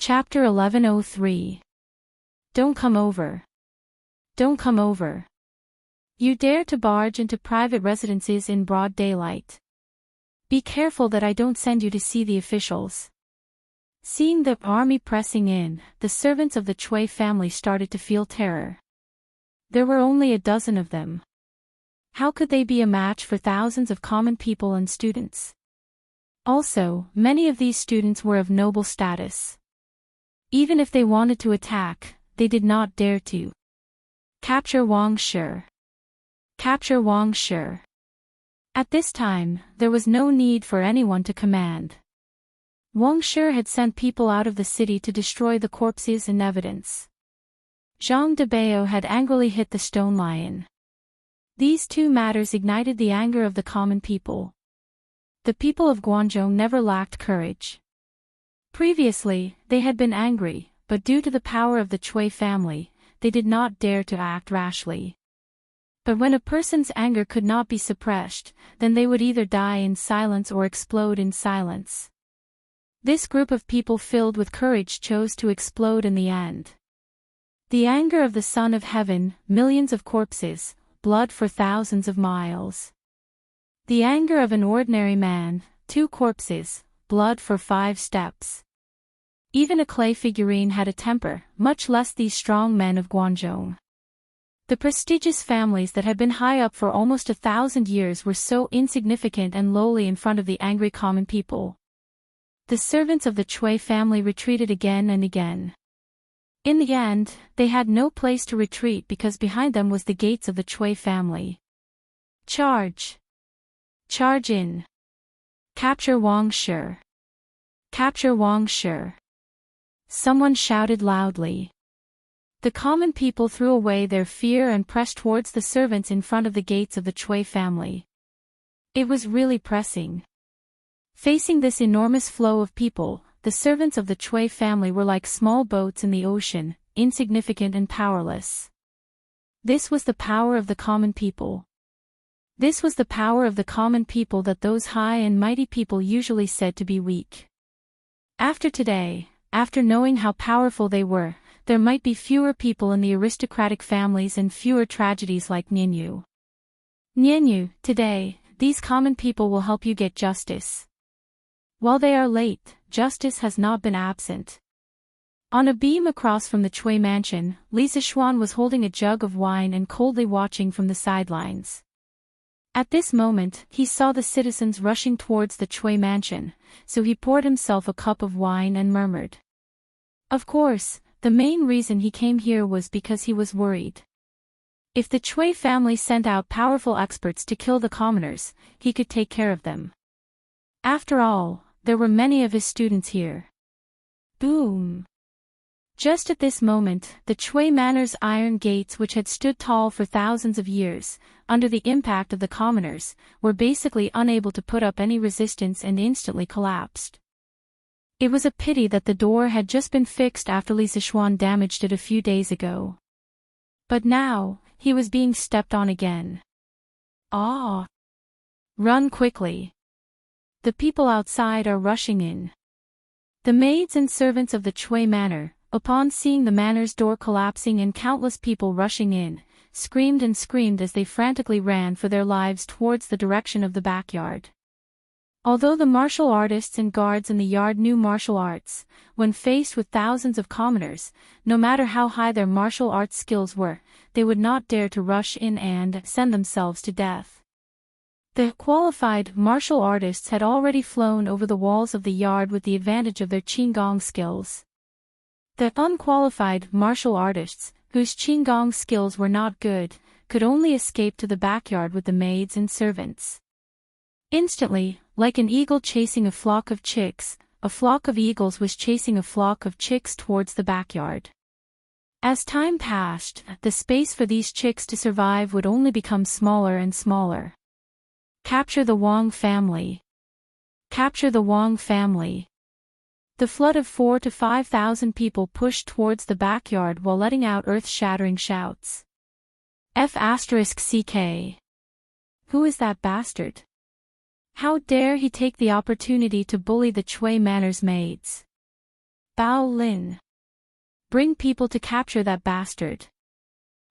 Chapter 1103. Don't come over. Don't come over. You dare to barge into private residences in broad daylight. Be careful that I don't send you to see the officials. Seeing the army pressing in, the servants of the Chui family started to feel terror. There were only a dozen of them. How could they be a match for thousands of common people and students? Also, many of these students were of noble status. Even if they wanted to attack, they did not dare to. Capture Wang Shi. Capture Wang Shi. At this time, there was no need for anyone to command. Wang Shi had sent people out of the city to destroy the corpses and evidence. Zhang Debao had angrily hit the stone lion. These two matters ignited the anger of the common people. The people of Guangzhou never lacked courage. Previously, they had been angry, but due to the power of the Chui family, they did not dare to act rashly. But when a person's anger could not be suppressed, then they would either die in silence or explode in silence. This group of people filled with courage chose to explode in the end. The anger of the Son of Heaven, millions of corpses, blood for thousands of miles. The anger of an ordinary man, 2 corpses, blood for 5 steps. Even a clay figurine had a temper, much less these strong men of Guangzhou. The prestigious families that had been high up for almost 1,000 years were so insignificant and lowly in front of the angry common people. The servants of the Chui family retreated again and again. In the end, they had no place to retreat because behind them was the gates of the Chui family. Charge! Charge in! Capture Wang Shi! Capture Wang Shi! Someone shouted loudly. The common people threw away their fear and pressed towards the servants in front of the gates of the Chui family. It was really pressing. Facing this enormous flow of people, the servants of the Chui family were like small boats in the ocean, insignificant and powerless. This was the power of the common people. This was the power of the common people that those high and mighty people usually said to be weak. After today, after knowing how powerful they were, there might be fewer people in the aristocratic families and fewer tragedies like Nianyu. Nianyu, today, these common people will help you get justice. While they are late, justice has not been absent. On a beam across from the Chui mansion, Li Zixuan was holding a jug of wine and coldly watching from the sidelines. At this moment, he saw the citizens rushing towards the Chui mansion, so he poured himself a cup of wine and murmured. Of course, the main reason he came here was because he was worried. If the Chui family sent out powerful experts to kill the commoners, he could take care of them. After all, there were many of his students here. Boom! Just at this moment, the Chui Manor's iron gates, which had stood tall for thousands of years, under the impact of the commoners, were basically unable to put up any resistance and instantly collapsed. It was a pity that the door had just been fixed after Li Zixuan damaged it a few days ago. But now, he was being stepped on again. Ah! Run quickly! The people outside are rushing in. The maids and servants of the Chui Manor, upon seeing the manor's door collapsing and countless people rushing in, screamed and screamed as they frantically ran for their lives towards the direction of the backyard. Although the martial artists and guards in the yard knew martial arts, when faced with thousands of commoners, no matter how high their martial arts skills were, they would not dare to rush in and send themselves to death. The qualified martial artists had already flown over the walls of the yard with the advantage of their Qinggong skills. The unqualified martial artists, whose Qinggong skills were not good, could only escape to the backyard with the maids and servants. Instantly, like an eagle chasing a flock of chicks, a flock of eagles was chasing a flock of chicks towards the backyard. As time passed, the space for these chicks to survive would only become smaller and smaller. Capture the Wang family! Capture the Wang family! The flood of 4,000 to 5,000 people pushed towards the backyard while letting out earth-shattering shouts. F***CK. Who is that bastard? How dare he take the opportunity to bully the Chui Manor's maids? Bao Lin. Bring people to capture that bastard.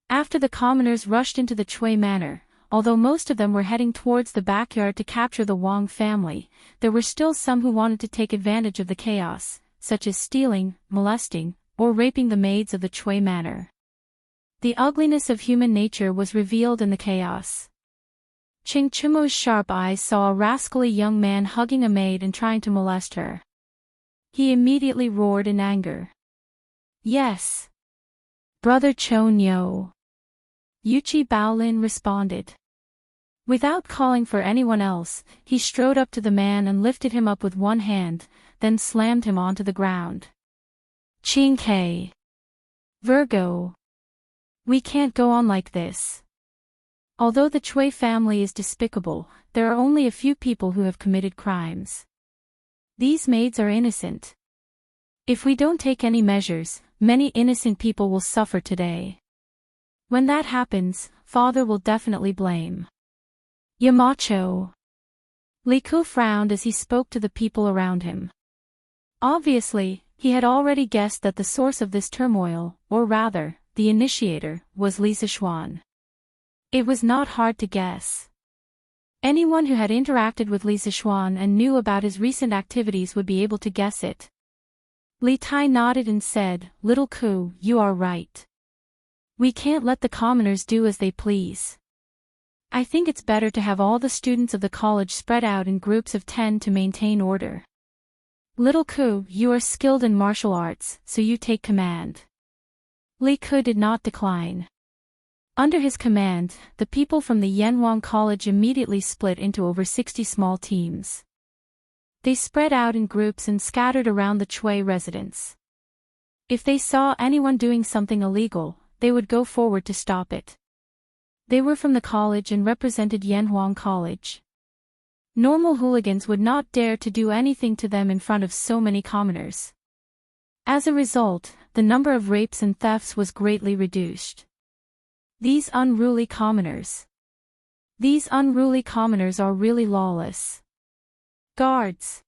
After the commoners rushed into the Chui Manor, although most of them were heading towards the backyard to capture the Wang family, there were still some who wanted to take advantage of the chaos, such as stealing, molesting, or raping the maids of the Chui Manor. The ugliness of human nature was revealed in the chaos. Ching Chimo's sharp eyes saw a rascally young man hugging a maid and trying to molest her. He immediately roared in anger. Yes. Brother Cho Nyo. Yuchi Baolin responded. Without calling for anyone else, he strode up to the man and lifted him up with one hand, then slammed him onto the ground. Ching K. Virgo. We can't go on like this. Although the Chui family is despicable, there are only a few people who have committed crimes. These maids are innocent. If we don't take any measures, many innocent people will suffer today. When that happens, Father will definitely blame. Yamacho. Li Ku frowned as he spoke to the people around him. Obviously, he had already guessed that the source of this turmoil, or rather, the initiator, was Li Sichuan. It was not hard to guess. Anyone who had interacted with Li Sichuan and knew about his recent activities would be able to guess it. Li Tai nodded and said, Little Ku, you are right. We can't let the commoners do as they please. I think it's better to have all the students of the college spread out in groups of 10 to maintain order. Little Ku, you are skilled in martial arts, so you take command. Li Ku did not decline. Under his command, the people from the Yanwang College immediately split into over 60 small teams. They spread out in groups and scattered around the Chui residence. If they saw anyone doing something illegal, they would go forward to stop it. They were from the college and represented Yanhuang College. Normal hooligans would not dare to do anything to them in front of so many commoners. As a result, the number of rapes and thefts was greatly reduced. These unruly commoners are really lawless. Guards.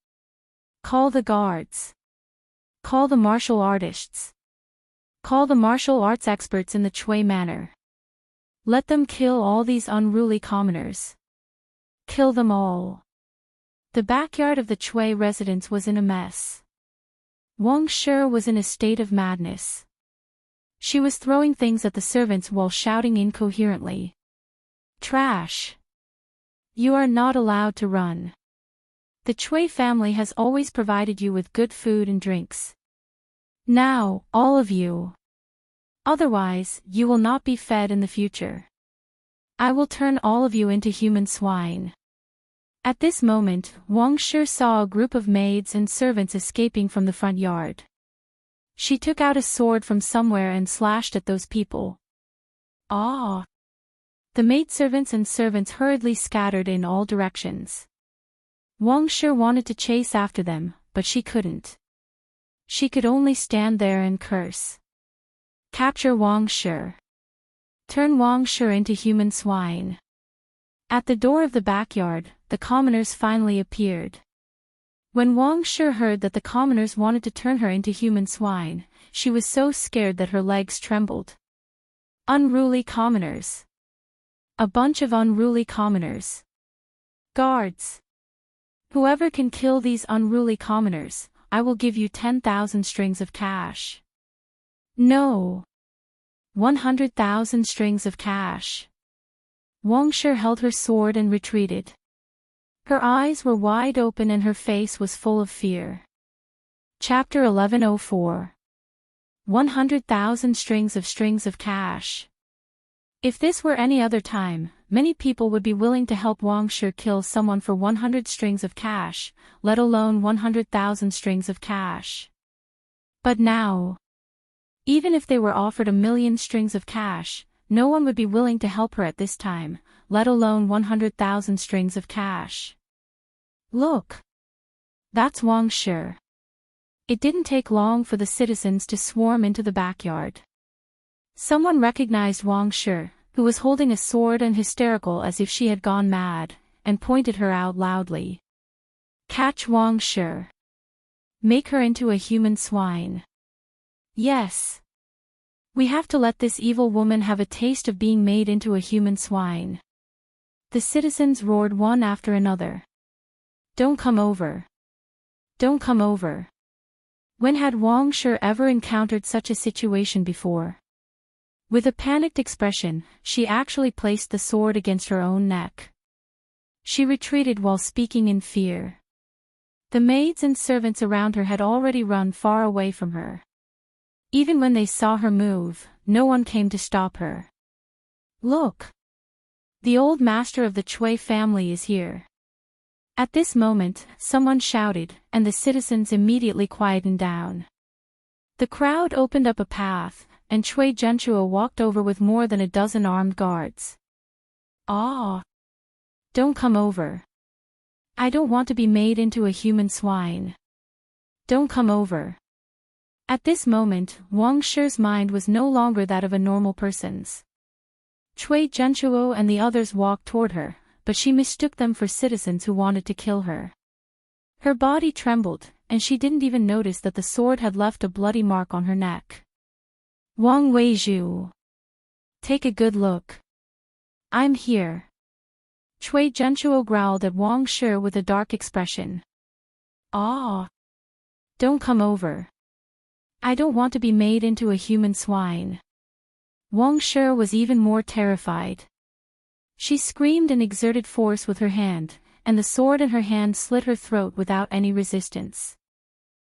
Call the guards. Call the martial artists. Call the martial arts experts in the Chui Manor. Let them kill all these unruly commoners. Kill them all. The backyard of the Chui residence was in a mess. Wang Shi was in a state of madness. She was throwing things at the servants while shouting incoherently. Trash. You are not allowed to run. The Chui family has always provided you with good food and drinks. Now, all of you. Otherwise, you will not be fed in the future. I will turn all of you into human swine. At this moment, Wang Shi saw a group of maids and servants escaping from the front yard. She took out a sword from somewhere and slashed at those people. Ah! The maidservants and servants hurriedly scattered in all directions. Wang Shi wanted to chase after them, but she couldn't. She could only stand there and curse. Capture Wang Shi. Turn Wang Shi into human swine. At the door of the backyard, the commoners finally appeared. When Wang Shi heard that the commoners wanted to turn her into human swine, she was so scared that her legs trembled. Unruly commoners. A bunch of unruly commoners. Guards. Whoever can kill these unruly commoners, I will give you 10,000 strings of cash. No. 100,000 strings of cash. Wang Shi held her sword and retreated. Her eyes were wide open and her face was full of fear. Chapter 1104. 100,000 strings of cash. If this were any other time, many people would be willing to help Wang Shi kill someone for 100 strings of cash, let alone 100,000 strings of cash. But now, even if they were offered 1,000,000 strings of cash, no one would be willing to help her at this time, let alone 100,000 strings of cash. Look! That's Wang Shi. It didn't take long for the citizens to swarm into the backyard. Someone recognized Wang Shi, who was holding a sword and hysterical as if she had gone mad, and pointed her out loudly. Catch Wang Shi. Make her into a human swine. Yes. We have to let this evil woman have a taste of being made into a human swine. The citizens roared one after another. Don't come over. Don't come over. When had Wang Shi ever encountered such a situation before? With a panicked expression, she actually placed the sword against her own neck. She retreated while speaking in fear. The maids and servants around her had already run far away from her. Even when they saw her move, no one came to stop her. Look! The old master of the Chui family is here. At this moment, someone shouted, and the citizens immediately quietened down. The crowd opened up a path, and Chui Zhenchuo walked over with more than a dozen armed guards. Ah! Don't come over. I don't want to be made into a human swine. Don't come over. At this moment, Wang Shi's mind was no longer that of a normal person's. Chui Zhenchuo and the others walked toward her, but she mistook them for citizens who wanted to kill her. Her body trembled, and she didn't even notice that the sword had left a bloody mark on her neck. Wang Weizhu. Take a good look. I'm here. Chui Zhenchuo growled at Wang Shi with a dark expression. Ah! Don't come over. I don't want to be made into a human swine. Wang Shi was even more terrified. She screamed and exerted force with her hand, and the sword in her hand slit her throat without any resistance.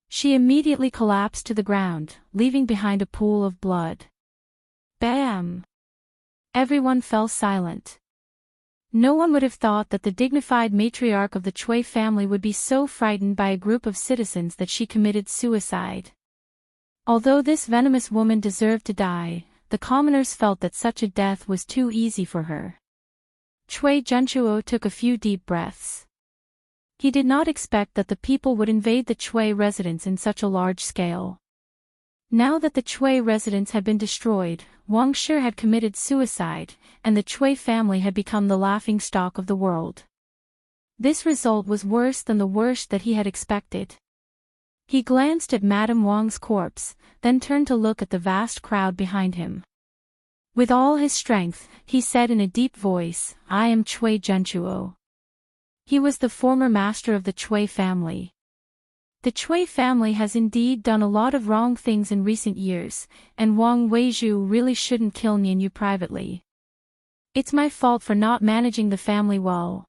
She immediately collapsed to the ground, leaving behind a pool of blood. Bam! Everyone fell silent. No one would have thought that the dignified matriarch of the Chui family would be so frightened by a group of citizens that she committed suicide. Although this venomous woman deserved to die, the commoners felt that such a death was too easy for her. Chui Zhenchuo took a few deep breaths. He did not expect that the people would invade the Chui residence in such a large scale. Now that the Chui residence had been destroyed, Wang Shi had committed suicide, and the Chui family had become the laughingstock of the world. This result was worse than the worst that he had expected. He glanced at Madame Wang's corpse, then turned to look at the vast crowd behind him. With all his strength, he said in a deep voice, I am Chui Zhenchuo. He was the former master of the Chui family. The Chui family has indeed done a lot of wrong things in recent years, and Wang Weizhu really shouldn't kill Nianyu privately. It's my fault for not managing the family well.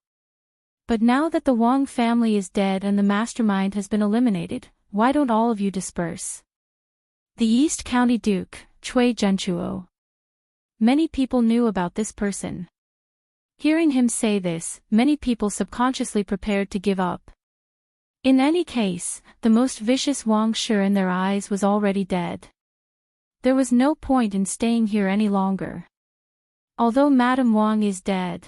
But now that the Wang family is dead and the mastermind has been eliminated, why don't all of you disperse? The East County Duke, Chui Zhenchuo. Many people knew about this person. Hearing him say this, many people subconsciously prepared to give up. In any case, the most vicious Wang Shi in their eyes was already dead. There was no point in staying here any longer. Although Madame Wang is dead.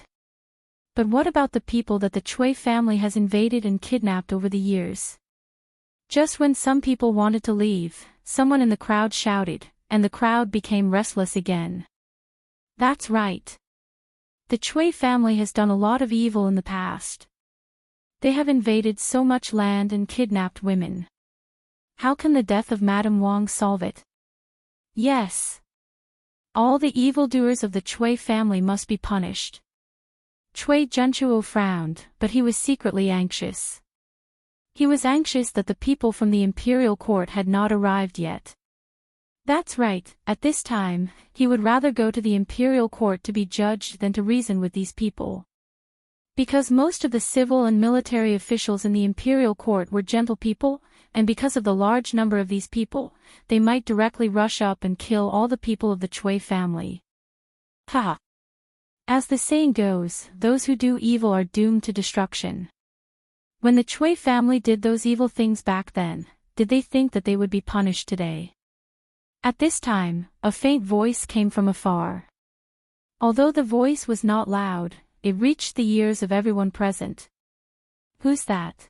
But what about the people that the Chui family has invaded and kidnapped over the years? Just when some people wanted to leave, someone in the crowd shouted, and the crowd became restless again. That's right. The Chui family has done a lot of evil in the past. They have invaded so much land and kidnapped women. How can the death of Madame Wang solve it? Yes. All the evildoers of the Chui family must be punished. Chui Zhenchuo frowned, but he was secretly anxious. He was anxious that the people from the imperial court had not arrived yet. That's right, at this time, he would rather go to the imperial court to be judged than to reason with these people. Because most of the civil and military officials in the imperial court were gentle people, and because of the large number of these people, they might directly rush up and kill all the people of the Chui family. Ha! As the saying goes, those who do evil are doomed to destruction. When the Chui family did those evil things back then, did they think that they would be punished today? At this time, a faint voice came from afar. Although the voice was not loud, it reached the ears of everyone present. Who's that?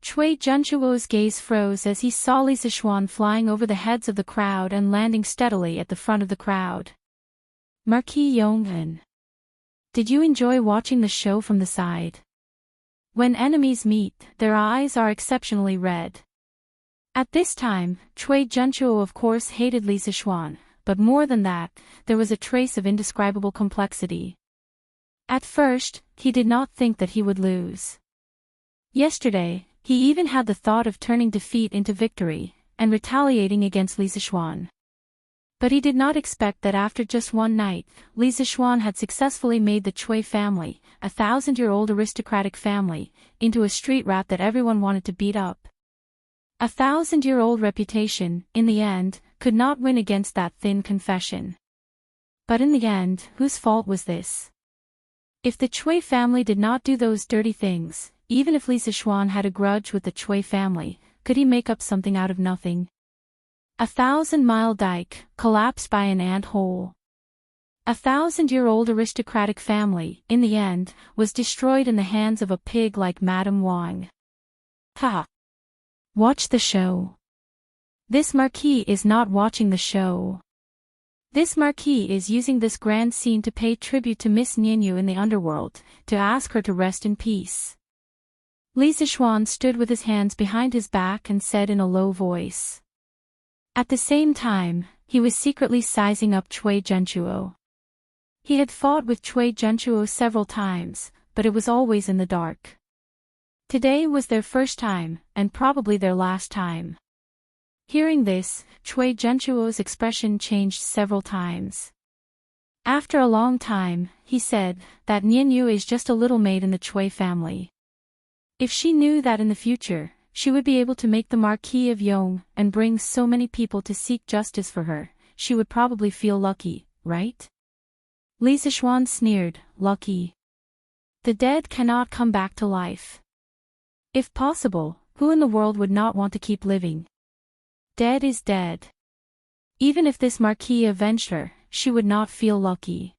Chui Zhenchuo's gaze froze as he saw Li Zixuan flying over the heads of the crowd and landing steadily at the front of the crowd. Marquis Yonghen. Did you enjoy watching the show from the side? When enemies meet, their eyes are exceptionally red. At this time, Cui Junchuo of course hated Li Zixuan, but more than that, there was a trace of indescribable complexity. At first, he did not think that he would lose. Yesterday, he even had the thought of turning defeat into victory, and retaliating against Li Zixuan. But he did not expect that after just one night, Li Zixuan had successfully made the Cui family, a 1,000-year-old aristocratic family, into a street rat that everyone wanted to beat up. A 1,000-year-old reputation, in the end, could not win against that thin confession. But in the end, whose fault was this? If the Cui family did not do those dirty things, even if Li Zixuan had a grudge with the Cui family, could he make up something out of nothing? A 1,000-mile dike, collapsed by an ant hole. A 1,000-year-old aristocratic family, in the end, was destroyed in the hands of a pig like Madame Wang. Ha! Watch the show. This marquis is not watching the show. This marquis is using this grand scene to pay tribute to Miss Nianyu in the underworld, to ask her to rest in peace. Li Zixuan stood with his hands behind his back and said in a low voice. At the same time, he was secretly sizing up Cui Junchuo. He had fought with Cui Junchuo several times, but it was always in the dark. Today was their first time, and probably their last time. Hearing this, Cui Junchuo's expression changed several times. After a long time, he said, that Nianyu is just a little maid in the Cui family. If she knew that in the future, she would be able to make the Marquis of Yong and bring so many people to seek justice for her, she would probably feel lucky, right? Li Zixuan sneered, lucky. The dead cannot come back to life. If possible, who in the world would not want to keep living? Dead is dead. Even if this Marquis avenged her, she would not feel lucky.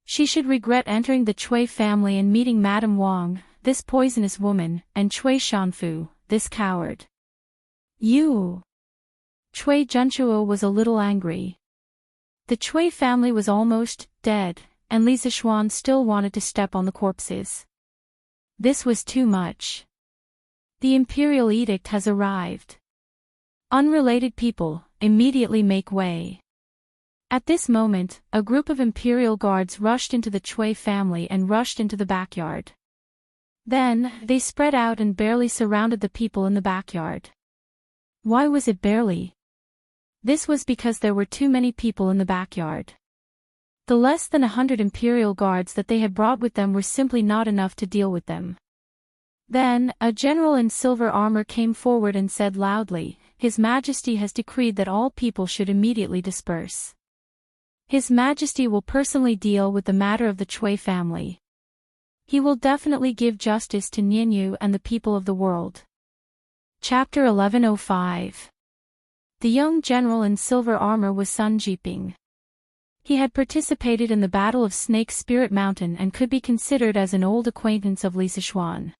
She should regret entering the Cui family and meeting Madame Wang, this poisonous woman, and Cui Shanfu, this coward. You! Cui Junchuo was a little angry. The Cui family was almost dead, and Li Zixuan still wanted to step on the corpses. This was too much. The imperial edict has arrived. Unrelated people, immediately make way. At this moment, a group of imperial guards rushed into the Cui family and rushed into the backyard. Then, they spread out and barely surrounded the people in the backyard. Why was it barely? This was because there were too many people in the backyard. The less than 100 imperial guards that they had brought with them were simply not enough to deal with them. Then, a general in silver armor came forward and said loudly, His Majesty has decreed that all people should immediately disperse. His Majesty will personally deal with the matter of the Cui family. He will definitely give justice to Nianyu and the people of the world. Chapter 1105. The young general in silver armor was Sun Jiping. He had participated in the Battle of Snake Spirit Mountain and could be considered as an old acquaintance of Li Zixuan.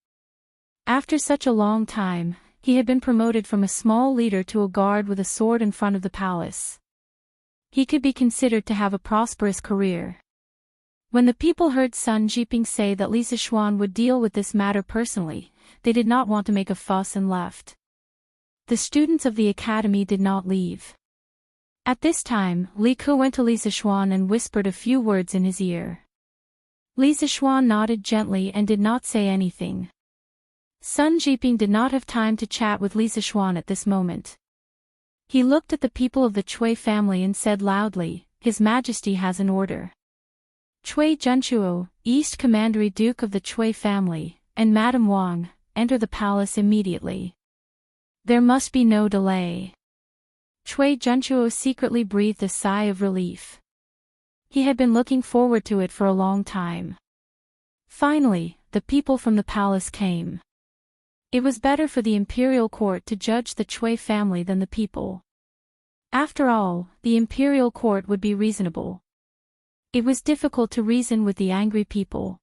After such a long time, he had been promoted from a small leader to a guard with a sword in front of the palace. He could be considered to have a prosperous career. When the people heard Sun Jiping say that Li Zixuan would deal with this matter personally, they did not want to make a fuss and left. The students of the academy did not leave. At this time, Li Ke went to Li Zixuan and whispered a few words in his ear. Li Zixuan nodded gently and did not say anything. Sun Jiping did not have time to chat with Li Zixuan at this moment. He looked at the people of the Cui family and said loudly, His Majesty has an order. Cui Junchuo, East Commandery Duke of the Cui family, and Madame Wang, enter the palace immediately. There must be no delay. Cui Junchuo secretly breathed a sigh of relief. He had been looking forward to it for a long time. Finally, the people from the palace came. It was better for the imperial court to judge the Cui family than the people. After all, the imperial court would be reasonable. It was difficult to reason with the angry people.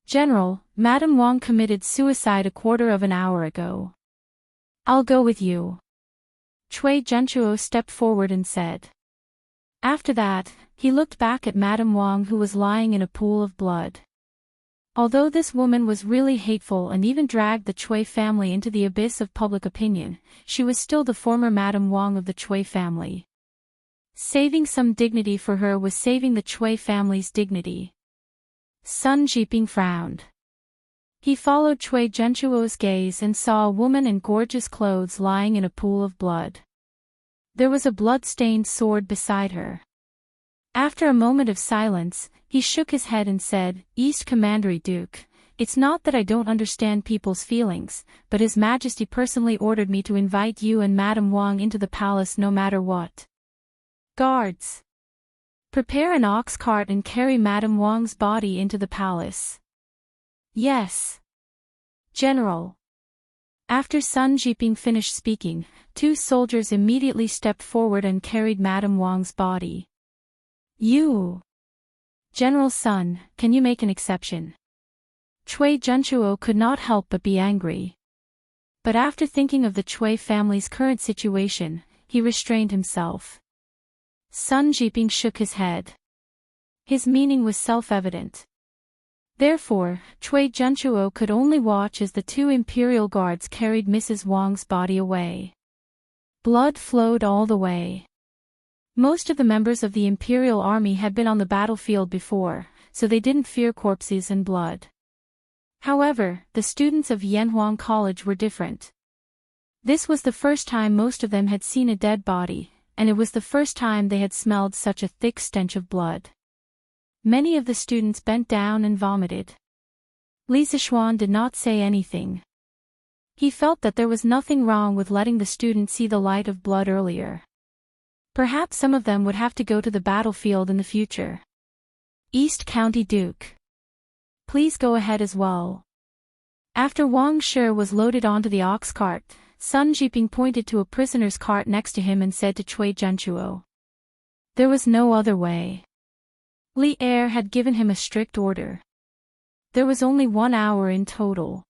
General, Madame Wang committed suicide a quarter of an hour ago. I'll go with you. Cui Junchuo stepped forward and said. After that, he looked back at Madame Wang who was lying in a pool of blood. Although this woman was really hateful and even dragged the Chui family into the abyss of public opinion, she was still the former Madame Wang of the Chui family. Saving some dignity for her was saving the Chui family's dignity. Sun Jiping frowned. He followed Chui Zhenchuo's gaze and saw a woman in gorgeous clothes lying in a pool of blood. There was a blood-stained sword beside her. After a moment of silence, he shook his head and said, "East Commandery Duke, it's not that I don't understand people's feelings, but His Majesty personally ordered me to invite you and Madame Wang into the palace no matter what. Guards! Prepare an ox cart and carry Madame Wang's body into the palace." "Yes, General." After Sun Jiping finished speaking, 2 soldiers immediately stepped forward and carried Madame Wang's body. "You, General Sun, can you make an exception?" Chui Zhenchuo could not help but be angry. But after thinking of the Chui family's current situation, he restrained himself. Sun Jiping shook his head. His meaning was self-evident. Therefore, Chui Zhenchuo could only watch as the 2 imperial guards carried Mrs. Wang's body away. Blood flowed all the way. Most of the members of the imperial army had been on the battlefield before, so they didn't fear corpses and blood. However, the students of Yanhuang College were different. This was the first time most of them had seen a dead body, and it was the first time they had smelled such a thick stench of blood. Many of the students bent down and vomited. Li Zishuan did not say anything. He felt that there was nothing wrong with letting the students see the light of blood earlier. Perhaps some of them would have to go to the battlefield in the future. "East County Duke, please go ahead as well." After Wang Shi was loaded onto the ox cart, Sun Jiping pointed to a prisoner's cart next to him and said to Chui Zhenchuo, "There was no other way." Li Er had given him a strict order. There was only 1 hour in total.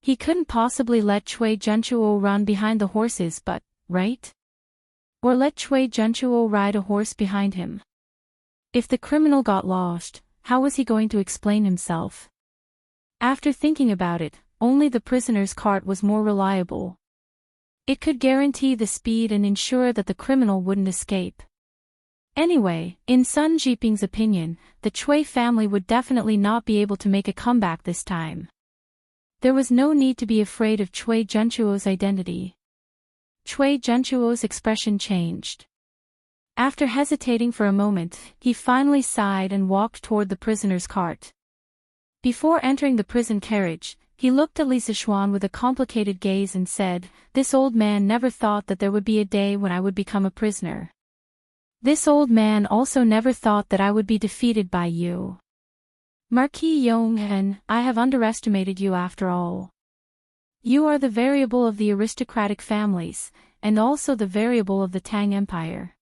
He couldn't possibly let Chui Zhenchuo run behind the horses but, right? Or let Chui Zhenchuo ride a horse behind him. If the criminal got lost, how was he going to explain himself? After thinking about it, only the prisoner's cart was more reliable. It could guarantee the speed and ensure that the criminal wouldn't escape. Anyway, in Sun Jiping's opinion, the Chui family would definitely not be able to make a comeback this time. There was no need to be afraid of Chui Zhenchuo's identity. Chui Zhenchuo's expression changed. After hesitating for a moment, he finally sighed and walked toward the prisoner's cart. Before entering the prison carriage, he looked at Li Zishuan with a complicated gaze and said, "This old man never thought that there would be a day when I would become a prisoner. This old man also never thought that I would be defeated by you. Marquis Yonghen, I have underestimated you after all. You are the variable of the aristocratic families, and also the variable of the Tang Empire."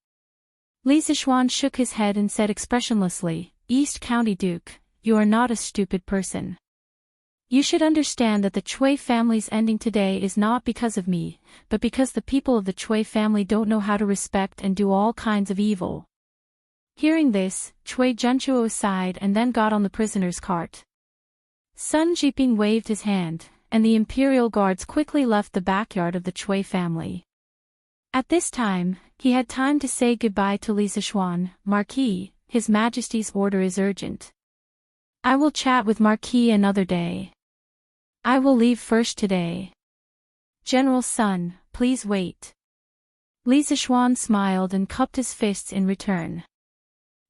Li Zishuan shook his head and said expressionlessly, "East County Duke, you are not a stupid person. You should understand that the Chui family's ending today is not because of me, but because the people of the Chui family don't know how to respect and do all kinds of evil." Hearing this, Chui Zhenchuo sighed and then got on the prisoner's cart. Sun Jiping waved his hand, and the imperial guards quickly left the backyard of the Chui family. At this time, he had time to say goodbye to Li Zishuan. "Marquis, His Majesty's order is urgent. I will chat with Marquis another day. I will leave first today. General Sun, please wait." Li Zishuan smiled and cupped his fists in return.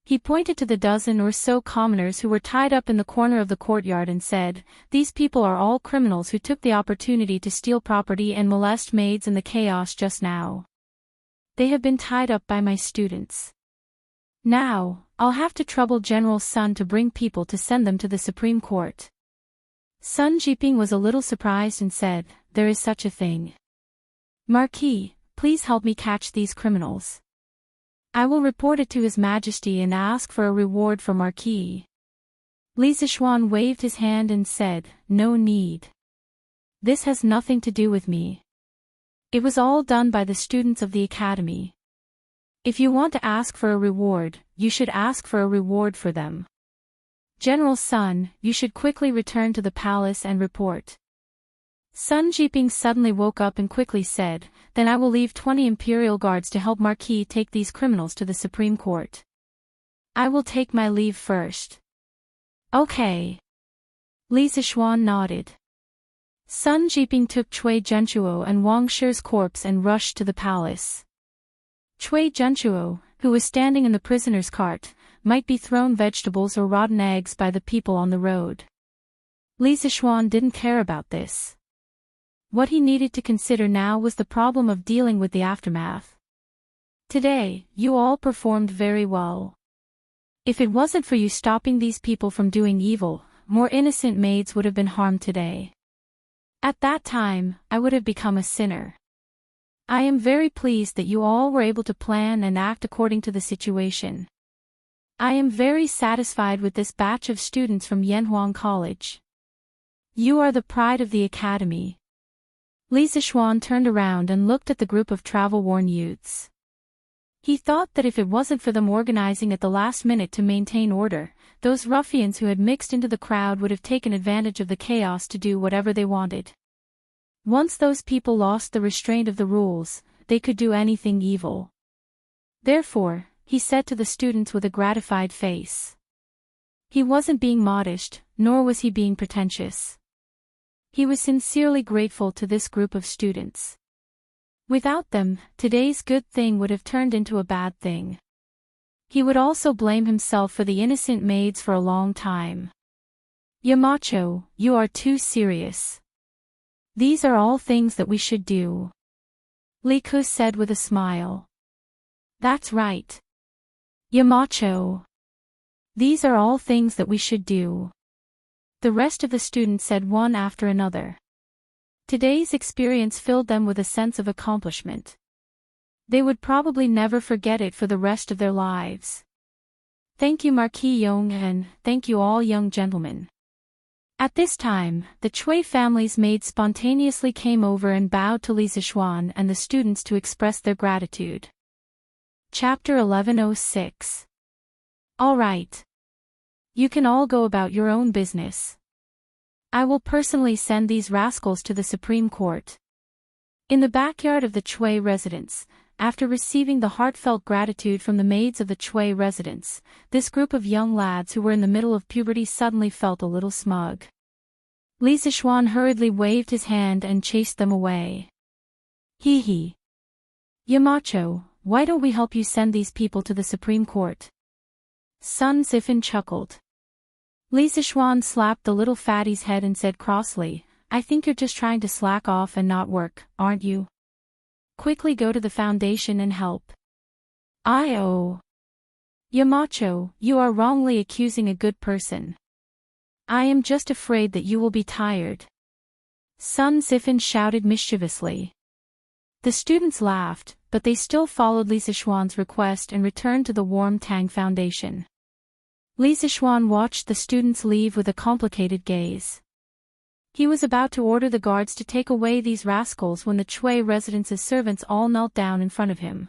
He pointed to the dozen or so commoners who were tied up in the corner of the courtyard and said, "These people are all criminals who took the opportunity to steal property and molest maids in the chaos just now. They have been tied up by my students. Now, I'll have to trouble General Sun to bring people to send them to the Supreme Court." Sun Jiping was a little surprised and said, "There is such a thing. Marquis, please help me catch these criminals. I will report it to His Majesty and ask for a reward for Marquis." Li Zishuan waved his hand and said, "No need. This has nothing to do with me. It was all done by the students of the academy. If you want to ask for a reward, you should ask for a reward for them." General Sun, you should quickly return to the palace and report. Sun Jiping suddenly woke up and quickly said, then I will leave 20 imperial guards to help Marquis take these criminals to the Supreme Court. I will take my leave first. Okay. Li Zixuan nodded. Sun Jiping took Cui Junchuo and Wang Shi's corpse and rushed to the palace. Cui Junchuo, who was standing in the prisoner's cart, might be thrown vegetables or rotten eggs by the people on the road. Li Zixuan didn't care about this. What he needed to consider now was the problem of dealing with the aftermath. Today, you all performed very well. If it wasn't for you stopping these people from doing evil, more innocent maids would have been harmed today. At that time, I would have become a sinner. I am very pleased that you all were able to plan and act according to the situation. I am very satisfied with this batch of students from Yanhuang College. You are the pride of the academy. Li Zixuan turned around and looked at the group of travel-worn youths. He thought that if it wasn't for them organizing at the last minute to maintain order, those ruffians who had mixed into the crowd would have taken advantage of the chaos to do whatever they wanted. Once those people lost the restraint of the rules, they could do anything evil. Therefore, he said to the students with a gratified face. He wasn't being modest, nor was he being pretentious. He was sincerely grateful to this group of students. Without them, today's good thing would have turned into a bad thing. He would also blame himself for the innocent maids for a long time. Yamacho, you are too serious. These are all things that we should do. Li Ku said with a smile. That's right. Yamacho. These are all things that we should do. The rest of the students said one after another. Today's experience filled them with a sense of accomplishment. They would probably never forget it for the rest of their lives. Thank you Marquis Yong and thank you all young gentlemen. At this time, the Cui family's maids spontaneously came over and bowed to Li Zixuan and the students to express their gratitude. Chapter 1106. All right. You can all go about your own business. I will personally send these rascals to the Supreme Court. In the backyard of the Cui residence, after receiving the heartfelt gratitude from the maids of the Cui residence, this group of young lads who were in the middle of puberty suddenly felt a little smug. Li Zixuan hurriedly waved his hand and chased them away. Hee hee. Yamacho, why don't we help you send these people to the Supreme Court? Sun Zifan chuckled. Li Zixuan slapped the little fatty's head and said crossly, I think you're just trying to slack off and not work, aren't you? Quickly go to the foundation and help. I-oh. Yamacho, you are wrongly accusing a good person. I am just afraid that you will be tired. Sun Zifan shouted mischievously. The students laughed, but they still followed Li Zixuan's request and returned to the Warm Tang Foundation. Li Zixuan watched the students leave with a complicated gaze. He was about to order the guards to take away these rascals when the Cui residence's servants all knelt down in front of him.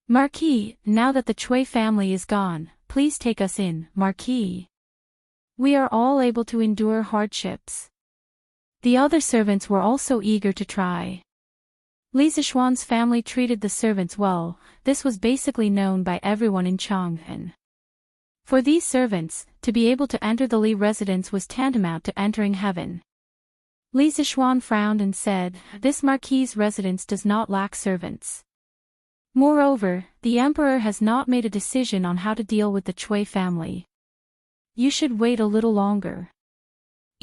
Marquis, now that the Cui family is gone, please take us in, Marquis. We are all able to endure hardships. The other servants were also eager to try. Li Zixuan's family treated the servants well, this was basically known by everyone in Chang'an. For these servants, to be able to enter the Li residence was tantamount to entering heaven. Li Zixuan frowned and said, this Marquis' residence does not lack servants. Moreover, the Emperor has not made a decision on how to deal with the Cui family. You should wait a little longer.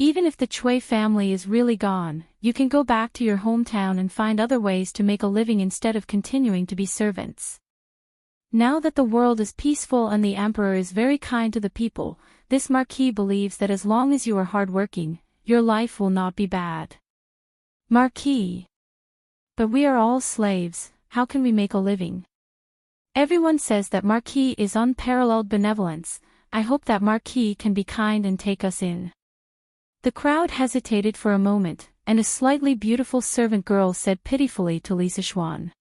Even if the Cui family is really gone, you can go back to your hometown and find other ways to make a living instead of continuing to be servants. Now that the world is peaceful and the Emperor is very kind to the people, this Marquis believes that as long as you are hardworking, your life will not be bad. Marquis. But we are all slaves, how can we make a living? Everyone says that Marquis is unparalleled benevolence, I hope that Marquis can be kind and take us in. The crowd hesitated for a moment, and a slightly beautiful servant girl said pitifully to Li Zixuan.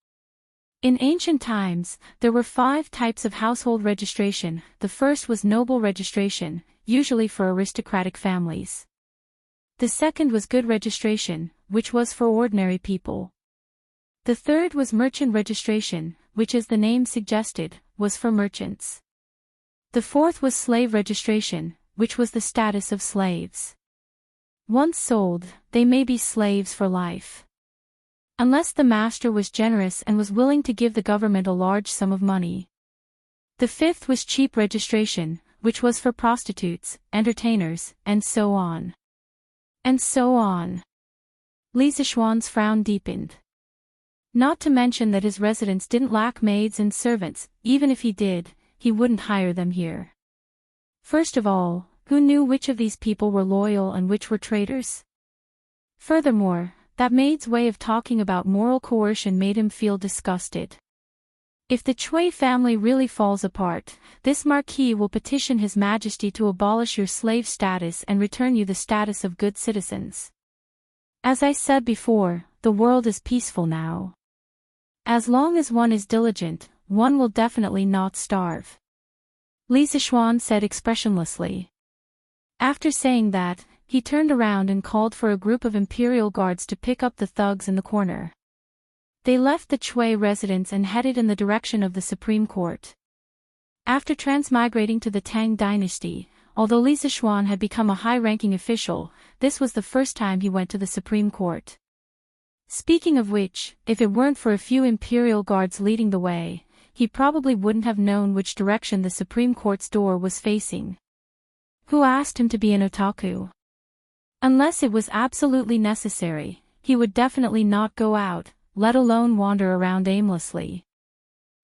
In ancient times, there were 5 types of household registration. The first was noble registration. usually for aristocratic families. The second was good registration, which was for ordinary people. The third was merchant registration, which, as the name suggested, was for merchants. The fourth was slave registration, which was the status of slaves. Once sold, they may be slaves for life. Unless the master was generous and was willing to give the government a large sum of money. The fifth was cheap registration, which was for prostitutes, entertainers, and so on. And so on. Li Zishuan's frown deepened. Not to mention that his residence didn't lack maids and servants. Even if he did, he wouldn't hire them here. First of all, who knew which of these people were loyal and which were traitors? Furthermore, that maid's way of talking about moral coercion made him feel disgusted. If the Chui family really falls apart, this marquis will petition His Majesty to abolish your slave status and return you the status of good citizens. As I said before, the world is peaceful now. As long as one is diligent, one will definitely not starve. Li Zishuan said expressionlessly. After saying that, he turned around and called for a group of imperial guards to pick up the thugs in the corner. They left the Chui residence and headed in the direction of the Supreme Court. After transmigrating to the Tang dynasty, although Li Zishuan had become a high-ranking official, this was the first time he went to the Supreme Court. Speaking of which, if it weren't for a few imperial guards leading the way, he probably wouldn't have known which direction the Supreme Court's door was facing. Who asked him to be an otaku? Unless it was absolutely necessary, he would definitely not go out, let alone wander around aimlessly.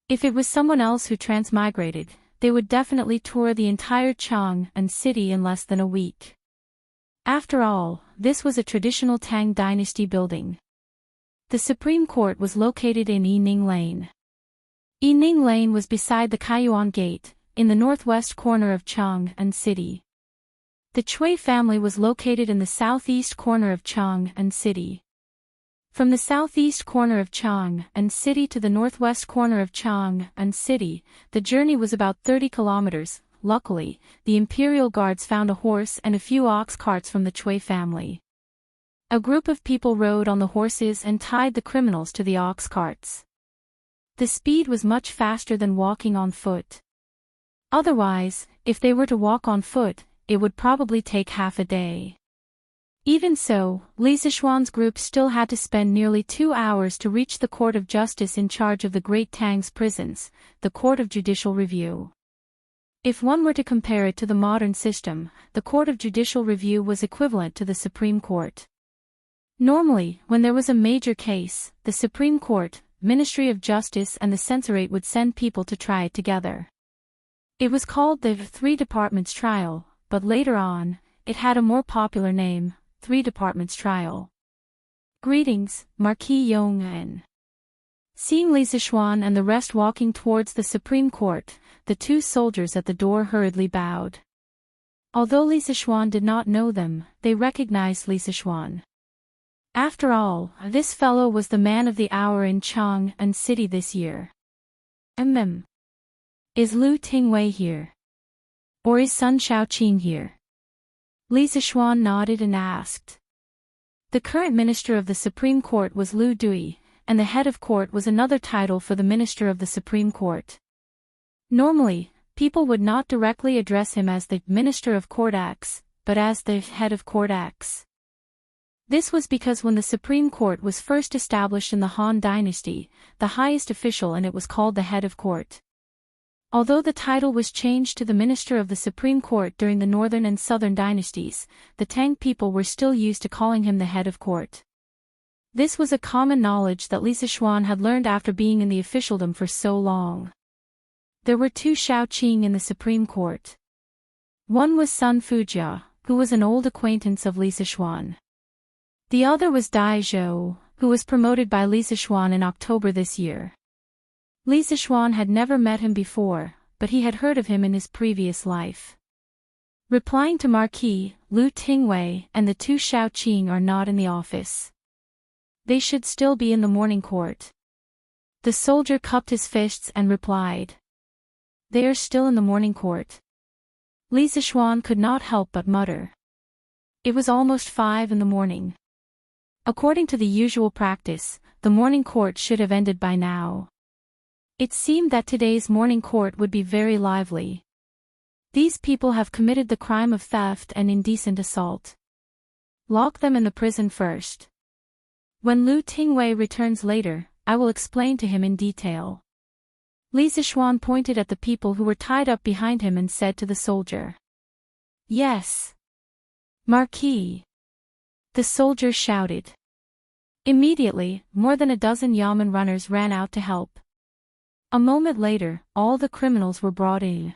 If it was someone else who transmigrated, they would definitely tour the entire Chang'an city in less than a week. After all, this was a traditional Tang dynasty building. The Supreme Court was located in Yining Lane. Yining Lane was beside the Kaiyuan Gate, in the northwest corner of Chang'an City. The Chui family was located in the southeast corner of Chang'an City. From the southeast corner of Chang'an City to the northwest corner of Chang'an City, the journey was about 30 kilometers. Luckily, the imperial guards found a horse and a few ox carts from the Chui family. A group of people rode on the horses and tied the criminals to the ox carts. The speed was much faster than walking on foot. Otherwise, if they were to walk on foot, it would probably take half a day. Even so, Li Zishuan's group still had to spend nearly 2 hours to reach the Court of Justice in charge of the Great Tang's prisons, the Court of Judicial Review. If one were to compare it to the modern system, the Court of Judicial Review was equivalent to the Supreme Court. Normally, when there was a major case, the Supreme Court, Ministry of Justice and the Censorate would send people to try it together. It was called the Three Departments Trial, but later on, it had a more popular name, Three Departments Trial. Greetings, Marquis Yong'an. Seeing Li Zishuan and the rest walking towards the Supreme Court, the two soldiers at the door hurriedly bowed. Although Li Zishuan did not know them, they recognized Li Zishuan. After all, this fellow was the man of the hour in Chang'an City this year. Is Lu Tingwei here? Or is Sun Shaoqing here? Li Zishuan nodded and asked. The current minister of the Supreme Court was Lu Dui, and the head of court was another title for the minister of the Supreme Court. Normally, people would not directly address him as the Minister of Court X, but as the head of Court X. This was because when the Supreme Court was first established in the Han Dynasty, the highest official in it was called the head of court. Although the title was changed to the Minister of the Supreme Court during the Northern and Southern dynasties, the Tang people were still used to calling him the head of court. This was a common knowledge that Li Zishuan had learned after being in the officialdom for so long. There were two Shaoqing in the Supreme Court. One was Sun Fujia, who was an old acquaintance of Li Zishuan. The other was Dai Zhou, who was promoted by Li Zishuan in October this year. Li Zishuan had never met him before, but he had heard of him in his previous life. Replying to Marquis, Lu Tingwei and the two Shaoqing are not in the office. They should still be in the morning court. The soldier cupped his fists and replied. They are still in the morning court. Li Zixuan could not help but mutter. It was almost 5 in the morning. According to the usual practice, the morning court should have ended by now. It seemed that today's morning court would be very lively. These people have committed the crime of theft and indecent assault. Lock them in the prison first. When Lu Tingwei returns later, I will explain to him in detail. Li Zixuan pointed at the people who were tied up behind him and said to the soldier. Yes. Marquis. The soldier shouted. Immediately, more than a dozen yamen runners ran out to help. A moment later, all the criminals were brought in.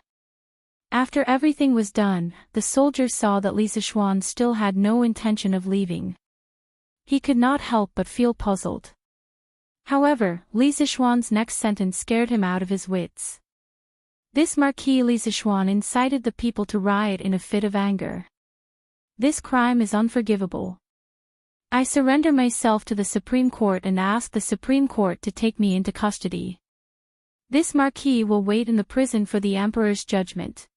After everything was done, the soldier saw that Li Zixuan still had no intention of leaving. He could not help but feel puzzled. However, Li Zixuan's next sentence scared him out of his wits. This Marquis Li Zixuan incited the people to riot in a fit of anger. This crime is unforgivable. I surrender myself to the Supreme Court and ask the Supreme Court to take me into custody. This Marquis will wait in the prison for the Emperor's judgment.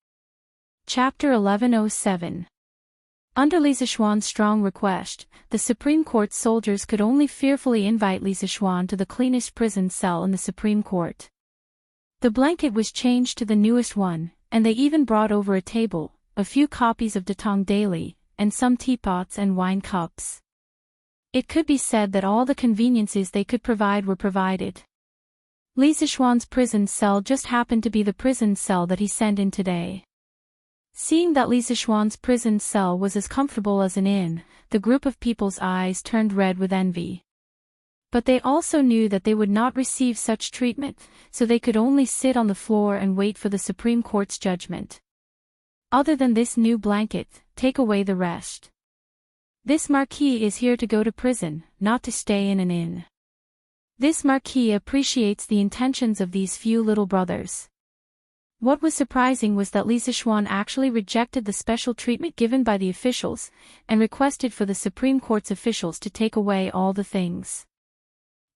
Chapter 1107. Under Li Zixuan's strong request, the Supreme Court soldiers could only fearfully invite Li Zixuan to the cleanest prison cell in the Supreme Court. The blanket was changed to the newest one, and they even brought over a table, a few copies of Datong Daily, and some teapots and wine cups. It could be said that all the conveniences they could provide were provided. Li Zixuan's prison cell just happened to be the prison cell that he sent in today. Seeing that Li Zixuan's prison cell was as comfortable as an inn, the group of people's eyes turned red with envy. But they also knew that they would not receive such treatment, so they could only sit on the floor and wait for the Supreme Court's judgment. Other than this new blanket, take away the rest. This Marquis is here to go to prison, not to stay in an inn. This Marquis appreciates the intentions of these few little brothers. What was surprising was that Li Zixuan actually rejected the special treatment given by the officials, and requested for the Supreme Court's officials to take away all the things.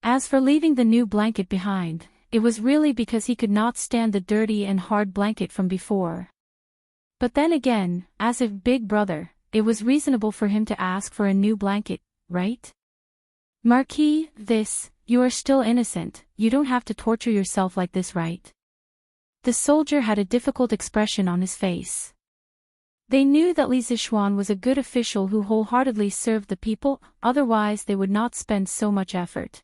As for leaving the new blanket behind, it was really because he could not stand the dirty and hard blanket from before. But then again, as a big brother, it was reasonable for him to ask for a new blanket, right? Marquis, you are still innocent, you don't have to torture yourself like this, right? The soldier had a difficult expression on his face. They knew that Li Zixuan was a good official who wholeheartedly served the people, otherwise they would not spend so much effort.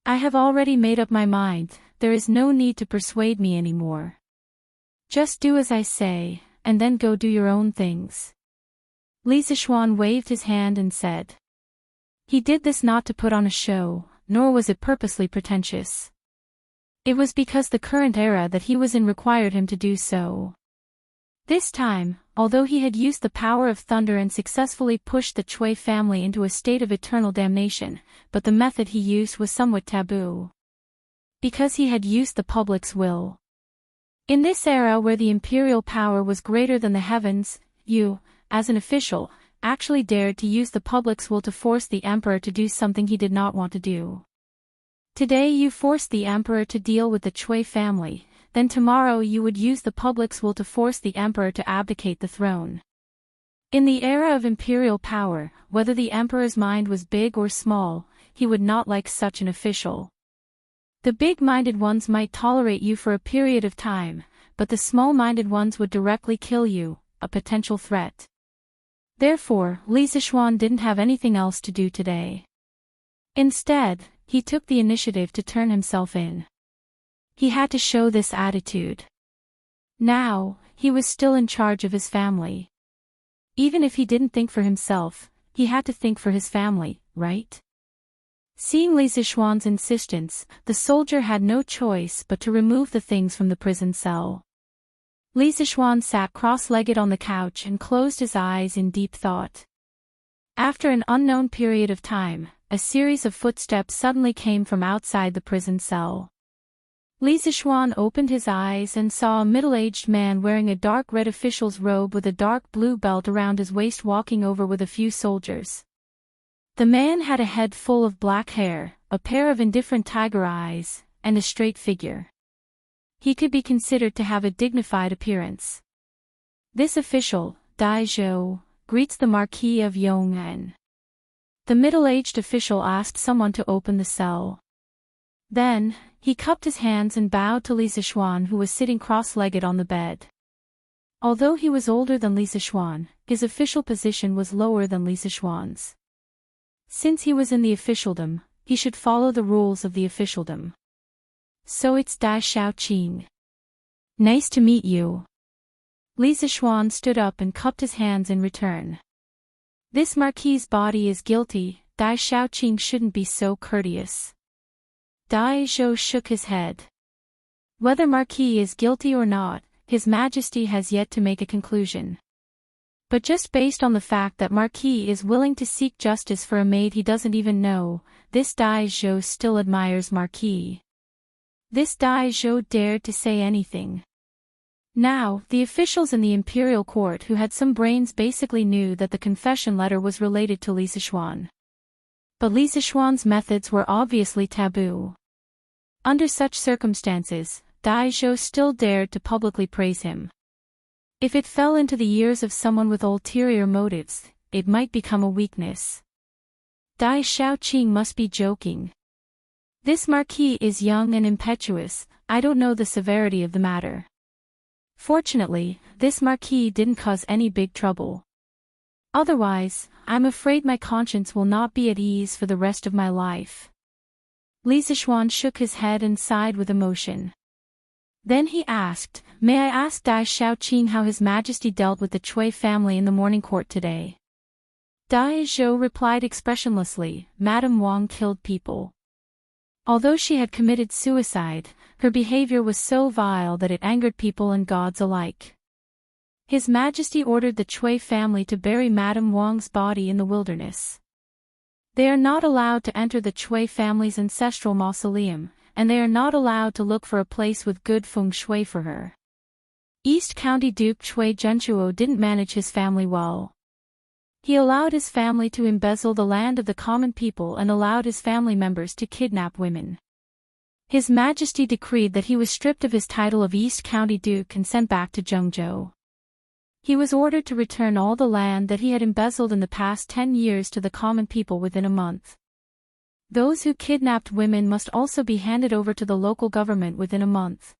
I have already made up my mind, there is no need to persuade me anymore. Just do as I say, and then go do your own things. Li Zixuan waved his hand and said. He did this not to put on a show, nor was it purposely pretentious. It was because the current era that he was in required him to do so. This time, although he had used the power of thunder and successfully pushed the Chui family into a state of eternal damnation, but the method he used was somewhat taboo. Because he had used the public's will. In this era where the imperial power was greater than the heavens, you, as an official, actually dared to use the public's will to force the emperor to do something he did not want to do. Today you forced the emperor to deal with the Chui family, then tomorrow you would use the public's will to force the emperor to abdicate the throne. In the era of imperial power, whether the emperor's mind was big or small, he would not like such an official. The big-minded ones might tolerate you for a period of time, but the small-minded ones would directly kill you, a potential threat. Therefore, Li Zixuan didn't have anything else to do today. Instead, he took the initiative to turn himself in. He had to show this attitude. Now, he was still in charge of his family. Even if he didn't think for himself, he had to think for his family, right? Seeing Li Zixuan's insistence, the soldier had no choice but to remove the things from the prison cell. Li Zixuan sat cross-legged on the couch and closed his eyes in deep thought. After an unknown period of time, a series of footsteps suddenly came from outside the prison cell. Li Zixuan opened his eyes and saw a middle-aged man wearing a dark red official's robe with a dark blue belt around his waist walking over with a few soldiers. The man had a head full of black hair, a pair of indifferent tiger eyes, and a straight figure. He could be considered to have a dignified appearance. This official, Dai Zhou, greets the Marquis of Yong'an. The middle-aged official asked someone to open the cell. Then, he cupped his hands and bowed to Li Zishuan, who was sitting cross-legged on the bed. Although he was older than Li Zishuan, his official position was lower than Li Zishuan's. Since he was in the officialdom, he should follow the rules of the officialdom. So it's Dai Xiaoqing. Nice to meet you. Li Zishuan stood up and cupped his hands in return. This Marquis's body is guilty, Dai Xiaoqing shouldn't be so courteous. Dai Zhou shook his head. Whether Marquis is guilty or not, His Majesty has yet to make a conclusion. But just based on the fact that Marquis is willing to seek justice for a maid he doesn't even know, this Dai Zhou still admires Marquis. This Dai Zhou dared to say anything. Now, the officials in the imperial court who had some brains basically knew that the confession letter was related to Li Zishuan. But Li Zishuan's methods were obviously taboo. Under such circumstances, Dai Zhou still dared to publicly praise him. If it fell into the ears of someone with ulterior motives, it might become a weakness. Dai Xiaoqing must be joking. This Marquis is young and impetuous, I don't know the severity of the matter. Fortunately, this Marquis didn't cause any big trouble. Otherwise, I'm afraid my conscience will not be at ease for the rest of my life. Li Zishuan shook his head and sighed with emotion. Then he asked, May I ask Dai Xiaoqing how His Majesty dealt with the Cui family in the morning court today? Dai Zhou replied expressionlessly, Madame Wang killed people. Although she had committed suicide, her behavior was so vile that it angered people and gods alike. His Majesty ordered the Cui family to bury Madame Wang's body in the wilderness. They are not allowed to enter the Cui family's ancestral mausoleum, and they are not allowed to look for a place with good feng shui for her. East County Duke Cui Zhenchuo didn't manage his family well. He allowed his family to embezzle the land of the common people and allowed his family members to kidnap women. His Majesty decreed that he was stripped of his title of East County Duke and sent back to Zhengzhou. He was ordered to return all the land that he had embezzled in the past 10 years to the common people within a month. Those who kidnapped women must also be handed over to the local government within a month.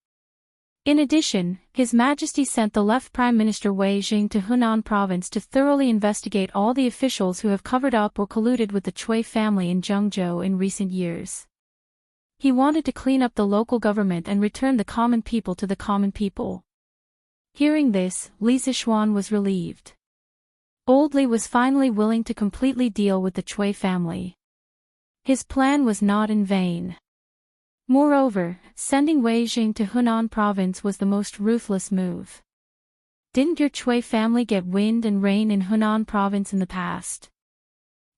In addition, His Majesty sent the left Prime Minister Wei Jing to Hunan Province to thoroughly investigate all the officials who have covered up or colluded with the Cui family in Zhengzhou in recent years. He wanted to clean up the local government and return the common people to the common people. Hearing this, Li Zishuan was relieved. Old Li was finally willing to completely deal with the Cui family. His plan was not in vain. Moreover, sending Wei Jing to Hunan Province was the most ruthless move. Didn't your Cui family get wind and rain in Hunan Province in the past?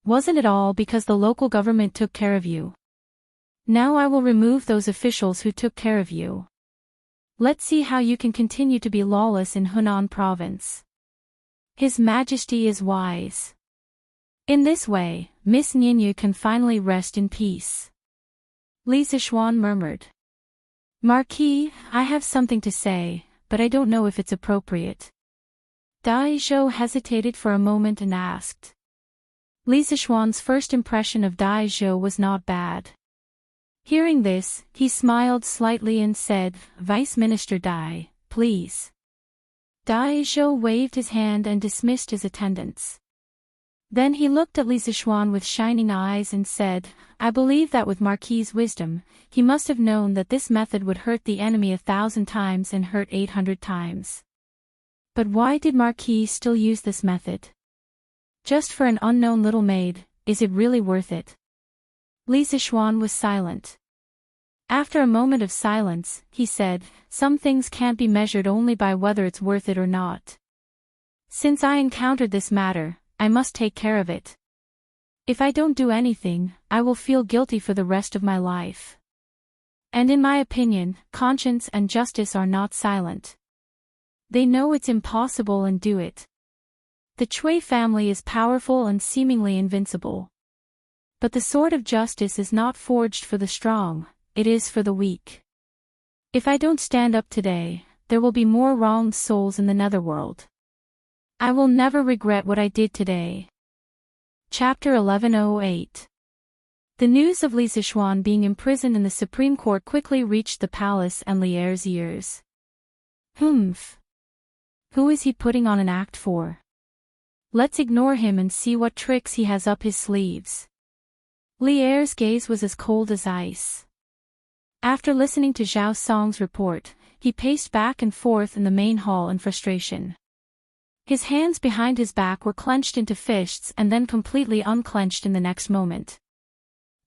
Wasn't it all because the local government took care of you? Now I will remove those officials who took care of you. Let's see how you can continue to be lawless in Hunan Province. His Majesty is wise. In this way, Miss Ninyu can finally rest in peace. Li Zishuan murmured. Marquis, I have something to say, but I don't know if it's appropriate. Dai Zhou hesitated for a moment and asked. Li Zishuan's first impression of Dai Zhou was not bad. Hearing this, he smiled slightly and said, Vice Minister Dai, please. Dai Zhou waved his hand and dismissed his attendants. Then he looked at Li Zishuan with shining eyes and said, I believe that with Marquis's wisdom, he must have known that this method would hurt the enemy 1,000 times and hurt 800 times. But why did Marquis still use this method? Just for an unknown little maid, is it really worth it? Li Zishuan was silent. After a moment of silence, he said, Some things can't be measured only by whether it's worth it or not. Since I encountered this matter, I must take care of it. If I don't do anything, I will feel guilty for the rest of my life. And in my opinion, conscience and justice are not silent. They know it's impossible and do it. The Cui family is powerful and seemingly invincible. But the sword of justice is not forged for the strong, it is for the weak. If I don't stand up today, there will be more wronged souls in the netherworld. I will never regret what I did today. Chapter 1108. The news of Li Zixuan being imprisoned in the Supreme Court quickly reached the palace and Li Er's ears. Humph. Who is he putting on an act for? Let's ignore him and see what tricks he has up his sleeves. Li Er's gaze was as cold as ice. After listening to Zhao Song's report, he paced back and forth in the main hall in frustration. His hands behind his back were clenched into fists and then completely unclenched in the next moment.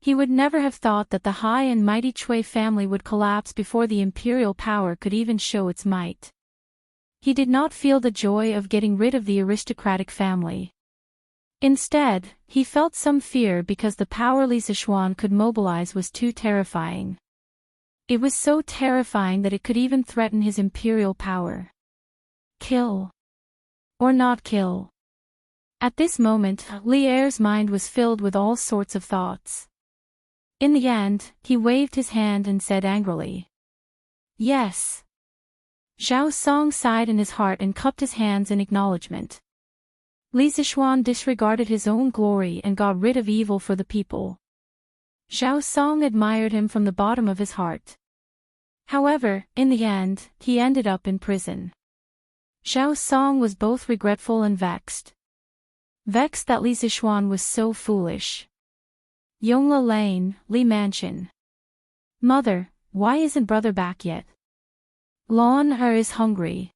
He would never have thought that the high and mighty Cui family would collapse before the imperial power could even show its might. He did not feel the joy of getting rid of the aristocratic family. Instead, he felt some fear because the power Li Zixuan could mobilize was too terrifying. It was so terrifying that it could even threaten his imperial power. Kill. Or not kill. At this moment, Li Er's mind was filled with all sorts of thoughts. In the end, he waved his hand and said angrily, "Yes." Zhao Song sighed in his heart and cupped his hands in acknowledgement. Li Zixuan disregarded his own glory and got rid of evil for the people. Zhao Song admired him from the bottom of his heart. However, in the end, he ended up in prison. Zhao Song was both regretful and vexed. Vexed that Li Zixuan was so foolish. Yongla Lane, Li Mansion. Mother, why isn't brother back yet? Lan Er is hungry.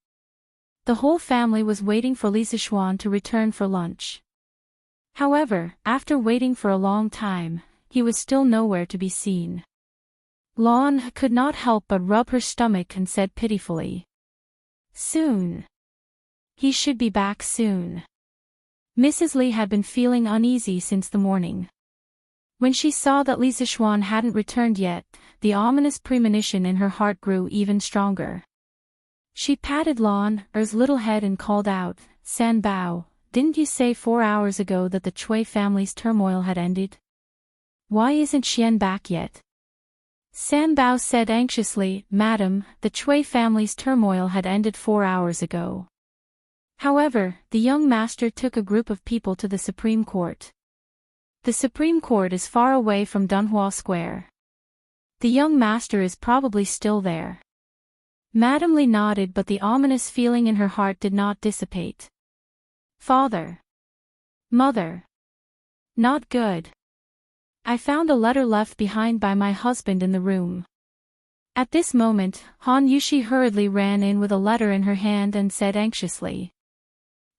The whole family was waiting for Li Zixuan to return for lunch. However, after waiting for a long time, he was still nowhere to be seen. Lan could not help but rub her stomach and said pitifully, "Soon. He should be back soon." Mrs. Li had been feeling uneasy since the morning. When she saw that Li Zixuan hadn't returned yet, the ominous premonition in her heart grew even stronger. She patted Lan Er's little head and called out, "San Bao, didn't you say 4 hours ago that the Cui family's turmoil had ended? Why isn't Xian back yet?" San Bao said anxiously, "Madam, the Cui family's turmoil had ended 4 hours ago." However, the young master took a group of people to the Supreme Court. The Supreme Court is far away from Dunhua Square. The young master is probably still there. Madame Li nodded, but the ominous feeling in her heart did not dissipate. "Father. Mother. Not good. I found a letter left behind by my husband in the room." At this moment, Han Yushi hurriedly ran in with a letter in her hand and said anxiously,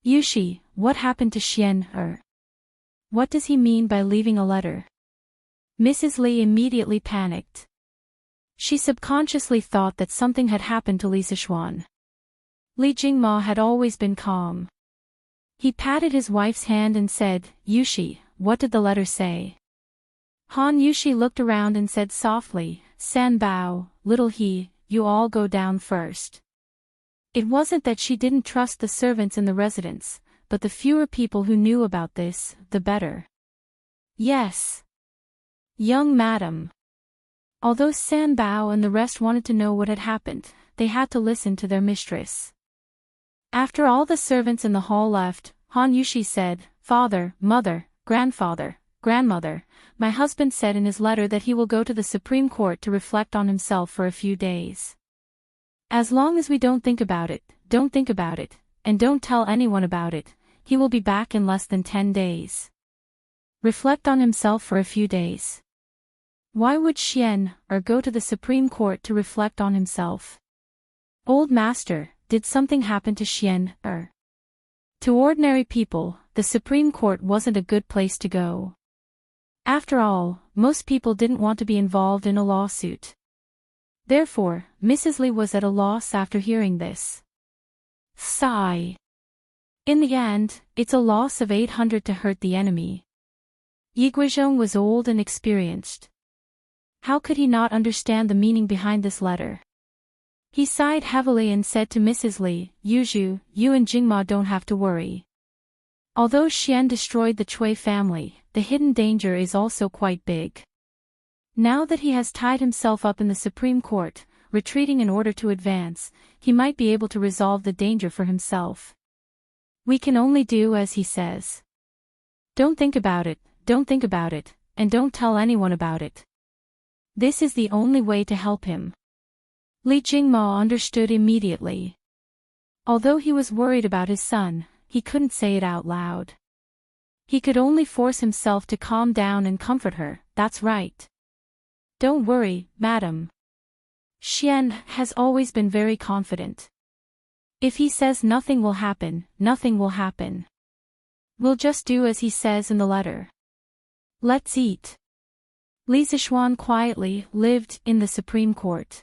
"Yushi, what happened to Xian Er? What does he mean by leaving a letter?" Mrs. Li immediately panicked. She subconsciously thought that something had happened to Li Zixuan. Li Jingma had always been calm. He patted his wife's hand and said, "Yushi, what did the letter say?" Han Yushi looked around and said softly, "San Bao, little he, you all go down first." It wasn't that she didn't trust the servants in the residence, but the fewer people who knew about this, the better. "Yes. Young madam." Although San Bao and the rest wanted to know what had happened, they had to listen to their mistress. After all the servants in the hall left, Han Yushi said, "Father, mother, grandfather, grandmother, my husband said in his letter that he will go to the Supreme Court to reflect on himself for a few days. As long as we don't think about it, and don't tell anyone about it, he will be back in less than 10 days. Reflect on himself for a few days. Why would Xian Er go to the Supreme Court to reflect on himself? Old master, did something happen to Xian Er? To ordinary people, the Supreme Court wasn't a good place to go. After all, most people didn't want to be involved in a lawsuit. Therefore, Mrs. Li was at a loss after hearing this. Sigh. In the end, it's a loss of 800 to hurt the enemy. Yi Guizhong was old and experienced. How could he not understand the meaning behind this letter? He sighed heavily and said to Mrs. Li, "Yuzhu, you and Jingma don't have to worry. Although Xian destroyed the Cui family, the hidden danger is also quite big. Now that he has tied himself up in the Supreme Court, retreating in order to advance, he might be able to resolve the danger for himself. We can only do as he says. Don't think about it, and don't tell anyone about it. This is the only way to help him. Li Jingma understood immediately. Although he was worried about his son, he couldn't say it out loud. He could only force himself to calm down and comfort her. That's right. Don't worry, madam. Xian has always been very confident. If he says nothing will happen, nothing will happen. We'll just do as he says in the letter. Let's eat. Li Zixuan quietly lived in the Supreme Court.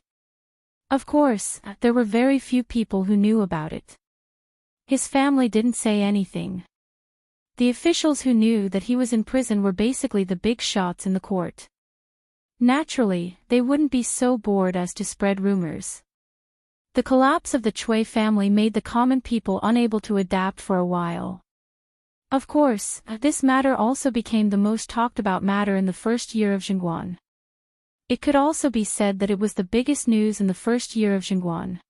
Of course, there were very few people who knew about it. His family didn't say anything. The officials who knew that he was in prison were basically the big shots in the court. Naturally, they wouldn't be so bored as to spread rumors. The collapse of the Cui family made the common people unable to adapt for a while. Of course, this matter also became the most talked about matter in the first year of Jingguan. It could also be said that it was the biggest news in the first year of Jingguan.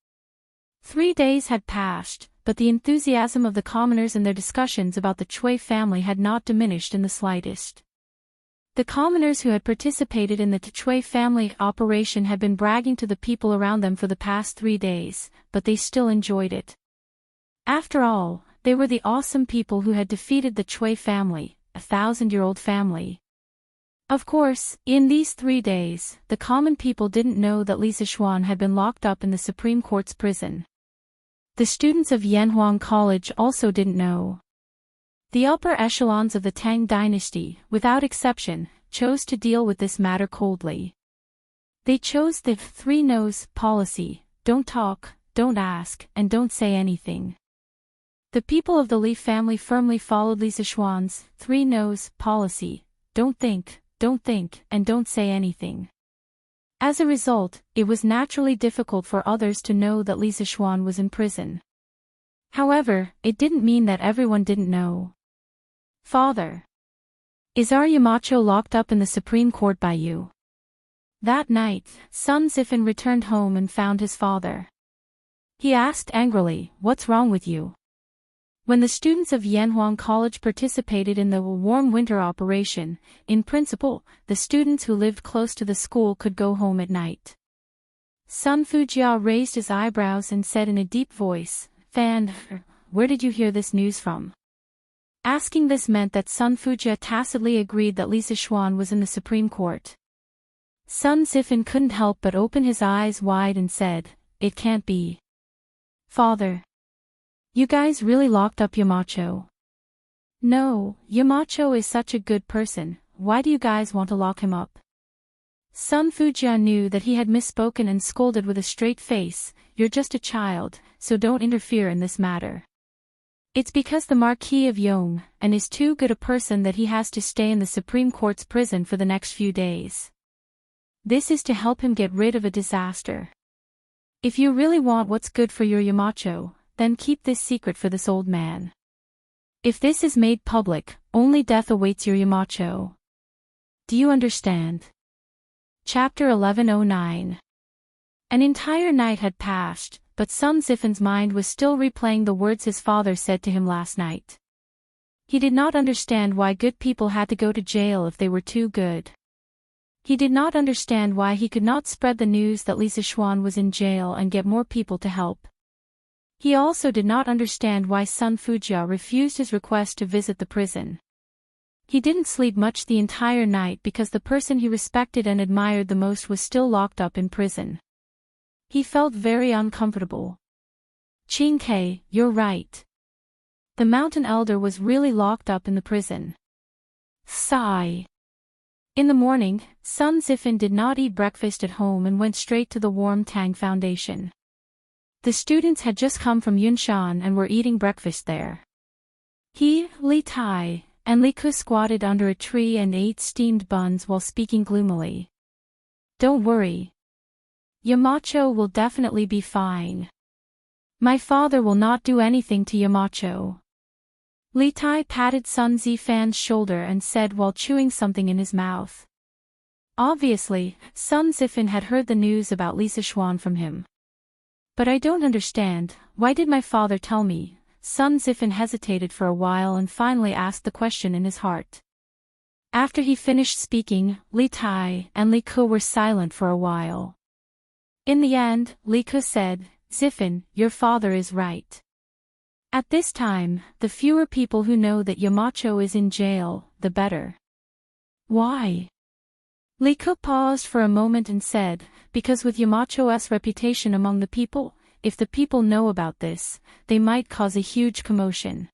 3 days had passed, but the enthusiasm of the commoners in their discussions about the Cui family had not diminished in the slightest. The commoners who had participated in the Cui family operation had been bragging to the people around them for the past 3 days, but they still enjoyed it. After all, they were the awesome people who had defeated the Cui family, a 1,000-year-old family. Of course, in these 3 days, the common people didn't know that Li Zixuan had been locked up in the Supreme Court's prison. The students of Yanhuang College also didn't know. The upper echelons of the Tang dynasty, without exception, chose to deal with this matter coldly. They chose the 3 no's policy: don't talk, don't ask, and don't say anything. The people of the Li family firmly followed Li Zixuan's 3 no's policy: don't think, and don't say anything. As a result, it was naturally difficult for others to know that Li Zixuan was in prison. However, it didn't mean that everyone didn't know. Father. Is our Yamacho locked up in the Supreme Court by you? That night, Sun Zifan returned home and found his father. He asked angrily, "What's wrong with you?" When the students of Yanhuang College participated in the warm winter operation, in principle, the students who lived close to the school could go home at night. Sun Fujia raised his eyebrows and said in a deep voice, "Fan, where did you hear this news from?" Asking this meant that Sun Fujia tacitly agreed that Li Zixuan was in the Supreme Court. Sun Zifan couldn't help but open his eyes wide and said, "It can't be. Father. You guys really locked up Yamacho?" "No, Yamacho is such a good person, why do you guys want to lock him up?" Sun Fujia knew that he had misspoken and scolded with a straight face, "You're just a child, so don't interfere in this matter. It's because the Marquis of Yong is too good a person that he has to stay in the Supreme Court's prison for the next few days. This is to help him get rid of a disaster. If you really want what's good for your Yamacho, then keep this secret for this old man. If this is made public, only death awaits your Yamacho. Do you understand?" Chapter 1109. An entire night had passed, but Sun Zifan's mind was still replaying the words his father said to him last night. He did not understand why good people had to go to jail if they were too good. He did not understand why he could not spread the news that Li Zixuan was in jail and get more people to help. He also did not understand why Sun Fujia refused his request to visit the prison. He didn't sleep much the entire night because the person he respected and admired the most was still locked up in prison. He felt very uncomfortable. "Qing Ke, you're right. The mountain elder was really locked up in the prison." Sigh. In the morning, Sun Zifan did not eat breakfast at home and went straight to the Warm Tang Foundation. The students had just come from Yunshan and were eating breakfast there. He, Li Tai, and Li Ku squatted under a tree and ate steamed buns while speaking gloomily. "Don't worry. Yamacho will definitely be fine. My father will not do anything to Yamacho." Li Tai patted Sun Zifan's shoulder and said while chewing something in his mouth. Obviously, Sun Zifan had heard the news about Li Zixuan from him. "But I don't understand, why did my father tell me?" Sun Zifin hesitated for a while and finally asked the question in his heart. After he finished speaking, Li Tai and Li Ke were silent for a while. In the end, Li Ke said, "Zifin, your father is right. At this time, the fewer people who know that Yamacho is in jail, the better." "Why?" Li Ke paused for a moment and said, "Because with Yamacho's reputation among the people, if the people know about this, they might cause a huge commotion.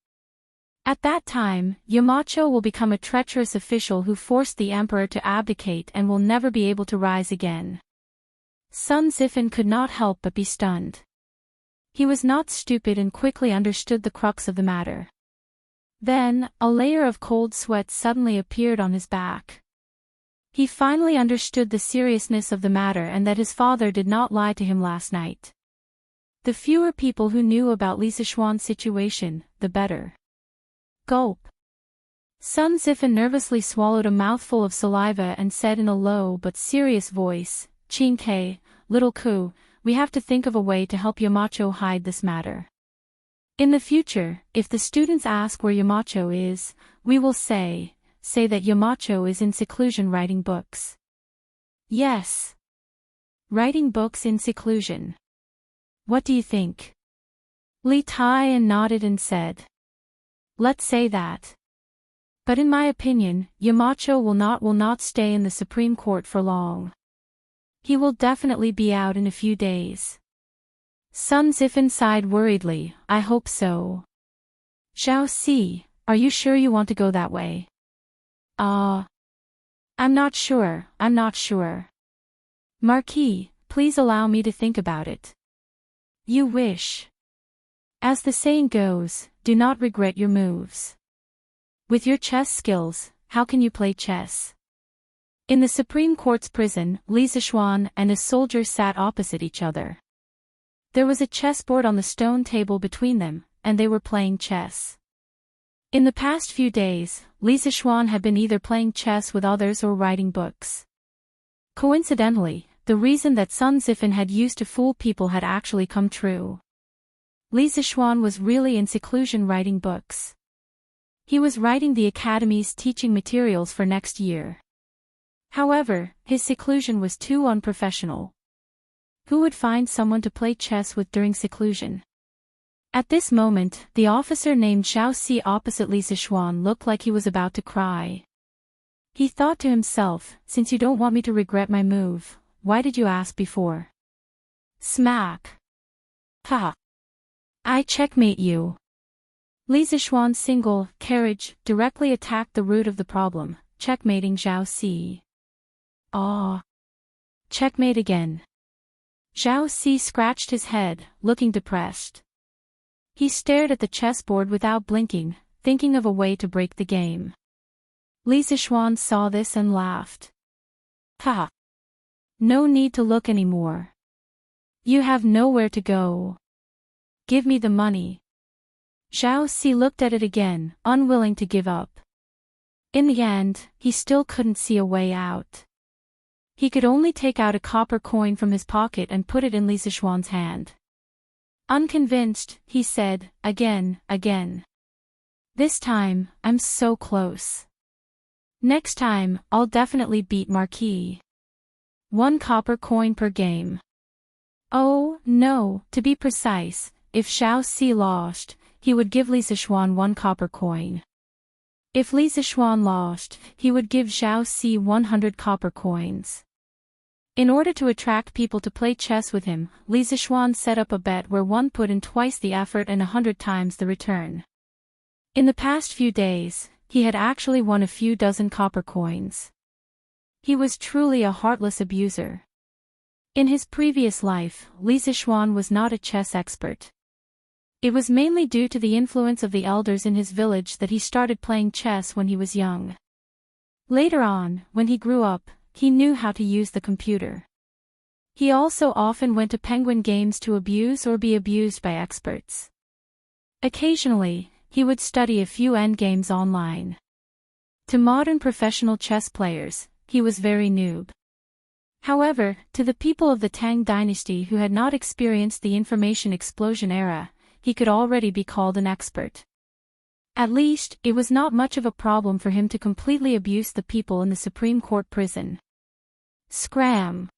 At that time, Yamacho will become a treacherous official who forced the emperor to abdicate and will never be able to rise again." Sun Zifin could not help but be stunned. He was not stupid and quickly understood the crux of the matter. Then, a layer of cold sweat suddenly appeared on his back. He finally understood the seriousness of the matter and that his father did not lie to him last night. The fewer people who knew about Li Sichuan's situation, the better. Gulp. Sun Zifin nervously swallowed a mouthful of saliva and said in a low but serious voice, "Qin Ke, little Ku, we have to think of a way to help Yamacho hide this matter. In the future, if the students ask where Yamacho is, we will say that Yamacho is in seclusion writing books." "Yes. Writing books in seclusion. What do you think?" Li Tai nodded and said, "Let's say that. But in my opinion, Yamacho will not stay in the Supreme Court for long. He will definitely be out in a few days." Sun Zifin sighed worriedly, "I hope so." "Xiao Si, are you sure you want to go that way?" I'm not sure. Marquis, please allow me to think about it." "You wish. As the saying goes, do not regret your moves. With your chess skills, how can you play chess?" In the Supreme Court's prison, Li Sichuan and a soldier sat opposite each other. There was a chessboard on the stone table between them, and they were playing chess. In the past few days, Li Sichuan had been either playing chess with others or writing books. Coincidentally, the reason that Sun Zifin had used to fool people had actually come true. Li Sichuan was really in seclusion writing books. He was writing the Academy's teaching materials for next year. However, his seclusion was too unprofessional. Who would find someone to play chess with during seclusion? At this moment, the officer named Xiao Si opposite Li Sichuan looked like he was about to cry. He thought to himself, "Since you don't want me to regret my move, why did you ask before?" Smack. Ha! I checkmate you. Li Sichuan's single carriage directly attacked the root of the problem, checkmating Xiao Si. Checkmate again. Xiao Si scratched his head, looking depressed. He stared at the chessboard without blinking, thinking of a way to break the game. Li Sichuan saw this and laughed. "Ha! No need to look anymore. You have nowhere to go. Give me the money." Xiao Si looked at it again, unwilling to give up. In the end, he still couldn't see a way out. He could only take out a copper coin from his pocket and put it in Li Sichuan's hand. Unconvinced, he said, again. "This time, I'm so close. Next time, I'll definitely beat Marquis. 1 copper coin per game." Oh, no, to be precise, if Xiao Si lost, he would give Li Sichuan 1 copper coin. If Li Sichuan lost, he would give Xiao Si 100 copper coins. In order to attract people to play chess with him, Li Sichuan set up a bet where one put in twice the effort and 100 times the return. In the past few days, he had actually won a few dozen copper coins. He was truly a heartless abuser. In his previous life, Li Sichuan was not a chess expert. It was mainly due to the influence of the elders in his village that he started playing chess when he was young. Later on, when he grew up, he knew how to use the computer. He also often went to penguin games to abuse or be abused by experts. Occasionally, he would study a few endgames online. To modern professional chess players, he was very noob. However, to the people of the Tang dynasty who had not experienced the information explosion era, he could already be called an expert. At least, it was not much of a problem for him to completely abuse the people in the Supreme Court prison. Scram!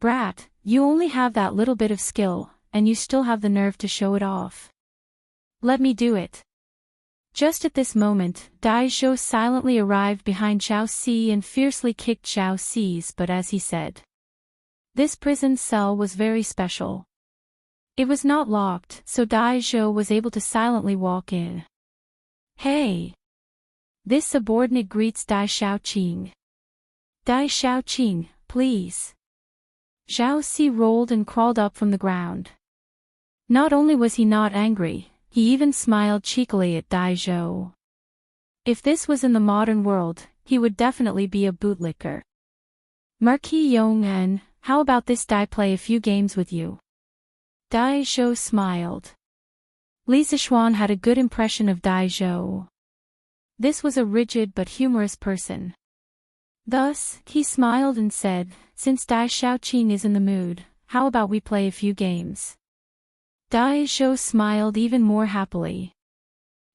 Brat, you only have that little bit of skill, and you still have the nerve to show it off. Let me do it. Just at this moment, Dai Zhou silently arrived behind Xiao Si and fiercely kicked Xiao Si's butt as he said. This prison cell was very special. It was not locked, so Dai Zhou was able to silently walk in. Hey! This subordinate greets Dai Xiaoqing. Dai Xiaoqing, please. Xiao Si rolled and crawled up from the ground. Not only was he not angry, he even smiled cheekily at Dai Zhou. If this was in the modern world, he would definitely be a bootlicker. Marquis Yong'en, how about this Dai play a few games with you? Dai Zhou smiled. Li Zixuan had a good impression of Dai Zhou. This was a rigid but humorous person. Thus, he smiled and said, since Dai Xiaoqing is in the mood, how about we play a few games? Dai Zhou smiled even more happily.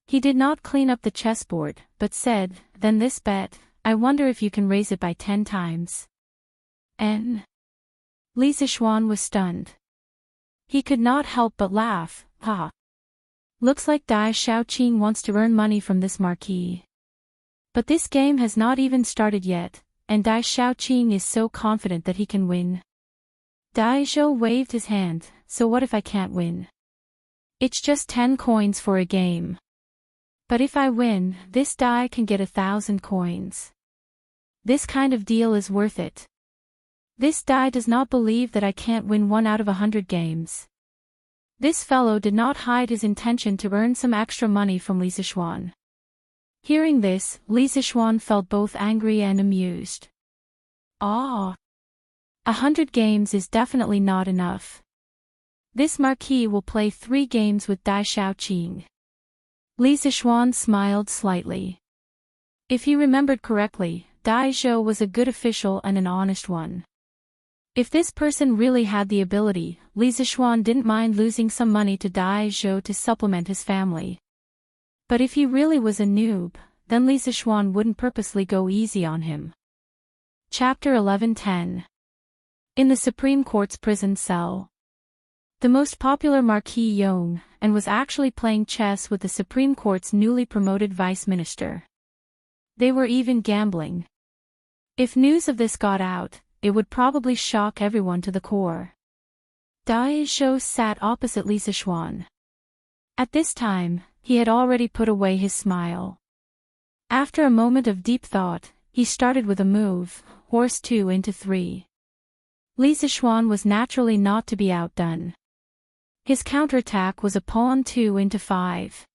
He did not clean up the chessboard, but said, then this bet, I wonder if you can raise it by 10 times. Li Zixuan was stunned. He could not help but laugh, ha. Looks like Dai Xiaoqing wants to earn money from this marquis. But this game has not even started yet, and Dai Xiaoqing is so confident that he can win. Dai Zhou waved his hand, so what if I can't win? It's just 10 coins for a game. But if I win, this Dai can get 1,000 coins. This kind of deal is worth it. This Dai does not believe that I can't win 1 out of 100 games. This fellow did not hide his intention to earn some extra money from Li Zixuan. Hearing this, Li Zixuan felt both angry and amused. 100 games is definitely not enough. This marquis will play 3 games with Dai Xiaoqing. Li Zixuan smiled slightly. If he remembered correctly, Dai Zhou was a good official and an honest one. If this person really had the ability, Li Zixuan didn't mind losing some money to Dai Zhou to supplement his family. But if he really was a noob, then Li Zixuan wouldn't purposely go easy on him. Chapter 11:10. In the Supreme Court's prison cell. The most popular Marquis Yong, and was actually playing chess with the Supreme Court's newly promoted vice minister. They were even gambling. If news of this got out, it would probably shock everyone to the core. Dai Zhou sat opposite Li Zixuan. At this time, he had already put away his smile. After a moment of deep thought, he started with a move, horse 2 into 3. Li Zixuan was naturally not to be outdone. His counterattack was a pawn 2 into 5.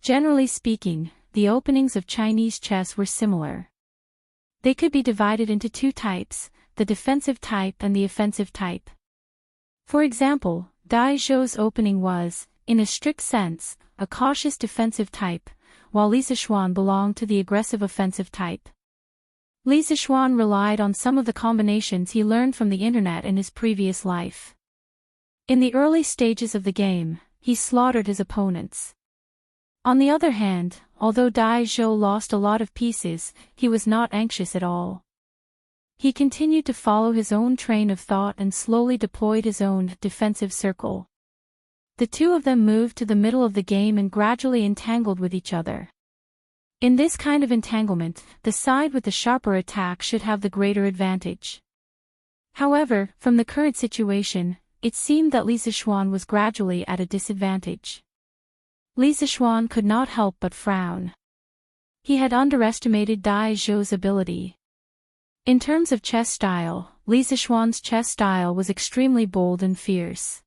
Generally speaking, the openings of Chinese chess were similar. They could be divided into 2 types, the defensive type and the offensive type. For example, Dai Zhou's opening was, in a strict sense, a cautious defensive type, while Li Zixuan belonged to the aggressive offensive type. Li Zixuan relied on some of the combinations he learned from the internet in his previous life. In the early stages of the game, he slaughtered his opponents. On the other hand, although Dai Zhou lost a lot of pieces, he was not anxious at all. He continued to follow his own train of thought and slowly deployed his own defensive circle. The two of them moved to the middle of the game and gradually entangled with each other. In this kind of entanglement, the side with the sharper attack should have the greater advantage. However, from the current situation, it seemed that Li Zixuan was gradually at a disadvantage. Li Zixuan could not help but frown. He had underestimated Dai Zhou's ability. In terms of chess style, Li Zixuan's chess style was extremely bold and fierce.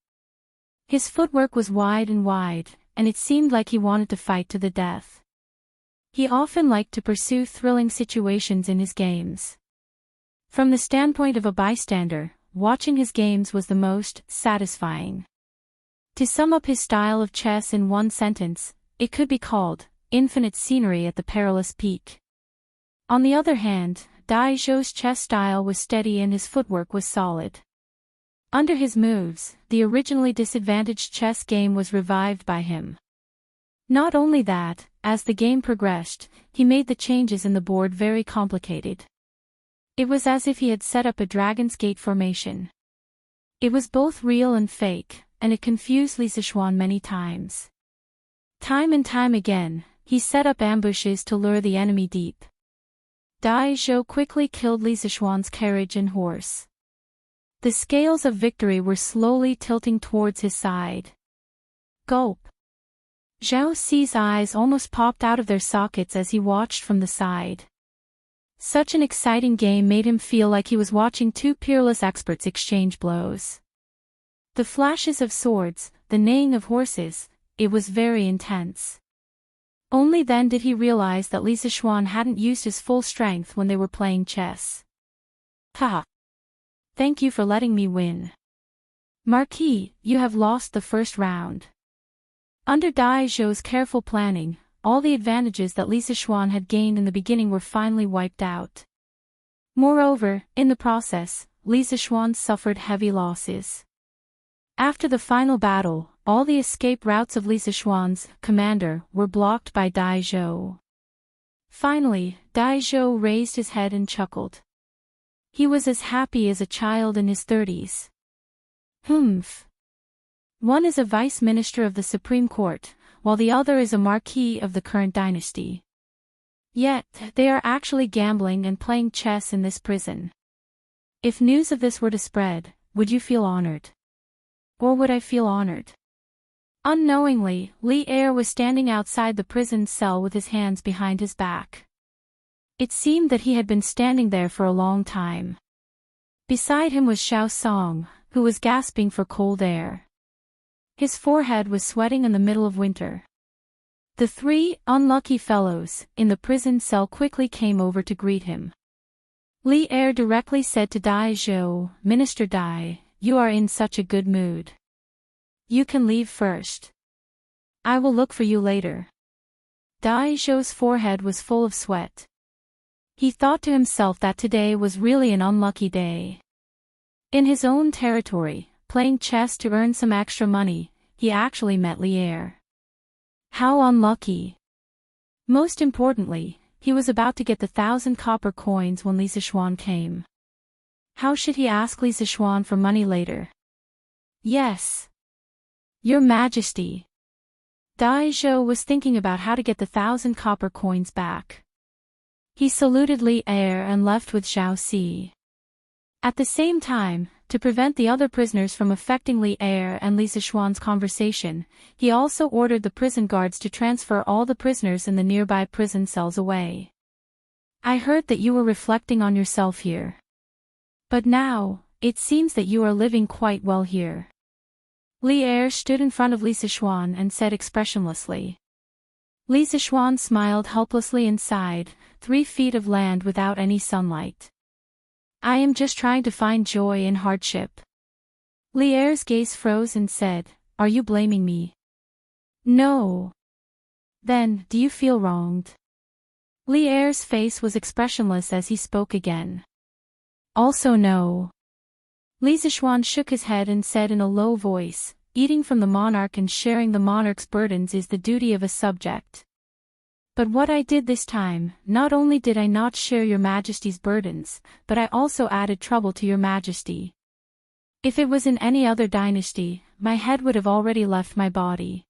His footwork was wide, and it seemed like he wanted to fight to the death. He often liked to pursue thrilling situations in his games. From the standpoint of a bystander, watching his games was the most satisfying. To sum up his style of chess in one sentence, it could be called infinite scenery at the perilous peak. On the other hand, Dai Zhou's chess style was steady and his footwork was solid. Under his moves, the originally disadvantaged chess game was revived by him. Not only that, as the game progressed, he made the changes in the board very complicated. It was as if he had set up a Dragon's Gate formation. It was both real and fake, and it confused Li Zichuan many times. Time and time again, he set up ambushes to lure the enemy deep. Dai Zhou quickly killed Li Zichuan's carriage and horse. The scales of victory were slowly tilting towards his side. Gulp. Zhao Ci's eyes almost popped out of their sockets as he watched from the side. Such an exciting game made him feel like he was watching two peerless experts exchange blows. The flashes of swords, the neighing of horses, it was very intense. Only then did he realize that Li Zichuan hadn't used his full strength when they were playing chess. Ha! Thank you for letting me win. Marquis, you have lost the first round. Under Dai Zhou's careful planning, all the advantages that Li Zichuan had gained in the beginning were finally wiped out. Moreover, in the process, Li Zichuan suffered heavy losses. After the final battle, all the escape routes of Li Zichuan's commander were blocked by Dai Zhou. Finally, Dai Zhou raised his head and chuckled. He was as happy as a child in his 30s. Humph. One is a vice minister of the Supreme Court, while the other is a marquis of the current dynasty. Yet, they are actually gambling and playing chess in this prison. If news of this were to spread, would you feel honored? Or would I feel honored? Unknowingly, Li Er was standing outside the prison cell with his hands behind his back. It seemed that he had been standing there for a long time. Beside him was Xiao Song, who was gasping for cold air. His forehead was sweating in the middle of winter. The three unlucky fellows in the prison cell quickly came over to greet him. Li Er directly said to Dai Zhou, "Minister Dai, you are in such a good mood. You can leave first. I will look for you later." Dai Zhou's forehead was full of sweat. He thought to himself that today was really an unlucky day. In his own territory, playing chess to earn some extra money, he actually met Li Er. How unlucky! Most importantly, he was about to get the 1,000 copper coins when Li Zichuan came. How should he ask Li Zichuan for money later? Yes. Your Majesty. Dai Zhou was thinking about how to get the 1,000 copper coins back. He saluted Li Er and left with Xiao Ci. At the same time, to prevent the other prisoners from affecting Li Er and Li Zichuan's conversation, he also ordered the prison guards to transfer all the prisoners in the nearby prison cells away. I heard that you were reflecting on yourself here. But now, it seems that you are living quite well here. Li Er stood in front of Li Zichuan and said expressionlessly. Li Zichuan smiled helplessly and sighed, 3 feet of land without any sunlight. I am just trying to find joy in hardship. Li Er's gaze froze and said, Are you blaming me? No. Then, do you feel wronged? Li Er's face was expressionless as he spoke again. Also no. Li Zichuan shook his head and said in a low voice, Eating from the monarch and sharing the monarch's burdens is the duty of a subject. But what I did this time, not only did I not share your Majesty's burdens, but I also added trouble to your Majesty. If it was in any other dynasty, my head would have already left my body.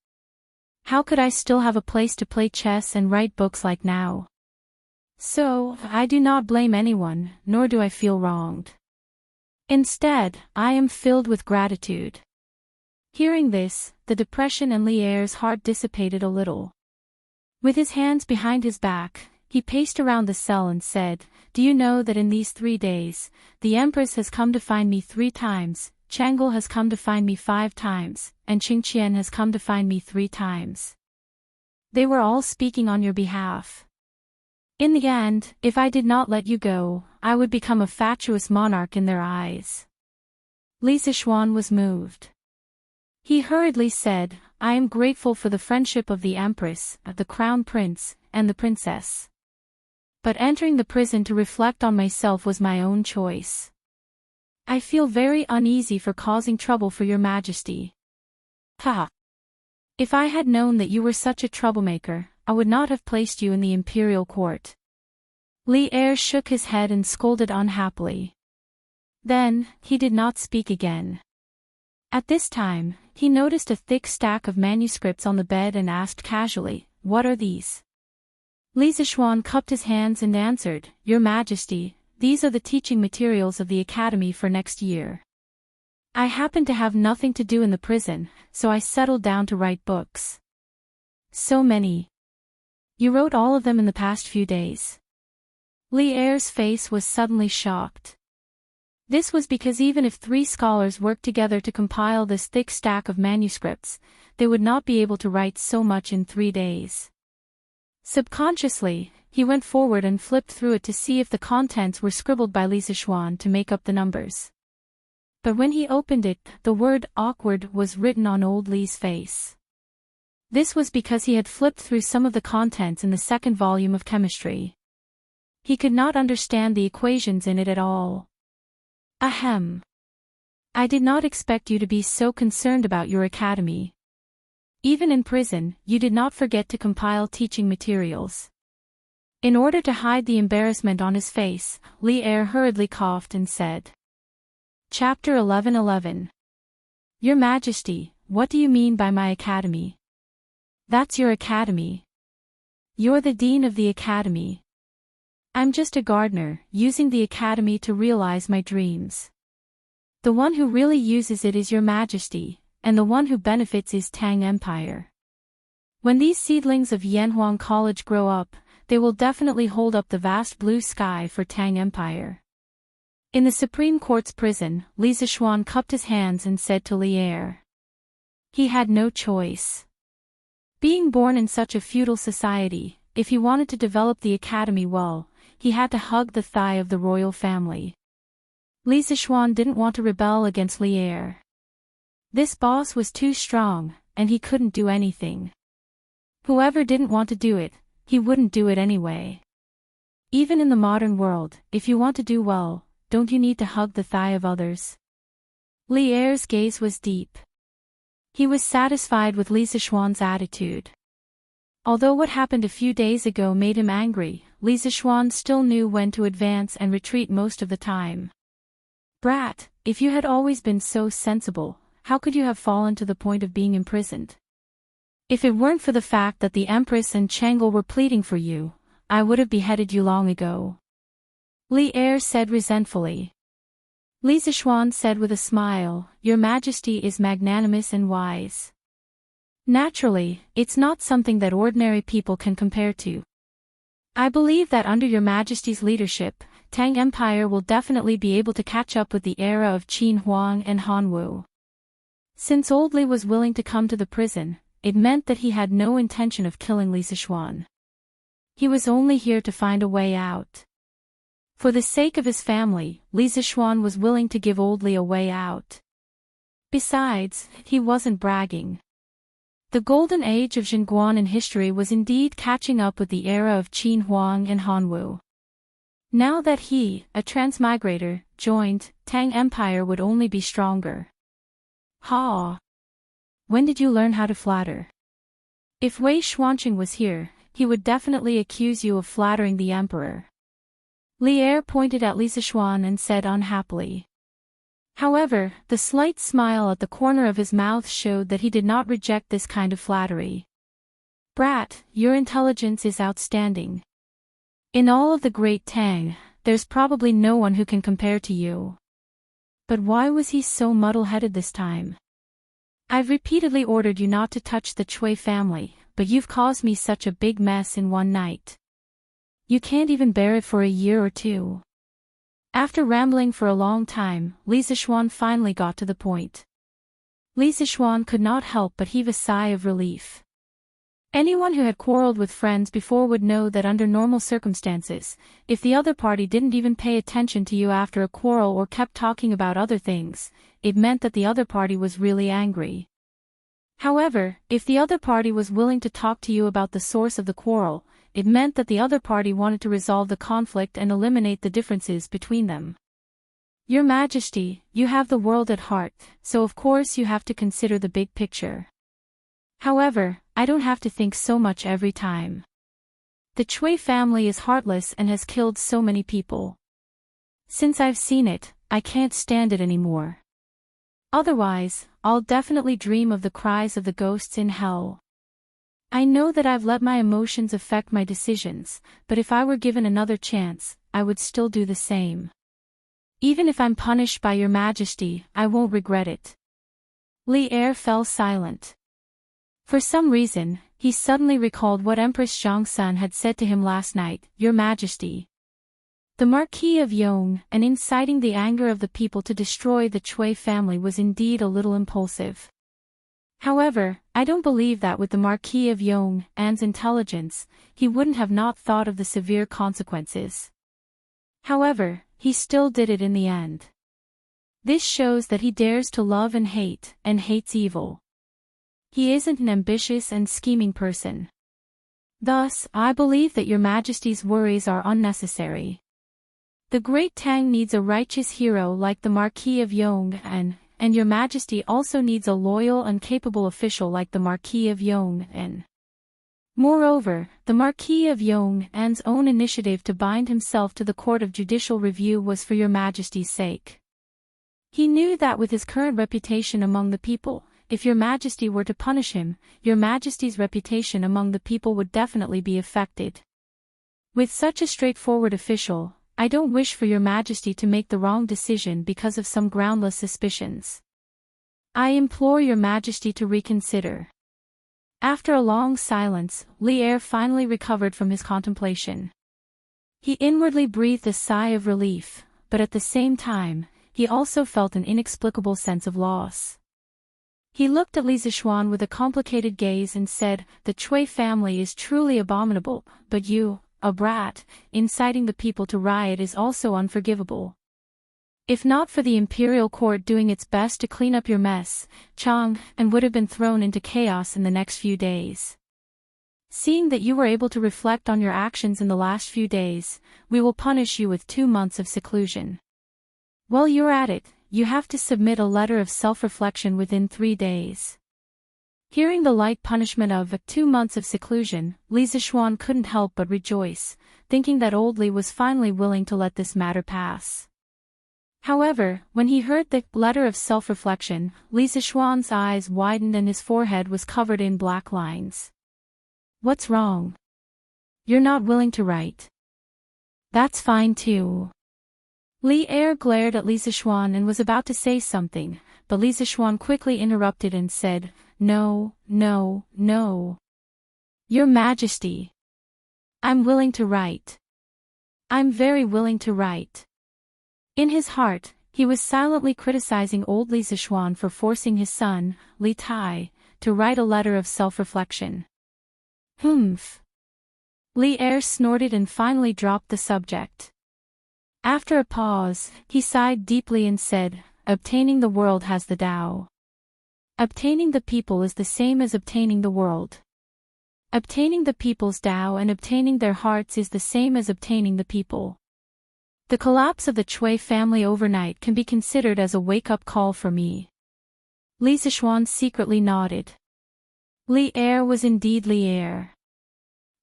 How could I still have a place to play chess and write books like now? So, I do not blame anyone, nor do I feel wronged. Instead, I am filled with gratitude. Hearing this, the depression in Li Er's heart dissipated a little. With his hands behind his back, he paced around the cell and said, Do you know that in these 3 days, the Empress has come to find me 3 times, Chang'e has come to find me 5 times, and Qingqian has come to find me 3 times. They were all speaking on your behalf. In the end, if I did not let you go, I would become a fatuous monarch in their eyes. Li Zichuan was moved. He hurriedly said, I am grateful for the friendship of the Empress, the Crown Prince, and the Princess. But entering the prison to reflect on myself was my own choice. I feel very uneasy for causing trouble for your majesty. Ha! If I had known that you were such a troublemaker, I would not have placed you in the imperial court. Li Er shook his head and scolded unhappily. Then, he did not speak again. At this time, he noticed a thick stack of manuscripts on the bed and asked casually, "What are these?" Li Zishuan cupped his hands and answered, "Your Majesty, these are the teaching materials of the academy for next year. I happen to have nothing to do in the prison, so I settled down to write books." "So many. You wrote all of them in the past few days?" Li Er's face was suddenly shocked. This was because even if 3 scholars worked together to compile this thick stack of manuscripts, they would not be able to write so much in 3 days. Subconsciously, he went forward and flipped through it to see if the contents were scribbled by Li Zishuan to make up the numbers. But when he opened it, the word "awkward" was written on old Li's face. This was because he had flipped through some of the contents in the 2nd volume of chemistry. He could not understand the equations in it at all. Ahem. I did not expect you to be so concerned about your academy. Even in prison, you did not forget to compile teaching materials. In order to hide the embarrassment on his face, Li Er hurriedly coughed and said. Chapter 11:11. Your Majesty, what do you mean by my academy? That's your academy. You're the dean of the academy. I'm just a gardener, using the academy to realize my dreams. The one who really uses it is your Majesty, and the one who benefits is Tang Empire. When these seedlings of Yanhuang College grow up, they will definitely hold up the vast blue sky for Tang Empire. In the Supreme Court's prison, Li Zishuan cupped his hands and said to Li Er. He had no choice. Being born in such a feudal society, if he wanted to develop the academy well, he had to hug the thigh of the royal family. Li Zishuan didn't want to rebel against Li Er. This boss was too strong, and he couldn't do anything. Whoever didn't want to do it, he wouldn't do it anyway. Even in the modern world, if you want to do well, don't you need to hug the thigh of others? Li Er's gaze was deep. He was satisfied with Li Zishuan's attitude. Although what happened a few days ago made him angry, Li Zishuan still knew when to advance and retreat most of the time. Brat, if you had always been so sensible, how could you have fallen to the point of being imprisoned? If it weren't for the fact that the Empress and Chang'e were pleading for you, I would have beheaded you long ago. Li Er said resentfully. Li Zishuan said with a smile, Your Majesty is magnanimous and wise. Naturally, it's not something that ordinary people can compare to. I believe that under your Majesty's leadership, Tang Empire will definitely be able to catch up with the era of Qin Huang and Han Wu. Since old Li was willing to come to the prison, it meant that he had no intention of killing Li Zishuan. He was only here to find a way out. For the sake of his family, Li Zishuan was willing to give old Li a way out. Besides, he wasn't bragging. The golden age of Zhenguan in history was indeed catching up with the era of Qin Huang and Han Wu. Now that he, a transmigrator, joined, Tang Empire would only be stronger. Ha! When did you learn how to flatter? If Wei Xuanqing was here, he would definitely accuse you of flattering the emperor. Li Er pointed at Li Zishuan and said unhappily. However, the slight smile at the corner of his mouth showed that he did not reject this kind of flattery. Brat, your intelligence is outstanding. In all of the great Tang, there's probably no one who can compare to you. But why was he so muddle-headed this time? I've repeatedly ordered you not to touch the Cui family, but you've caused me such a big mess in one night. You can't even bear it for a year or two. After rambling for a long time, Li Zishuan finally got to the point. Li Zishuan could not help but heave a sigh of relief. Anyone who had quarreled with friends before would know that under normal circumstances, if the other party didn't even pay attention to you after a quarrel or kept talking about other things, it meant that the other party was really angry. However, if the other party was willing to talk to you about the source of the quarrel, it meant that the other party wanted to resolve the conflict and eliminate the differences between them. Your Majesty, you have the world at heart, so of course you have to consider the big picture. However, I don't have to think so much every time. The Chui family is heartless and has killed so many people. Since I've seen it, I can't stand it anymore. Otherwise, I'll definitely dream of the cries of the ghosts in hell. I know that I've let my emotions affect my decisions, but if I were given another chance, I would still do the same. Even if I'm punished by Your Majesty, I won't regret it. Li Er fell silent. For some reason, he suddenly recalled what Empress Zhongsun had said to him last night, Your Majesty. The Marquis of Yong, and inciting the anger of the people to destroy the Chui family was indeed a little impulsive. However, I don't believe that with the Marquis of Yong and's intelligence, he wouldn't have not thought of the severe consequences. However, he still did it in the end. This shows that he dares to love and hates evil. He isn't an ambitious and scheming person. Thus, I believe that Your Majesty's worries are unnecessary. The Great Tang needs a righteous hero like the Marquis of Yong and Your Majesty also needs a loyal and capable official like the Marquis of Yong and. Moreover, the Marquis of Yong and's own initiative to bind himself to the Court of Judicial Review was for Your Majesty's sake. He knew that with his current reputation among the people, if Your Majesty were to punish him, Your Majesty's reputation among the people would definitely be affected. With such a straightforward official, I don't wish for Your Majesty to make the wrong decision because of some groundless suspicions. I implore Your Majesty to reconsider. After a long silence, Li Er finally recovered from his contemplation. He inwardly breathed a sigh of relief, but at the same time, he also felt an inexplicable sense of loss. He looked at Li Zixuan with a complicated gaze and said, The Chui family is truly abominable, but you, a brat, inciting the people to riot is also unforgivable. If not for the imperial court doing its best to clean up your mess, Chang and would have been thrown into chaos in the next few days. Seeing that you were able to reflect on your actions in the last few days, we will punish you with 2 months of seclusion. While you're at it, you have to submit a letter of self-reflection within 3 days. Hearing the light punishment of 2 months of seclusion, Li Zixuan couldn't help but rejoice, thinking that old Li was finally willing to let this matter pass. However, when he heard the letter of self-reflection, Li Zixuan's eyes widened and his forehead was covered in black lines. What's wrong? You're not willing to write. That's fine too. Li Er glared at Li Zixuan and was about to say something, but Li Zixuan quickly interrupted and said, No. Your Majesty. I'm willing to write. I'm very willing to write. In his heart, he was silently criticizing old Li Zixuan for forcing his son, Li Tai, to write a letter of self-reflection. Humph. Li Er snorted and finally dropped the subject. After a pause, he sighed deeply and said, Obtaining the world has the Tao. Obtaining the people is the same as obtaining the world. Obtaining the people's Tao and obtaining their hearts is the same as obtaining the people. The collapse of the Chui family overnight can be considered as a wake-up call for me. Li Zixuan secretly nodded. Li Er was indeed Li Er.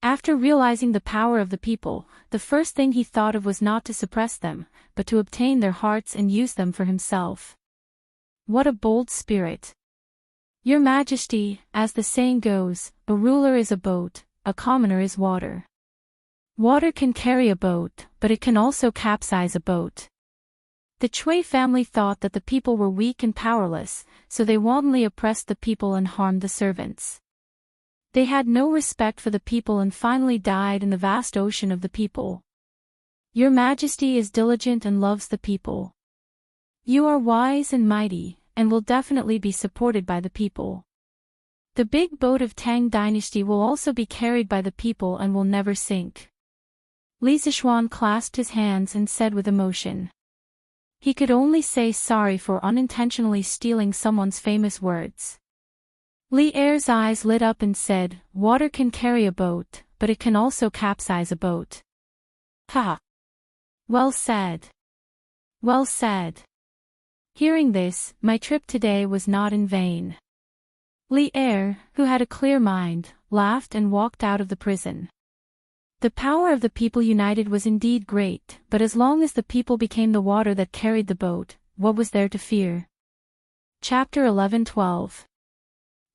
After realizing the power of the people, the first thing he thought of was not to suppress them, but to obtain their hearts and use them for himself. What a bold spirit! Your Majesty, as the saying goes, a ruler is a boat, a commoner is water. Water can carry a boat, but it can also capsize a boat. The Chui family thought that the people were weak and powerless, so they wantonly oppressed the people and harmed the servants. They had no respect for the people and finally died in the vast ocean of the people. Your Majesty is diligent and loves the people. You are wise and mighty, and will definitely be supported by the people. The big boat of Tang Dynasty will also be carried by the people and will never sink. Li Zixuan clasped his hands and said with emotion. He could only say sorry for unintentionally stealing someone's famous words. Li Er's eyes lit up and said, Water can carry a boat, but it can also capsize a boat. Ha! Well said. Well said. Hearing this, my trip today was not in vain. Li Er, who had a clear mind, laughed and walked out of the prison. The power of the people united was indeed great, but as long as the people became the water that carried the boat, what was there to fear? Chapter 11-12.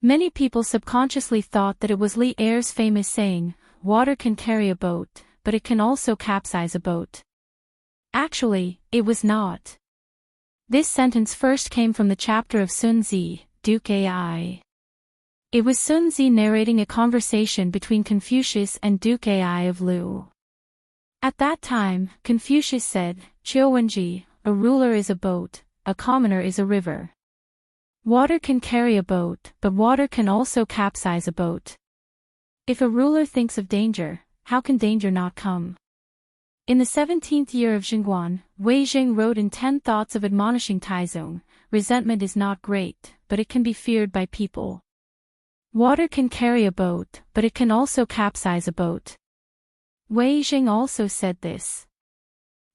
Many people subconsciously thought that it was Li Er's famous saying, "Water can carry a boat, but it can also capsize a boat." Actually, it was not. This sentence first came from the chapter of Sun Tzu, Duke Ai. It was Sun Tzu narrating a conversation between Confucius and Duke Ai of Lu. At that time, Confucius said, "Qiuwenji, a ruler is a boat, a commoner is a river. Water can carry a boat, but water can also capsize a boat. If a ruler thinks of danger, how can danger not come?" In the 17th year of Xinguan, Wei Jing wrote in 10 Thoughts of Admonishing Taizong, "Resentment is not great, but it can be feared by people. Water can carry a boat, but it can also capsize a boat." Wei Jing also said this.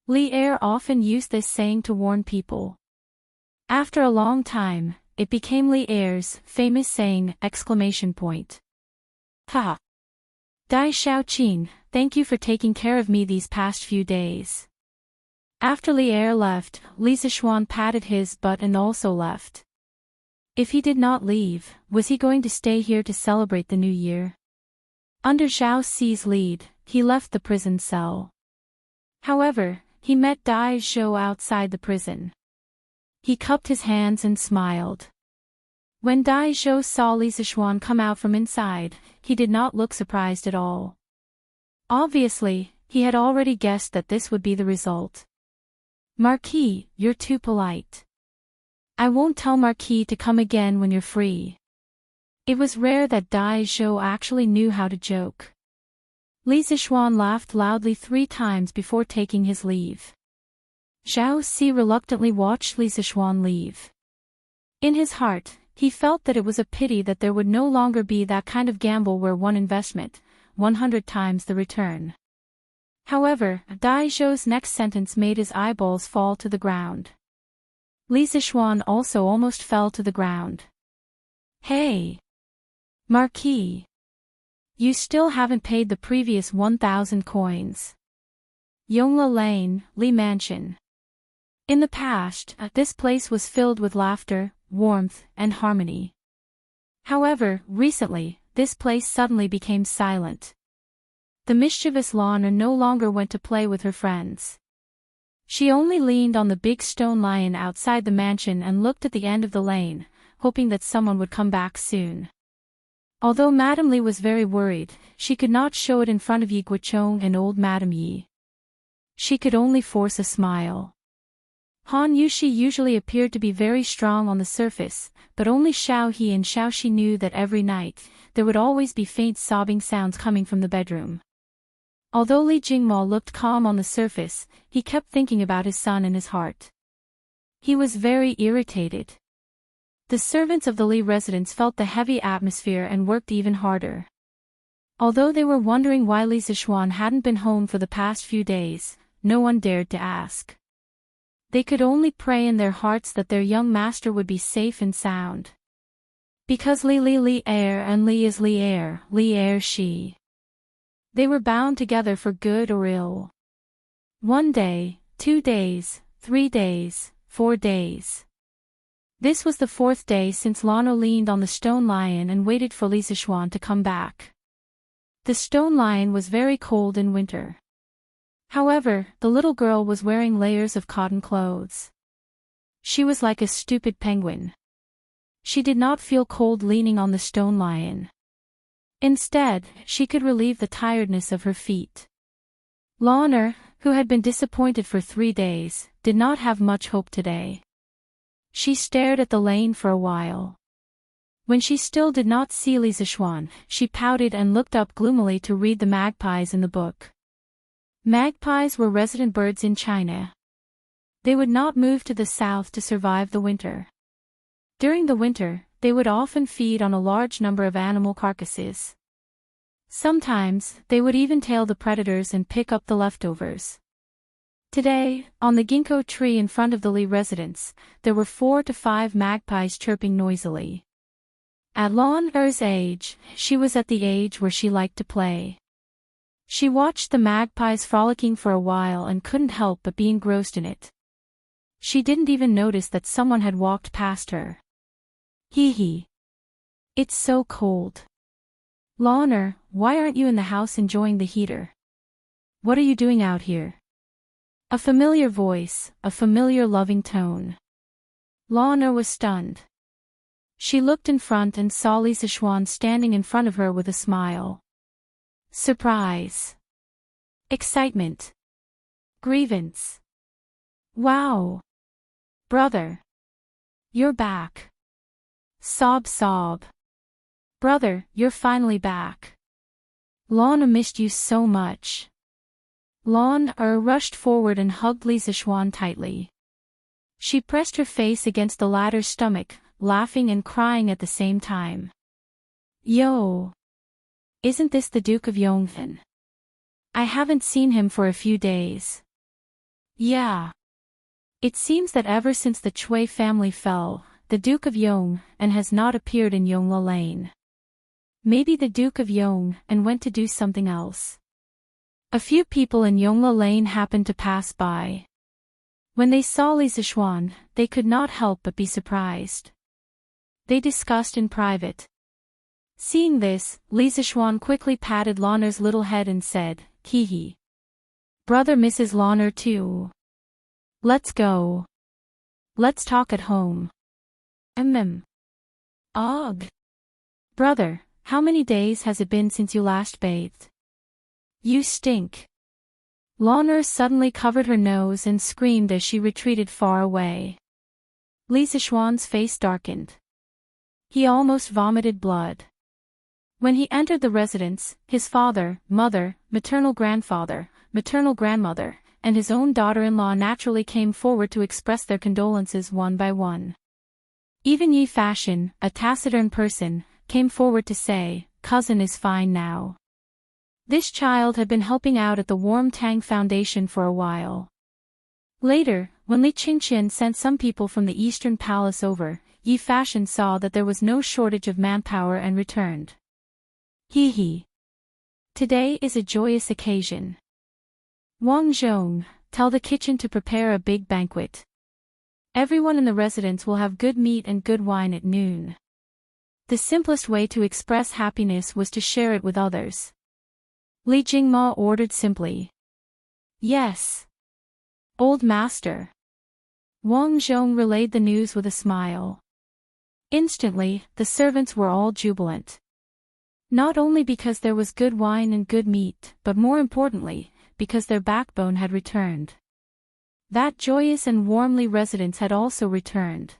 Li Er often used this saying to warn people. After a long time, it became Li Er's famous saying! Ha! Dai Xiaoqin, thank you for taking care of me these past few days. After Li Er left, Li Zishuan patted his butt and also left. If he did not leave, was he going to stay here to celebrate the new year? Under Zhao Ci's lead, he left the prison cell. However, he met Dai Zhou outside the prison. He cupped his hands and smiled. When Dai Zhou saw Li Zishuan come out from inside, he did not look surprised at all. Obviously, he had already guessed that this would be the result. "Marquis, you're too polite. I won't tell Marquis to come again when you're free." It was rare that Dai Zhou actually knew how to joke. Li Zishuan laughed loudly 3 times before taking his leave. Zhao Ci reluctantly watched Li Zishuan leave. In his heart, he felt that it was a pity that there would no longer be that kind of gamble where one investment, 100 times the return. However, Dai Zhou's next sentence made his eyeballs fall to the ground. Li Zishuan also almost fell to the ground. "Hey! Marquis! You still haven't paid the previous 1,000 coins. Yongla Lane, Li Mansion." In the past, this place was filled with laughter, warmth, and harmony. However, recently, this place suddenly became silent. The mischievous Lana no longer went to play with her friends. She only leaned on the big stone lion outside the mansion and looked at the end of the lane, hoping that someone would come back soon. Although Madame Li was very worried, she could not show it in front of Yi Guochong and old Madame Yi. She could only force a smile. Han Yushi usually appeared to be very strong on the surface, but only Xiao He and Xiao Shi knew that every night, there would always be faint sobbing sounds coming from the bedroom. Although Li Jingmo looked calm on the surface, he kept thinking about his son in his heart. He was very irritated. The servants of the Li residence felt the heavy atmosphere and worked even harder. Although they were wondering why Li Zishuan hadn't been home for the past few days, no one dared to ask. They could only pray in their hearts that their young master would be safe and sound. Because Li Er and Li is Li Er she. They were bound together for good or ill. 1 day, 2 days, 3 days, 4 days. This was the 4th day since Lano leaned on the stone lion and waited for Li Zishuan to come back. The stone lion was very cold in winter. However, the little girl was wearing layers of cotton clothes. She was like a stupid penguin. She did not feel cold leaning on the stone lion. Instead, she could relieve the tiredness of her feet. Lawner, who had been disappointed for 3 days, did not have much hope today. She stared at the lane for a while. When she still did not see Li Zishuan, she pouted and looked up gloomily to read the magpies in the book. Magpies were resident birds in China. They would not move to the south to survive the winter. During the winter, they would often feed on a large number of animal carcasses. Sometimes, they would even tail the predators and pick up the leftovers. Today, on the ginkgo tree in front of the Lee residence, there were 4 to 5 magpies chirping noisily. At LoveLore's age, she was at the age where she liked to play. She watched the magpies frolicking for a while and couldn't help but be engrossed in it. She didn't even notice that someone had walked past her. Hee hee. It's so cold. LoveLore, why aren't you in the house enjoying the heater? What are you doing out here? A familiar voice, a familiar loving tone. LoveLore was stunned. She looked in front and saw Lisa Schwan standing in front of her with a smile. Surprise. Excitement. Grievance. Wow. Brother. You're back. Sob sob. Brother, you're finally back. LoveLore missed you so much. LoveLore rushed forward and hugged Lisa Schwan tightly. She pressed her face against the latter's stomach, laughing and crying at the same time. Yo! Isn't this the Duke of Yongfen? I haven't seen him for a few days. Yeah. It seems that ever since the Chui family fell, the Duke of Yongfen has not appeared in Yongle Lane. Maybe the Duke of Yongfen went to do something else. A few people in Yongle Lane happened to pass by. When they saw Lisa Schwan, they could not help but be surprised. They discussed in private. Seeing this, Lisa Schwan quickly patted LoveLore's little head and said, hee hee. Brother misses LoveLore too. Let's go. Let's talk at home. Ugh. Brother, how many days has it been since you last bathed? You stink. LoveLore suddenly covered her nose and screamed as she retreated far away. Lisa Schwan's face darkened. He almost vomited blood. When he entered the residence, his father, mother, maternal grandfather, maternal grandmother, and his own daughter-in-law naturally came forward to express their condolences one by one. Even Yi Fashion, a taciturn person, came forward to say, cousin is fine now. This child had been helping out at the Warm Tang Foundation for a while. Later, when Li Qingqian sent some people from the Eastern Palace over, Yi Fashion saw that there was no shortage of manpower and returned. Hee hee. Today is a joyous occasion. Wang Zhong, tell the kitchen to prepare a big banquet. Everyone in the residence will have good meat and good wine at noon. The simplest way to express happiness was to share it with others. Li Jingma ordered simply. Yes. Old master. Wang Zhong relayed the news with a smile. Instantly, the servants were all jubilant. Not only because there was good wine and good meat, but more importantly, because their backbone had returned. That joyous and warmly residents had also returned.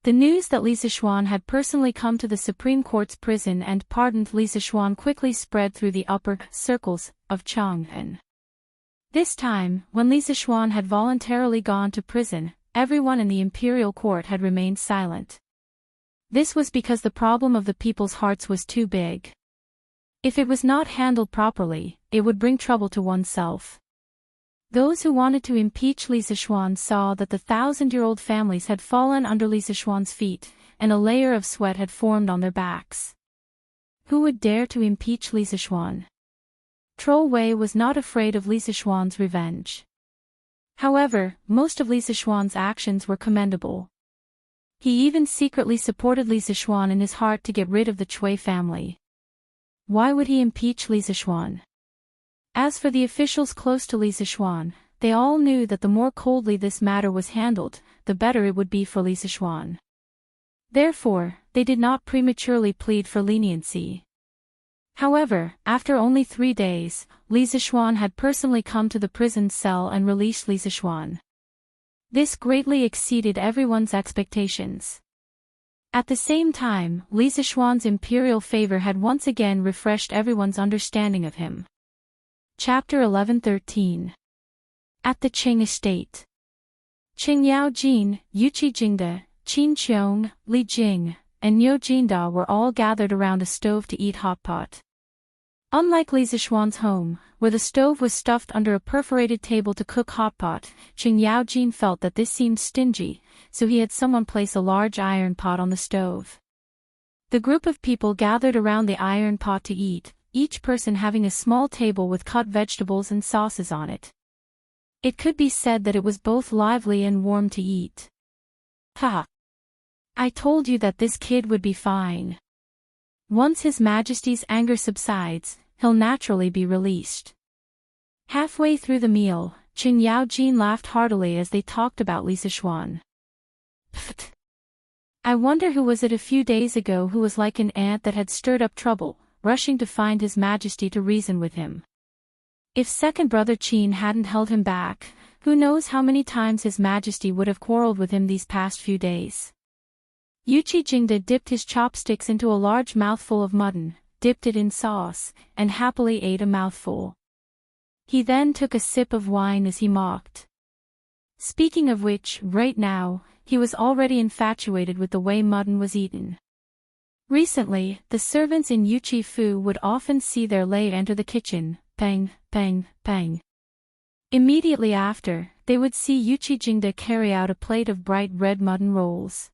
The news that Lisa Schwan had personally come to the Supreme Court's prison and pardoned Lisa Schwan quickly spread through the upper circles of Chang'an. This time, when Lisa Schwan had voluntarily gone to prison, everyone in the imperial court had remained silent. This was because the problem of the people's hearts was too big. If it was not handled properly, it would bring trouble to oneself. Those who wanted to impeach Lisa Schwan saw that the 1,000-year-old families had fallen under Lisa Schwan's feet, and a layer of sweat had formed on their backs. Who would dare to impeach Lisa Schwan? Troll Wei was not afraid of Lisa Schwan's revenge. However, most of Lisa Schwan's actions were commendable. He even secretly supported Lisa Schwan in his heart to get rid of the Chui family. Why would he impeach Lisa Schwan? As for the officials close to Lisa Schwan, they all knew that the more coldly this matter was handled, the better it would be for Lisa Schwan. Therefore, they did not prematurely plead for leniency. However, after only 3 days, Lisa Schwan had personally come to the prison cell and released Lisa Schwan. This greatly exceeded everyone's expectations. At the same time, Lisa Schwan's imperial favor had once again refreshed everyone's understanding of him. Chapter 11-13. At the Qing estate. Qing Yao Jin, Yuqi Jingde, Qin Qiong, Li Jing, and Niu Jinda were all gathered around a stove to eat hot pot. Unlike Li Zixuan's home, where the stove was stuffed under a perforated table to cook hot pot, Qing Yaojin felt that this seemed stingy, so he had someone place a large iron pot on the stove. The group of people gathered around the iron pot to eat, each person having a small table with cut vegetables and sauces on it. It could be said that it was both lively and warm to eat. Ha! I told you that this kid would be fine. Once His Majesty's anger subsides, he'll naturally be released. Halfway through the meal, Qing Yaojin laughed heartily as they talked about Li Zixuan. Pfft! I wonder who was it a few days ago who was like an ant that had stirred up trouble, rushing to find His Majesty to reason with him. If second brother Qin hadn't held him back, who knows how many times His Majesty would have quarreled with him these past few days. Yuqi Jingde dipped his chopsticks into a large mouthful of mutton, dipped it in sauce, and happily ate a mouthful. He then took a sip of wine as he mocked. Speaking of which, right now, he was already infatuated with the way mutton was eaten. Recently, the servants in Yuqi Fu would often see their lay enter the kitchen, bang, bang, bang. Immediately after, they would see Yuqi Jingde carry out a plate of bright red mutton rolls.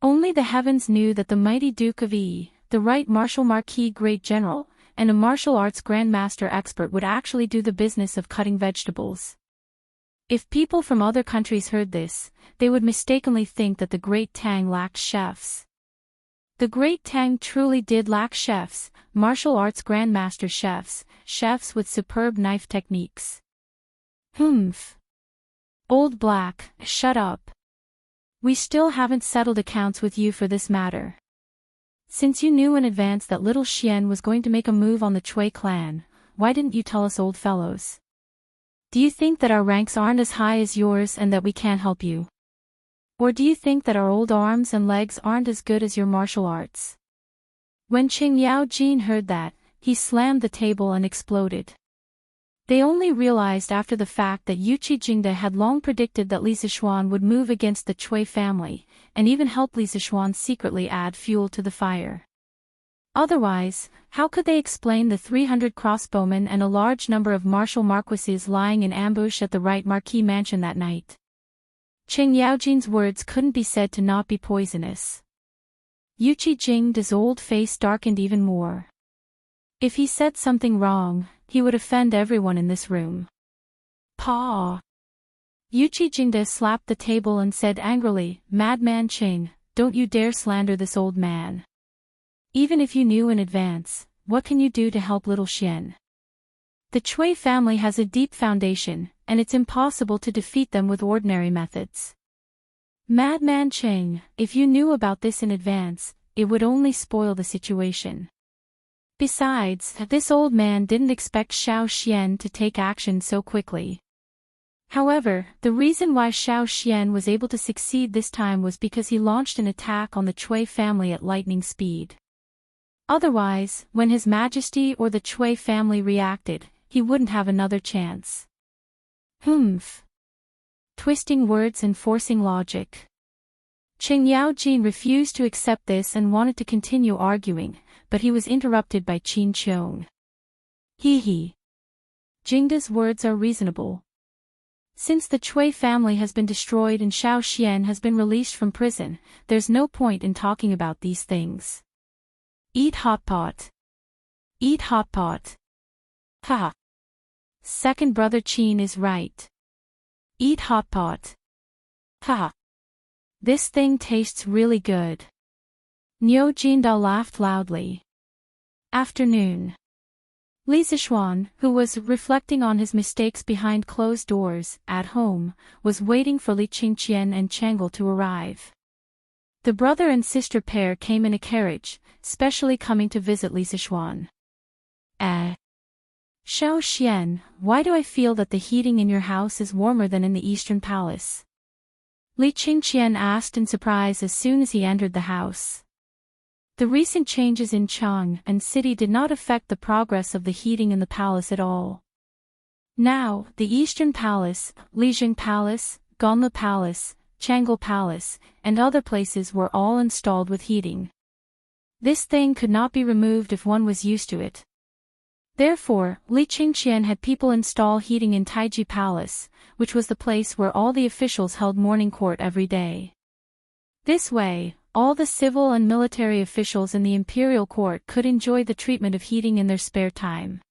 Only the heavens knew that the mighty Duke of Yi, the Right Martial Marquis Great General, and a martial arts grandmaster expert would actually do the business of cutting vegetables. If people from other countries heard this, they would mistakenly think that the Great Tang lacked chefs. The Great Tang truly did lack chefs, martial arts grandmaster chefs, chefs with superb knife techniques. Humph. Old Black, shut up. We still haven't settled accounts with you for this matter. Since you knew in advance that little Xian was going to make a move on the Chui clan, why didn't you tell us, old fellows? Do you think that our ranks aren't as high as yours and that we can't help you? Or do you think that our old arms and legs aren't as good as your martial arts? When Qing Yaojin heard that, he slammed the table and exploded. They only realized after the fact that Yuqi Jingde had long predicted that Li Zixuan would move against the Chui family, and even help Li Zixuan secretly add fuel to the fire. Otherwise, how could they explain the 300 crossbowmen and a large number of martial marquises lying in ambush at the Right Marquis mansion that night? Qing Yaojin's words couldn't be said to not be poisonous. Yuqi Jingde's old face darkened even more. If he said something wrong, he would offend everyone in this room. Paw! Yuqi Jingde slapped the table and said angrily, "Madman Qing, don't you dare slander this old man. Even if you knew in advance, what can you do to help little Xian? The Chui family has a deep foundation, and it's impossible to defeat them with ordinary methods. Madman Qing, if you knew about this in advance, it would only spoil the situation. Besides, this old man didn't expect Xiao Xian to take action so quickly." However, the reason why Xiao Xian was able to succeed this time was because he launched an attack on the Chui family at lightning speed. Otherwise, when His Majesty or the Chui family reacted, he wouldn't have another chance. Humph. Twisting words and forcing logic. Qing Yaojin refused to accept this and wanted to continue arguing, but he was interrupted by Qin Qiong. He. Jingde's words are reasonable. Since the Chui family has been destroyed and Xiao Xian has been released from prison, there's no point in talking about these things. Eat hot pot. Eat hot pot. Ha. Second brother Qin is right. Eat hot pot. Ha. This thing tastes really good. Niu Jindao laughed loudly. Afternoon. Li Zixuan, who was reflecting on his mistakes behind closed doors, at home, was waiting for Li Qingqian and Chang'e to arrive. The brother and sister pair came in a carriage, specially coming to visit Li Zixuan. Xiao Xian, why do I feel that the heating in your house is warmer than in the Eastern Palace? Li Qingqian asked in surprise as soon as he entered the house. The recent changes in Chang and city did not affect the progress of the heating in the palace at all. Now, the Eastern Palace, Lijing Palace, Ganle Palace, Chang'e Palace, and other places were all installed with heating. This thing could not be removed if one was used to it. Therefore, Li Qingqian had people install heating in Taiji Palace, which was the place where all the officials held morning court every day. This way, all the civil and military officials in the imperial court could enjoy the treatment of heating in their spare time.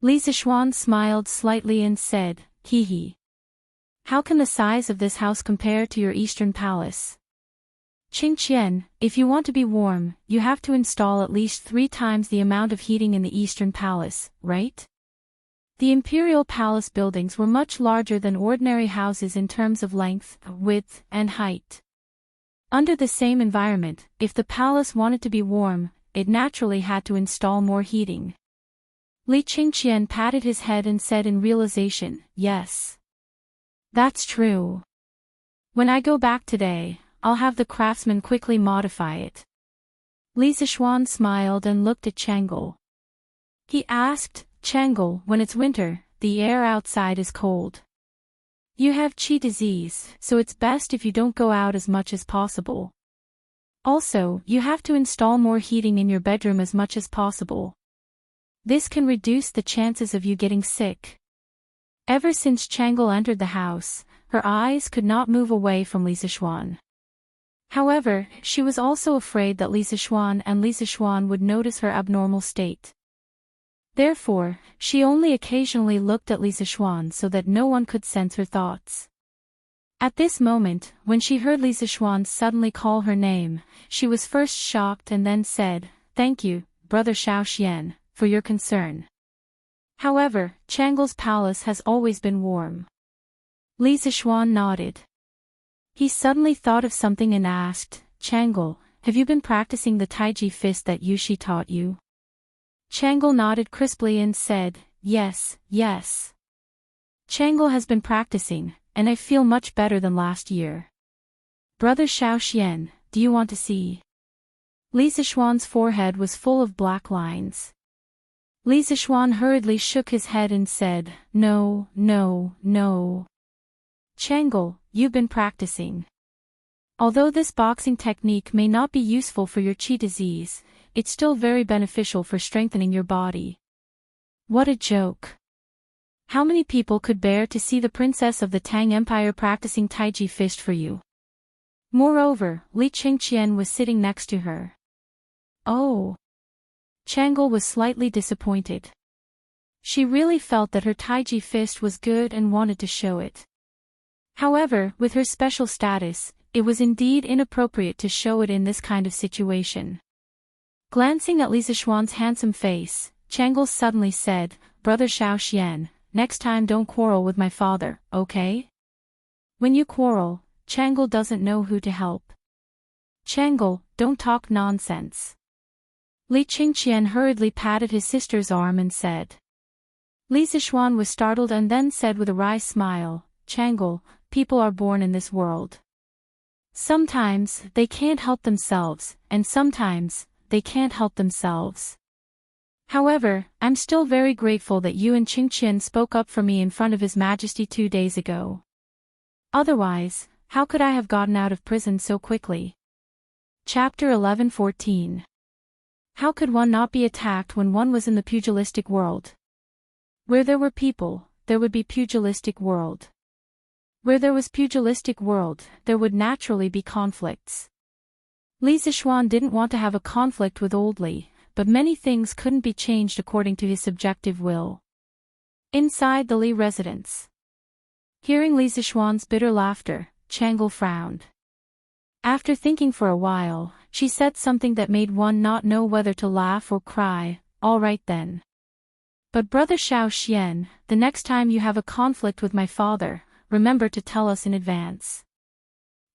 Li Zishuan smiled slightly and said, "Hee hee. How can the size of this house compare to your eastern palace? Qingqian, if you want to be warm, you have to install at least 3 times the amount of heating in the eastern palace, right?" The imperial palace buildings were much larger than ordinary houses in terms of length, width, and height. Under the same environment, if the palace wanted to be warm, it naturally had to install more heating. Li Qingqian patted his head and said in realization, "Yes. That's true. When I go back today, I'll have the craftsman quickly modify it." Li Zishuan smiled and looked at Chang'e. He asked, "Chang'e, when it's winter, the air outside is cold. You have qi disease, so it's best if you don't go out as much as possible. Also, you have to install more heating in your bedroom as much as possible. This can reduce the chances of you getting sick." Ever since Chang'e entered the house, her eyes could not move away from Li Zishuan. However, she was also afraid that Li Zishuan would notice her abnormal state. Therefore, she only occasionally looked at Li Zishuan so that no one could sense her thoughts. At this moment, when she heard Li Zishuan suddenly call her name, she was first shocked and then said, "Thank you, Brother Xiaoxian, for your concern. However, Chang'e's palace has always been warm." Li Zishuan nodded. He suddenly thought of something and asked, "Chang'e, have you been practicing the Taiji fist that Yushi taught you?" Chang'e nodded crisply and said, "Yes, yes. Chang'e has been practicing, and I feel much better than last year." "Brother Xiaoxian, do you want to see?" Li Zishuan's forehead was full of black lines. Li Zishuan hurriedly shook his head and said, "No, no, no. Chang'e, you've been practicing. Although this boxing technique may not be useful for your qi disease, it's still very beneficial for strengthening your body." What a joke. How many people could bear to see the princess of the Tang Empire practicing Taiji fist for you? Moreover, Li Qingqian was sitting next to her. Oh. Chang'e was slightly disappointed. She really felt that her Taiji fist was good and wanted to show it. However, with her special status, it was indeed inappropriate to show it in this kind of situation. Glancing at Li Zishuan's handsome face, Chang'e suddenly said, "Brother Xiaoxian, next time don't quarrel with my father, okay? When you quarrel, Chang'e doesn't know who to help. Chang'e, don't talk nonsense." Li Qingqian hurriedly patted his sister's arm and said. Li Zishuan was startled and then said with a wry smile, "Chang'e, people are born in this world. Sometimes, they can't help themselves, and sometimes, they can't help themselves. However, I'm still very grateful that you and Qingqian spoke up for me in front of His Majesty 2 days ago. Otherwise, how could I have gotten out of prison so quickly?" Chapter 11:14. How could one not be attacked when one was in the pugilistic world? Where there were people, there would be pugilistic world. Where there was pugilistic world, there would naturally be conflicts. Li Zishuan didn't want to have a conflict with Old Li, but many things couldn't be changed according to his subjective will. Inside the Li residence. Hearing Li Zishuan's bitter laughter, Chang'e frowned. After thinking for a while, she said something that made one not know whether to laugh or cry. "All right then. But Brother Xiaoxian, the next time you have a conflict with my father, remember to tell us in advance.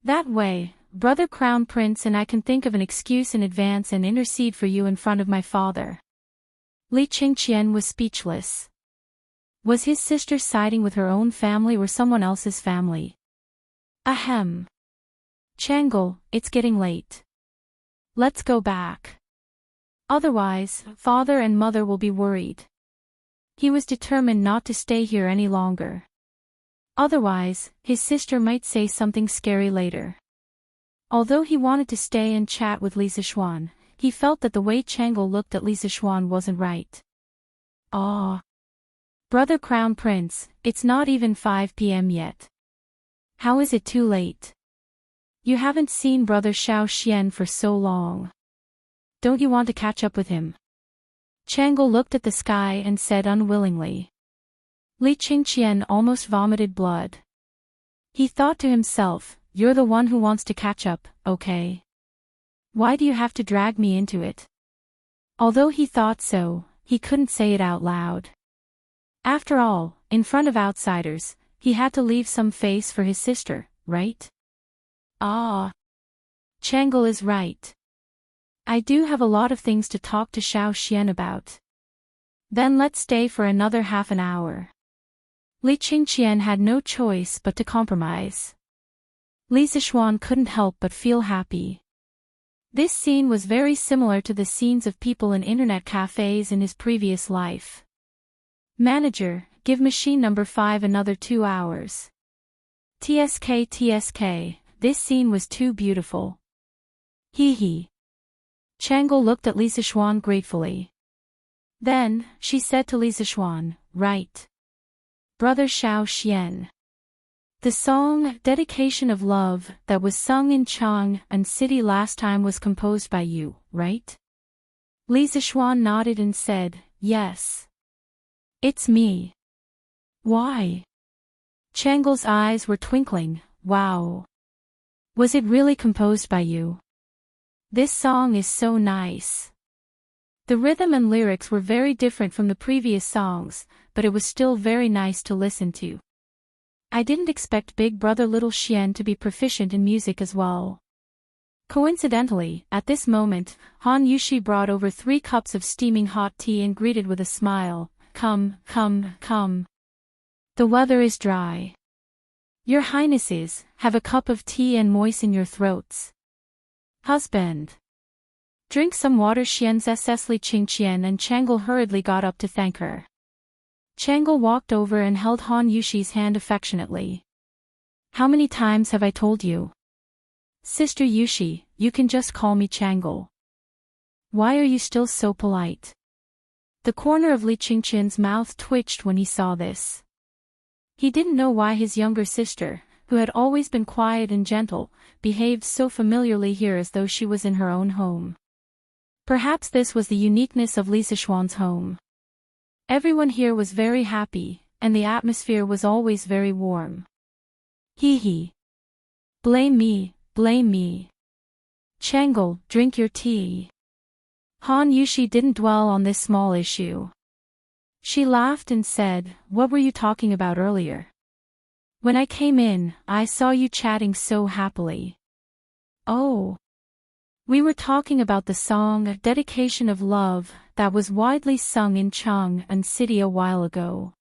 That way, Brother Crown Prince and I can think of an excuse in advance and intercede for you in front of my father." Li Qingqian was speechless. Was his sister siding with her own family or someone else's family? Ahem. Chang'e, it's getting late. Let's go back. Otherwise, father and mother will be worried. He was determined not to stay here any longer. Otherwise, his sister might say something scary later. Although he wanted to stay and chat with Li Zishuan, he felt that the way Chang'e looked at Li Zishuan wasn't right. Ah. Brother Crown Prince, it's not even 5 p.m. yet. How is it too late? You haven't seen Brother Xiao Xian for so long. Don't you want to catch up with him? Chang'e looked at the sky and said unwillingly. Li Qingqian almost vomited blood. He thought to himself, you're the one who wants to catch up, okay? Why do you have to drag me into it? Although he thought so, he couldn't say it out loud. After all, in front of outsiders, he had to leave some face for his sister, right? Ah. Chang'e is right. I do have a lot of things to talk to Xiao Xian about. Then let's stay for another half an hour. Li Qingqian had no choice but to compromise. Li Zishuan couldn't help but feel happy. This scene was very similar to the scenes of people in internet cafes in his previous life. Manager, give machine number 5 another 2 hours. TSK, this scene was too beautiful. Hee hee. Chang'e looked at Li Zishuan gratefully. Then, she said to Li Zishuan, right. Brother Xiao Xian. The song, Dedication of Love, that was sung in Chang'an City last time was composed by you, right? Li Zishuan nodded and said, yes. It's me. Why? Chang'e's eyes were twinkling, wow. Was it really composed by you? This song is so nice. The rhythm and lyrics were very different from the previous songs, but it was still very nice to listen to. I didn't expect Big Brother Little Xian to be proficient in music as well. Coincidentally, at this moment, Han Yushi brought over 3 cups of steaming hot tea and greeted with a smile, come. The weather is dry. Your Highnesses, have a cup of tea and moisten your throats. Husband. Drink some water. Xian SS Li Qingqian and Chang'e hurriedly got up to thank her. Chang'e walked over and held Han Yushi's hand affectionately. How many times have I told you? Sister Yushi, you can just call me Chang'e. Why are you still so polite? The corner of Li Qingqian's mouth twitched when he saw this. He didn't know why his younger sister, who had always been quiet and gentle, behaved so familiarly here as though she was in her own home. Perhaps this was the uniqueness of Li Zishuan's home. Everyone here was very happy, and the atmosphere was always very warm. Hee hee. Blame me. Chang'e, drink your tea. Han Yushi didn't dwell on this small issue. She laughed and said, what were you talking about earlier? When I came in, I saw you chatting so happily. Oh. We were talking about the song Dedication of Love that was widely sung in Chang'an City a while ago.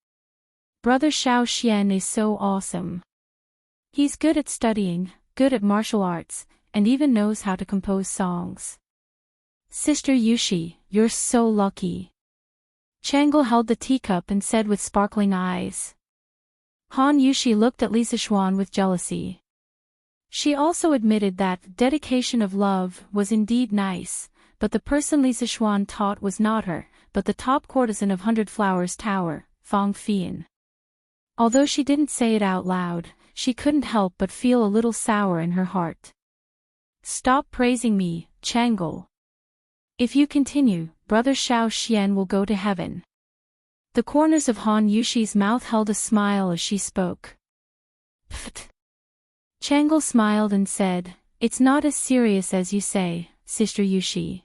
Brother Xiao Xian is so awesome. He's good at studying, good at martial arts, and even knows how to compose songs. Sister Yushi, you're so lucky. Chang'e held the teacup and said with sparkling eyes. Han Yushi looked at Li Zishuan with jealousy. She also admitted that Dedication of Love was indeed nice, but the person Li Zishuan taught was not her, but the top courtesan of 100 Flowers Tower, Fang Fian. Although she didn't say it out loud, she couldn't help but feel a little sour in her heart. Stop praising me, Chang'e. If you continue, Brother Xiao Xian will go to heaven. The corners of Han Yushi's mouth held a smile as she spoke. Pfft. Chang'e smiled and said, it's not as serious as you say, Sister Yushi.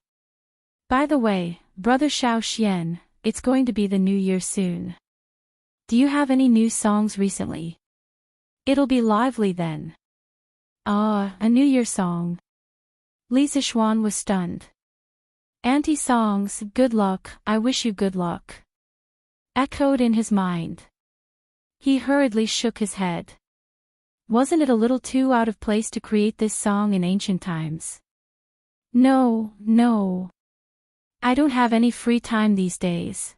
By the way, Brother Xiao Xian, it's going to be the new year soon. Do you have any new songs recently? It'll be lively then. Ah, a New Year song. Li Zishuan was stunned. Anti-songs, good luck, I wish you good luck. Echoed in his mind. He hurriedly shook his head. Wasn't it a little too out of place to create this song in ancient times? No. I don't have any free time these days.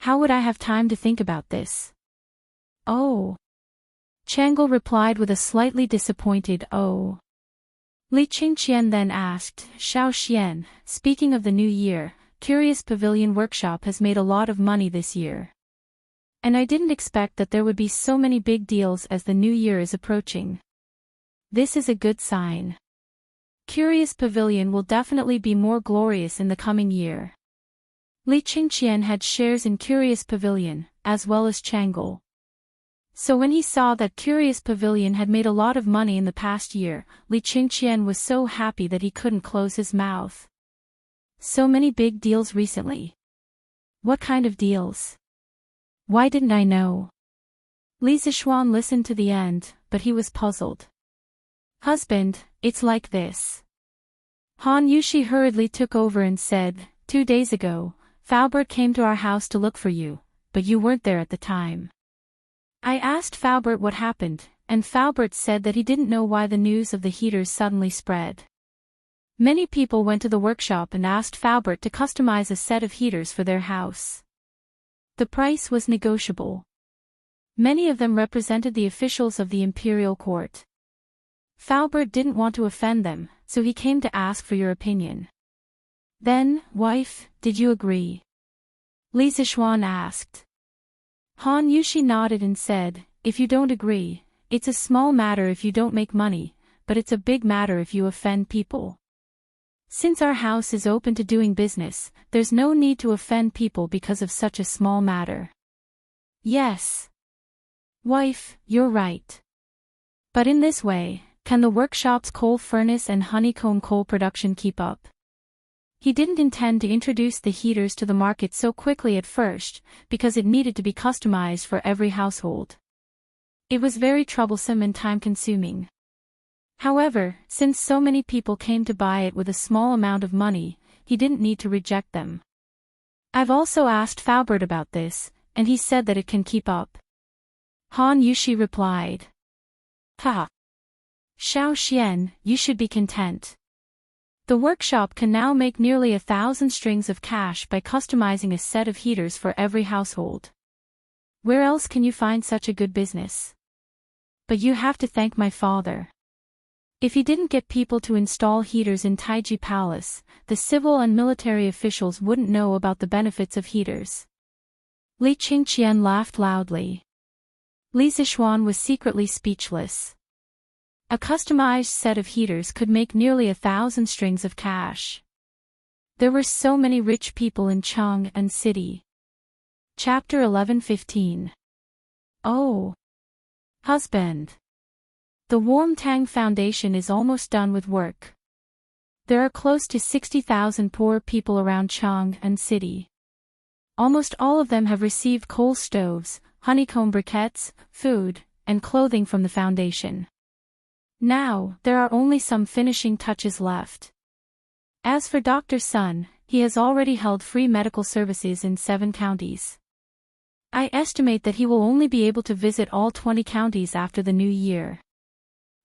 How would I have time to think about this? Oh. Chang'e replied with a slightly disappointed oh. Li Qingqian then asked, Xiao Xian, speaking of the new year, Curious Pavilion Workshop has made a lot of money this year. And I didn't expect that there would be so many big deals as the new year is approaching. This is a good sign. Curious Pavilion will definitely be more glorious in the coming year. Li Qingqian had shares in Curious Pavilion, as well as Chang'e. So when he saw that Curious Pavilion had made a lot of money in the past year, Li Qingqian was so happy that he couldn't close his mouth. So many big deals recently. What kind of deals? Why didn't I know? Li Zixuan listened to the end, but he was puzzled. Husband, it's like this. Han Yushi hurriedly took over and said, 2 days ago, Faubert came to our house to look for you, but you weren't there at the time. I asked Faubert what happened, and Faubert said that he didn't know why the news of the heaters suddenly spread. Many people went to the workshop and asked Faubert to customize a set of heaters for their house. The price was negotiable. Many of them represented the officials of the imperial court. Faubert didn't want to offend them, so he came to ask for your opinion. Then, wife, did you agree? Li Zixuan asked. Han Yushi nodded and said, if you don't agree, it's a small matter if you don't make money, but it's a big matter if you offend people. Since our house is open to doing business, there's no need to offend people because of such a small matter. Yes. Wife, you're right. But in this way, can the workshop's coal furnace and honeycomb coal production keep up? He didn't intend to introduce the heaters to the market so quickly at first, because it needed to be customized for every household. It was very troublesome and time-consuming. However, since so many people came to buy it with a small amount of money, he didn't need to reject them. I've also asked Faubert about this, and he said that it can keep up. Han Yushi replied. Ha! Xiao Xian, you should be content. The workshop can now make nearly 1,000 strings of cash by customizing a set of heaters for every household. Where else can you find such a good business? But you have to thank my father. If he didn't get people to install heaters in Taiji Palace, the civil and military officials wouldn't know about the benefits of heaters. Li Qingqian laughed loudly. Li Zixuan was secretly speechless. A customized set of heaters could make nearly 1,000 strings of cash. There were so many rich people in Chang'an City. Chapter 11:15. Oh. Husband. The Warm Tang Foundation is almost done with work. There are close to 60,000 poor people around Chang'an City. Almost all of them have received coal stoves, honeycomb briquettes, food, and clothing from the foundation. Now, there are only some finishing touches left. As for Dr. Sun, he has already held free medical services in 7 counties. I estimate that he will only be able to visit all 20 counties after the new year.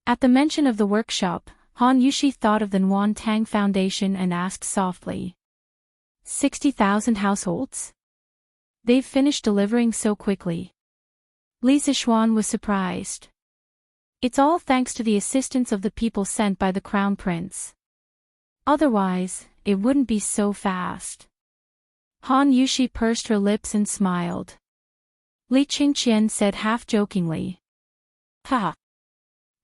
At the mention of the workshop, Han Yushi thought of the Nuan Tang Foundation and asked softly. 60,000 households? They've finished delivering so quickly. Li Zixuan was surprised. It's all thanks to the assistance of the people sent by the Crown Prince. Otherwise, it wouldn't be so fast. Han Yushi pursed her lips and smiled. Li Qingqian said half-jokingly. Ha!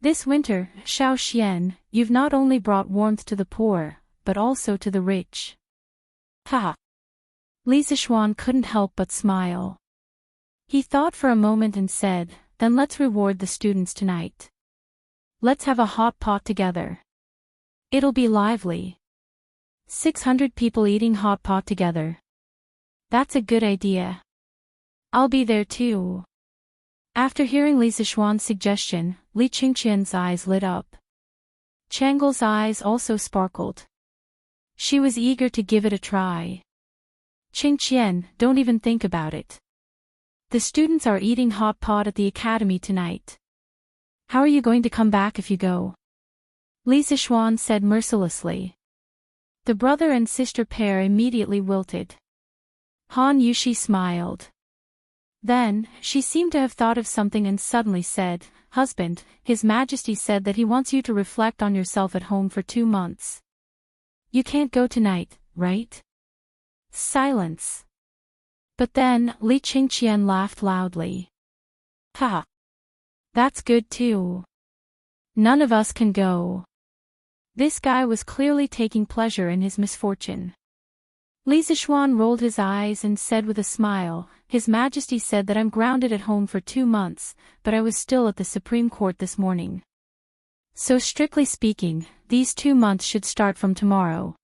This winter, Xiao Xian, you've not only brought warmth to the poor, but also to the rich. Ha! Li Zixuan couldn't help but smile. He thought for a moment and said, then let's reward the students tonight. Let's have a hot pot together. It'll be lively. 600 people eating hot pot together. That's a good idea. I'll be there too. After hearing Li Zixuan's suggestion, Li Qingqian's eyes lit up. Chang'e's eyes also sparkled. She was eager to give it a try. Qingqian, don't even think about it. The students are eating hot pot at the academy tonight. How are you going to come back if you go? Li Zixuan said mercilessly. The brother and sister pair immediately wilted. Han Yushi smiled. Then, she seemed to have thought of something and suddenly said, Husband, His Majesty said that he wants you to reflect on yourself at home for 2 months. You can't go tonight, right? Silence. But then, Li Qingqian laughed loudly. Ha! That's good too. None of us can go. This guy was clearly taking pleasure in his misfortune. Li Zishuan rolled his eyes and said with a smile, His Majesty said that I'm grounded at home for 2 months, but I was still at the Supreme Court this morning. So strictly speaking, these 2 months should start from tomorrow.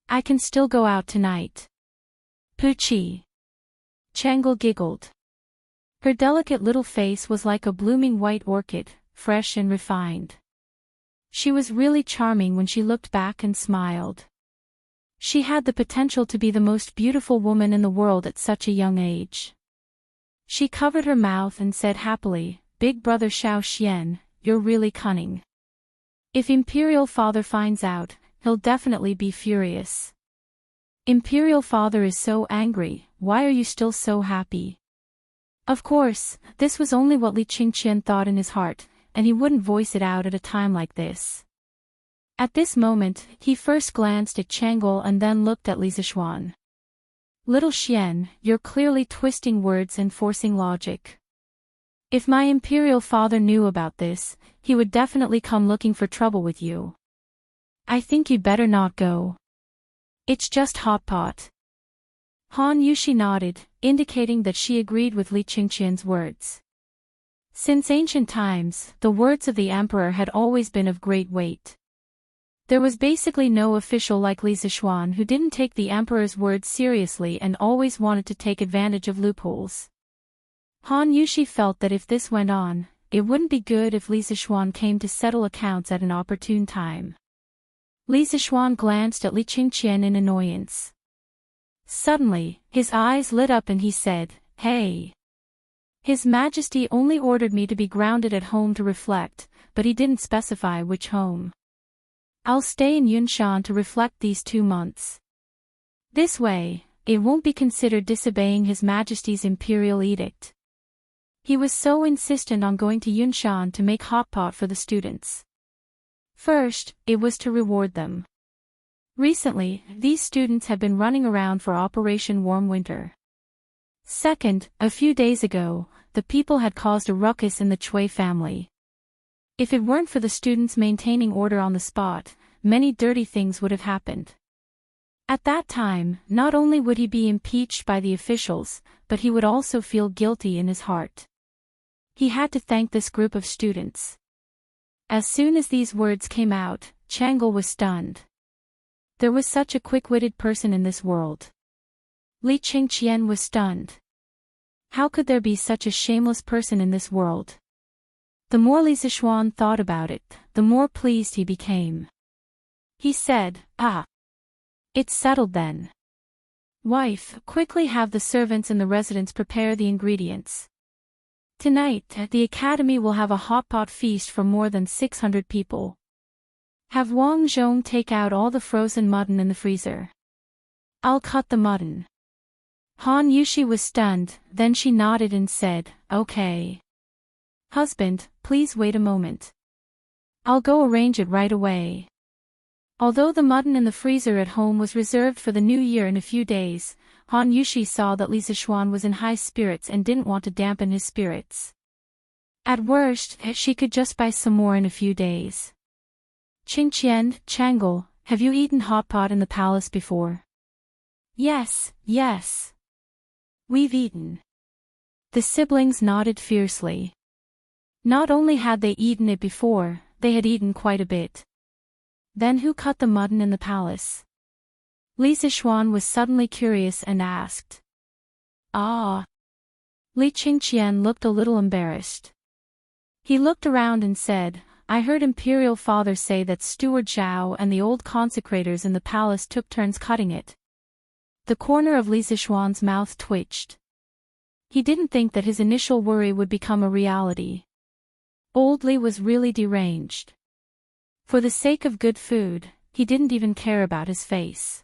I can still go out tonight. Poochie. Changle giggled. Her delicate little face was like a blooming white orchid, fresh and refined. She was really charming when she looked back and smiled. She had the potential to be the most beautiful woman in the world at such a young age. She covered her mouth and said happily, Big brother Xiao Xian, you're really cunning. If Imperial Father finds out, he'll definitely be furious. Imperial Father is so angry, why are you still so happy? Of course, this was only what Li Qingqian thought in his heart, and he wouldn't voice it out at a time like this. At this moment, he first glanced at Changle and then looked at Li Zishuan. Little Xian, you're clearly twisting words and forcing logic. If my Imperial Father knew about this, he would definitely come looking for trouble with you. I think you'd better not go. It's just hot pot. Han Yushi nodded, indicating that she agreed with Li Qingqian's words. Since ancient times, the words of the emperor had always been of great weight. There was basically no official like Li Zishuan who didn't take the emperor's words seriously and always wanted to take advantage of loopholes. Han Yushi felt that if this went on, it wouldn't be good if Li Zishuan came to settle accounts at an opportune time. Li Zishuan glanced at Li Qingqian in annoyance. Suddenly, his eyes lit up and he said, Hey! His Majesty only ordered me to be grounded at home to reflect, but he didn't specify which home. I'll stay in Yunshan to reflect these 2 months. This way, it won't be considered disobeying His Majesty's imperial edict. He was so insistent on going to Yunshan to make hot pot for the students. First, it was to reward them. Recently, these students had been running around for Operation Warm Winter. Second, a few days ago, the people had caused a ruckus in the Chui family. If it weren't for the students maintaining order on the spot, many dirty things would have happened. At that time, not only would he be impeached by the officials, but he would also feel guilty in his heart. He had to thank this group of students. As soon as these words came out, Changle was stunned. There was such a quick-witted person in this world. Li Qingqian was stunned. How could there be such a shameless person in this world? The more Li Zishuan thought about it, the more pleased he became. He said, It's settled then. Wife, quickly have the servants in the residence prepare the ingredients. Tonight, the academy will have a hot pot feast for more than 600 people. Have Wang Zhong take out all the frozen mutton in the freezer. I'll cut the mutton. Han Yushi was stunned, then she nodded and said, Okay. Husband, please wait a moment. I'll go arrange it right away. Although the mutton in the freezer at home was reserved for the new year in a few days, Han Yushi saw that Li Zishuan was in high spirits and didn't want to dampen his spirits. At worst, she could just buy some more in a few days. Qingqian, Changle, have you eaten hot pot in the palace before? Yes. We've eaten. The siblings nodded fiercely. Not only had they eaten it before, they had eaten quite a bit. Then who cut the mutton in the palace? Li Zishuan was suddenly curious and asked. Li Qingqian looked a little embarrassed. He looked around and said, I heard Imperial Father say that Steward Zhao and the old consecrators in the palace took turns cutting it. The corner of Li Zishuan's mouth twitched. He didn't think that his initial worry would become a reality. Old Li was really deranged. For the sake of good food, he didn't even care about his face.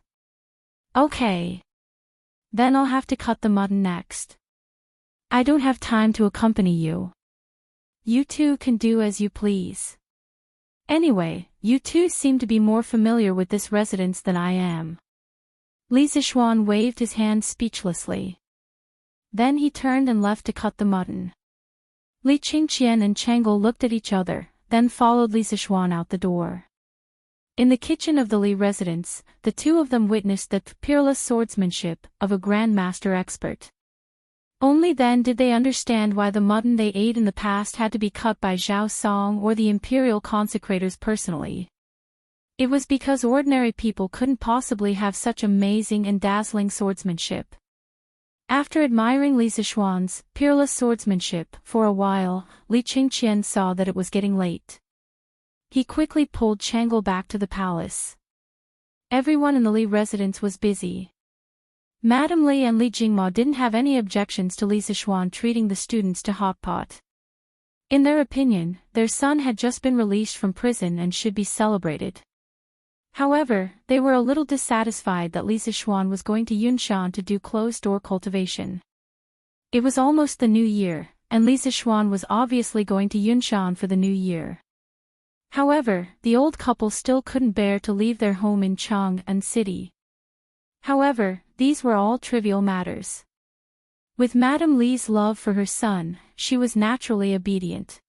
Okay. Then I'll have to cut the mutton next. I don't have time to accompany you. You two can do as you please. Anyway, you two seem to be more familiar with this residence than I am. Li Zixuan waved his hand speechlessly. Then he turned and left to cut the mutton. Li Qingqian and Chang'e looked at each other, then followed Li Zixuan out the door. In the kitchen of the Li residence, the two of them witnessed the peerless swordsmanship of a grandmaster expert. Only then did they understand why the mutton they ate in the past had to be cut by Zhao Song or the imperial consecrators personally. It was because ordinary people couldn't possibly have such amazing and dazzling swordsmanship. After admiring Li Zixuan's peerless swordsmanship for a while, Li Qingqian saw that it was getting late. He quickly pulled Chang'e back to the palace. Everyone in the Li residence was busy. Madame Li and Li Jingma didn't have any objections to Li Zixuan treating the students to hot pot. In their opinion, their son had just been released from prison and should be celebrated. However, they were a little dissatisfied that Li Zixuan was going to Yunshan to do closed-door cultivation. It was almost the new year, and Li Zixuan was obviously going to Yunshan for the new year. However, the old couple still couldn't bear to leave their home in Chang'an City. However, these were all trivial matters. With Madame Li's love for her son, she was naturally obedient.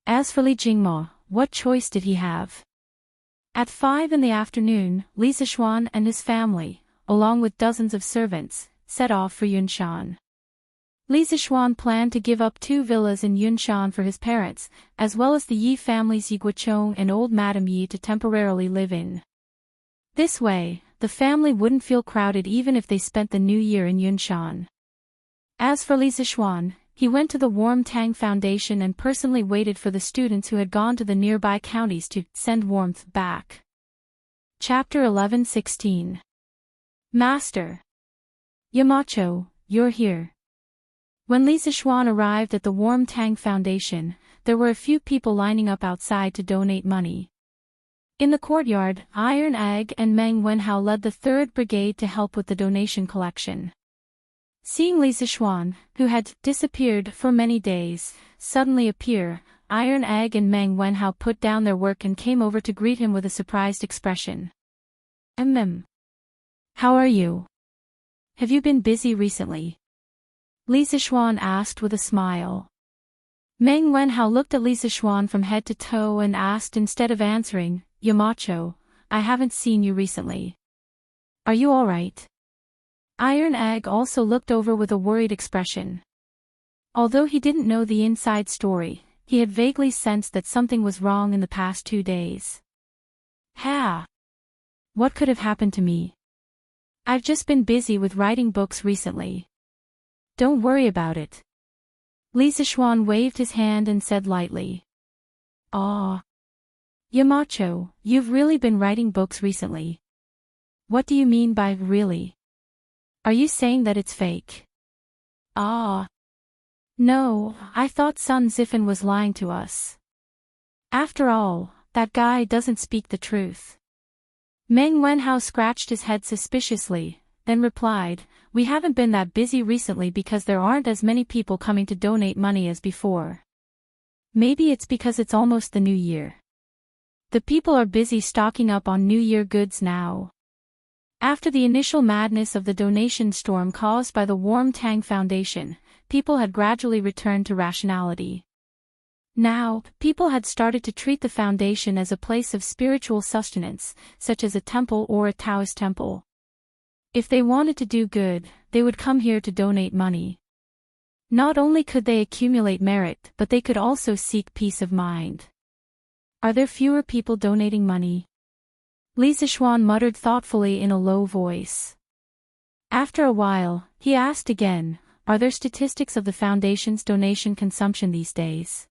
As for Li Jingma, what choice did he have? At 5 in the afternoon, Li Zixuan and his family, along with dozens of servants, set off for Yunshan. Li Zixuan planned to give up 2 villas in Yunshan for his parents, as well as the Yi families Yi Guoqiong and old Madame Yi to temporarily live in. This way, the family wouldn't feel crowded even if they spent the new year in Yunshan. As for Li Zixuan, he went to the Warm Tang Foundation and personally waited for the students who had gone to the nearby counties to send warmth back. Chapter 11:16. Master. Yamacho, you're here. When Li Zixuan arrived at the Warm Tang Foundation, there were a few people lining up outside to donate money. In the courtyard, Iron Egg and Meng Wenhao led the 3rd Brigade to help with the donation collection. Seeing Li Zixuan, who had disappeared for many days, suddenly appear, Iron Egg and Meng Wenhao put down their work and came over to greet him with a surprised expression. How are you? Have you been busy recently? Li Zixuan asked with a smile. Meng Wenhao looked at Li Zixuan from head to toe and asked instead of answering, Yamacho, I haven't seen you recently. Are you alright? Iron Egg also looked over with a worried expression. Although he didn't know the inside story, he had vaguely sensed that something was wrong in the past 2 days. What could have happened to me? I've just been busy with writing books recently. Don't worry about it. Li Zixuan waved his hand and said lightly. Yamacho, you've really been writing books recently. What do you mean by really? Are you saying that it's fake? No, I thought Sun Zifan was lying to us. After all, that guy doesn't speak the truth. Meng Wenhao scratched his head suspiciously, then replied, We haven't been that busy recently because there aren't as many people coming to donate money as before. Maybe it's because it's almost the new year. The people are busy stocking up on New Year goods now. After the initial madness of the donation storm caused by the Warm Tang Foundation, people had gradually returned to rationality. Now, people had started to treat the foundation as a place of spiritual sustenance, such as a temple or a Taoist temple. If they wanted to do good, they would come here to donate money. Not only could they accumulate merit, but they could also seek peace of mind. Are there fewer people donating money? Li Zixuan muttered thoughtfully in a low voice. After a while, he asked again, Are there statistics of the foundation's donation consumption these days?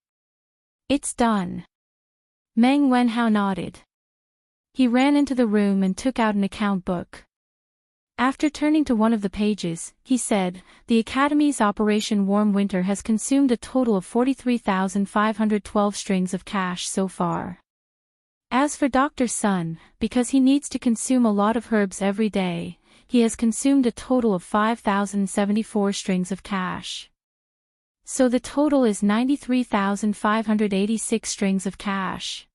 It's done. Meng Wenhao nodded. He ran into the room and took out an account book. After turning to one of the pages, he said, The Academy's Operation Warm Winter has consumed a total of 43,512 strings of cash so far. As for Dr. Sun, because he needs to consume a lot of herbs every day, he has consumed a total of 5,074 strings of cash. So the total is 93,586 strings of cash.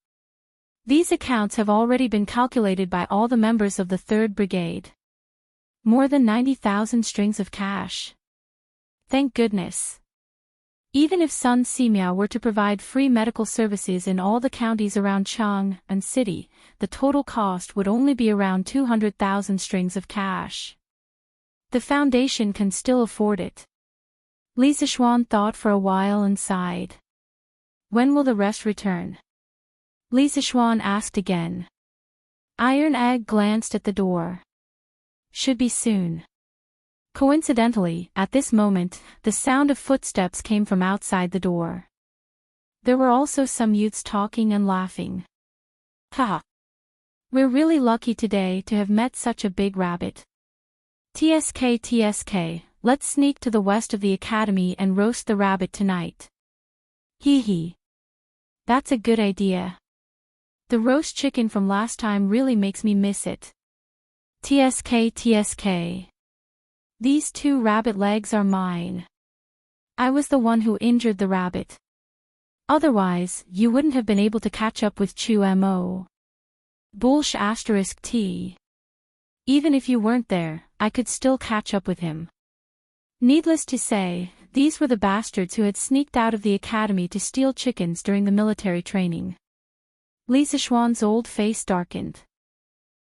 These accounts have already been calculated by all the members of the 3rd Brigade. More than 90,000 strings of cash. Thank goodness. Even if Sun Simiao were to provide free medical services in all the counties around Chang'an City, the total cost would only be around 200,000 strings of cash. The foundation can still afford it. Li Zixuan thought for a while and sighed. When will the rest return? Li Zixuan asked again. Iron Egg glanced at the door. Should be soon. Coincidentally, at this moment, the sound of footsteps came from outside the door. There were also some youths talking and laughing. Ha! We're really lucky today to have met such a big rabbit. TSK, let's sneak to the west of the academy and roast the rabbit tonight. Hee hee. That's a good idea. The roast chicken from last time really makes me miss it. TSK. These 2 rabbit legs are mine. I was the one who injured the rabbit. Otherwise, you wouldn't have been able to catch up with Chu Mo. Bullsh *T. Even if you weren't there, I could still catch up with him. Needless to say, these were the bastards who had sneaked out of the academy to steal chickens during the military training. Li Zixuan's old face darkened.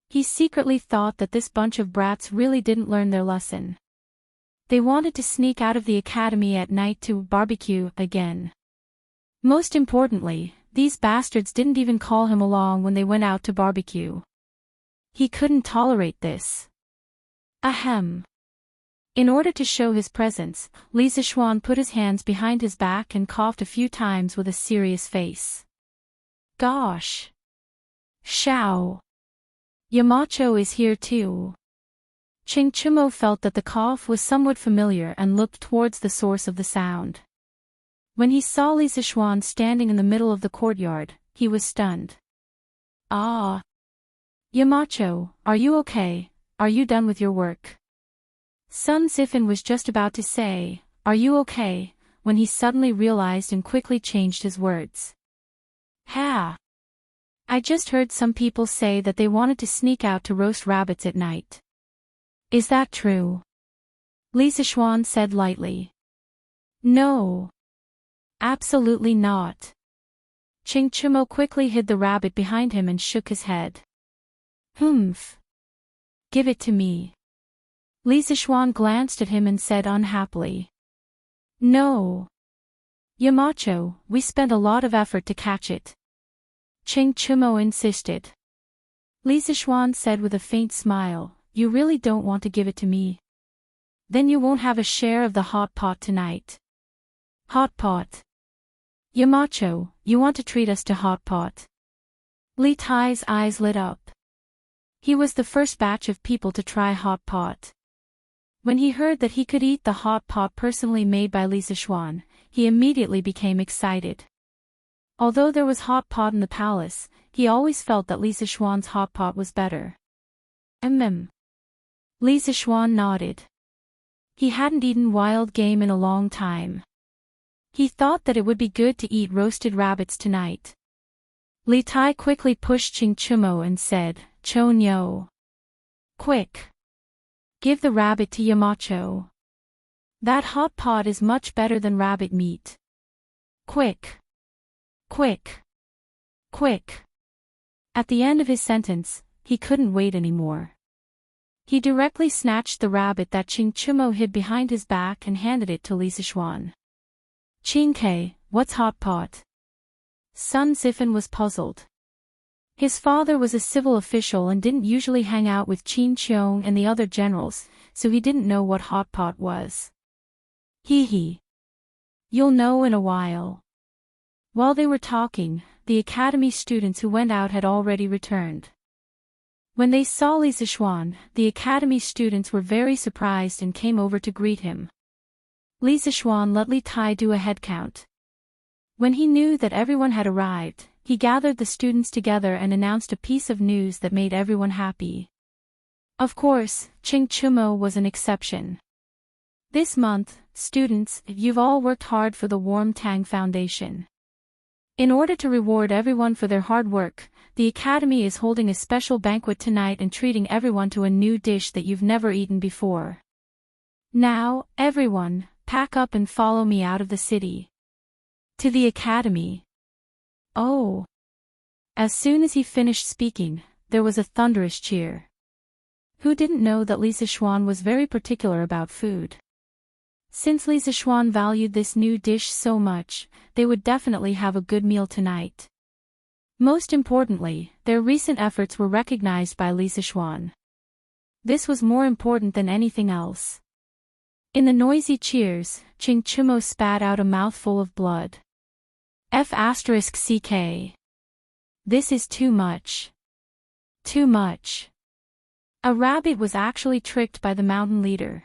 He secretly thought that this bunch of brats really didn't learn their lesson. They wanted to sneak out of the academy at night to barbecue again. Most importantly, these bastards didn't even call him along when they went out to barbecue. He couldn't tolerate this. Ahem. In order to show his presence, Li Zixuan put his hands behind his back and coughed a few times with a serious face. Gosh. Shao. Yamacho is here too. Ching Chumo felt that the cough was somewhat familiar and looked towards the source of the sound. When he saw Li Zixuan standing in the middle of the courtyard, he was stunned. Ah. Yamacho, are you okay? Are you done with your work? Sun Zifan was just about to say, are you okay, when he suddenly realized and quickly changed his words. Ha! I just heard some people say that they wanted to sneak out to roast rabbits at night. Is that true? Li Zixuan said lightly. No. Absolutely not. Ching Chumo quickly hid the rabbit behind him and shook his head. Humph. Give it to me. Li Zixuan glanced at him and said unhappily. No. Yamacho, we spent a lot of effort to catch it. Ching Chumo insisted. Li Zixuan said with a faint smile, you really don't want to give it to me? Then you won't have a share of the hot pot tonight. Hot pot. Yamacho, you want to treat us to hot pot? Li Tai's eyes lit up. He was the first batch of people to try hot pot. When he heard that he could eat the hot pot personally made by Li Zixuan, he immediately became excited. Although there was hot pot in the palace, he always felt that Li Zixuan's hot pot was better. Li Zixuan nodded. He hadn't eaten wild game in a long time. He thought that it would be good to eat roasted rabbits tonight. Li Tai quickly pushed Ching Chumo and said, Chon Yo. Quick. Give the rabbit to Yamacho. That hot pot is much better than rabbit meat. Quick. Quick. Quick. At the end of his sentence, he couldn't wait anymore. He directly snatched the rabbit that Ching Chumo hid behind his back and handed it to Li Zixuan. Ching Ke, what's hot pot? Sun Zifan was puzzled. His father was a civil official and didn't usually hang out with Qin Qiong and the other generals, so he didn't know what hot pot was. Hee hee. You'll know in a while. While they were talking, the academy students who went out had already returned. When they saw Li Zixuan, the academy students were very surprised and came over to greet him. Li Zixuan let Li Tai do a head count. When he knew that everyone had arrived, he gathered the students together and announced a piece of news that made everyone happy. Of course, Ching Chumo was an exception. This month, students, you've all worked hard for the Warm Tang Foundation. In order to reward everyone for their hard work, the Academy is holding a special banquet tonight and treating everyone to a new dish that you've never eaten before. Now, everyone, pack up and follow me out of the city. To the Academy. Oh. As soon as he finished speaking, there was a thunderous cheer. Who didn't know that Li Sichuan was very particular about food? Since Li Sichuan valued this new dish so much, they would definitely have a good meal tonight. Most importantly, their recent efforts were recognized by Li Sichuan. This was more important than anything else. In the noisy cheers, Ching Chumo spat out a mouthful of blood. F***CK. This is too much. Too much. A rabbit was actually tricked by the mountain leader.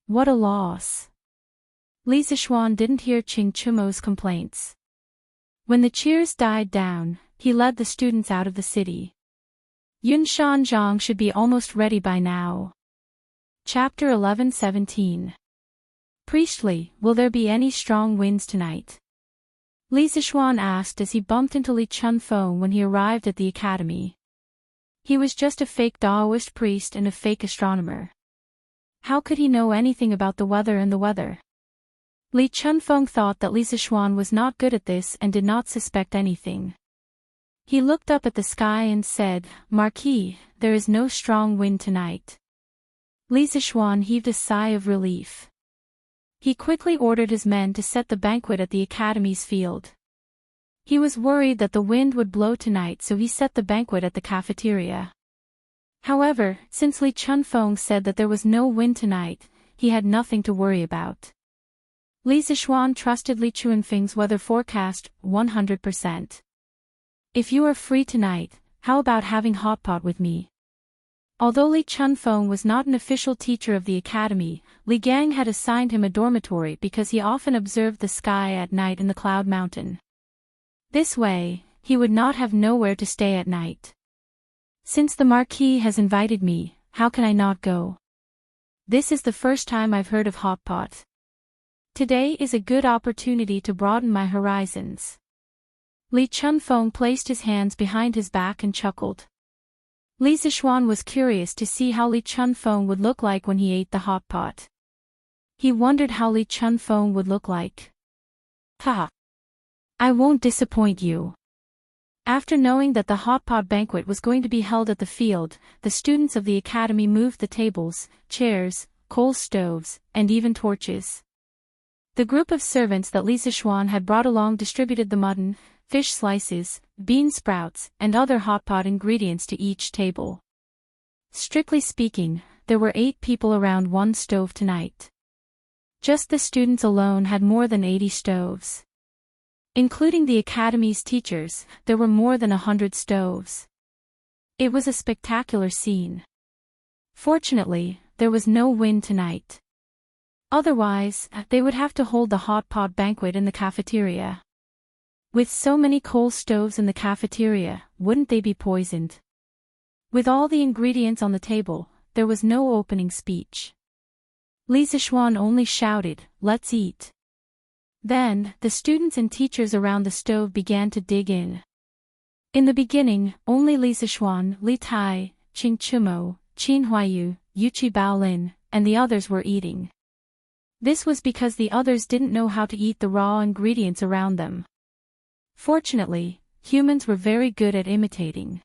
What a loss. Li Sichuan didn't hear Ching Chumo's complaints. When the cheers died down, he led the students out of the city. Yun Shanzhang should be almost ready by now. Chapter 11-17. Priestly, will there be any strong winds tonight? Li Sichuan asked as he bumped into Li Chunfeng when he arrived at the academy. He was just a fake Taoist priest and a fake astronomer. How could he know anything about the weather and the weather? Li Chunfeng thought that Li Sichuan was not good at this and did not suspect anything. He looked up at the sky and said, "Marquis, there is no strong wind tonight." Li Sichuan heaved a sigh of relief. He quickly ordered his men to set the banquet at the academy's field. He was worried that the wind would blow tonight, so he set the banquet at the cafeteria. However, since Li Chunfeng said that there was no wind tonight, he had nothing to worry about. Li Sichuan trusted Li Chunfeng's weather forecast 100%. If you are free tonight, how about having hot pot with me? Although Li Chunfeng was not an official teacher of the academy, Li Gang had assigned him a dormitory because he often observed the sky at night in the Cloud Mountain. This way, he would not have nowhere to stay at night. Since the Marquis has invited me, how can I not go? This is the first time I've heard of hot pot. Today is a good opportunity to broaden my horizons. Li Chunfeng placed his hands behind his back and chuckled. Li Sichuan was curious to see how Li Chunfeng would look like when he ate the hot pot. He wondered how Li Chunfeng would look like. Ha! I won't disappoint you. After knowing that the hot pot banquet was going to be held at the field, the students of the academy moved the tables, chairs, coal stoves, and even torches. The group of servants that Li Sichuan had brought along distributed the mutton, fish slices, bean sprouts, and other hot pot ingredients to each table. Strictly speaking, there were 8 people around one stove tonight. Just the students alone had more than 80 stoves. Including the academy's teachers, there were more than 100 stoves. It was a spectacular scene. Fortunately, there was no wind tonight. Otherwise, they would have to hold the hot pot banquet in the cafeteria. With so many coal stoves in the cafeteria, wouldn't they be poisoned? With all the ingredients on the table, there was no opening speech. Li Sichuan only shouted, "Let's eat." Then, the students and teachers around the stove began to dig in. In the beginning, only Li Sichuan, Li Tai, Ching Chumo, Qin Huayu, Yuchi Baolin, and the others were eating. This was because the others didn't know how to eat the raw ingredients around them. Fortunately, humans were very good at imitating.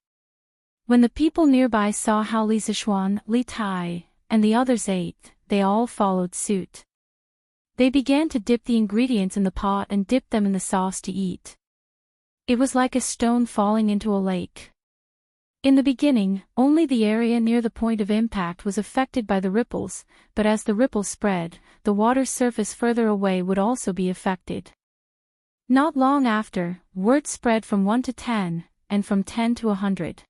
When the people nearby saw how Li Sichuan, Li Tai, and the others ate, they all followed suit. They began to dip the ingredients in the pot and dip them in the sauce to eat. It was like a stone falling into a lake. In the beginning, only the area near the point of impact was affected by the ripples, but as the ripples spread, the water's surface further away would also be affected. Not long after, word spread from 1 to 10, and from 10 to 100.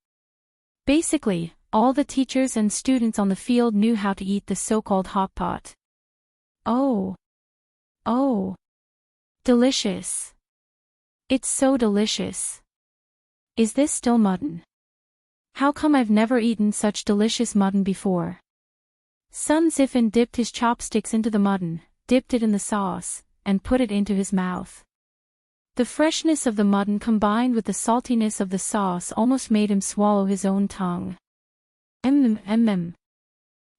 Basically, all the teachers and students on the field knew how to eat the so-called hot pot. Oh! Oh! Delicious! It's so delicious! Is this still mutton? How come I've never eaten such delicious mutton before? Sun Zifan dipped his chopsticks into the mutton, dipped it in the sauce, and put it into his mouth. The freshness of the mutton combined with the saltiness of the sauce almost made him swallow his own tongue.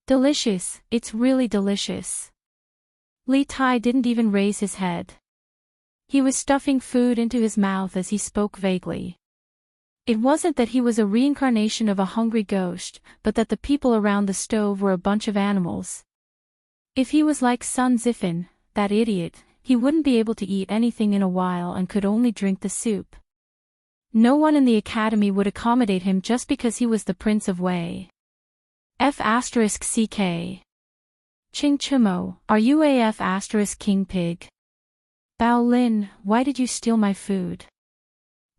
Delicious, it's really delicious. Li Tai didn't even raise his head. He was stuffing food into his mouth as he spoke vaguely. It wasn't that he was a reincarnation of a hungry ghost, but that the people around the stove were a bunch of animals. If he was like Sun Zifin, that idiot, he wouldn't be able to eat anything in a while and could only drink the soup. No one in the academy would accommodate him just because he was the Prince of Wei. F***CK. Ching Chimo, are you a F***King Pig? Bao Lin, why did you steal my food?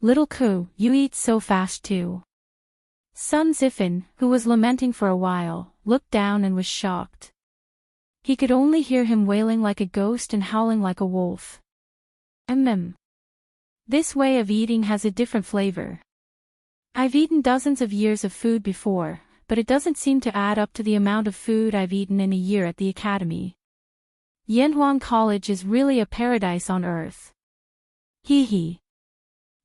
Little Ku, you eat so fast too. Sun Zifin, who was lamenting for a while, looked down and was shocked. He could only hear him wailing like a ghost and howling like a wolf. This way of eating has a different flavor. I've eaten dozens of years of food before, but it doesn't seem to add up to the amount of food I've eaten in a year at the academy. Yanhuang College is really a paradise on earth. Hee hee.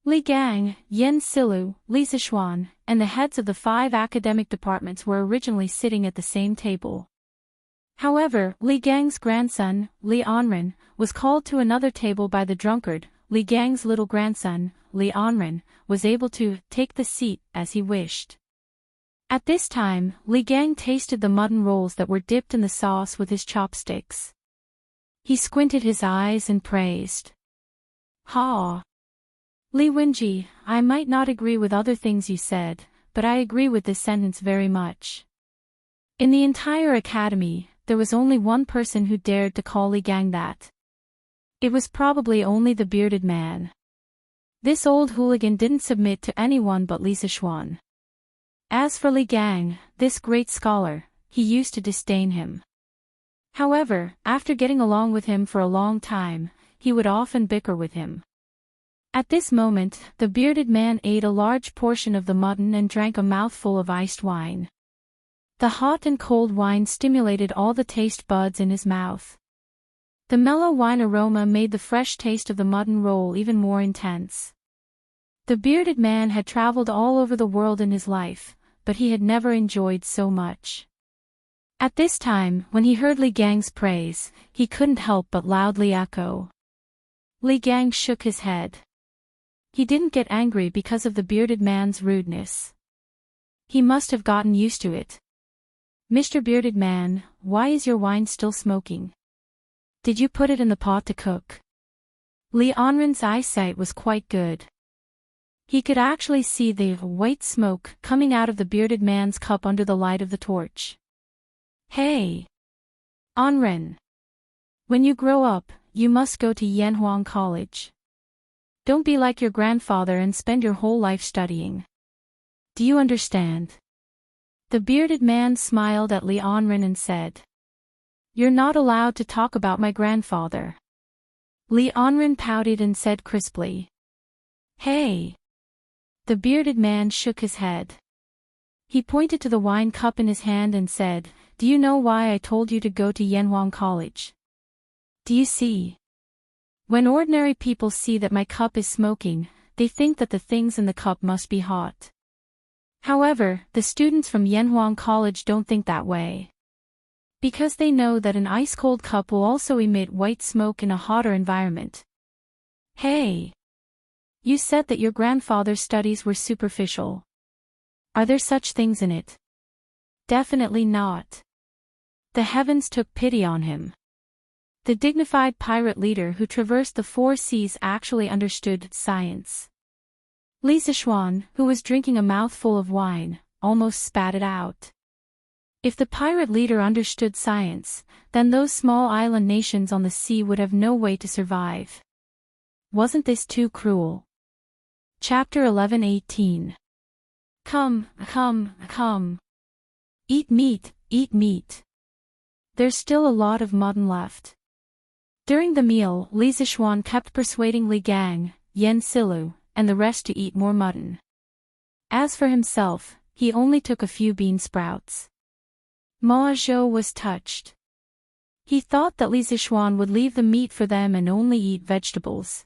Li Gang, Yen Silu, Li Zishuan, and the heads of the 5 academic departments were originally sitting at the same table. However, Li Gang's grandson, Li Anren, was called to another table by the drunkard. Li Gang's little grandson, Li Anren, was able to take the seat as he wished. At this time, Li Gang tasted the mutton rolls that were dipped in the sauce with his chopsticks. He squinted his eyes and praised. Ha! Li Wenji, I might not agree with other things you said, but I agree with this sentence very much. In the entire academy, there was only one person who dared to call Li Gang that. It was probably only the bearded man. This old hooligan didn't submit to anyone but Li Zishuan. As for Li Gang, this great scholar, he used to disdain him. However, after getting along with him for a long time, he would often bicker with him. At this moment, the bearded man ate a large portion of the mutton and drank a mouthful of iced wine. The hot and cold wine stimulated all the taste buds in his mouth. The mellow wine aroma made the fresh taste of the mutton roll even more intense. The bearded man had traveled all over the world in his life, but he had never enjoyed so much. At this time, when he heard Li Gang's praise, he couldn't help but loudly echo. Li Gang shook his head. He didn't get angry because of the bearded man's rudeness. He must have gotten used to it. Mr. Bearded Man, why is your wine still smoking? Did you put it in the pot to cook? Li Anren's eyesight was quite good. He could actually see the white smoke coming out of the bearded man's cup under the light of the torch. Hey! Anren! When you grow up, you must go to Yanhuang College. Don't be like your grandfather and spend your whole life studying. Do you understand? The bearded man smiled at Li Anren and said. You're not allowed to talk about my grandfather. Li Anren pouted and said crisply. Hey! The bearded man shook his head. He pointed to the wine cup in his hand and said, Do you know why I told you to go to Yanhuang College? Do you see? When ordinary people see that my cup is smoking, they think that the things in the cup must be hot. However, the students from Yanhuang College don't think that way. Because they know that an ice-cold cup will also emit white smoke in a hotter environment. Hey! You said that your grandfather's studies were superficial. Are there such things in it? Definitely not. The heavens took pity on him. The dignified pirate leader who traversed the 4 seas actually understood science. Li Zishuan, who was drinking a mouthful of wine, almost spat it out. If the pirate leader understood science, then those small island nations on the sea would have no way to survive. Wasn't this too cruel? Chapter 11:18. Come. Eat meat. There's still a lot of mutton left. During the meal, Li Zishuan kept persuading Li Gang, Yen Silu, and the rest to eat more mutton. As for himself, he only took a few bean sprouts. Ma Zhou was touched. He thought that Li Zishuan would leave the meat for them and only eat vegetables.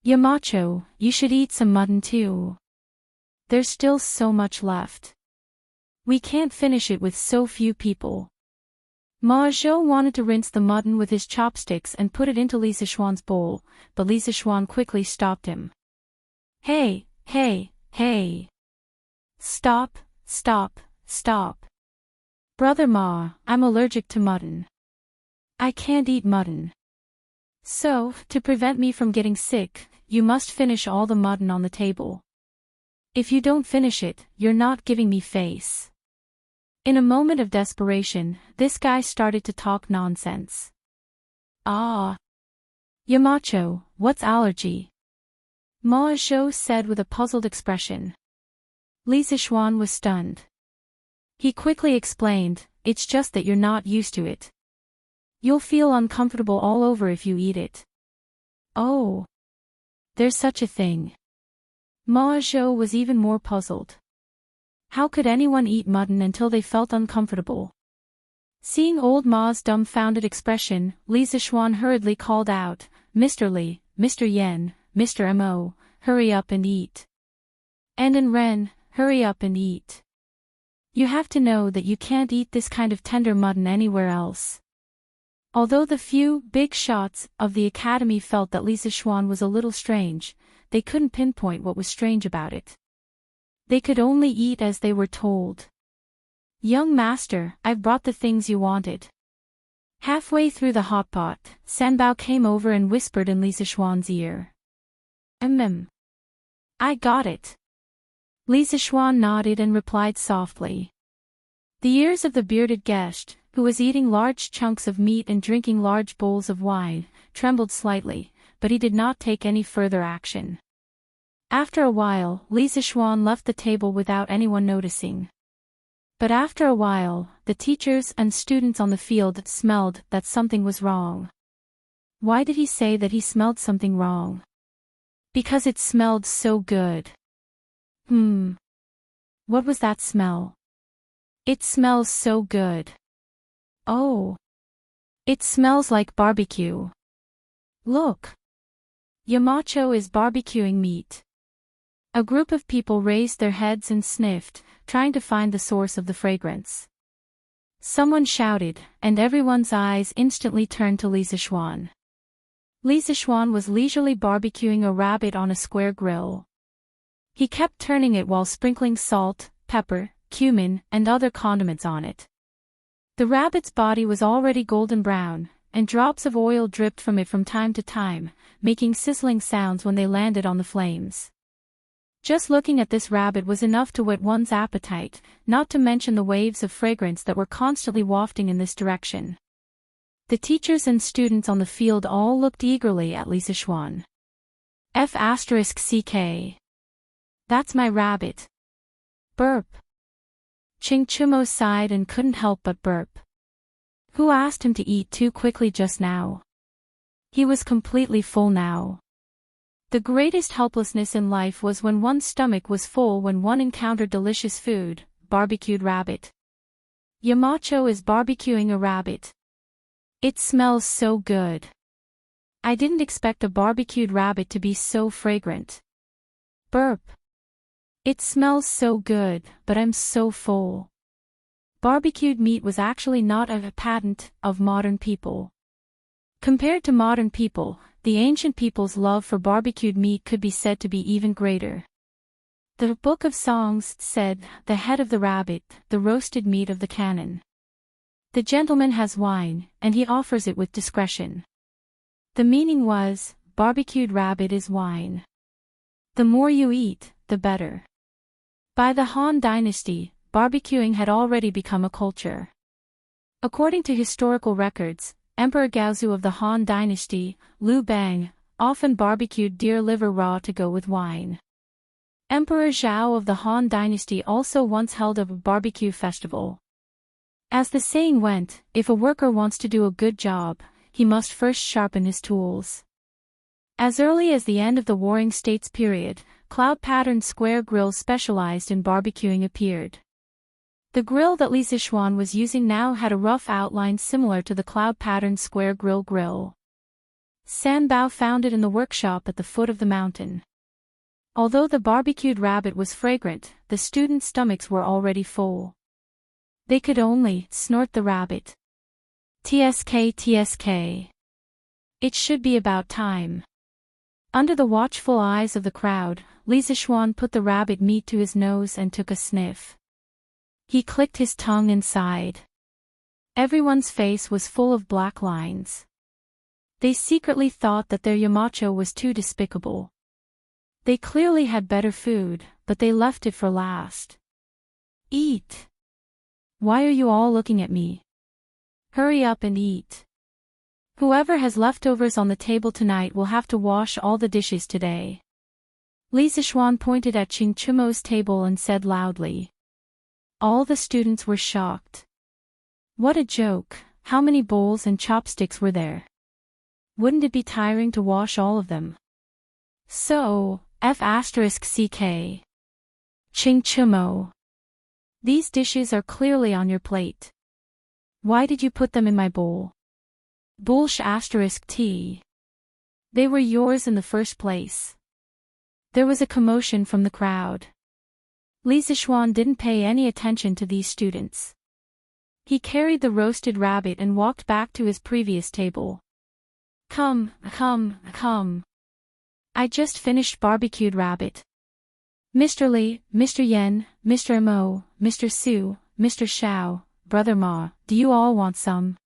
Yamacho, you should eat some mutton too. There's still so much left. We can't finish it with so few people. Ma Zhou wanted to rinse the mutton with his chopsticks and put it into Li Zixuan's bowl, but Li Zixuan quickly stopped him. Hey, hey, hey. Stop, stop, stop. Brother Ma, I'm allergic to mutton. I can't eat mutton. So, to prevent me from getting sick, you must finish all the mutton on the table. If you don't finish it, you're not giving me face. In a moment of desperation, this guy started to talk nonsense. Ah. Yamacho, what's allergy? Ma Zhou said with a puzzled expression. Li Zixuan was stunned. He quickly explained, it's just that you're not used to it. You'll feel uncomfortable all over if you eat it. Oh. There's such a thing. Ma Zhou was even more puzzled. How could anyone eat mutton until they felt uncomfortable? Seeing old Ma's dumbfounded expression, Li Zixuan hurriedly called out, Mr. Li, Mr. Yen, Mr. Mo, hurry up and eat. And Ren, hurry up and eat. You have to know that you can't eat this kind of tender mutton anywhere else. Although the few big shots of the academy felt that Li Zixuan was a little strange, they couldn't pinpoint what was strange about it. They could only eat as they were told. Young master, I've brought the things you wanted. Halfway through the hot pot, Sanbao came over and whispered in Li Zixuan's ear. I got it. Li Zixuan nodded and replied softly. The ears of the bearded guest, who was eating large chunks of meat and drinking large bowls of wine, trembled slightly, but he did not take any further action. After a while, Li Zixuan left the table without anyone noticing. But after a while, the teachers and students on the field smelled that something was wrong. Why did he say that he smelled something wrong? Because it smelled so good. What was that smell? It smells so good. Oh. It smells like barbecue. Look. Yamacho is barbecuing meat. A group of people raised their heads and sniffed, trying to find the source of the fragrance. Someone shouted, and everyone's eyes instantly turned to Li Zixuan. Li Zixuan was leisurely barbecuing a rabbit on a square grill. He kept turning it while sprinkling salt, pepper, cumin, and other condiments on it. The rabbit's body was already golden brown, and drops of oil dripped from it from time to time, making sizzling sounds when they landed on the flames. Just looking at this rabbit was enough to whet one's appetite, not to mention the waves of fragrance that were constantly wafting in this direction. The teachers and students on the field all looked eagerly at Li Zixuan. F***CK. That's my rabbit. Burp. Ching Chumo sighed and couldn't help but burp. Who asked him to eat too quickly just now? He was completely full now. The greatest helplessness in life was when one's stomach was full when one encountered delicious food, barbecued rabbit. Yamacho is barbecuing a rabbit. It smells so good. I didn't expect a barbecued rabbit to be so fragrant. Burp. It smells so good, but I'm so full. Barbecued meat was actually not a patent of modern people. Compared to modern people, the ancient people's love for barbecued meat could be said to be even greater. The Book of Songs said, the head of the rabbit, the roasted meat of the cannon. The gentleman has wine, and he offers it with discretion. The meaning was, barbecued rabbit is wine. The more you eat, the better. By the Han Dynasty, barbecuing had already become a culture. According to historical records, Emperor Gaozu of the Han Dynasty, Liu Bang, often barbecued deer liver raw to go with wine. Emperor Zhao of the Han Dynasty also once held a barbecue festival. As the saying went, if a worker wants to do a good job, he must first sharpen his tools. As early as the end of the Warring States period, cloud-patterned square grills specialized in barbecuing appeared. The grill that Li Zixuan was using now had a rough outline similar to the cloud-patterned square grill. Sanbao found it in the workshop at the foot of the mountain. Although the barbecued rabbit was fragrant, the students' stomachs were already full. They could only snort the rabbit. TSK TSK. It should be about time. Under the watchful eyes of the crowd, Li Zixuan put the rabbit meat to his nose and took a sniff. He clicked his tongue and sighed. Everyone's face was full of black lines. They secretly thought that their Yamacho was too despicable. They clearly had better food, but they left it for last. Eat. Why are you all looking at me? Hurry up and eat. Whoever has leftovers on the table tonight will have to wash all the dishes today. Li Zixuan pointed at Qing Chumo's table and said loudly. All the students were shocked. What a joke, how many bowls and chopsticks were there? Wouldn't it be tiring to wash all of them? So, F***CK. Qing Chumo. These dishes are clearly on your plate. Why did you put them in my bowl? Bullsh**T. They were yours in the first place. There was a commotion from the crowd. Li Zixuan didn't pay any attention to these students. He carried the roasted rabbit and walked back to his previous table. Come. I just finished barbecued rabbit. Mr. Li, Mr. Yen, Mr. Mo, Mr. Su, Mr. Xiao, Brother Ma, do you all want some?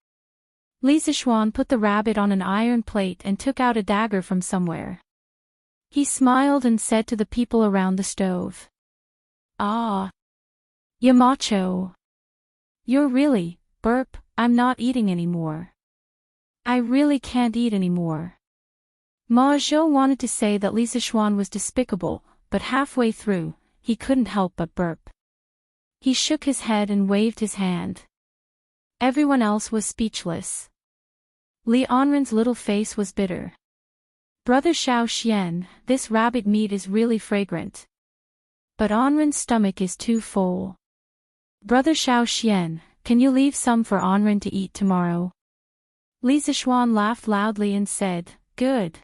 Li Zixuan put the rabbit on an iron plate and took out a dagger from somewhere. He smiled and said to the people around the stove. Ah. Yamacho. You're really, burp, I'm not eating anymore. I really can't eat anymore. Ma Zhou wanted to say that Li Zixuan was despicable, but halfway through, he couldn't help but burp. He shook his head and waved his hand. Everyone else was speechless. Li Anren's little face was bitter. Brother Xiao Xian, this rabbit meat is really fragrant. But Anren's stomach is too full. Brother Xiao Xian, can you leave some for Anren to eat tomorrow? Li Zixuan laughed loudly and said, Good.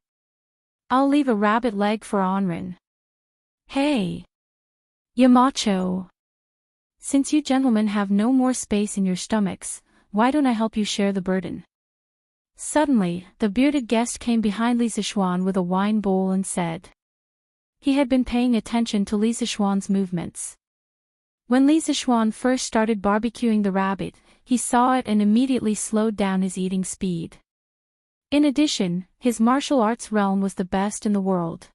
I'll leave a rabbit leg for Anren. Hey! Yamacho! Since you gentlemen have no more space in your stomachs, why don't I help you share the burden? Suddenly, the bearded guest came behind Li Zixuan with a wine bowl and said. He had been paying attention to Li Zixuan's movements. When Li Zixuan first started barbecuing the rabbit, he saw it and immediately slowed down his eating speed. In addition, his martial arts realm was the best in the world.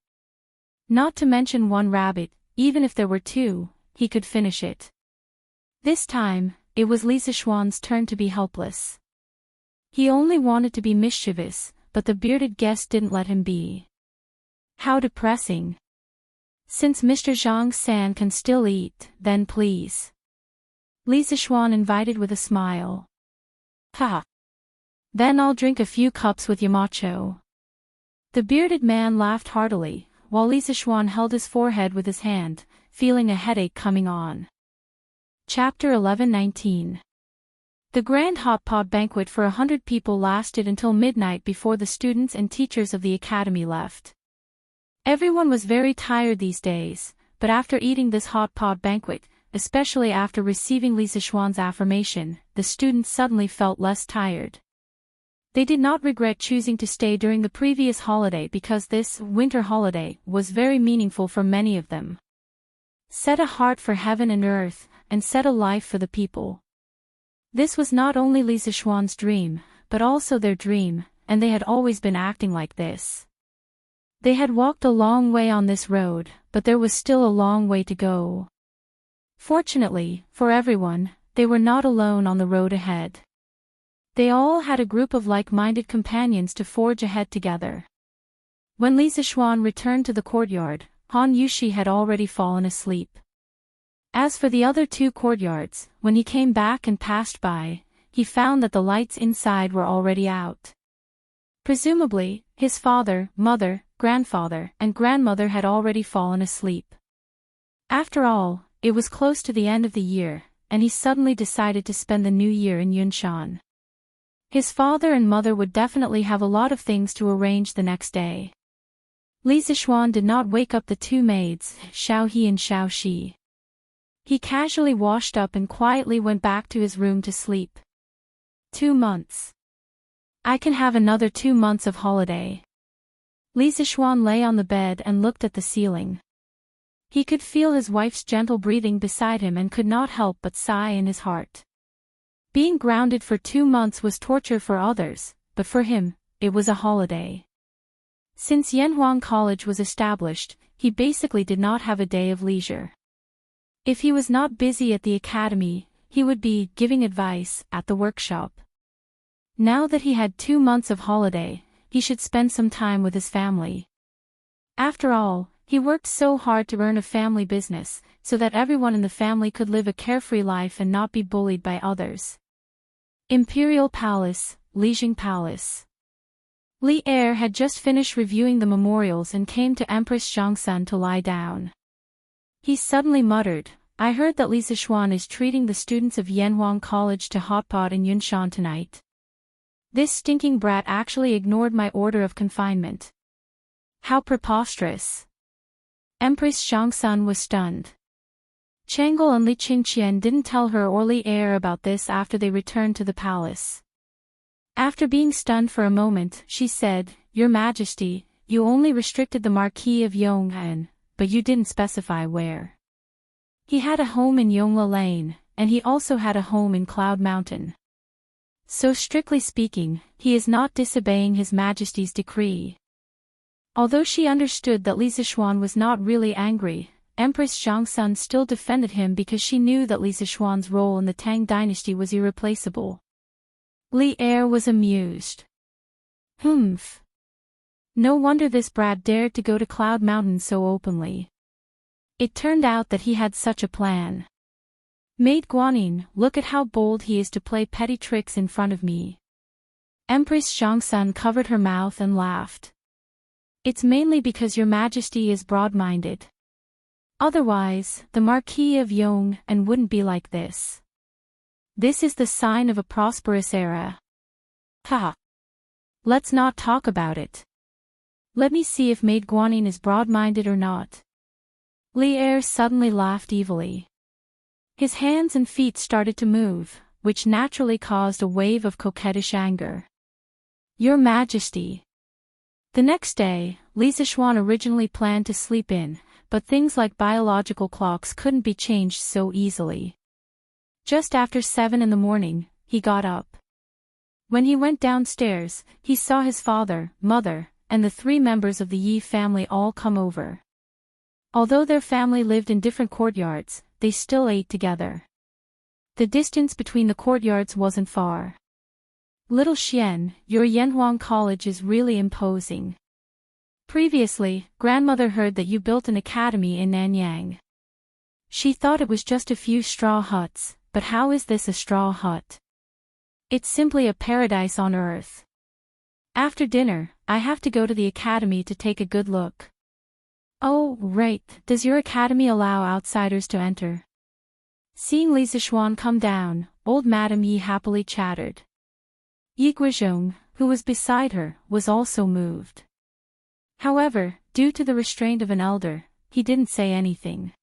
Not to mention one rabbit, even if there were two, he could finish it. This time, it was Li Zixuan's turn to be helpless. He only wanted to be mischievous, but the bearded guest didn't let him be. How depressing. Since Mr. Zhang San can still eat, then please. Li Zixuan invited with a smile. Ha! Then I'll drink a few cups with Yamacho. The bearded man laughed heartily, while Li Zixuan held his forehead with his hand, feeling a headache coming on. Chapter 11-19. The grand hot pot banquet for 100 people lasted until midnight before the students and teachers of the academy left. Everyone was very tired these days, but after eating this hot pot banquet, especially after receiving Li Zixuan's affirmation, the students suddenly felt less tired. They did not regret choosing to stay during the previous holiday because this winter holiday was very meaningful for many of them. Set a heart for heaven and earth, and set a life for the people. This was not only Li Zixuan's dream, but also their dream, and they had always been acting like this. They had walked a long way on this road, but there was still a long way to go. Fortunately, for everyone, they were not alone on the road ahead. They all had a group of like-minded companions to forge ahead together. When Li Zixuan returned to the courtyard, Han Yushi had already fallen asleep. As for the other two courtyards, when he came back and passed by, he found that the lights inside were already out. Presumably, his father, mother, grandfather, and grandmother had already fallen asleep. After all, it was close to the end of the year, and he suddenly decided to spend the new year in Yunshan. His father and mother would definitely have a lot of things to arrange the next day. Li Zixuan did not wake up the two maids, Xiao He and Xiao Shi. He casually washed up and quietly went back to his room to sleep. 2 months. I can have another 2 months of holiday. Li Zixuan lay on the bed and looked at the ceiling. He could feel his wife's gentle breathing beside him and could not help but sigh in his heart. Being grounded for 2 months was torture for others, but for him, it was a holiday. Since Yanhuang College was established, he basically did not have a day of leisure. If he was not busy at the academy, he would be giving advice at the workshop. Now that he had 2 months of holiday, he should spend some time with his family. After all, he worked so hard to earn a family business, so that everyone in the family could live a carefree life and not be bullied by others. Imperial Palace, Lijing Palace. Li Er had just finished reviewing the memorials and came to Empress Zhangsun to lie down. He suddenly muttered, I heard that Li Zixuan is treating the students of Yanhuang College to hot pot in Yunshan tonight. This stinking brat actually ignored my order of confinement. How preposterous. Empress Zhangsun was stunned. Chang'e and Li Qingqian didn't tell her or Li Er about this after they returned to the palace. After being stunned for a moment, she said, Your Majesty, you only restricted the Marquis of Yong'an, but you didn't specify where. He had a home in Yongla Lane, and he also had a home in Cloud Mountain. So strictly speaking, he is not disobeying His Majesty's decree. Although she understood that Li Zixuan was not really angry, Empress Zhangsun still defended him because she knew that Li Zixuan's role in the Tang dynasty was irreplaceable. Li Er was amused. Humph. No wonder this brat dared to go to Cloud Mountain so openly. It turned out that he had such a plan. Maid Guanyin, look at how bold he is to play petty tricks in front of me. Empress Zhangsun covered her mouth and laughed. It's mainly because Your Majesty is broad-minded. Otherwise, the Marquis of Yong'an wouldn't be like this. This is the sign of a prosperous era. Ha! Let's not talk about it. Let me see if Maid Guanyin is broad-minded or not. Li Er suddenly laughed evilly. His hands and feet started to move, which naturally caused a wave of coquettish anger. Your Majesty. The next day, Li Zixuan originally planned to sleep in, but things like biological clocks couldn't be changed so easily. Just after 7 in the morning, he got up. When he went downstairs, he saw his father, mother, and the 3 members of the Yi family all come over. Although their family lived in different courtyards, they still ate together. The distance between the courtyards wasn't far. Little Xian, your Yanhuang College is really imposing. Previously, grandmother heard that you built an academy in Nanyang. She thought it was just a few straw huts, but how is this a straw hut? It's simply a paradise on earth. After dinner, I have to go to the academy to take a good look. Oh, right, does your academy allow outsiders to enter? Seeing Li Zixuan come down, old Madame Yi happily chattered. Yi Guizhong, who was beside her, was also moved. However, due to the restraint of an elder, he didn't say anything.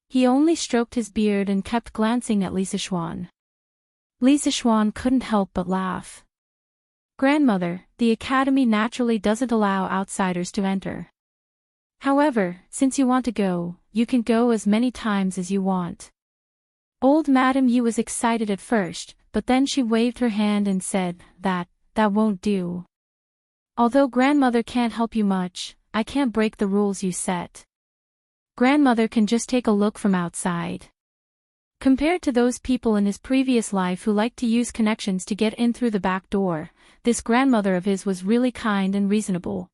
He only stroked his beard and kept glancing at Li Zixuan. Li Zixuan couldn't help but laugh. Grandmother, the academy naturally doesn't allow outsiders to enter. However, since you want to go, you can go as many times as you want. Old Madame Yi was excited at first, but then she waved her hand and said, that won't do. Although grandmother can't help you much, I can't break the rules you set. Grandmother can just take a look from outside. Compared to those people in his previous life who liked to use connections to get in through the back door, this grandmother of his was really kind and reasonable.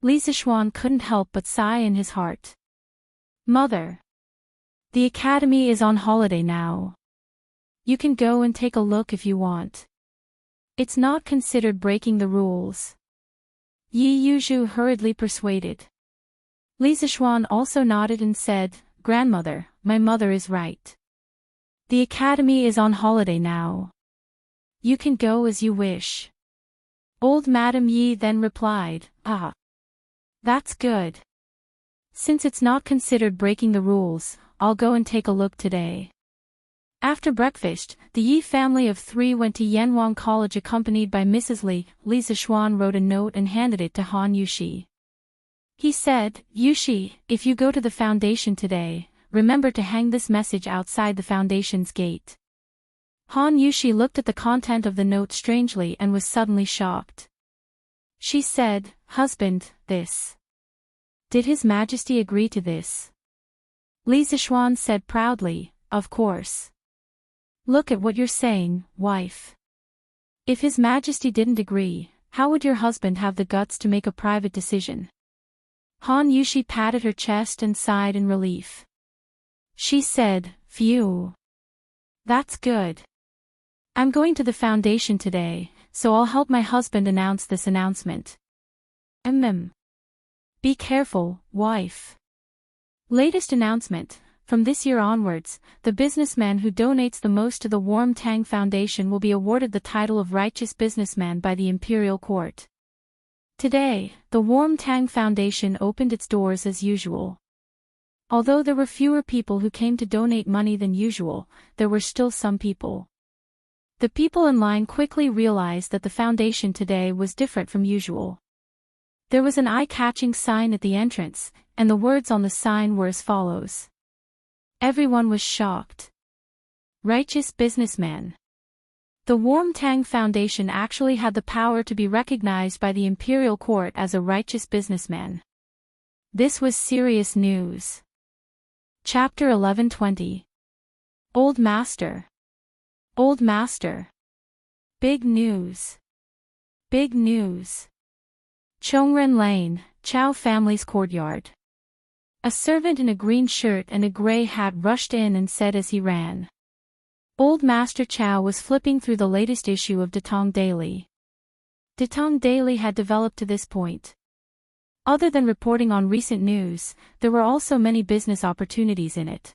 Li Zixuan couldn't help but sigh in his heart. Mother. The academy is on holiday now. You can go and take a look if you want. It's not considered breaking the rules. Yi Yuzhu hurriedly persuaded. Li Zixuan also nodded and said, Grandmother, my mother is right. The academy is on holiday now. You can go as you wish. Old Madam Yi then replied, "Ah. That's good. Since it's not considered breaking the rules, I'll go and take a look today." After breakfast, the Yi family of 3 went to Yanwang College accompanied by Mrs. Li. Li Zishuan wrote a note and handed it to Han Yushi. He said, "Yushi, if you go to the foundation today, remember to hang this message outside the foundation's gate." Han Yushi looked at the content of the note strangely and was suddenly shocked. She said, "Husband, this. Did His Majesty agree to this?" Li Zishuan said proudly, "Of course. Look at what you're saying, wife. If His Majesty didn't agree, how would your husband have the guts to make a private decision?" Han Yushi patted her chest and sighed in relief. She said, "Phew. That's good. I'm going to the foundation today, so I'll help my husband announce this announcement." Be careful, wife. Latest announcement. From this year onwards, the businessman who donates the most to the Warm Tang Foundation will be awarded the title of Righteous Businessman by the Imperial Court. Today, the Warm Tang Foundation opened its doors as usual. Although there were fewer people who came to donate money than usual, there were still some people. The people in line quickly realized that the foundation today was different from usual. There was an eye-catching sign at the entrance, and the words on the sign were as follows. Everyone was shocked. Righteous Businessman. The Warm Tang Foundation actually had the power to be recognized by the Imperial Court as a righteous businessman. This was serious news. Chapter 1120. Old Master. Old Master. Big news. Big news. Chongren Lane, Chow family's courtyard. A servant in a green shirt and a gray hat rushed in and said as he ran. Old Master Chow was flipping through the latest issue of Datong Daily. Datong Daily had developed to this point. Other than reporting on recent news, there were also many business opportunities in it.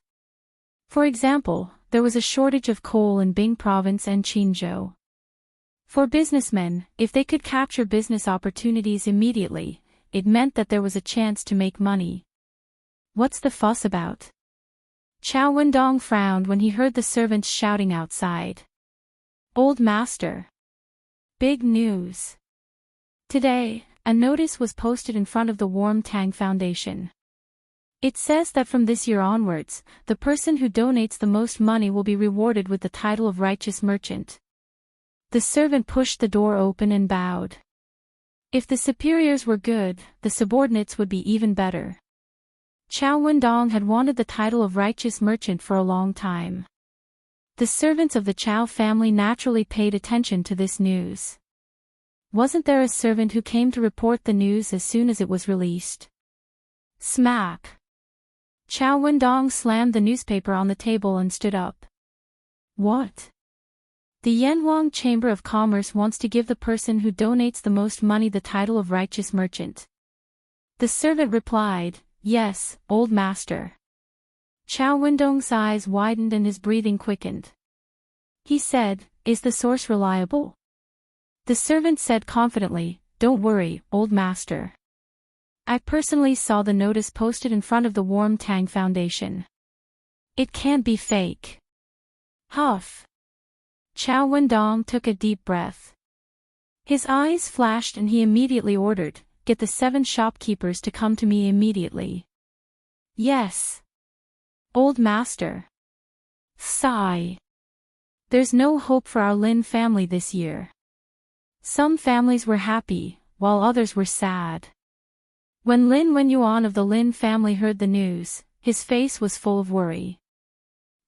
For example, there was a shortage of coal in Bing Province and Qinzhou. For businessmen, if they could capture business opportunities immediately, it meant that there was a chance to make money. What's the fuss about? Chow Wendong frowned when he heard the servants shouting outside. Old Master. Big news. Today, a notice was posted in front of the Warm Tang Foundation. It says that from this year onwards, the person who donates the most money will be rewarded with the title of Righteous Merchant. The servant pushed the door open and bowed. If the superiors were good, the subordinates would be even better. Chow Wendong had wanted the title of Righteous Merchant for a long time. The servants of the Chow family naturally paid attention to this news. Wasn't there a servant who came to report the news as soon as it was released? Smack! Chow Wendong slammed the newspaper on the table and stood up. What? The Yanwang Chamber of Commerce wants to give the person who donates the most money the title of Righteous Merchant. The servant replied, Yes, old master. Chow Wendong's eyes widened and his breathing quickened. He said, Is the source reliable? The servant said confidently, Don't worry, old master. I personally saw the notice posted in front of the Warm Tang Foundation. It can't be fake. Huff. Chow Wendong took a deep breath. His eyes flashed and he immediately ordered, Get the 7 shopkeepers to come to me immediately. Yes. Old master. Sigh. There's no hope for our Lin family this year. Some families were happy, while others were sad. When Lin Wenyuan of the Lin family heard the news, his face was full of worry.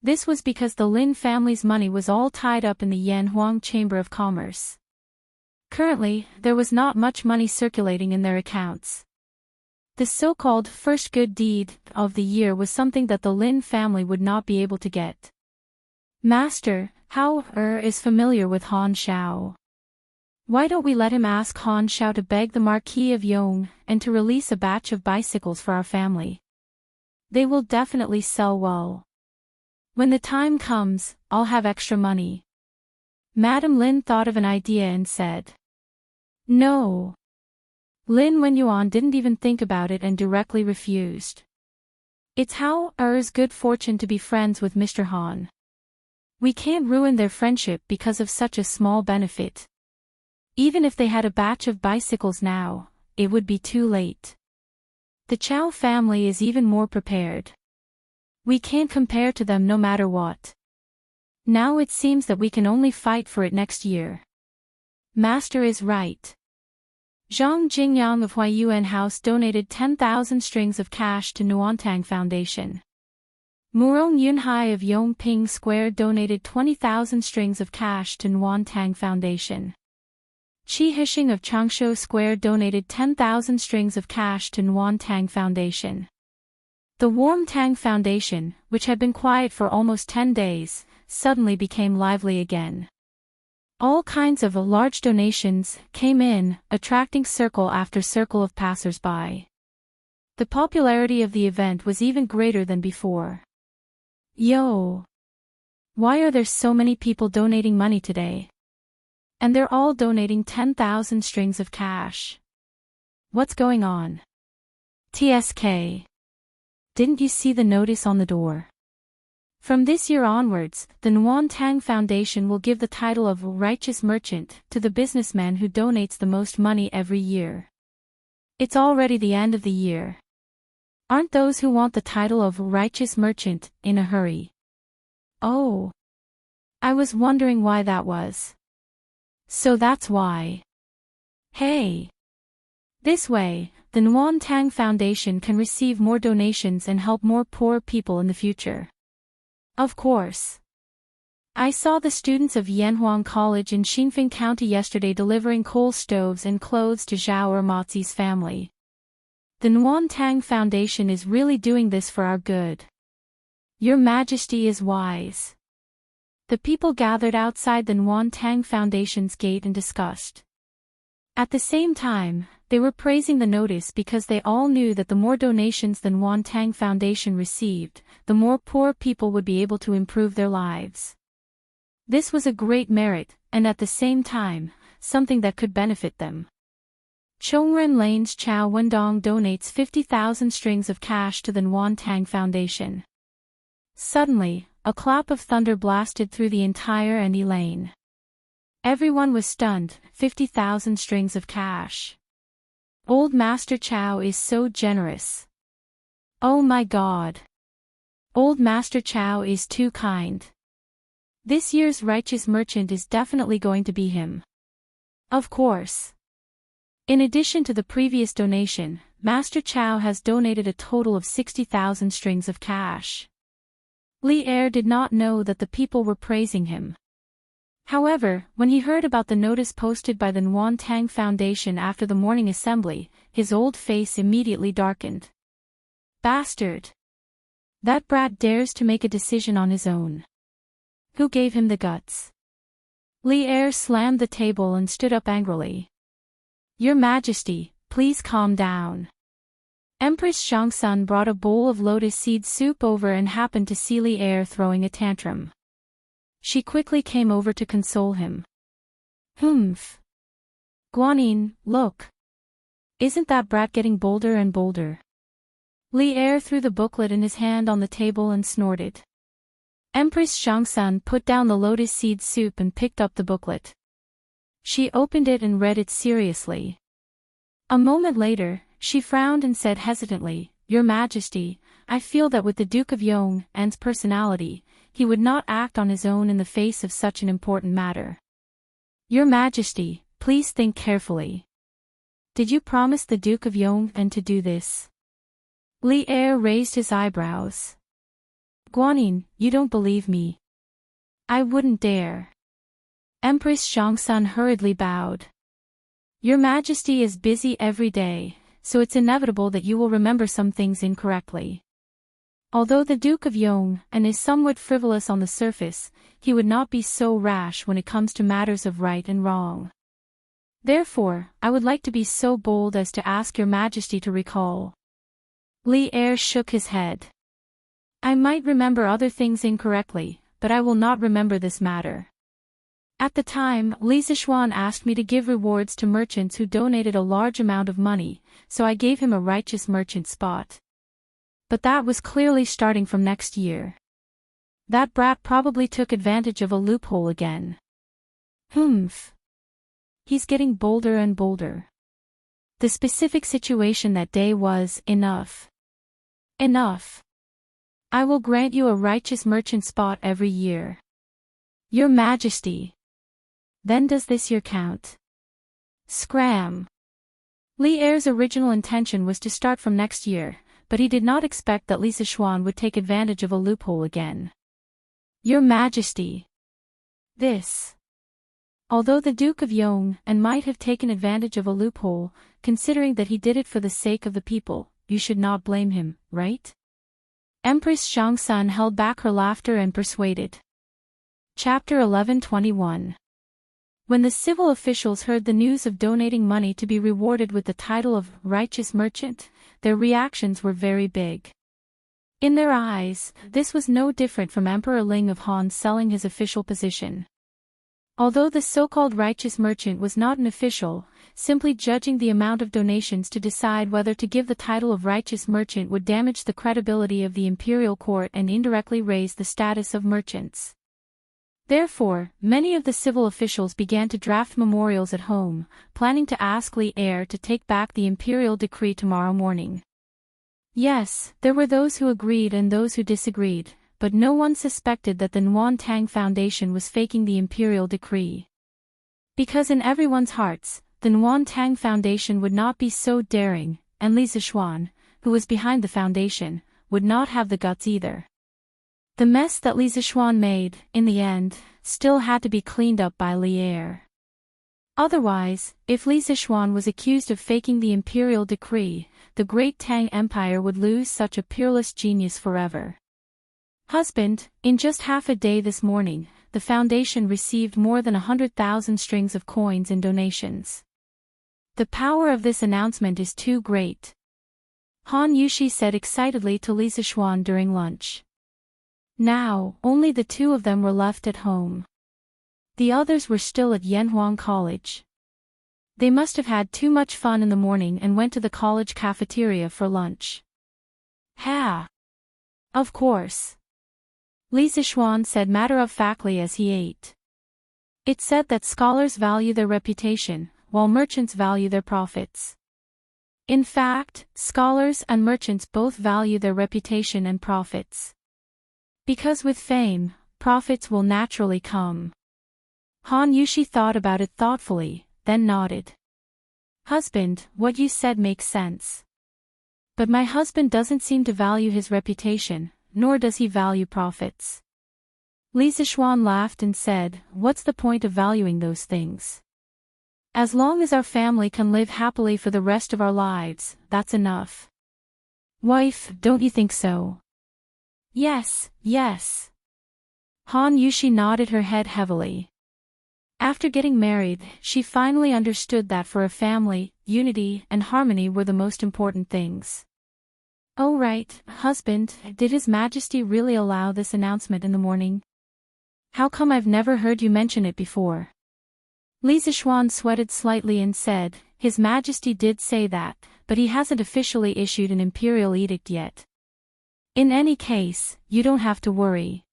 This was because the Lin family's money was all tied up in the Yanhuang Chamber of Commerce. Currently, there was not much money circulating in their accounts. The so-called first good deed of the year was something that the Lin family would not be able to get. Master, Hao is familiar with Han Shao. Why don't we let him ask Han Shao to beg the Marquis of Yong and to release a batch of bicycles for our family? They will definitely sell well. When the time comes, I'll have extra money. Madam Lin thought of an idea and said. No. Lin Wenyuan didn't even think about it and directly refused. It's Hao Er's good fortune to be friends with Mr. Han. We can't ruin their friendship because of such a small benefit. Even if they had a batch of bicycles now, it would be too late. The Chow family is even more prepared. We can't compare to them no matter what. Now it seems that we can only fight for it next year. Master is right. Zhang Jingyang of Huayuan House donated 10,000 strings of cash to Nuantang Foundation. Murong Yunhai of Yongping Square donated 20,000 strings of cash to Nuantang Foundation. Qi Hishing of Changshu Square donated 10,000 strings of cash to Nuantang Foundation. The Warm Tang Foundation, which had been quiet for almost 10 days, suddenly became lively again. All kinds of large donations came in, attracting circle after circle of passers-by. The popularity of the event was even greater than before. Yo! Why are there so many people donating money today? And they're all donating 10,000 strings of cash. What's going on? TSK. Didn't you see the notice on the door? From this year onwards, the Nuantang Foundation will give the title of Righteous Merchant to the businessman who donates the most money every year. It's already the end of the year. Aren't those who want the title of Righteous Merchant in a hurry? Oh. I was wondering why that was. So that's why. Hey. This way, the Nuantang Foundation can receive more donations and help more poor people in the future. Of course. I saw the students of Yanhuang College in Xinfeng County yesterday delivering coal stoves and clothes to Zhao Ermatzi's family. The Nuantang Foundation is really doing this for our good. Your Majesty is wise. The people gathered outside the Nuantang Foundation's gate and discussed. At the same time, they were praising the notice because they all knew that the more donations the Nuantang Foundation received, the more poor people would be able to improve their lives. This was a great merit, and at the same time, something that could benefit them. Chongren Lane's Chow Wendong donates 50,000 strings of cash to the Nuantang Foundation. Suddenly, a clap of thunder blasted through the entire Andy Lane. Everyone was stunned. 50,000 strings of cash. Old Master Chow is so generous. Oh my God. Old Master Chow is too kind. This year's Righteous Merchant is definitely going to be him. Of course. In addition to the previous donation, Master Chow has donated a total of 60,000 strings of cash. Li Er did not know that the people were praising him. However, when he heard about the notice posted by the Nuantang Foundation after the morning assembly, his old face immediately darkened. Bastard! That brat dares to make a decision on his own. Who gave him the guts? Li Er slammed the table and stood up angrily. Your Majesty, please calm down. Empress Shangsun brought a bowl of lotus seed soup over and happened to see Li Er throwing a tantrum. She quickly came over to console him. Humph. Guanyin, look. Isn't that brat getting bolder and bolder? Li Er threw the booklet in his hand on the table and snorted. Empress Shangsun put down the lotus seed soup and picked up the booklet. She opened it and read it seriously. A moment later, she frowned and said hesitantly, Your Majesty, I feel that with the Duke of Yong'an's personality, he would not act on his own in the face of such an important matter. Your Majesty, please think carefully. Did you promise the Duke of Yong'an to do this? Li Er raised his eyebrows. Guanyin, you don't believe me. I wouldn't dare. Empress Shangsun hurriedly bowed. Your Majesty is busy every day, so it's inevitable that you will remember some things incorrectly. Although the Duke of Yong'an is somewhat frivolous on the surface, he would not be so rash when it comes to matters of right and wrong. Therefore, I would like to be so bold as to ask Your Majesty to recall. Li Er shook his head. I might remember other things incorrectly, but I will not remember this matter. At the time, Li Zishuan asked me to give rewards to merchants who donated a large amount of money, so I gave him a righteous merchant spot. But that was clearly starting from next year. That brat probably took advantage of a loophole again. Humph. He's getting bolder and bolder. The specific situation that day was enough. Enough. I will grant you a righteous merchant spot every year. Your Majesty. Then does this year count? Scram. Li Er's original intention was to start from next year, but he did not expect that Li Zishuan would take advantage of a loophole again. Your Majesty. This. Although the Duke of Yong and might have taken advantage of a loophole, considering that he did it for the sake of the people, you should not blame him, right? Empress Shangsun held back her laughter and persuaded. Chapter 11:21. When the civil officials heard the news of donating money to be rewarded with the title of righteous merchant, their reactions were very big. In their eyes, this was no different from Emperor Ling of Han selling his official position. Although the so-called righteous merchant was not an official, simply judging the amount of donations to decide whether to give the title of righteous merchant would damage the credibility of the imperial court and indirectly raise the status of merchants. Therefore, many of the civil officials began to draft memorials at home, planning to ask Li Er to take back the imperial decree tomorrow morning. Yes, there were those who agreed and those who disagreed, but no one suspected that the Nguyen Tang Foundation was faking the imperial decree. Because in everyone's hearts, the Nguyen Tang Foundation would not be so daring, and Li Zishuan, who was behind the foundation, would not have the guts either. The mess that Li Zishuan made, in the end, still had to be cleaned up by Li Er. Otherwise, if Li Zishuan was accused of faking the imperial decree, the great Tang Empire would lose such a peerless genius forever. Husband, in just half a day this morning, the foundation received more than 100,000 strings of coins in donations. The power of this announcement is too great. Han Yushi said excitedly to Li Zishuan during lunch. Now, only the two of them were left at home. The others were still at Yanhuang College. They must have had too much fun in the morning and went to the college cafeteria for lunch. Ha! Of course. Li Zishuan said matter-of-factly as he ate. It said that scholars value their reputation, while merchants value their profits. In fact, scholars and merchants both value their reputation and profits. Because with fame, profits will naturally come. Han Yushi thought about it thoughtfully, then nodded. Husband, what you said makes sense. But my husband doesn't seem to value his reputation, nor does he value profits. Li Zishuan laughed and said, what's the point of valuing those things? As long as our family can live happily for the rest of our lives, that's enough. Wife, don't you think so? Yes, yes. Han Yushi nodded her head heavily. After getting married, she finally understood that for a family, unity and harmony were the most important things. Oh right, husband, did His Majesty really allow this announcement in the morning? How come I've never heard you mention it before? Li Zishuan sweated slightly and said, His Majesty did say that, but he hasn't officially issued an imperial edict yet. In any case, you don't have to worry.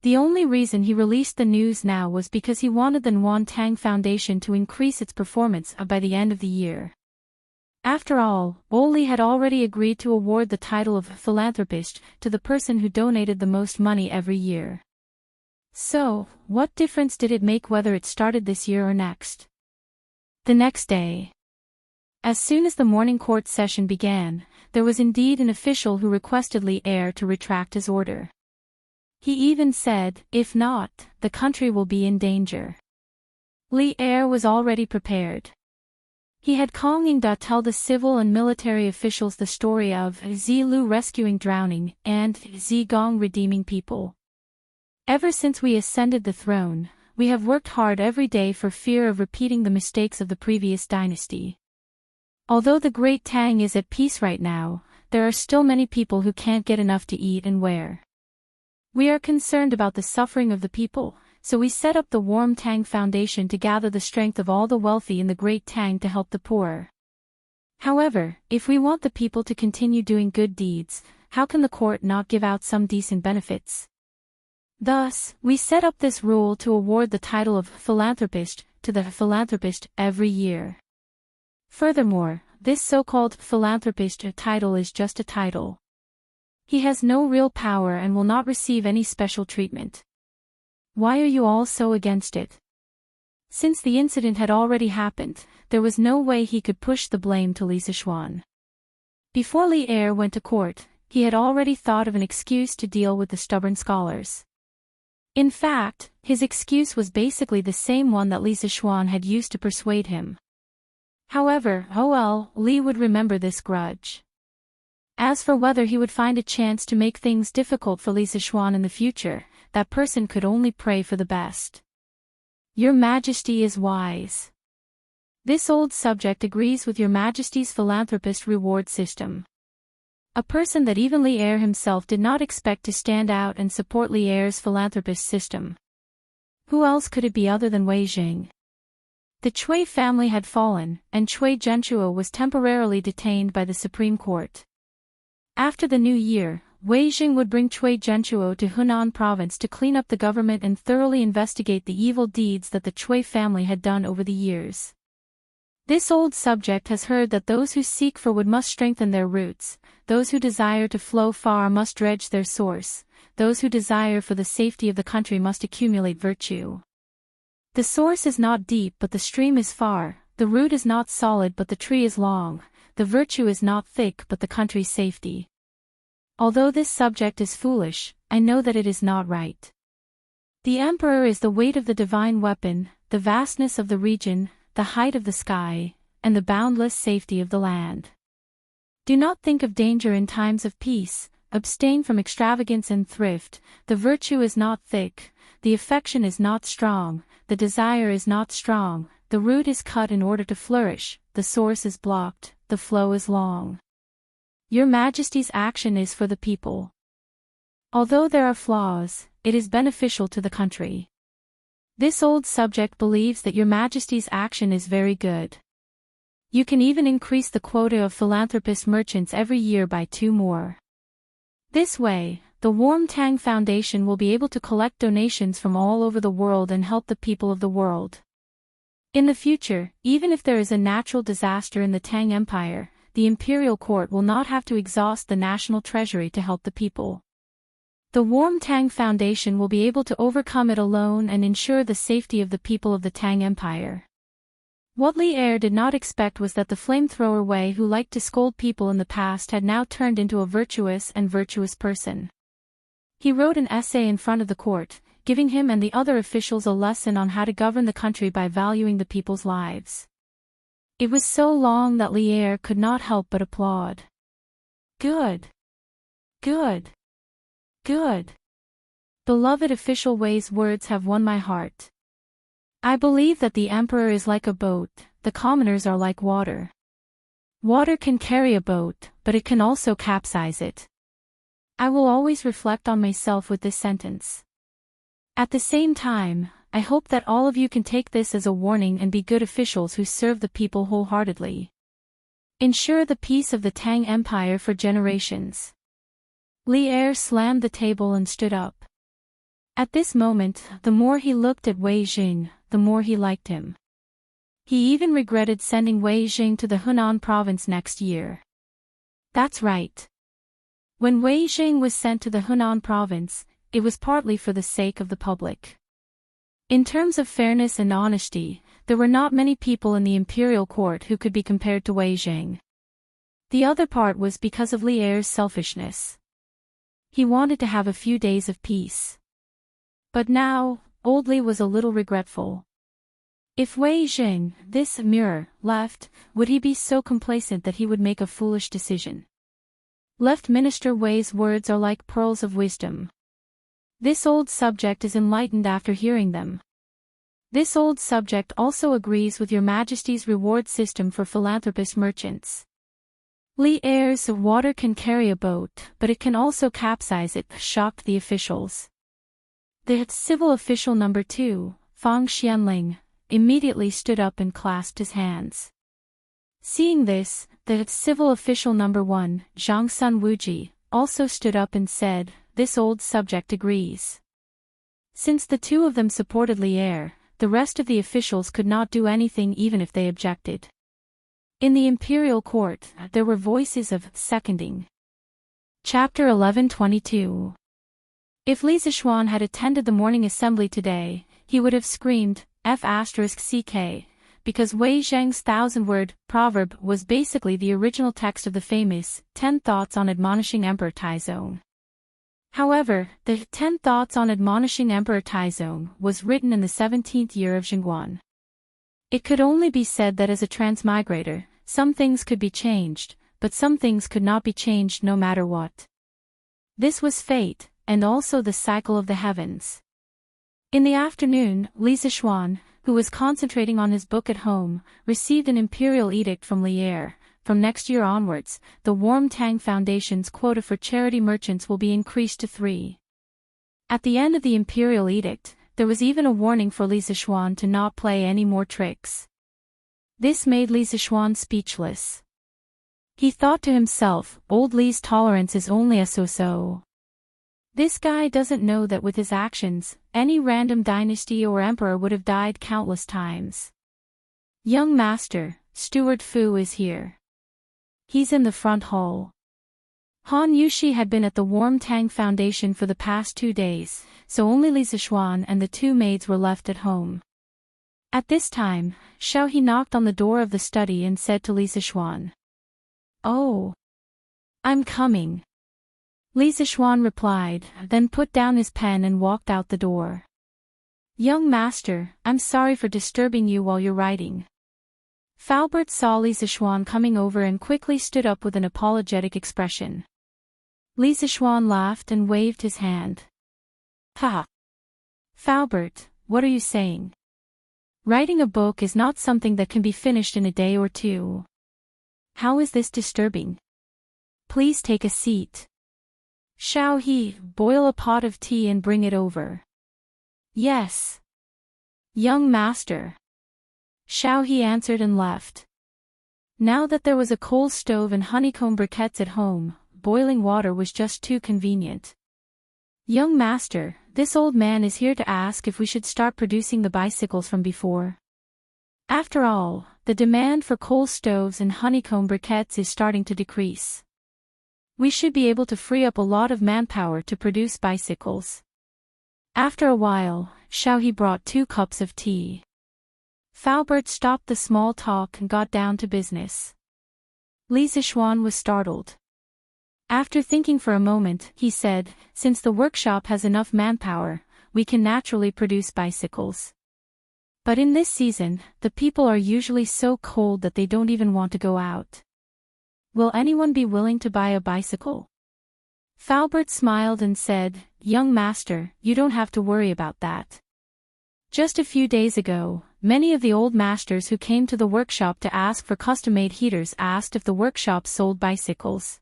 The only reason he released the news now was because he wanted the Nguyen Tang Foundation to increase its performance by the end of the year. After all, Oli had already agreed to award the title of philanthropist to the person who donated the most money every year. So, what difference did it make whether it started this year or next? The next day. As soon as the morning court session began, there was indeed an official who requested Li Er to retract his order. He even said, if not, the country will be in danger. Li Er was already prepared. He had Kong Yingda tell the civil and military officials the story of Zi Lu rescuing drowning and Zi Gong redeeming people. Ever since we ascended the throne, we have worked hard every day for fear of repeating the mistakes of the previous dynasty. Although the Great Tang is at peace right now, there are still many people who can't get enough to eat and wear. We are concerned about the suffering of the people, so we set up the Warm Tang Foundation to gather the strength of all the wealthy in the Great Tang to help the poor. However, if we want the people to continue doing good deeds, how can the court not give out some decent benefits? Thus, we set up this rule to award the title of philanthropist to the philanthropist every year. Furthermore, this so-called philanthropist title is just a title. He has no real power and will not receive any special treatment. Why are you all so against it? Since the incident had already happened, there was no way he could push the blame to Lisa Xuan. Before Li Er went to court, he had already thought of an excuse to deal with the stubborn scholars. In fact, his excuse was basically the same one that Lisa Xuan had used to persuade him. However, oh well, Li would remember this grudge. As for whether he would find a chance to make things difficult for Lisa Xuan in the future, that person could only pray for the best. Your Majesty is wise. This old subject agrees with Your Majesty's philanthropist reward system. A person that even Li Er himself did not expect to stand out and support Li Er's philanthropist system. Who else could it be other than Wei Jing? The Cui family had fallen, and Cui Zhenchuo was temporarily detained by the Supreme Court. After the new year, Wei Jing would bring Cui Zhenchuo to Hunan province to clean up the government and thoroughly investigate the evil deeds that the Cui family had done over the years. This old subject has heard that those who seek for wood must strengthen their roots, those who desire to flow far must dredge their source, those who desire for the safety of the country must accumulate virtue. The source is not deep but the stream is far, the root is not solid but the tree is long, the virtue is not thick but the country's safety. Although this subject is foolish, I know that it is not right. The emperor is the weight of the divine weapon, the vastness of the region, the height of the sky, and the boundless safety of the land. Do not think of danger in times of peace, abstain from extravagance and thrift, the virtue is not thick, the affection is not strong, the desire is not strong, the root is cut in order to flourish, the source is blocked, the flow is long. Your Majesty's action is for the people. Although there are flaws, it is beneficial to the country. This old subject believes that Your Majesty's action is very good. You can even increase the quota of philanthropist merchants every year by 2 more. This way, the Warm Tang Foundation will be able to collect donations from all over the world and help the people of the world. In the future, even if there is a natural disaster in the Tang Empire, the imperial court will not have to exhaust the national treasury to help the people. The Warm Tang Foundation will be able to overcome it alone and ensure the safety of the people of the Tang Empire. What Li Er did not expect was that the flamethrower Wei who liked to scold people in the past had now turned into a virtuous person. He wrote an essay in front of the court, giving him and the other officials a lesson on how to govern the country by valuing the people's lives. It was so long that Li Er could not help but applaud. Good. Good. Good. Beloved official Wei's words have won my heart. I believe that the emperor is like a boat, the commoners are like water. Water can carry a boat, but it can also capsize it. I will always reflect on myself with this sentence. At the same time, I hope that all of you can take this as a warning and be good officials who serve the people wholeheartedly. Ensure the peace of the Tang Empire for generations. Li Er slammed the table and stood up. At this moment, the more he looked at Wei Jing, the more he liked him. He even regretted sending Wei Jing to the Hunan province next year. That's right. When Wei Jing was sent to the Hunan province, it was partly for the sake of the public. In terms of fairness and honesty, there were not many people in the imperial court who could be compared to Wei Jing. The other part was because of Li Er's selfishness. He wanted to have a few days of peace. But now, old Li was a little regretful. If Wei Jing, this mirror, left, would he be so complacent that he would make a foolish decision? Left Minister Wei's words are like pearls of wisdom. This old subject is enlightened after hearing them. This old subject also agrees with Your Majesty's reward system for philanthropist merchants. Li Er's water can carry a boat, but it can also capsize it, shocked the officials. The civil official number 2, Fang Xianling, immediately stood up and clasped his hands. Seeing this, the civil official number 1, Zhang Sun Wuji, also stood up and said, "This old subject agrees." Since the two of them supported Li Er, the rest of the officials could not do anything even if they objected. In the imperial court, there were voices of seconding. Chapter 11:22. If Li Zixuan had attended the morning assembly today, he would have screamed, F***ck, because Wei Zheng's 1,000-word proverb was basically the original text of the famous 10 Thoughts on Admonishing Emperor Taizong. However, the 10 Thoughts on Admonishing Emperor Taizong was written in the 17th year of Jingguan. It could only be said that as a transmigrator, some things could be changed, but some things could not be changed no matter what. This was fate, and also the cycle of the heavens. In the afternoon, Li Zixuan, who was concentrating on his book at home, received an imperial edict from Li Er. From next year onwards, the Warm Tang Foundation's quota for charity merchants will be increased to 3. At the end of the imperial edict, there was even a warning for Li Zixuan to not play any more tricks. This made Li Zixuan speechless. He thought to himself, old Li's tolerance is only a so-so. This guy doesn't know that with his actions, any random dynasty or emperor would have died countless times. Young master, Steward Fu is here. He's in the front hall. Han Yushi had been at the Warm Tang Foundation for the past 2 days, so only Li Zixuan and the 2 maids were left at home. At this time, Xiao He knocked on the door of the study and said to Li Zixuan, "Oh, I'm coming." Li Zixuan replied, then put down his pen and walked out the door. "Young master, I'm sorry for disturbing you while you're writing." Faubert saw Li Zixuan coming over and quickly stood up with an apologetic expression. Li Zixuan laughed and waved his hand. "Ha! Faubert, what are you saying? Writing a book is not something that can be finished in a day or 2. How is this disturbing? Please take a seat. Xiao He, boil a pot of tea and bring it over." "Yes. Young master." Xiao He answered and left. Now that there was a coal stove and honeycomb briquettes at home, boiling water was just too convenient. "Young master, this old man is here to ask if we should start producing the bicycles from before. After all, the demand for coal stoves and honeycomb briquettes is starting to decrease. We should be able to free up a lot of manpower to produce bicycles." After a while, Xiao He brought 2 cups of tea. Faubert stopped the small talk and got down to business. Li Zixuan was startled. After thinking for a moment, he said, "Since the workshop has enough manpower, we can naturally produce bicycles. But in this season, the people are usually so cold that they don't even want to go out. Will anyone be willing to buy a bicycle?" Faubert smiled and said, "Young master, you don't have to worry about that. Just a few days ago, many of the old masters who came to the workshop to ask for custom-made heaters asked if the workshop sold bicycles.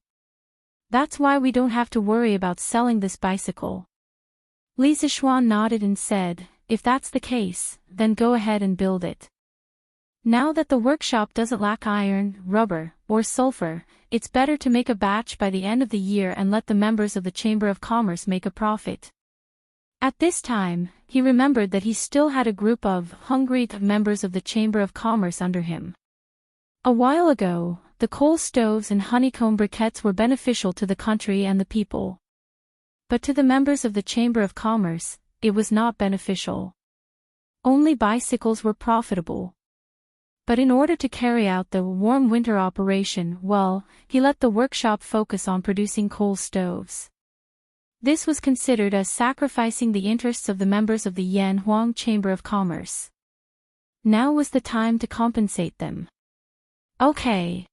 That's why we don't have to worry about selling this bicycle." Li Zixuan nodded and said, "If that's the case, then go ahead and build it. Now that the workshop doesn't lack iron, rubber, or sulfur, it's better to make a batch by the end of the year and let the members of the Chamber of Commerce make a profit." At this time, he remembered that he still had a group of hungry members of the Chamber of Commerce under him. A while ago, the coal stoves and honeycomb briquettes were beneficial to the country and the people. But to the members of the Chamber of Commerce, it was not beneficial. Only bicycles were profitable. But in order to carry out the warm winter operation well, he let the workshop focus on producing coal stoves. This was considered as sacrificing the interests of the members of the Yanhuang Chamber of Commerce. Now was the time to compensate them. "Okay.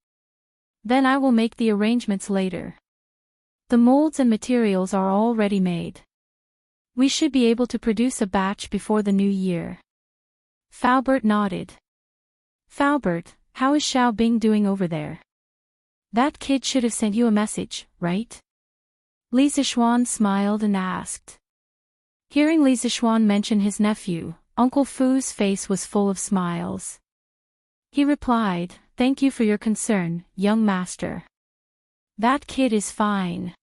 Then I will make the arrangements later. The molds and materials are all ready made. We should be able to produce a batch before the new year." Faubert nodded. "Faubert, how is Xiao Bing doing over there? That kid should have sent you a message, right?" Li Zixuan smiled and asked. Hearing Li Zixuan mention his nephew, Uncle Fu's face was full of smiles. He replied, "Thank you for your concern, young master. That kid is fine.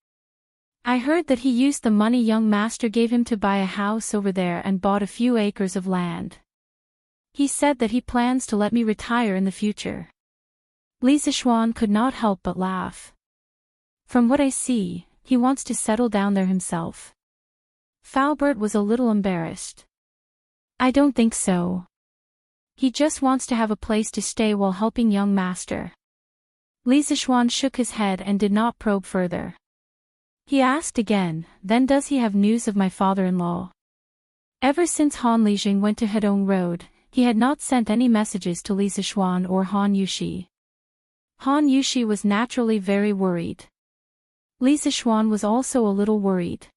I heard that he used the money young master gave him to buy a house over there and bought a few acres of land. He said that he plans to let me retire in the future." Li Zixuan could not help but laugh. "From what I see, he wants to settle down there himself." Faubert was a little embarrassed. "I don't think so. He just wants to have a place to stay while helping young master." Li Zixuan shook his head and did not probe further. He asked again, "Then does he have news of my father-in-law?" Ever since Han Lijing went to Hedong Road, he had not sent any messages to Li Zixuan or Han Yushi. Han Yushi was naturally very worried. Li Zixuan was also a little worried.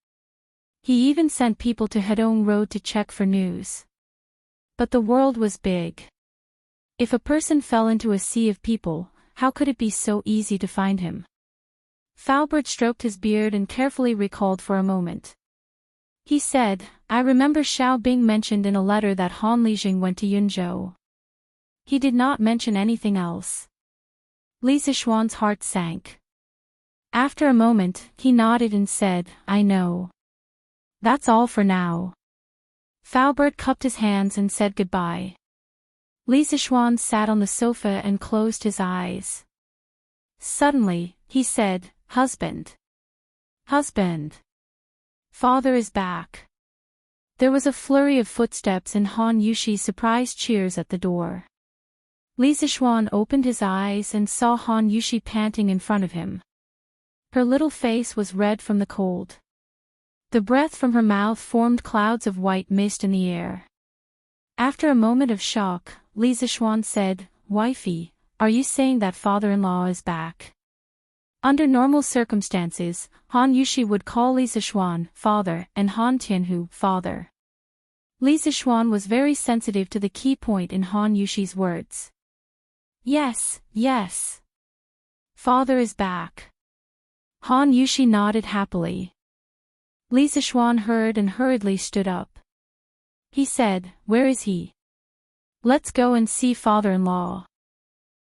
He even sent people to Hedong Road to check for news. But the world was big. If a person fell into a sea of people, how could it be so easy to find him? Faubert stroked his beard and carefully recalled for a moment. He said, "I remember Xiao Bing mentioned in a letter that Han Lijing went to Yunzhou. He did not mention anything else." Li Zixuan's heart sank. After a moment, he nodded and said, "I know. That's all for now." Faubert cupped his hands and said goodbye. Li Zixuan sat on the sofa and closed his eyes. Suddenly, he said, "Husband. Husband. Father is back." There was a flurry of footsteps and Han Yushi's surprised cheers at the door. Li Zixuan opened his eyes and saw Han Yushi panting in front of him. Her little face was red from the cold. The breath from her mouth formed clouds of white mist in the air. After a moment of shock, Li Zixuan said, "Wifey, are you saying that father-in-law is back?" Under normal circumstances, Han Yushi would call Li Zixuan father and Han Tianhu father. Li Zixuan was very sensitive to the key point in Han Yushi's words. "Yes, yes. Father is back." Han Yushi nodded happily. Li Zixuan heard and hurriedly stood up. He said, "Where is he? Let's go and see father-in-law."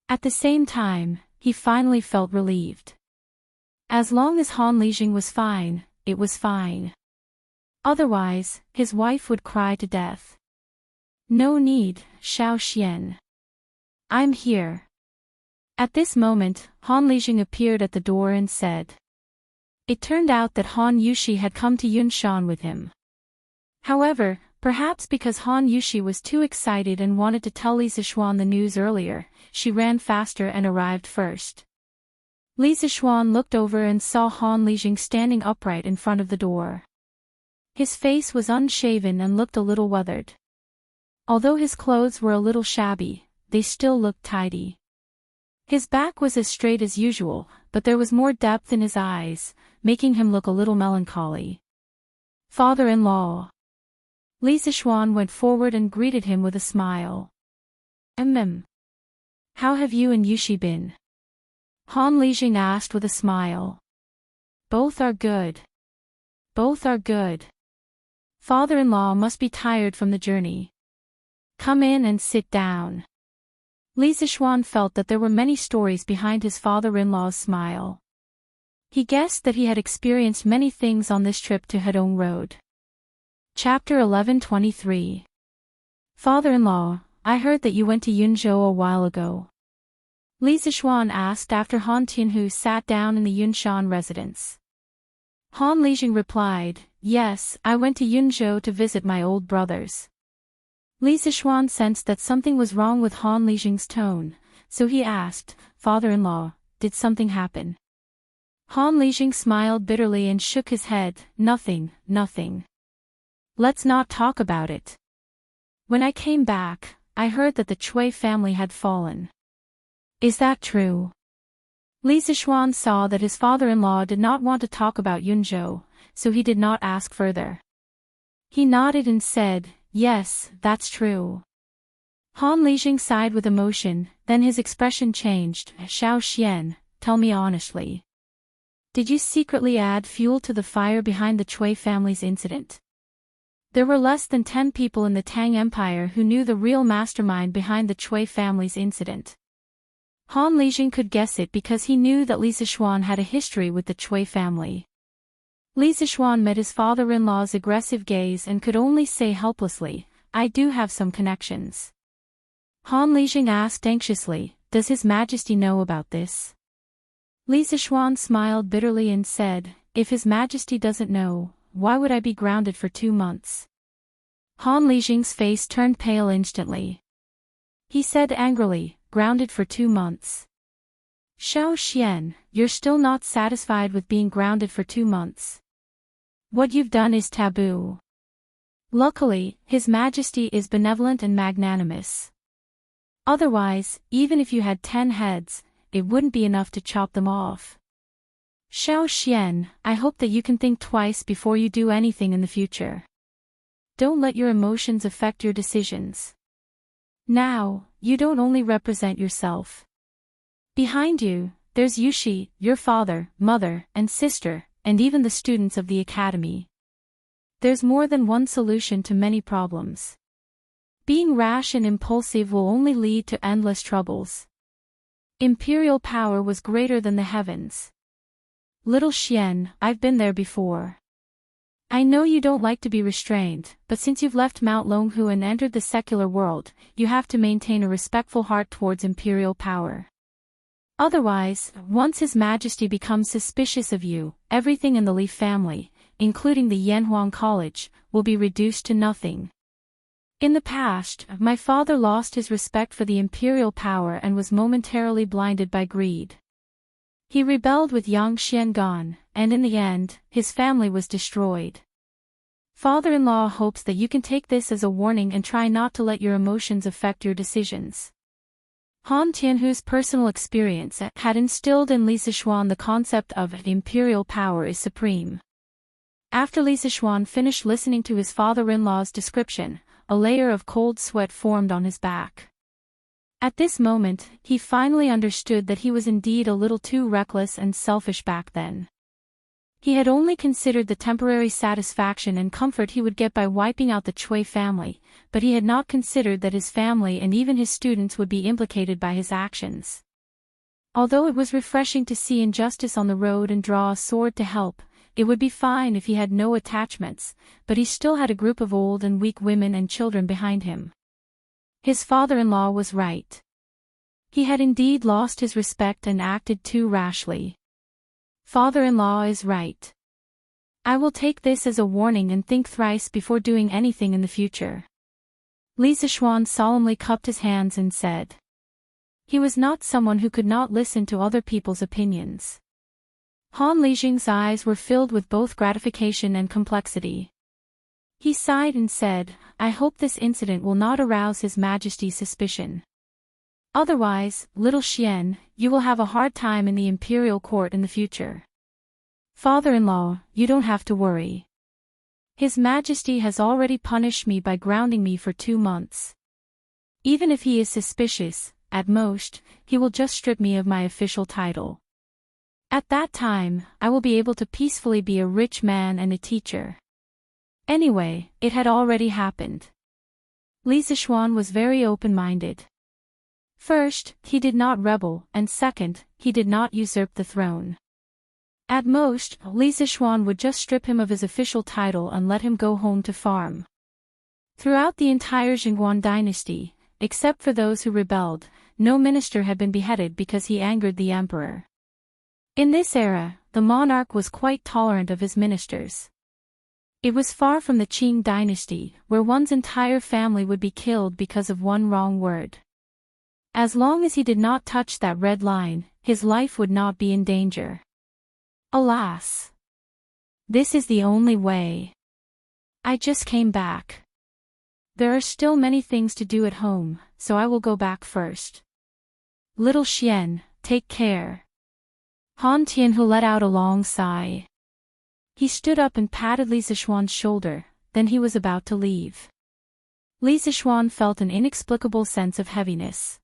At the same time, he finally felt relieved. As long as Han Lijing was fine, it was fine. Otherwise, his wife would cry to death. "No need, Xiao Xian. I'm here." At this moment, Han Lijing appeared at the door and said. It turned out that Han Yushi had come to Yunshan with him. However, perhaps because Han Yushi was too excited and wanted to tell Li Zixuan the news earlier, she ran faster and arrived first. Li Zixuan looked over and saw Han Lijing standing upright in front of the door. His face was unshaven and looked a little weathered. Although his clothes were a little shabby, they still looked tidy. His back was as straight as usual, but there was more depth in his eyes, making him look a little melancholy. "Father-in-law." Li Zixuan went forward and greeted him with a smile. How have you and Yushi been?" Han Lijing asked with a smile. "Both are good. Both are good. Father-in-law must be tired from the journey. Come in and sit down." Li Zixuan felt that there were many stories behind his father-in-law's smile. He guessed that he had experienced many things on this trip to Hedong Road. Chapter 11:23. "Father-in-law, I heard that you went to Yunzhou a while ago." Li Zixuan asked after Han Tianhu sat down in the Yunshan residence. Han Lijing replied, "Yes, I went to Yunzhou to visit my old brothers." Li Zixuan sensed that something was wrong with Han Lijing's tone, so he asked, "Father-in-law, did something happen?" Han Lijing smiled bitterly and shook his head, "Nothing, nothing. Let's not talk about it. When I came back, I heard that the Chui family had fallen." "Is that true?" Li Zixuan saw that his father-in-law did not want to talk about Yunzhou, so he did not ask further. He nodded and said, "Yes, that's true." Han Lijing sighed with emotion, then his expression changed. "Xiao Xian, tell me honestly. Did you secretly add fuel to the fire behind the Chui family's incident?" There were less than 10 people in the Tang Empire who knew the real mastermind behind the Cui family's incident. Han Lijing could guess it because he knew that Li Zixuan had a history with the Cui family. Li Zixuan met his father-in-law's aggressive gaze and could only say helplessly, "I do have some connections." Han Lijing asked anxiously, "Does His Majesty know about this?" Li Zixuan smiled bitterly and said, "If His Majesty doesn't know, why would I be grounded for 2 months?" Han Lijing's face turned pale instantly. He said angrily, "Grounded for 2 months. Xiao Xian, you're still not satisfied with being grounded for 2 months. What you've done is taboo. Luckily, His Majesty is benevolent and magnanimous. Otherwise, even if you had 10 heads, it wouldn't be enough to chop them off. Xiao Xian, I hope that you can think twice before you do anything in the future. Don't let your emotions affect your decisions. Now, you don't only represent yourself. Behind you, there's Yushi, your father, mother, and sister, and even the students of the academy. There's more than one solution to many problems. Being rash and impulsive will only lead to endless troubles. Imperial power was greater than the heavens. Little Xian, I've been there before. I know you don't like to be restrained, but since you've left Mount Longhu and entered the secular world, you have to maintain a respectful heart towards imperial power. Otherwise, once His Majesty becomes suspicious of you, everything in the Li family, including the Yanhuang College, will be reduced to nothing. In the past, my father lost his respect for the imperial power and was momentarily blinded by greed. He rebelled with Yang Xiangan, and in the end, his family was destroyed. Father-in-law hopes that you can take this as a warning and try not to let your emotions affect your decisions. Han Tianhu's personal experience had instilled in Li Zixuan the concept of imperial power is supreme. After Li Zixuan finished listening to his father-in-law's description, a layer of cold sweat formed on his back. At this moment, he finally understood that he was indeed a little too reckless and selfish back then. He had only considered the temporary satisfaction and comfort he would get by wiping out the Cui family, but he had not considered that his family and even his students would be implicated by his actions. Although it was refreshing to see injustice on the road and draw a sword to help, it would be fine if he had no attachments, but he still had a group of old and weak women and children behind him. His father-in-law was right. He had indeed lost his respect and acted too rashly. Father-in-law is right. I will take this as a warning and think thrice before doing anything in the future. Li Zixuan solemnly cupped his hands and said. He was not someone who could not listen to other people's opinions. Han Lijing's eyes were filled with both gratification and complexity. He sighed and said, I hope this incident will not arouse His Majesty's suspicion. Otherwise, little Xian, you will have a hard time in the imperial court in the future. Father-in-law, you don't have to worry. His Majesty has already punished me by grounding me for 2 months. Even if he is suspicious, at most, he will just strip me of my official title. At that time, I will be able to peacefully be a rich man and a teacher. Anyway, it had already happened. Li Zixuan was very open-minded. First, he did not rebel, and second, he did not usurp the throne. At most, Li Zixuan would just strip him of his official title and let him go home to farm. Throughout the entire Jingguan dynasty, except for those who rebelled, no minister had been beheaded because he angered the emperor. In this era, the monarch was quite tolerant of his ministers. It was far from the Qing dynasty, where one's entire family would be killed because of one wrong word. As long as he did not touch that red line, his life would not be in danger. Alas! This is the only way. I just came back. There are still many things to do at home, so I will go back first. Little Xian, take care. Han Tianhu let out a long sigh. He stood up and patted Li Zixuan's shoulder, then he was about to leave. Li Zixuan felt an inexplicable sense of heaviness.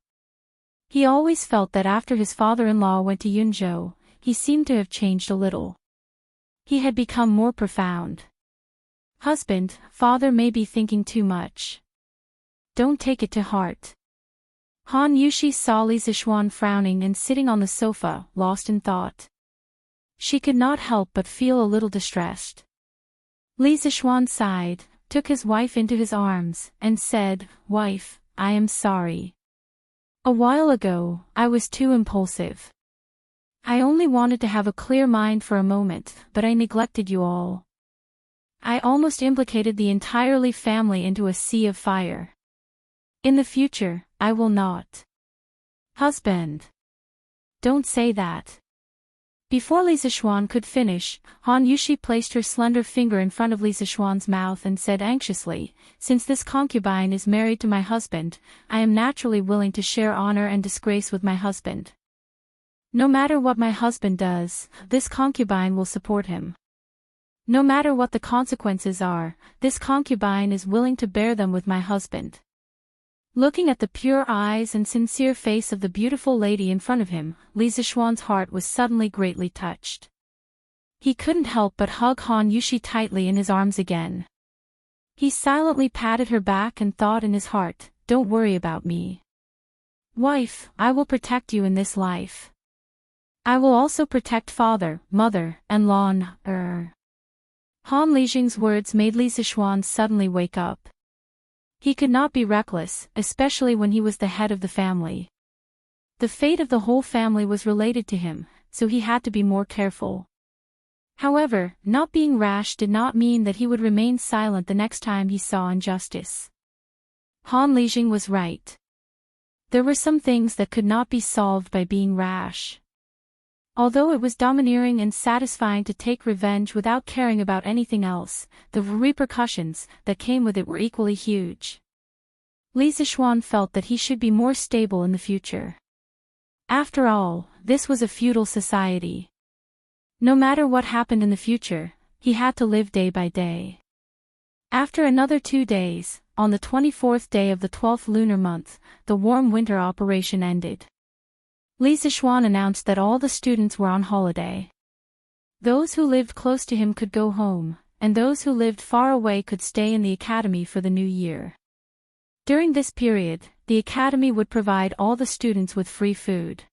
He always felt that after his father-in-law went to Yunzhou, he seemed to have changed a little. He had become more profound. Husband, father may be thinking too much. Don't take it to heart. Han Yushi saw Li Zixuan frowning and sitting on the sofa, lost in thought. She could not help but feel a little distressed. Li Zixuan sighed, took his wife into his arms, and said, "Wife, I am sorry. A while ago, I was too impulsive. I only wanted to have a clear mind for a moment, but I neglected you all. I almost implicated the entire Li family into a sea of fire. In the future, I will not." Husband. Don't say that. Before Li Zixuan could finish, Han Yushi placed her slender finger in front of Li Zixuan's mouth and said anxiously, "Since this concubine is married to my husband, I am naturally willing to share honor and disgrace with my husband. No matter what my husband does, this concubine will support him. No matter what the consequences are, this concubine is willing to bear them with my husband." Looking at the pure eyes and sincere face of the beautiful lady in front of him, Li Zixuan's heart was suddenly greatly touched. He couldn't help but hug Han Yushi tightly in his arms again. He silently patted her back and thought in his heart, "Don't worry about me. Wife, I will protect you in this life. I will also protect father, mother, and Han Lijing's words made Li Zixuan suddenly wake up. He could not be reckless, especially when he was the head of the family. The fate of the whole family was related to him, so he had to be more careful. However, not being rash did not mean that he would remain silent the next time he saw injustice. Han Lijing was right. There were some things that could not be solved by being rash. Although it was domineering and satisfying to take revenge without caring about anything else, the repercussions that came with it were equally huge. Li Zixuan felt that he should be more stable in the future. After all, this was a feudal society. No matter what happened in the future, he had to live day by day. After another 2 days, on the 24th day of the 12th lunar month, the warm winter operation ended. Li Zixuan announced that all the students were on holiday. Those who lived close to him could go home, and those who lived far away could stay in the academy for the new year. During this period, the academy would provide all the students with free food.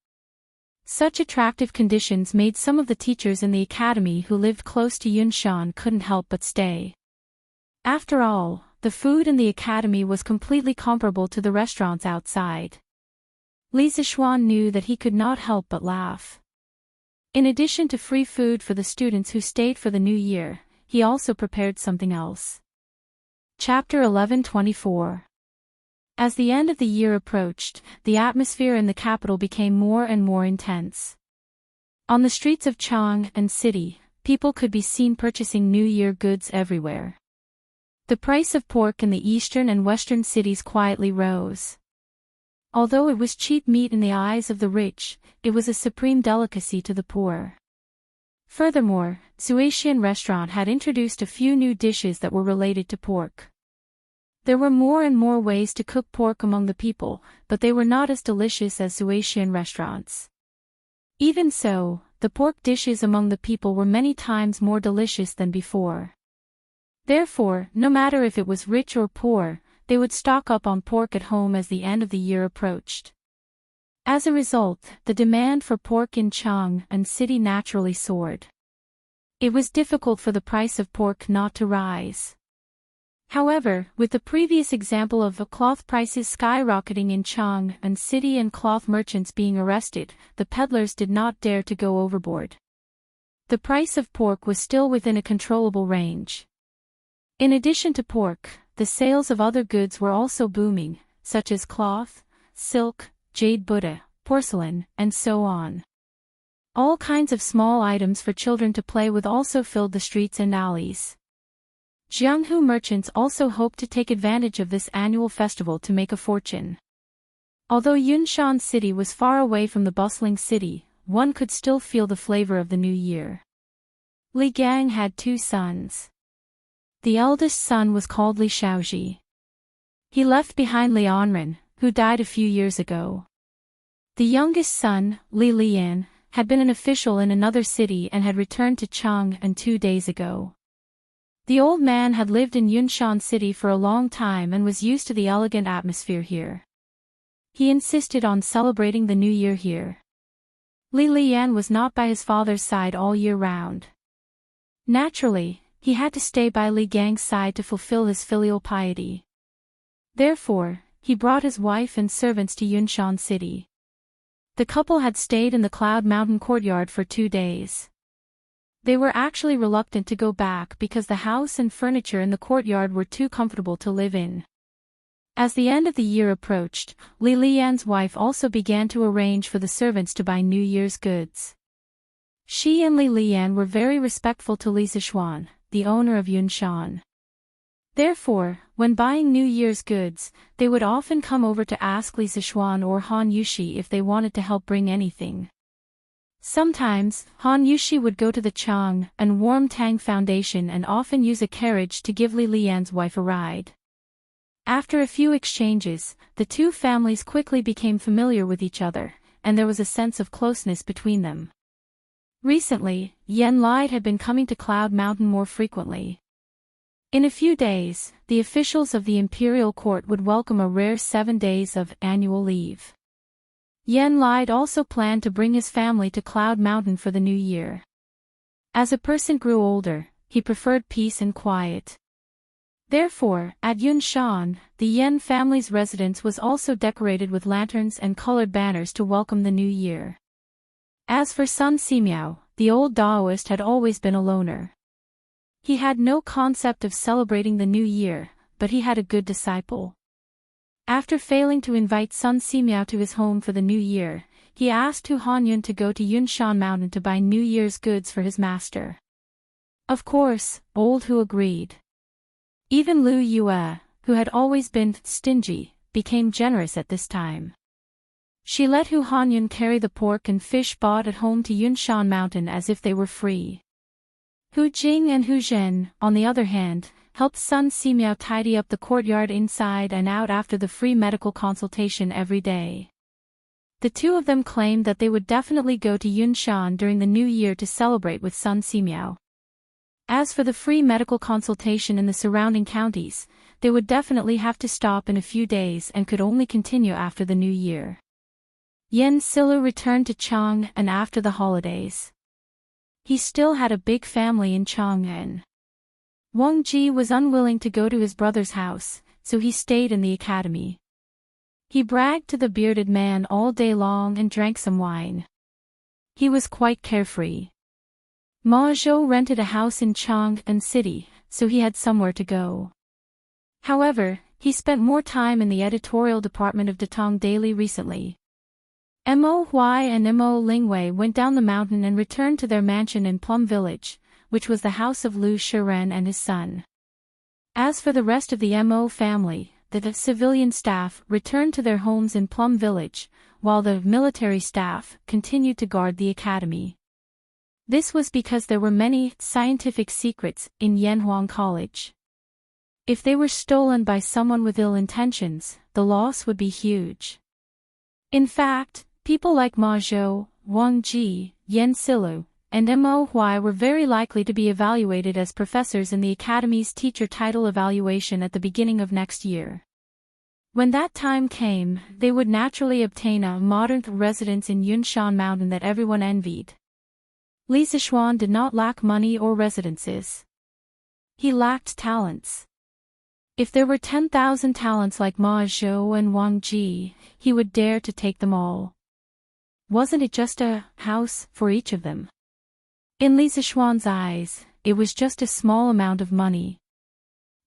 Such attractive conditions made some of the teachers in the academy who lived close to Yunshan couldn't help but stay. After all, the food in the academy was completely comparable to the restaurants outside. Li Zixuan knew that he could not help but laugh. In addition to free food for the students who stayed for the new year, he also prepared something else. Chapter 11:24. As the end of the year approached, the atmosphere in the capital became more and more intense. On the streets of Chang and city, people could be seen purchasing New Year goods everywhere. The price of pork in the eastern and western cities quietly rose. Although it was cheap meat in the eyes of the rich, it was a supreme delicacy to the poor. Furthermore, Suishian restaurant had introduced a few new dishes that were related to pork. There were more and more ways to cook pork among the people, but they were not as delicious as Suishian restaurants. Even so, the pork dishes among the people were many times more delicious than before. Therefore, no matter if it was rich or poor, they would stock up on pork at home as the end of the year approached. As a result, the demand for pork in Chang and city naturally soared. It was difficult for the price of pork not to rise. However, with the previous example of the cloth prices skyrocketing in Chang and city and cloth merchants being arrested, the peddlers did not dare to go overboard. The price of pork was still within a controllable range. In addition to pork, the sales of other goods were also booming, such as cloth, silk, jade Buddha, porcelain, and so on. All kinds of small items for children to play with also filled the streets and alleys. Jianghu merchants also hoped to take advantage of this annual festival to make a fortune. Although Yunshan city was far away from the bustling city, one could still feel the flavor of the new year. Li Gang had 2 sons. The eldest son was called Li Shaoji. He left behind Li Anren, who died a few years ago. The youngest son, Li Lian, had been an official in another city and had returned to Chang'an 2 days ago. The old man had lived in Yunshan City for a long time and was used to the elegant atmosphere here. He insisted on celebrating the new year here. Li Lian was not by his father's side all year round. Naturally, he had to stay by Li Gang's side to fulfill his filial piety. Therefore, he brought his wife and servants to Yunshan City. The couple had stayed in the Cloud Mountain courtyard for 2 days. They were actually reluctant to go back because the house and furniture in the courtyard were too comfortable to live in. As the end of the year approached, Li Lian's wife also began to arrange for the servants to buy New Year's goods. She and Li Lian were very respectful to Li Zixuan, the owner of Yunshan. Therefore, when buying New Year's goods, they would often come over to ask Li Zixuan or Han Yushi if they wanted to help bring anything. Sometimes, Han Yushi would go to the Chang and Warm Tang Foundation and often use a carriage to give Li Lian's wife a ride. After a few exchanges, the two families quickly became familiar with each other, and there was a sense of closeness between them. Recently, Yen Lide had been coming to Cloud Mountain more frequently. In a few days, the officials of the imperial court would welcome a rare 7 days of annual leave. Yen Lide also planned to bring his family to Cloud Mountain for the new year. As a person grew older, he preferred peace and quiet. Therefore, at Yunshan, the Yen family's residence was also decorated with lanterns and colored banners to welcome the new year. As for Sun Simiao, the old Taoist had always been a loner. He had no concept of celebrating the new year, but he had a good disciple. After failing to invite Sun Simiao to his home for the new year, he asked Hu Hanyun to go to Yunshan Mountain to buy New Year's goods for his master. Of course, old Hu agreed. Even Lu Yue, who had always been stingy, became generous at this time. She let Hu Hanyun carry the pork and fish bought at home to Yunshan Mountain as if they were free. Hu Jing and Hu Zhen, on the other hand, helped Sun Simiao tidy up the courtyard inside and out after the free medical consultation every day. The two of them claimed that they would definitely go to Yunshan during the new year to celebrate with Sun Simiao. As for the free medical consultation in the surrounding counties, they would definitely have to stop in a few days and could only continue after the new year. Yen Silu returned to Chang'an after the holidays. He still had a big family in Chang'an. Wang Ji was unwilling to go to his brother's house, so he stayed in the academy. He bragged to the bearded man all day long and drank some wine. He was quite carefree. Ma Zhou rented a house in Chang'an City, so he had somewhere to go. However, he spent more time in the editorial department of Datong Daily recently. Mo Huai and Mo Lingwei went down the mountain and returned to their mansion in Plum Village, which was the house of Lu Shiren and his son. As for the rest of the Mo family, the civilian staff returned to their homes in Plum Village, while the military staff continued to guard the academy. This was because there were many scientific secrets in Yanhuang College. If they were stolen by someone with ill intentions, the loss would be huge. In fact, people like Ma Zhou, Wang Ji, Yen Silu, and Mo Huai were very likely to be evaluated as professors in the Academy's teacher title evaluation at the beginning of next year. When that time came, they would naturally obtain a modern residence in Yunshan Mountain that everyone envied. Li Zixuan did not lack money or residences. He lacked talents. If there were 10,000 talents like Ma Zhou and Wang Ji, he would dare to take them all. Wasn't it just a house for each of them? In Li Zixuan's eyes, it was just a small amount of money.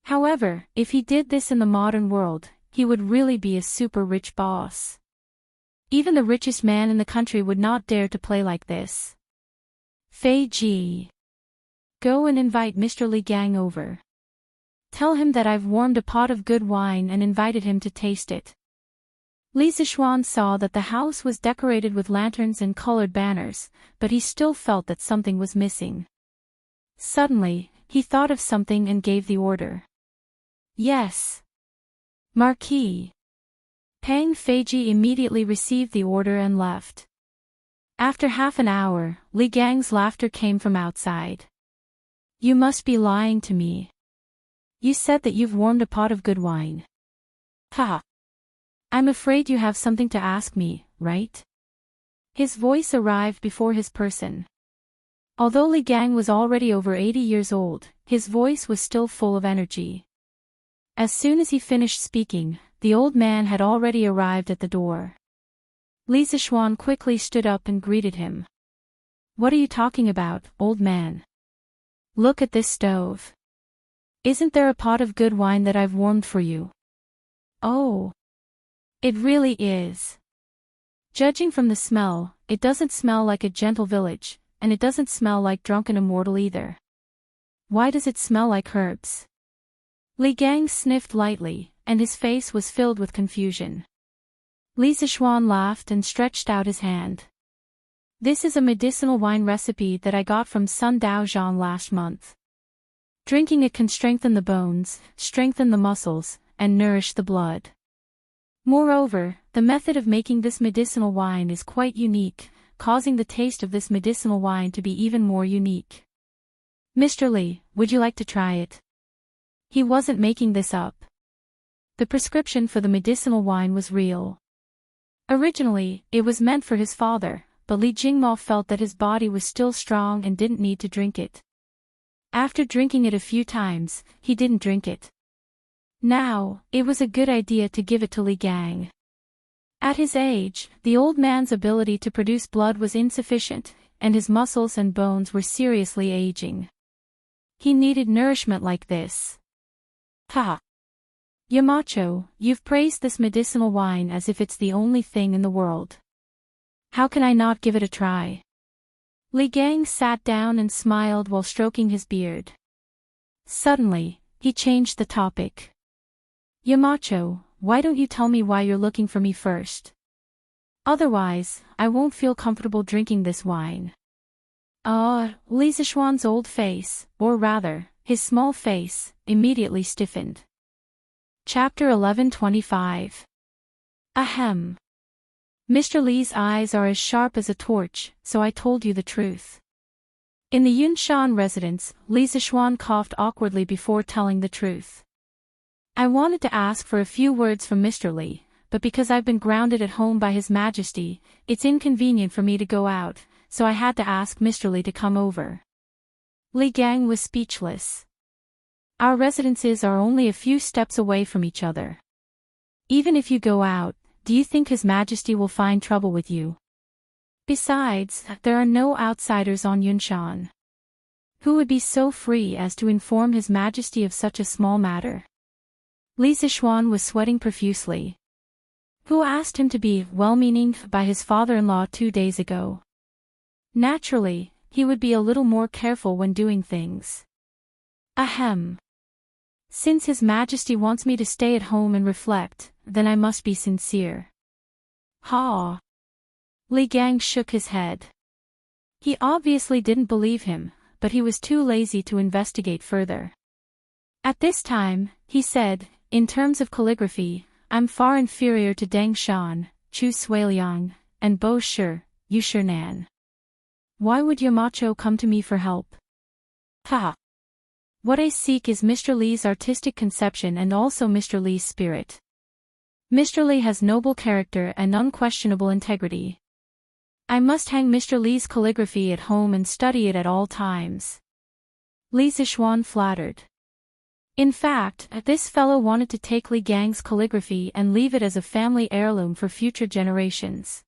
However, if he did this in the modern world, he would really be a super rich boss. Even the richest man in the country would not dare to play like this. Fei Ji. Go and invite Mr. Li Gang over. Tell him that I've warmed a pot of good wine and invited him to taste it. Li Zixuan saw that the house was decorated with lanterns and colored banners, but he still felt that something was missing. Suddenly, he thought of something and gave the order. Yes. Marquis. Pang Feiji immediately received the order and left. After half an hour, Li Gang's laughter came from outside. You must be lying to me. You said that you've warmed a pot of good wine. Haha. I'm afraid you have something to ask me, right? His voice arrived before his person. Although Li Gang was already over 80 years old, his voice was still full of energy. As soon as he finished speaking, the old man had already arrived at the door. Li Zixuan quickly stood up and greeted him. What are you talking about, old man? Look at this stove. Isn't there a pot of good wine that I've warmed for you? Oh. It really is. Judging from the smell, it doesn't smell like a gentle village, and it doesn't smell like drunken immortal either. Why does it smell like herbs? Li Gang sniffed lightly, and his face was filled with confusion. Li Zixuan laughed and stretched out his hand. This is a medicinal wine recipe that I got from Sun Dao Zhang last month. Drinking it can strengthen the bones, strengthen the muscles, and nourish the blood. Moreover, the method of making this medicinal wine is quite unique, causing the taste of this medicinal wine to be even more unique. Mr. Li, would you like to try it? He wasn't making this up. The prescription for the medicinal wine was real. Originally, it was meant for his father, but Li Jingmao felt that his body was still strong and didn't need to drink it. After drinking it a few times, he didn't drink it. Now, it was a good idea to give it to Li Gang. At his age, the old man's ability to produce blood was insufficient, and his muscles and bones were seriously aging. He needed nourishment like this. Ha! Yamacho, you've praised this medicinal wine as if it's the only thing in the world. How can I not give it a try? Li Gang sat down and smiled while stroking his beard. Suddenly, he changed the topic. Yamacho, why don't you tell me why you're looking for me first? Otherwise, I won't feel comfortable drinking this wine. Li Zixuan's old face, or rather, his small face, immediately stiffened. Chapter 1125. Ahem. Mr. Li's eyes are as sharp as a torch, so I told you the truth. In the Yunshan residence, Li Zixuan coughed awkwardly before telling the truth. I wanted to ask for a few words from Mr. Li, but because I've been grounded at home by His Majesty, it's inconvenient for me to go out, so I had to ask Mr. Li to come over. Li Gang was speechless. Our residences are only a few steps away from each other. Even if you go out, do you think His Majesty will find trouble with you? Besides, there are no outsiders on Yunshan. Who would be so free as to inform His Majesty of such a small matter? Li Zixuan was sweating profusely. Who asked him to be well-meaning by his father-in-law 2 days ago? Naturally, he would be a little more careful when doing things. Ahem. Since His Majesty wants me to stay at home and reflect, then I must be sincere. Ha! Li Gang shook his head. He obviously didn't believe him, but he was too lazy to investigate further. At this time, he said, in terms of calligraphy, I'm far inferior to Deng Shan, Chu Suiliang, and Bo Shi, Yu Shinan. Why would Yamacho come to me for help? Ha! What I seek is Mr. Li's artistic conception and also Mr. Li's spirit. Mr. Li has noble character and unquestionable integrity. I must hang Mr. Li's calligraphy at home and study it at all times. Li Zixuan flattered. In fact, this fellow wanted to take Li Gang's calligraphy and leave it as a family heirloom for future generations.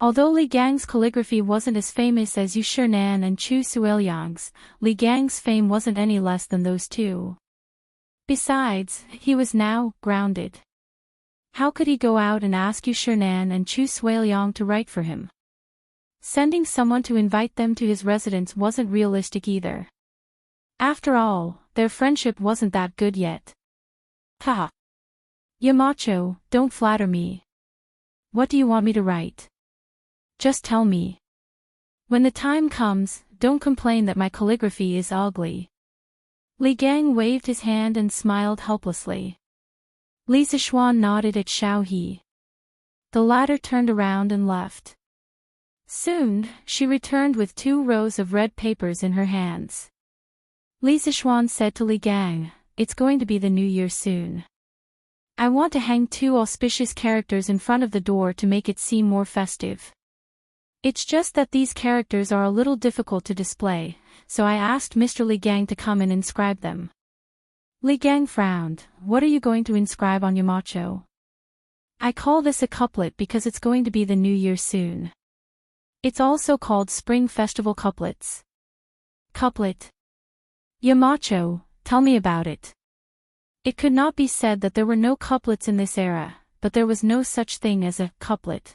Although Li Gang's calligraphy wasn't as famous as Yu Shinan and Chu Suiliang's, Li Gang's fame wasn't any less than those two. Besides, he was now grounded. How could he go out and ask Yu Shinan and Chu Suiliang to write for him? Sending someone to invite them to his residence wasn't realistic either. After all, their friendship wasn't that good yet. Ha! Yamacho, don't flatter me. What do you want me to write? Just tell me. When the time comes, don't complain that my calligraphy is ugly. Li Gang waved his hand and smiled helplessly. Li Zixuan nodded at Xiao He. The latter turned around and left. Soon, she returned with 2 rows of red papers in her hands. Li Zixuan said to Li Gang, it's going to be the new year soon. I want to hang 2 auspicious characters in front of the door to make it seem more festive. It's just that these characters are a little difficult to display, so I asked Mr. Li Gang to come and inscribe them. Li Gang frowned. What are you going to inscribe on Yamacho? I call this a couplet because it's going to be the new year soon. It's also called Spring Festival Couplets. Couplet. Yamacho, tell me about it. It could not be said that there were no couplets in this era, but there was no such thing as a couplet.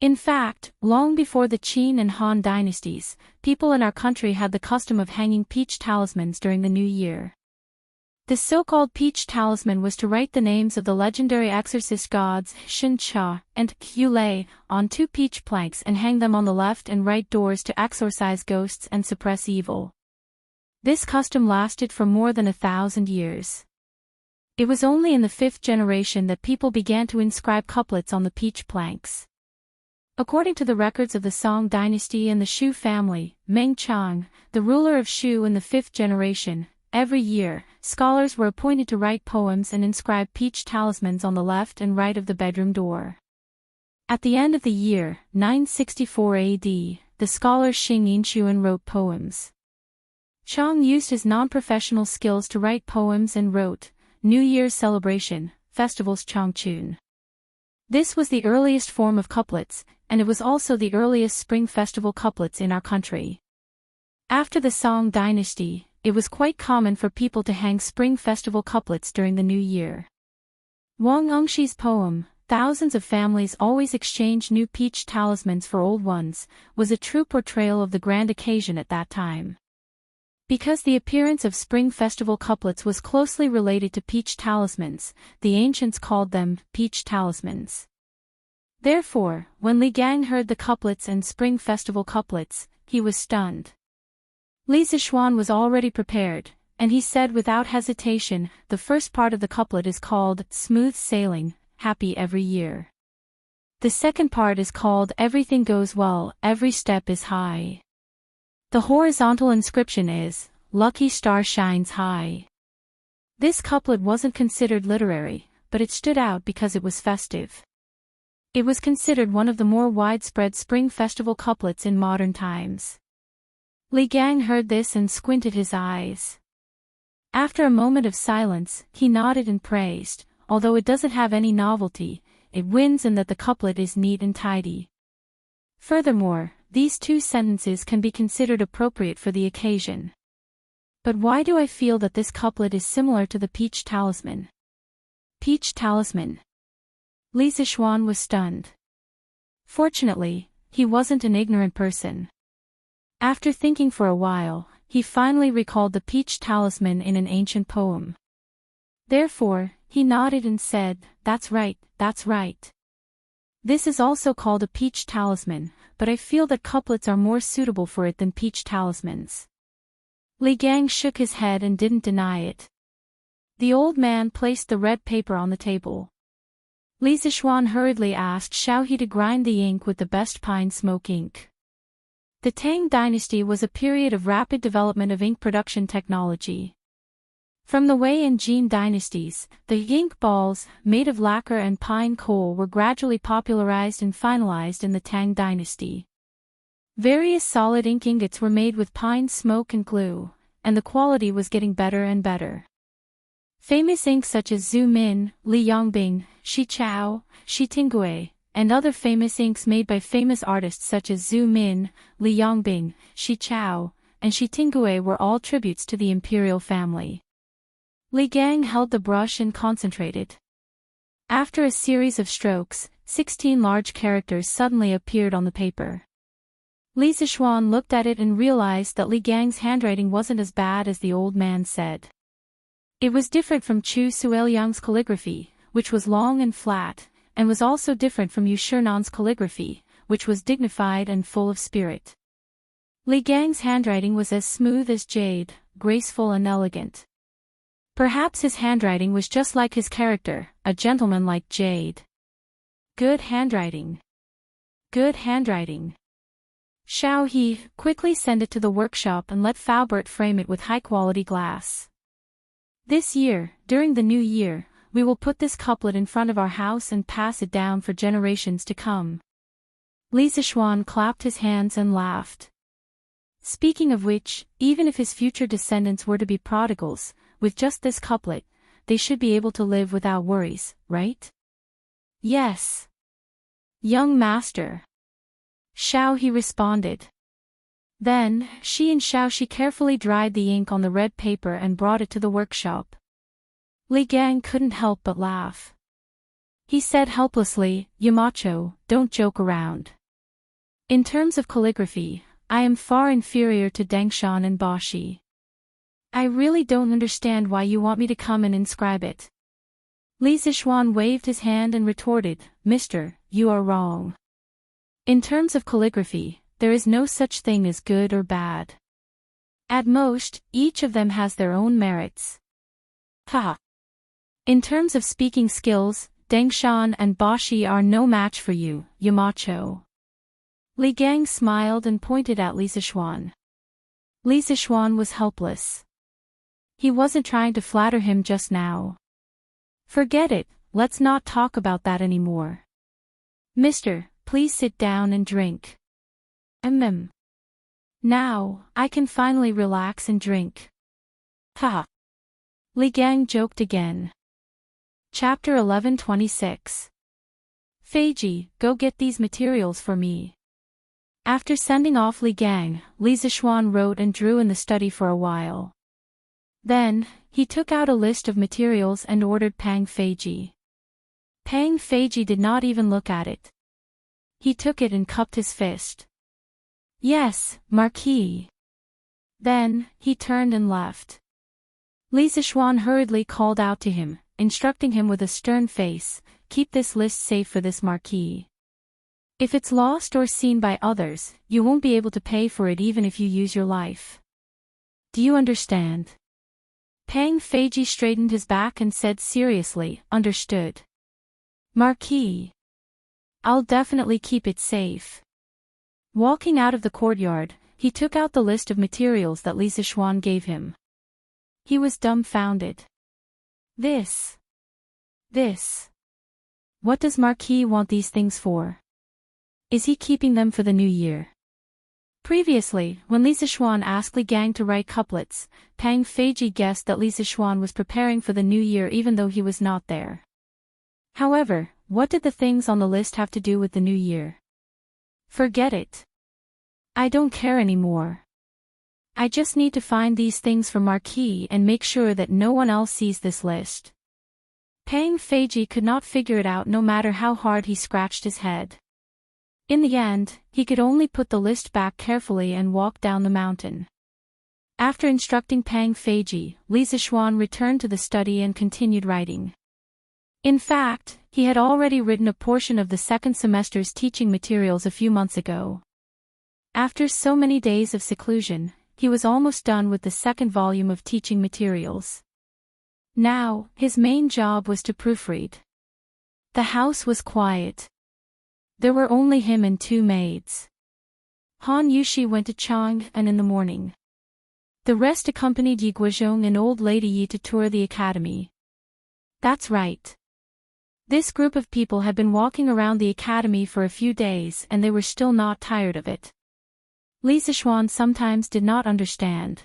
In fact, long before the Qin and Han dynasties, people in our country had the custom of hanging peach talismans during the new year. The so-called peach talisman was to write the names of the legendary exorcist gods Shin Cha and Q Lei on 2 peach planks and hang them on the left and right doors to exorcise ghosts and suppress evil. This custom lasted for more than 1,000 years. It was only in the 5th generation that people began to inscribe couplets on the peach planks. According to the records of the Song dynasty and the Shu family, Meng Chang, the ruler of Shu in the 5th generation, every year, scholars were appointed to write poems and inscribe peach talismans on the left and right of the bedroom door. At the end of the year, 964 AD, the scholar Xing Yinshuan wrote poems. Chang used his non-professional skills to write poems and wrote New Year's Celebration, Festivals Changchun. This was the earliest form of couplets, and it was also the earliest spring festival couplets in our country. After the Song dynasty, it was quite common for people to hang spring festival couplets during the new year. Wang Engshi's poem, Thousands of Families Always Exchange New Peach Talismans for Old Ones, was a true portrayal of the grand occasion at that time. Because the appearance of spring festival couplets was closely related to peach talismans, the ancients called them peach talismans. Therefore, when Li Gang heard the couplets and spring festival couplets, he was stunned. Li Zishuan was already prepared, and he said without hesitation, the first part of the couplet is called Smooth Sailing, Happy Every Year. The second part is called Everything Goes Well, Every Step is High. The horizontal inscription is, Lucky Star Shines High. This couplet wasn't considered literary, but it stood out because it was festive. It was considered one of the more widespread spring festival couplets in modern times. Li Gang heard this and squinted his eyes. After a moment of silence, he nodded and praised, although it doesn't have any novelty, it wins in that the couplet is neat and tidy. Furthermore, these 2 sentences can be considered appropriate for the occasion. But why do I feel that this couplet is similar to the peach talisman? Peach talisman. Li Zishuan was stunned. Fortunately, he wasn't an ignorant person. After thinking for a while, he finally recalled the peach talisman in an ancient poem. Therefore, he nodded and said, That's right, that's right. This is also called a peach talisman, but I feel that couplets are more suitable for it than peach talismans. Li Gang shook his head and didn't deny it. The old man placed the red paper on the table. Li Zishuan hurriedly asked Xiao He to grind the ink with the best pine smoke ink. The Tang dynasty was a period of rapid development of ink production technology. From the Wei and Jin dynasties, the ink balls, made of lacquer and pine coal, were gradually popularized and finalized in the Tang dynasty. Various solid ink ingots were made with pine smoke and glue, and the quality was getting better and better. Famous inks such as Zhu Min, Li Yongbing, Shi Chao, Shi Tinggui, and other famous inks made by famous artists such as Zhu Min, Li Yongbing, Shi Chao, and Shi Tinggui were all tributes to the imperial family. Li Gang held the brush and concentrated. After a series of strokes, 16 large characters suddenly appeared on the paper. Li Zishuan looked at it and realized that Li Gang's handwriting wasn't as bad as the old man said. It was different from Chu Sueliang's calligraphy, which was long and flat, and was also different from Yu Shernan's calligraphy, which was dignified and full of spirit. Li Gang's handwriting was as smooth as jade, graceful and elegant. Perhaps his handwriting was just like his character, a gentleman like jade. Good handwriting. Good handwriting. Xiao He, quickly send it to the workshop and let Faubert frame it with high-quality glass. This year, during the new year, we will put this couplet in front of our house and pass it down for generations to come. Li Zishuan clapped his hands and laughed. Speaking of which, even if his future descendants were to be prodigals, with just this couplet, they should be able to live without worries, right? Yes. Young master. Shao he responded. Then, she carefully dried the ink on the red paper and brought it to the workshop. Li Gang couldn't help but laugh. He said helplessly, Yamacho, don't joke around. In terms of calligraphy, I am far inferior to Dangshan and Bashi. I really don't understand why you want me to come and inscribe it. Li Zishuan waved his hand and retorted, Mister, you are wrong. In terms of calligraphy, there is no such thing as good or bad. At most, each of them has their own merits. Ha! In terms of speaking skills, Dangshan and Bashi are no match for you, Yamacho. Li Gang smiled and pointed at Li Zishuan. Li Zishuan was helpless. He wasn't trying to flatter him just now. Forget it, let's not talk about that anymore. Mister, please sit down and drink. Now, I can finally relax and drink. Ha! Li Gang joked again. Chapter 11:26. Feiji, go get these materials for me. After sending off Li Gang, Li Zishuan wrote and drew in the study for a while. Then, he took out a list of materials and ordered Pang Feiji. Pang Feiji did not even look at it. He took it and cupped his fist. Yes, Marquis. Then, he turned and left. Li Zishuan hurriedly called out to him, instructing him with a stern face, keep this list safe for this Marquis. If it's lost or seen by others, you won't be able to pay for it even if you use your life. Do you understand? Pang Feiji straightened his back and said seriously, understood. Marquis. I'll definitely keep it safe. Walking out of the courtyard, he took out the list of materials that Li Zishuan gave him. He was dumbfounded. This. What does Marquis want these things for? Is he keeping them for the new year? Previously, when Li Zishuan asked Li Gang to write couplets, Pang Feiji guessed that Li Zishuan was preparing for the new year even though he was not there. However, what did the things on the list have to do with the new year? Forget it. I don't care anymore. I just need to find these things for Marquis and make sure that no one else sees this list. Pang Feiji could not figure it out no matter how hard he scratched his head. In the end, he could only put the list back carefully and walk down the mountain. After instructing Pang Feiji, Li Zishuan returned to the study and continued writing. In fact, he had already written a portion of the second semester's teaching materials a few months ago. After so many days of seclusion, he was almost done with the second volume of teaching materials. Now, his main job was to proofread. The house was quiet. There were only him and two maids. Han Yushi went to Chang'an in the morning. The rest accompanied Yi Guozhong and old lady Yi to tour the academy. That's right. This group of people had been walking around the academy for a few days and they were still not tired of it. Li Zishuan sometimes did not understand.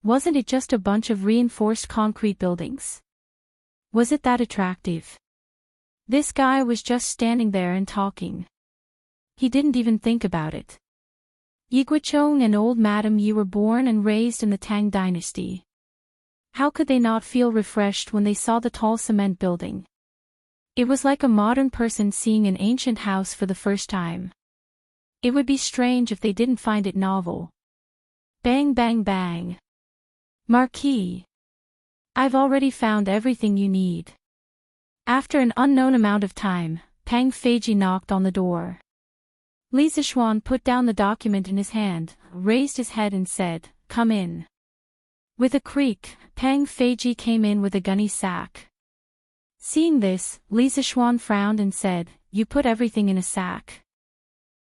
Wasn't it just a bunch of reinforced concrete buildings? Was it that attractive? This guy was just standing there and talking. He didn't even think about it. Yi Guozhong and old Madame Yi were born and raised in the Tang dynasty. How could they not feel refreshed when they saw the tall cement building? It was like a modern person seeing an ancient house for the first time. It would be strange if they didn't find it novel. Bang bang bang. Marquis. I've already found everything you need. After an unknown amount of time, Pang Feiji knocked on the door. Li Zishuan put down the document in his hand, raised his head and said, "Come in." With a creak, Pang Feiji came in with a gunny sack. Seeing this, Li Zishuan frowned and said, "You put everything in a sack."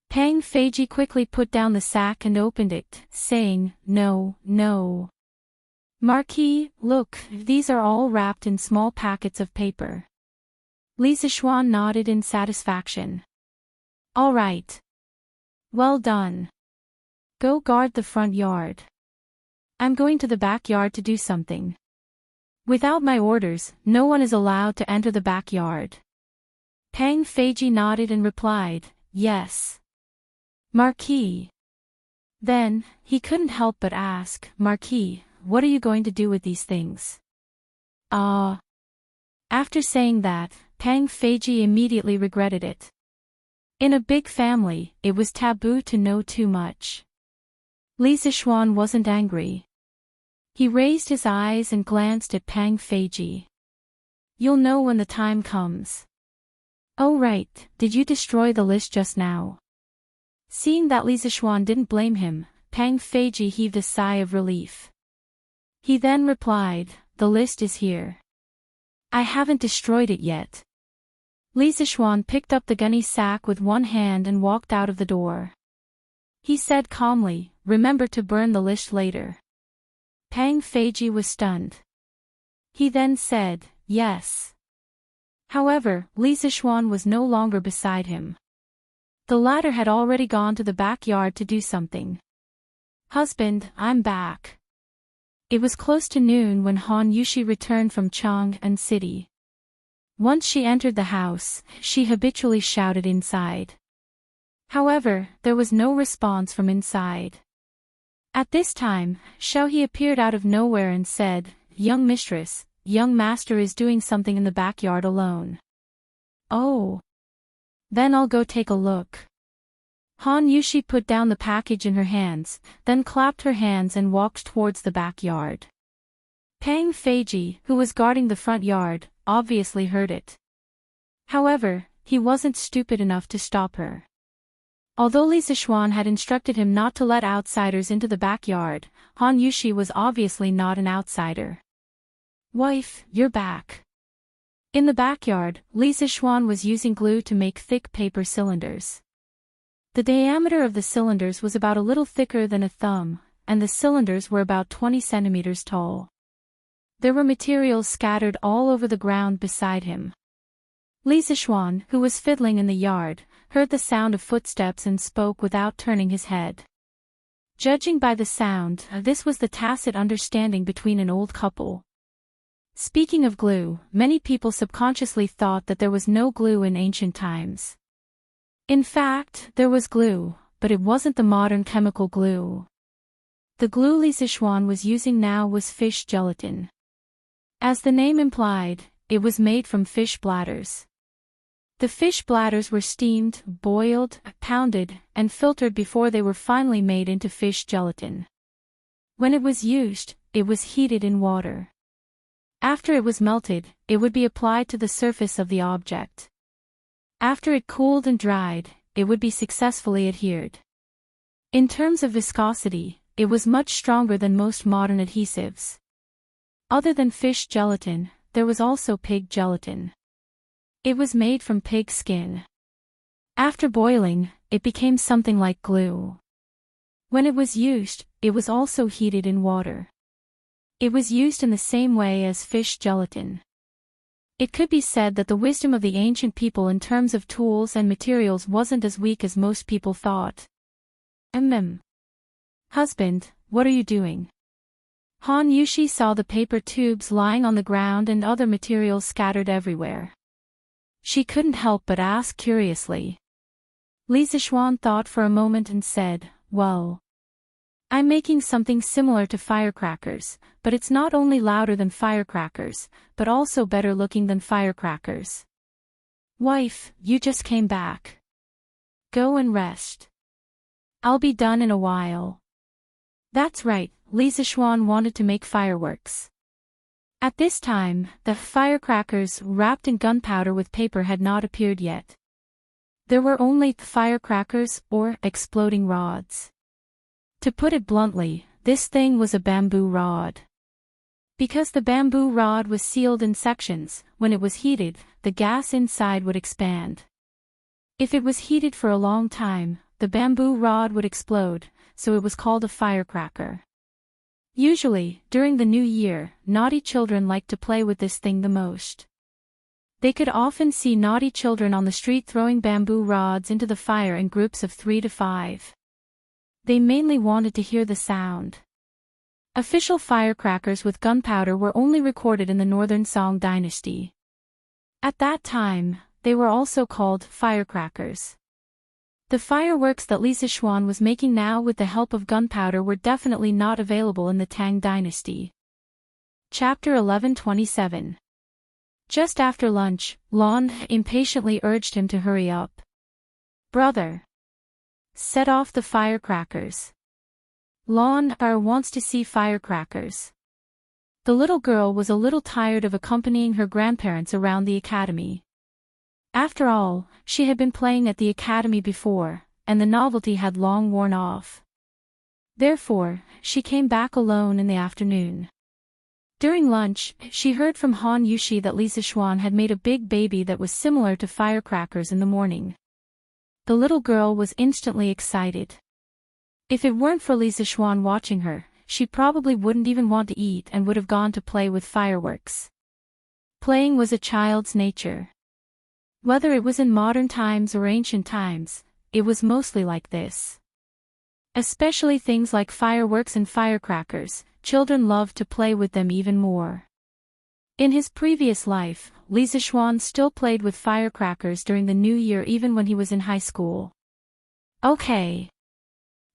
Pang Feiji quickly put down the sack and opened it, saying, "No, no. Marquis, look, these are all wrapped in small packets of paper. Li Zishuan nodded in satisfaction. All right. Well done. Go guard the front yard. I'm going to the backyard to do something. Without my orders, no one is allowed to enter the backyard. Pang Feiji nodded and replied, yes. Marquis. Then, he couldn't help but ask, Marquis, what are you going to do with these things? After saying that, Pang Feiji immediately regretted it. In a big family, it was taboo to know too much. Li Zishuan wasn't angry. He raised his eyes and glanced at Pang Feiji. You'll know when the time comes. Oh right, did you destroy the list just now? Seeing that Li Zishuan didn't blame him, Pang Feiji heaved a sigh of relief. He then replied, the list is here. I haven't destroyed it yet. Li Zishuan picked up the gunny sack with one hand and walked out of the door. He said calmly, remember to burn the list later. Pang Feiji was stunned. He then said, yes. However, Li Zishuan was no longer beside him. The latter had already gone to the backyard to do something. Husband, I'm back. It was close to noon when Han Yushi returned from Chang'an City. Once she entered the house, she habitually shouted inside. However, there was no response from inside. At this time, Xiaohe appeared out of nowhere and said, young mistress, young master is doing something in the backyard alone. Oh. Then I'll go take a look. Han Yushi put down the package in her hands, then clapped her hands and walked towards the backyard. Pang Feiji, who was guarding the front yard, obviously heard it. However, he wasn't stupid enough to stop her. Although Li Zishuan had instructed him not to let outsiders into the backyard, Han Yushi was obviously not an outsider. Wife, you're back. In the backyard, Li Zishuan was using glue to make thick paper cylinders. The diameter of the cylinders was about a little thicker than a thumb, and the cylinders were about 20 centimeters tall. There were materials scattered all over the ground beside him. Li Zishuan, who was fiddling in the yard, heard the sound of footsteps and spoke without turning his head. Judging by the sound, this was the tacit understanding between an old couple. Speaking of glue, many people subconsciously thought that there was no glue in ancient times. In fact, there was glue, but it wasn't the modern chemical glue. The glue Li Zishuan was using now was fish gelatin. As the name implied, it was made from fish bladders. The fish bladders were steamed, boiled, pounded, and filtered before they were finally made into fish gelatin. When it was used, it was heated in water. After it was melted, it would be applied to the surface of the object. After it cooled and dried, it would be successfully adhered. In terms of viscosity, it was much stronger than most modern adhesives. Other than fish gelatin, there was also pig gelatin. It was made from pig skin. After boiling, it became something like glue. When it was used, it was also heated in water. It was used in the same way as fish gelatin. It could be said that the wisdom of the ancient people in terms of tools and materials wasn't as weak as most people thought. Husband, what are you doing? Han Yushi saw the paper tubes lying on the ground and other materials scattered everywhere. She couldn't help but ask curiously. Li Zishuan thought for a moment and said, well, I'm making something similar to firecrackers, but it's not only louder than firecrackers, but also better looking than firecrackers. Wife, you just came back. Go and rest. I'll be done in a while. That's right, Li Zishuan wanted to make fireworks. At this time, the firecrackers wrapped in gunpowder with paper had not appeared yet. There were only firecrackers or exploding rods. To put it bluntly, this thing was a bamboo rod. Because the bamboo rod was sealed in sections, when it was heated, the gas inside would expand. If it was heated for a long time, the bamboo rod would explode, so it was called a firecracker. Usually, during the new year, naughty children liked to play with this thing the most. They could often see naughty children on the street throwing bamboo rods into the fire in groups of 3 to 5. They mainly wanted to hear the sound. Official firecrackers with gunpowder were only recorded in the Northern Song dynasty. At that time, they were also called firecrackers. The fireworks that Li Zixuan was making now with the help of gunpowder were definitely not available in the Tang dynasty. Chapter 1127. Just after lunch, Lon impatiently urged him to hurry up. "Brother, set off the firecrackers. Lon wants to see firecrackers." The little girl was a little tired of accompanying her grandparents around the academy. After all, she had been playing at the academy before, and the novelty had long worn off. Therefore, she came back alone in the afternoon. During lunch, she heard from Han Yushi that Li Zixuan had made a big baby that was similar to firecrackers in the morning. The little girl was instantly excited. If it weren't for Li Zixuan watching her, she probably wouldn't even want to eat and would have gone to play with fireworks. Playing was a child's nature. Whether it was in modern times or ancient times, it was mostly like this. Especially things like fireworks and firecrackers, children loved to play with them even more. In his previous life, Li Zixuan still played with firecrackers during the New Year even when he was in high school. "Okay.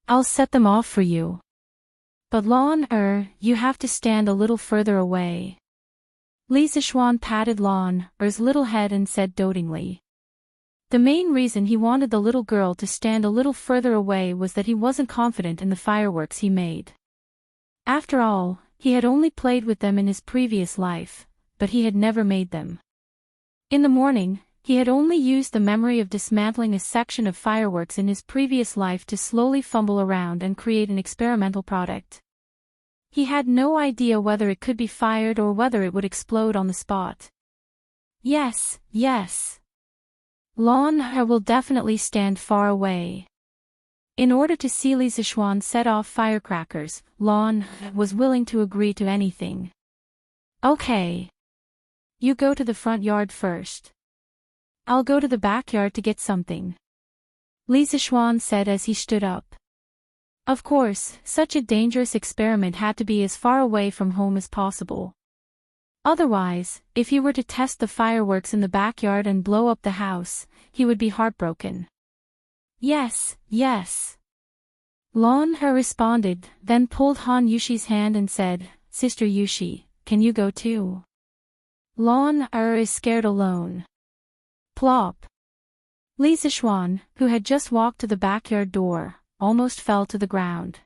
I'll set them off for you. But Lon, you have to stand a little further away." Li Zixuan patted Lon's little head and said dotingly. The main reason he wanted the little girl to stand a little further away was that he wasn't confident in the fireworks he made. After all, he had only played with them in his previous life, but he had never made them. In the morning, he had only used the memory of dismantling a section of fireworks in his previous life to slowly fumble around and create an experimental product. He had no idea whether it could be fired or whether it would explode on the spot. Yes. Lon will definitely stand far away. In order to see Li Zixuan set off firecrackers, Lon was willing to agree to anything. "Okay. You go to the front yard first. I'll go to the backyard to get something," Li Zixuan said as he stood up. Of course, such a dangerous experiment had to be as far away from home as possible. Otherwise, if he were to test the fireworks in the backyard and blow up the house, he would be heartbroken. Yes. Lon responded, then pulled Han Yushi's hand and said, "Sister Yushi, can you go too? Lon is scared alone." Plop. Li Zixuan, who had just walked to the backyard door, almost fell to the ground.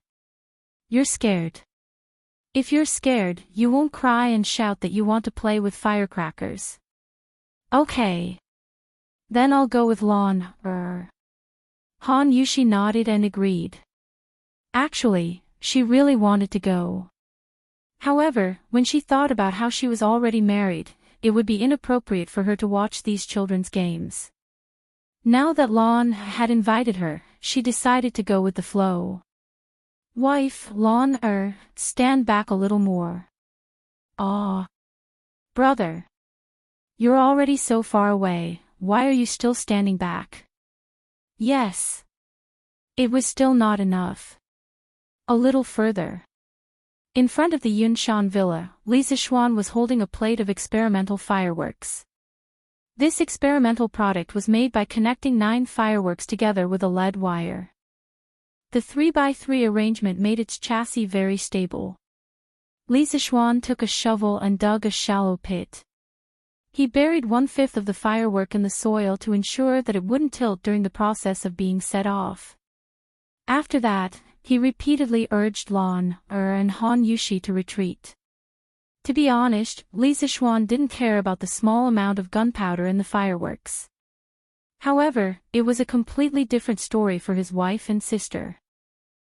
"You're scared. If you're scared, you won't cry and shout that you want to play with firecrackers." "Okay. Then I'll go with Lon." Han Yushi nodded and agreed. Actually, she really wanted to go. However, when she thought about how she was already married, it would be inappropriate for her to watch these children's games. Now that Lon had invited her, she decided to go with the flow. "Wife, Lon, stand back a little more." "Aw. Brother. You're already so far away, why are you still standing back?" "Yes." It was still not enough. "A little further." In front of the Yunshan villa, Li Zixuan was holding a plate of experimental fireworks. This experimental product was made by connecting 9 fireworks together with a lead wire. The 3x3 arrangement made its chassis very stable. Li Zixuan took a shovel and dug a shallow pit. He buried 1/5 of the firework in the soil to ensure that it wouldn't tilt during the process of being set off. After that, he repeatedly urged Lon and Han Yushi to retreat. To be honest, Li Zixuan didn't care about the small amount of gunpowder in the fireworks. However, it was a completely different story for his wife and sister.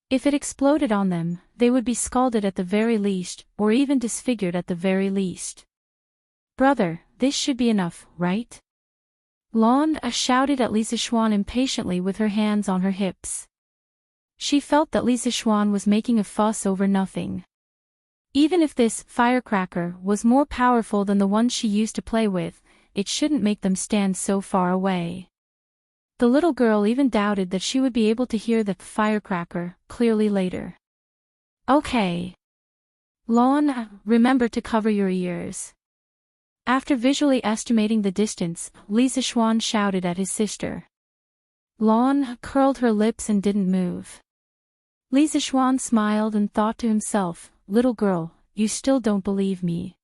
If it exploded on them, they would be scalded at the very least, or even disfigured at the very least. "Brother, this should be enough, right?" Lon shouted at Li Zixuan impatiently with her hands on her hips. She felt that Li Zixuan was making a fuss over nothing. Even if this firecracker was more powerful than the ones she used to play with, it shouldn't make them stand so far away. The little girl even doubted that she would be able to hear the firecracker clearly later. Okay. Lon, remember to cover your ears. After visually estimating the distance, Lisa Schwan shouted at his sister. Lon curled her lips and didn't move. Lisa Schwan smiled and thought to himself, little girl, you still don't believe me.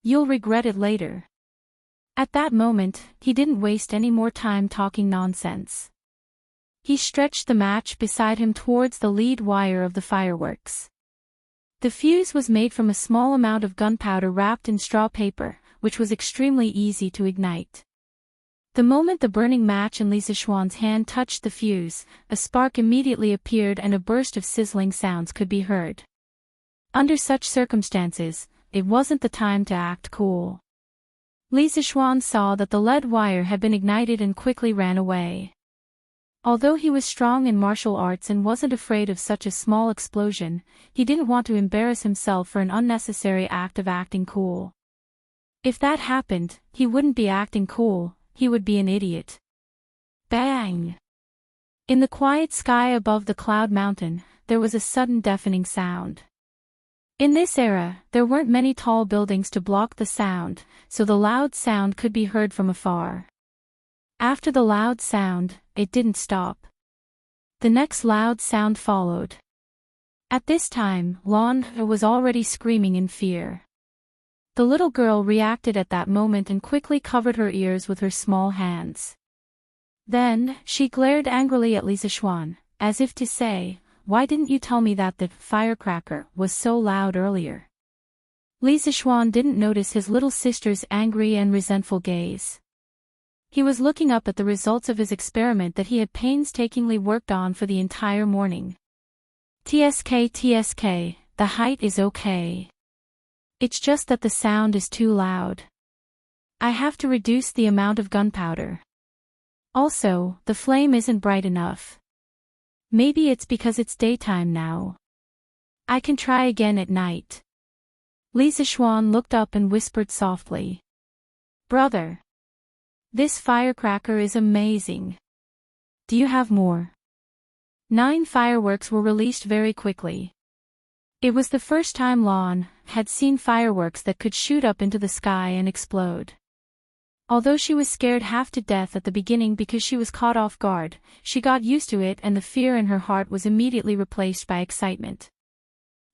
You'll regret it later. At that moment, he didn't waste any more time talking nonsense. He stretched the match beside him towards the lead wire of the fireworks. The fuse was made from a small amount of gunpowder wrapped in straw paper, which was extremely easy to ignite. The moment the burning match in Lisa Schwan's hand touched the fuse, a spark immediately appeared and a burst of sizzling sounds could be heard. Under such circumstances, it wasn't the time to act cool. Lisa Schwan saw that the lead wire had been ignited and quickly ran away. Although he was strong in martial arts and wasn't afraid of such a small explosion, he didn't want to embarrass himself for an unnecessary act of acting cool. If that happened, he wouldn't be acting cool, he would be an idiot. Bang! In the quiet sky above the cloud mountain, there was a sudden deafening sound. In this era, there weren't many tall buildings to block the sound, so the loud sound could be heard from afar. After the loud sound, it didn't stop. The next loud sound followed. At this time, Lon was already screaming in fear. The little girl reacted at that moment and quickly covered her ears with her small hands. Then, she glared angrily at Lisa Schwan, as if to say, why didn't you tell me that the firecracker was so loud earlier? Lisa Schwan didn't notice his little sister's angry and resentful gaze. He was looking up at the results of his experiment that he had painstakingly worked on for the entire morning. TSK, the height is okay. It's just that the sound is too loud. I have to reduce the amount of gunpowder. Also, the flame isn't bright enough. Maybe it's because it's daytime now. I can try again at night. Lisa Schwan looked up and whispered softly. Brother. This firecracker is amazing. Do you have more? 9 fireworks were released very quickly. It was the first time Lon had seen fireworks that could shoot up into the sky and explode. Although she was scared half to death at the beginning because she was caught off guard, she got used to it and the fear in her heart was immediately replaced by excitement.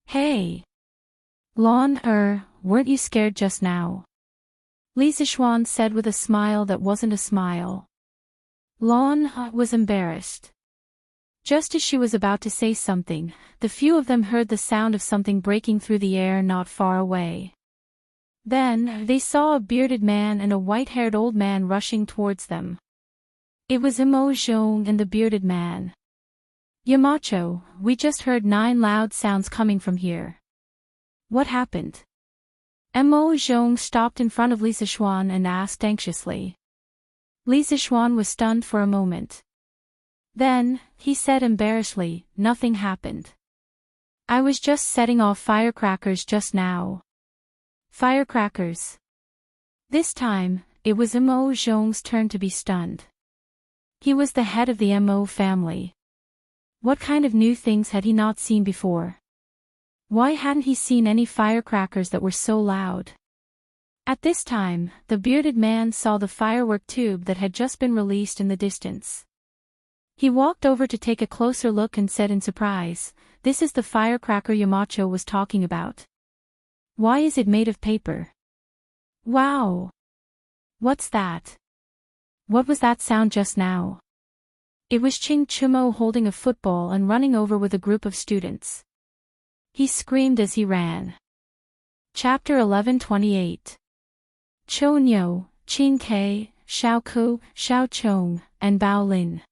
Hey! Lon, weren't you scared just now? Lisa Schwan said with a smile that wasn't a smile. Lon was embarrassed. Just as she was about to say something, the few of them heard the sound of something breaking through the air not far away. Then, they saw a bearded man and a white-haired old man rushing towards them. It was Imo Zhong and the bearded man. Yamacho, we just heard 9 loud sounds coming from here. What happened? Imo Zhong stopped in front of Lisa Schwan and asked anxiously. Lisa Schwan was stunned for a moment. Then, he said embarrassedly, nothing happened. I was just setting off firecrackers just now. Firecrackers. This time, it was Imo Zhong's turn to be stunned. He was the head of the Mo family. What kind of new things had he not seen before? Why hadn't he seen any firecrackers that were so loud? At this time, the bearded man saw the firework tube that had just been released in the distance. He walked over to take a closer look and said in surprise, this is the firecracker Yamacho was talking about. Why is it made of paper? Wow! What's that? What was that sound just now? It was Ching Chumo holding a football and running over with a group of students. He screamed as he ran. Chapter 11:28. Chou Nyo, Qin Ke, Xiao Ku, Xiao Chong, and Bao Lin.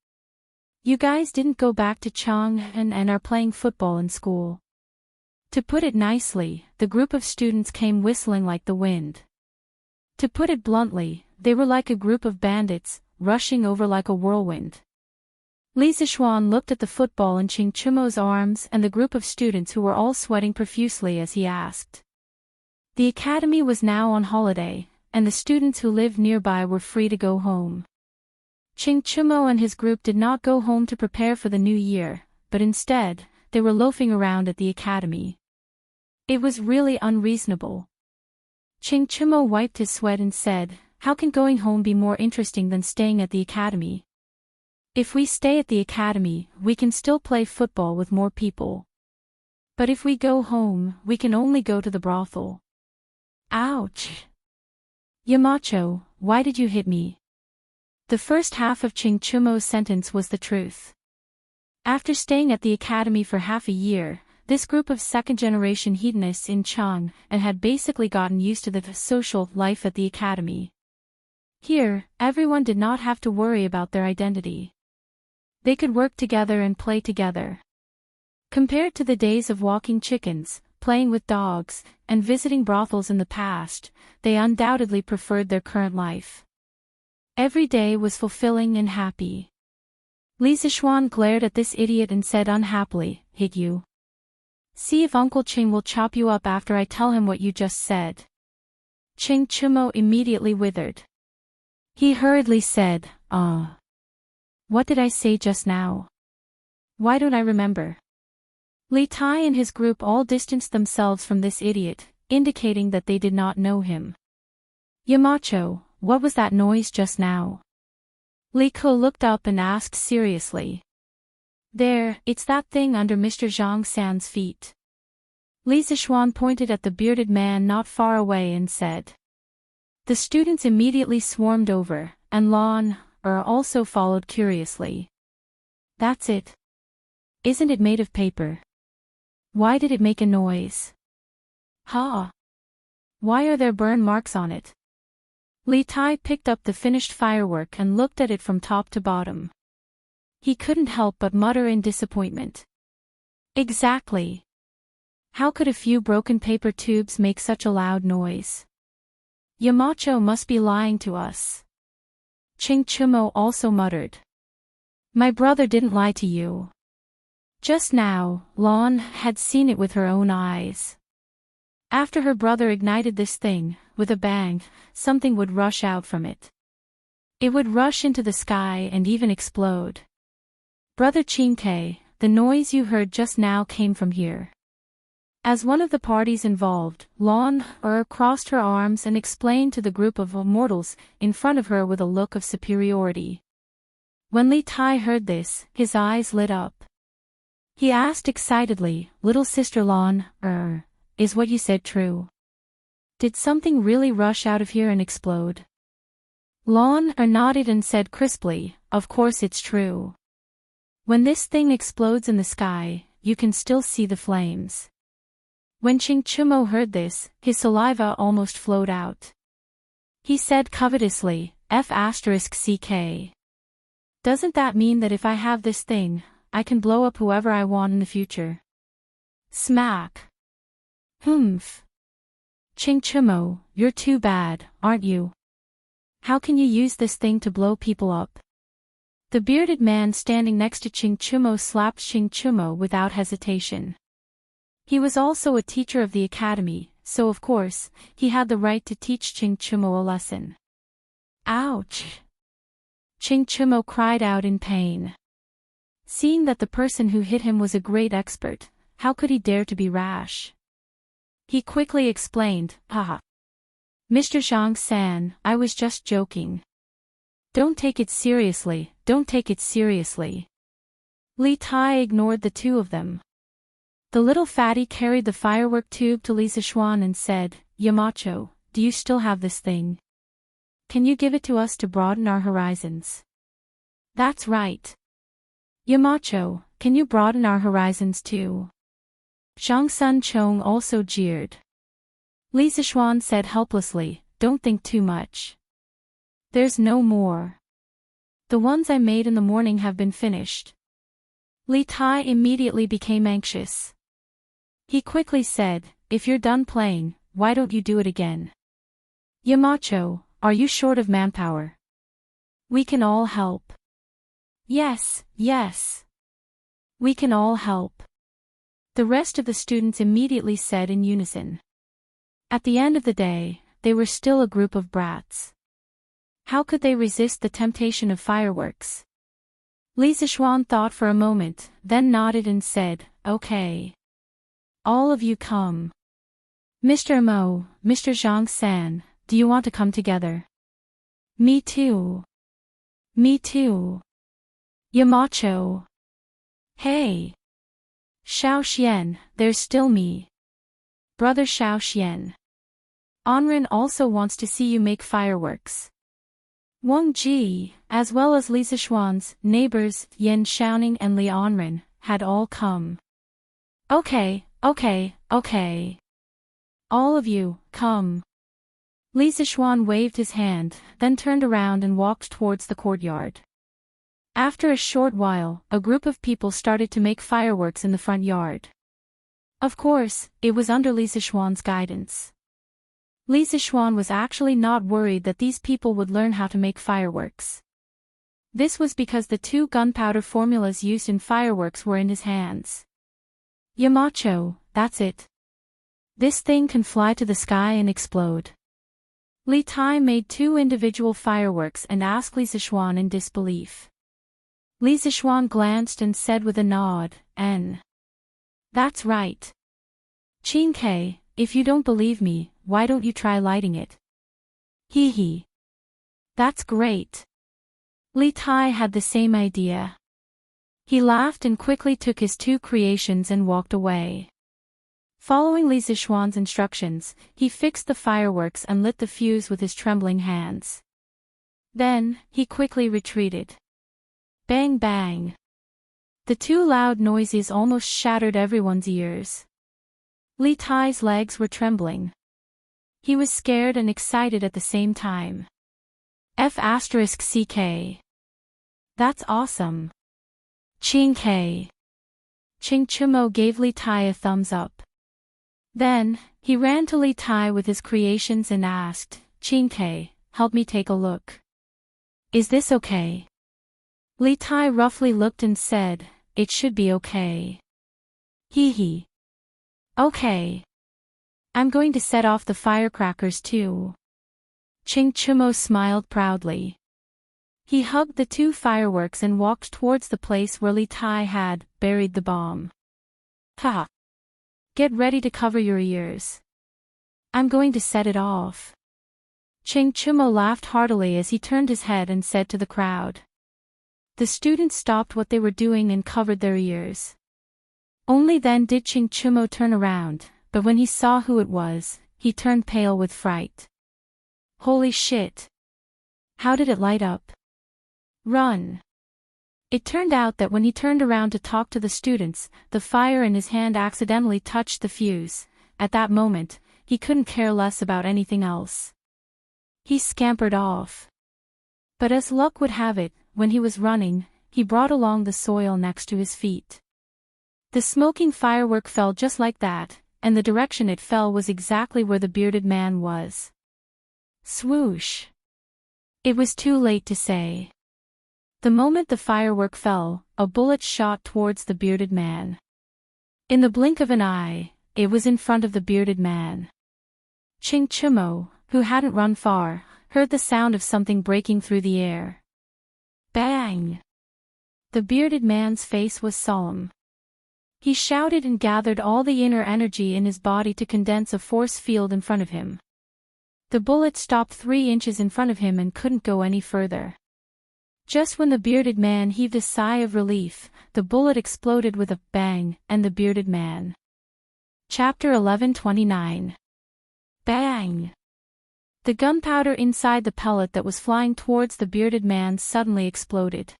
You guys didn't go back to Chang'an and are playing football in school. To put it nicely, the group of students came whistling like the wind. To put it bluntly, they were like a group of bandits, rushing over like a whirlwind. Li Zixuan looked at the football in Qing Chumo's arms and the group of students who were all sweating profusely as he asked. The academy was now on holiday, and the students who lived nearby were free to go home. Qing Chumo and his group did not go home to prepare for the new year, but instead, they were loafing around at the academy. It was really unreasonable. Qing Chumo wiped his sweat and said, "How can going home be more interesting than staying at the academy? If we stay at the academy, we can still play football with more people. But if we go home, we can only go to the brothel." Ouch! Yamacho, why did you hit me? The first half of Qing Chumo's sentence was the truth. After staying at the academy for half a year, this group of second-generation hedonists in Chang and had basically gotten used to the social life at the academy. Here, everyone did not have to worry about their identity. They could work together and play together. Compared to the days of walking chickens, playing with dogs, and visiting brothels in the past, they undoubtedly preferred their current life. Every day was fulfilling and happy. Li Zixuan glared at this idiot and said unhappily, "Hit you? See if Uncle Qing will chop you up after I tell him what you just said." Qing Chumo immediately withered. He hurriedly said, What did I say just now? Why don't I remember?" Li Tai and his group all distanced themselves from this idiot, indicating that they did not know him. "Yamacho, what was that noise just now?" Li Ko looked up and asked seriously. "There, it's that thing under Mr. Zhang San's feet." Li Zixuan pointed at the bearded man not far away and said. The students immediately swarmed over, and Lon also followed curiously. "That's it. Isn't it made of paper? Why did it make a noise? Ha! Why are there burn marks on it?" Li Tai picked up the finished firework and looked at it from top to bottom. He couldn't help but mutter in disappointment. Exactly. How could a few broken paper tubes make such a loud noise? Yamacho must be lying to us. Qing Chumo also muttered. "My brother didn't lie to you." Just now, Lon had seen it with her own eyes. After her brother ignited this thing, with a bang, something would rush out from it. It would rush into the sky and even explode. "Brother Qingke, the noise you heard just now came from here." As one of the parties involved, Lon crossed her arms and explained to the group of mortals in front of her with a look of superiority. When Li Tai heard this, his eyes lit up. He asked excitedly, "Little sister Lon, is what you said true? Did something really rush out of here and explode?" Lon nodded and said crisply, "Of course it's true. When this thing explodes in the sky, you can still see the flames." When Qing Chumo heard this, his saliva almost flowed out. He said covetously, "F***ck. Doesn't that mean that if I have this thing, I can blow up whoever I want in the future?" Smack. Humph. Qing Chumo, you're too bad, aren't you? How can you use this thing to blow people up? The bearded man standing next to Qing Chumo slapped Qing Chumo without hesitation. He was also a teacher of the academy, so of course, he had the right to teach Qing Chumo a lesson. Ouch! Qing Chumo cried out in pain. Seeing that the person who hit him was a great expert, how could he dare to be rash? He quickly explained, "Haha. Mr. Zhang San, I was just joking. Don't take it seriously, don't take it seriously." Li Tai ignored the two of them. The little fatty carried the firework tube to Li Zixuan and said, "Yamacho, do you still have this thing? Can you give it to us to broaden our horizons?" "That's right. Yamacho, can you broaden our horizons too?" Zhang Sun Chong also jeered. Li Zixuan said helplessly, "Don't think too much. There's no more. The ones I made in the morning have been finished." Li Tai immediately became anxious. He quickly said, "If you're done playing, why don't you do it again? Yamacho, are you short of manpower? We can all help." Yes, yes. We can all help. The rest of the students immediately said in unison. At the end of the day, they were still a group of brats. How could they resist the temptation of fireworks? Li Zixuan thought for a moment, then nodded and said, "Okay. All of you come. Mr. Mo, Mr. Zhang San, do you want to come together?" "Me too. Me too. Yamacho. Hey. Xiao Xian, there's still me. Brother Xiao Xian. Anren also wants to see you make fireworks." Wang Ji, as well as Li Zixuan's neighbors Yan Xiaoning and Li Anren, had all come. Okay. All of you, come. Li Zixuan waved his hand, then turned around and walked towards the courtyard. After a short while, a group of people started to make fireworks in the front yard. Of course, it was under Li Zixuan's guidance. Li Zixuan was actually not worried that these people would learn how to make fireworks. This was because the 2 gunpowder formulas used in fireworks were in his hands. Yamacho, that's it. This thing can fly to the sky and explode. Li Tai made 2 individual fireworks and asked Li Zixuan in disbelief. Li Zixuan glanced and said with a nod, "That's right. Qingke, if you don't believe me, why don't you try lighting it?" Hee. That's great. Li Tai had the same idea. He laughed and quickly took his 2 creations and walked away. Following Li Zixuan's instructions, he fixed the fireworks and lit the fuse with his trembling hands. Then, he quickly retreated. Bang bang. The 2 loud noises almost shattered everyone's ears. Li Tai's legs were trembling. He was scared and excited at the same time. F***CK. That's awesome. Qingke. Ching Chimo gave Li Tai a thumbs up. Then, he ran to Li Tai with his creations and asked, "Qingke, help me take a look. Is this okay?" Li Tai roughly looked and said, "It should be okay." Hee. Okay. I'm going to set off the firecrackers too. Ching Chimo smiled proudly. He hugged the 2 fireworks and walked towards the place where Li Tai had buried the bomb. Ha! Get ready to cover your ears. I'm going to set it off. Ching Chimo laughed heartily as he turned his head and said to the crowd. The students stopped what they were doing and covered their ears. Only then did Ching Chimo turn around, but when he saw who it was, he turned pale with fright. Holy shit! How did it light up? Run! It turned out that when he turned around to talk to the students, the fire in his hand accidentally touched the fuse. At that moment, he couldn't care less about anything else. He scampered off. But as luck would have it, when he was running, he brought along the soil next to his feet. The smoking firework fell just like that, and the direction it fell was exactly where the bearded man was. Swoosh! It was too late to say. The moment the firework fell, a bullet shot towards the bearded man. In the blink of an eye, it was in front of the bearded man. Ching Chimo, who hadn't run far, heard the sound of something breaking through the air. Bang! The bearded man's face was solemn. He shouted and gathered all the inner energy in his body to condense a force field in front of him. The bullet stopped 3 inches in front of him and couldn't go any further. Just when the bearded man heaved a sigh of relief, the bullet exploded with a bang, and the bearded man. Chapter 11:29. Bang! The gunpowder inside the pellet that was flying towards the bearded man suddenly exploded.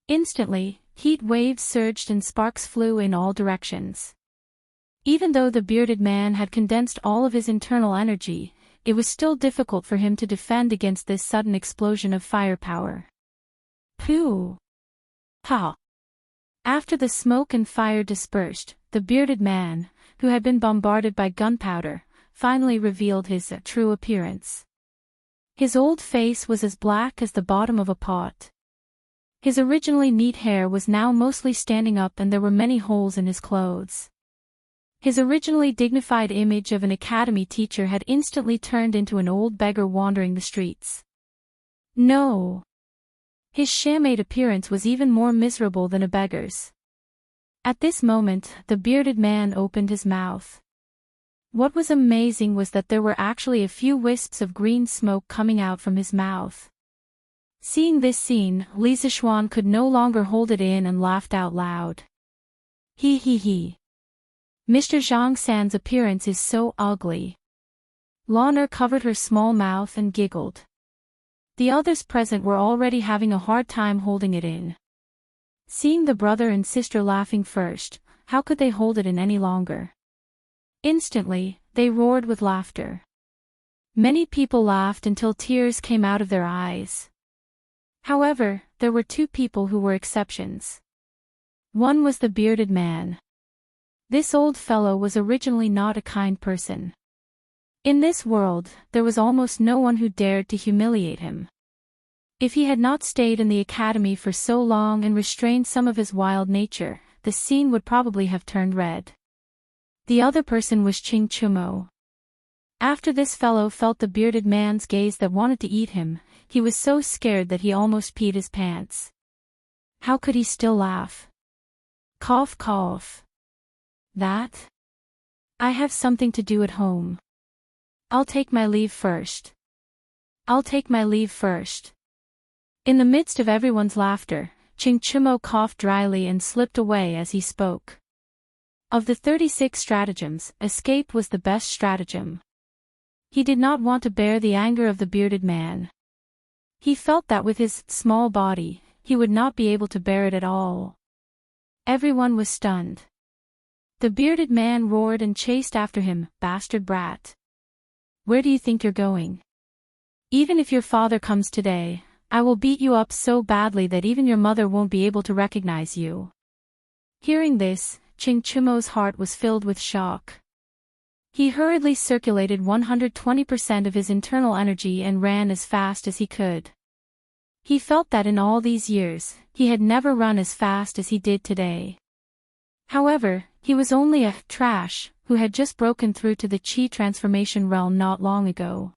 Instantly, heat waves surged and sparks flew in all directions. Even though the bearded man had condensed all of his internal energy, it was still difficult for him to defend against this sudden explosion of firepower. Pooh! Ha! After the smoke and fire dispersed, the bearded man, who had been bombarded by gunpowder, finally revealed his true appearance. His old face was as black as the bottom of a pot. His originally neat hair was now mostly standing up and there were many holes in his clothes. His originally dignified image of an academy teacher had instantly turned into an old beggar wandering the streets. No. His shamade appearance was even more miserable than a beggar's. At this moment, the bearded man opened his mouth. What was amazing was that there were actually a few wisps of green smoke coming out from his mouth. Seeing this scene, Li Zixuan could no longer hold it in and laughed out loud. He. Mr. Zhang San's appearance is so ugly. Lana covered her small mouth and giggled. The others present were already having a hard time holding it in. Seeing the brother and sister laughing first, how could they hold it in any longer? Instantly, they roared with laughter. Many people laughed until tears came out of their eyes. However, there were two people who were exceptions. One was the bearded man. This old fellow was originally not a kind person. In this world, there was almost no one who dared to humiliate him. If he had not stayed in the academy for so long and restrained some of his wild nature, the scene would probably have turned red. The other person was Ching Chumo. After this fellow felt the bearded man's gaze that wanted to eat him, he was so scared that he almost peed his pants. How could he still laugh? Cough cough. That? I have something to do at home. I'll take my leave first. In the midst of everyone's laughter, Ching Chumo coughed dryly and slipped away as he spoke. Of the 36 stratagems, escape was the best stratagem. He did not want to bear the anger of the bearded man. He felt that with his small body, he would not be able to bear it at all. Everyone was stunned. The bearded man roared and chased after him, "Bastard brat! Where do you think you're going? Even if your father comes today, I will beat you up so badly that even your mother won't be able to recognize you." Hearing this, Ching Chumo's heart was filled with shock. He hurriedly circulated 120% of his internal energy and ran as fast as he could. He felt that in all these years, he had never run as fast as he did today. However, he was only a trash who had just broken through to the Qi transformation realm not long ago.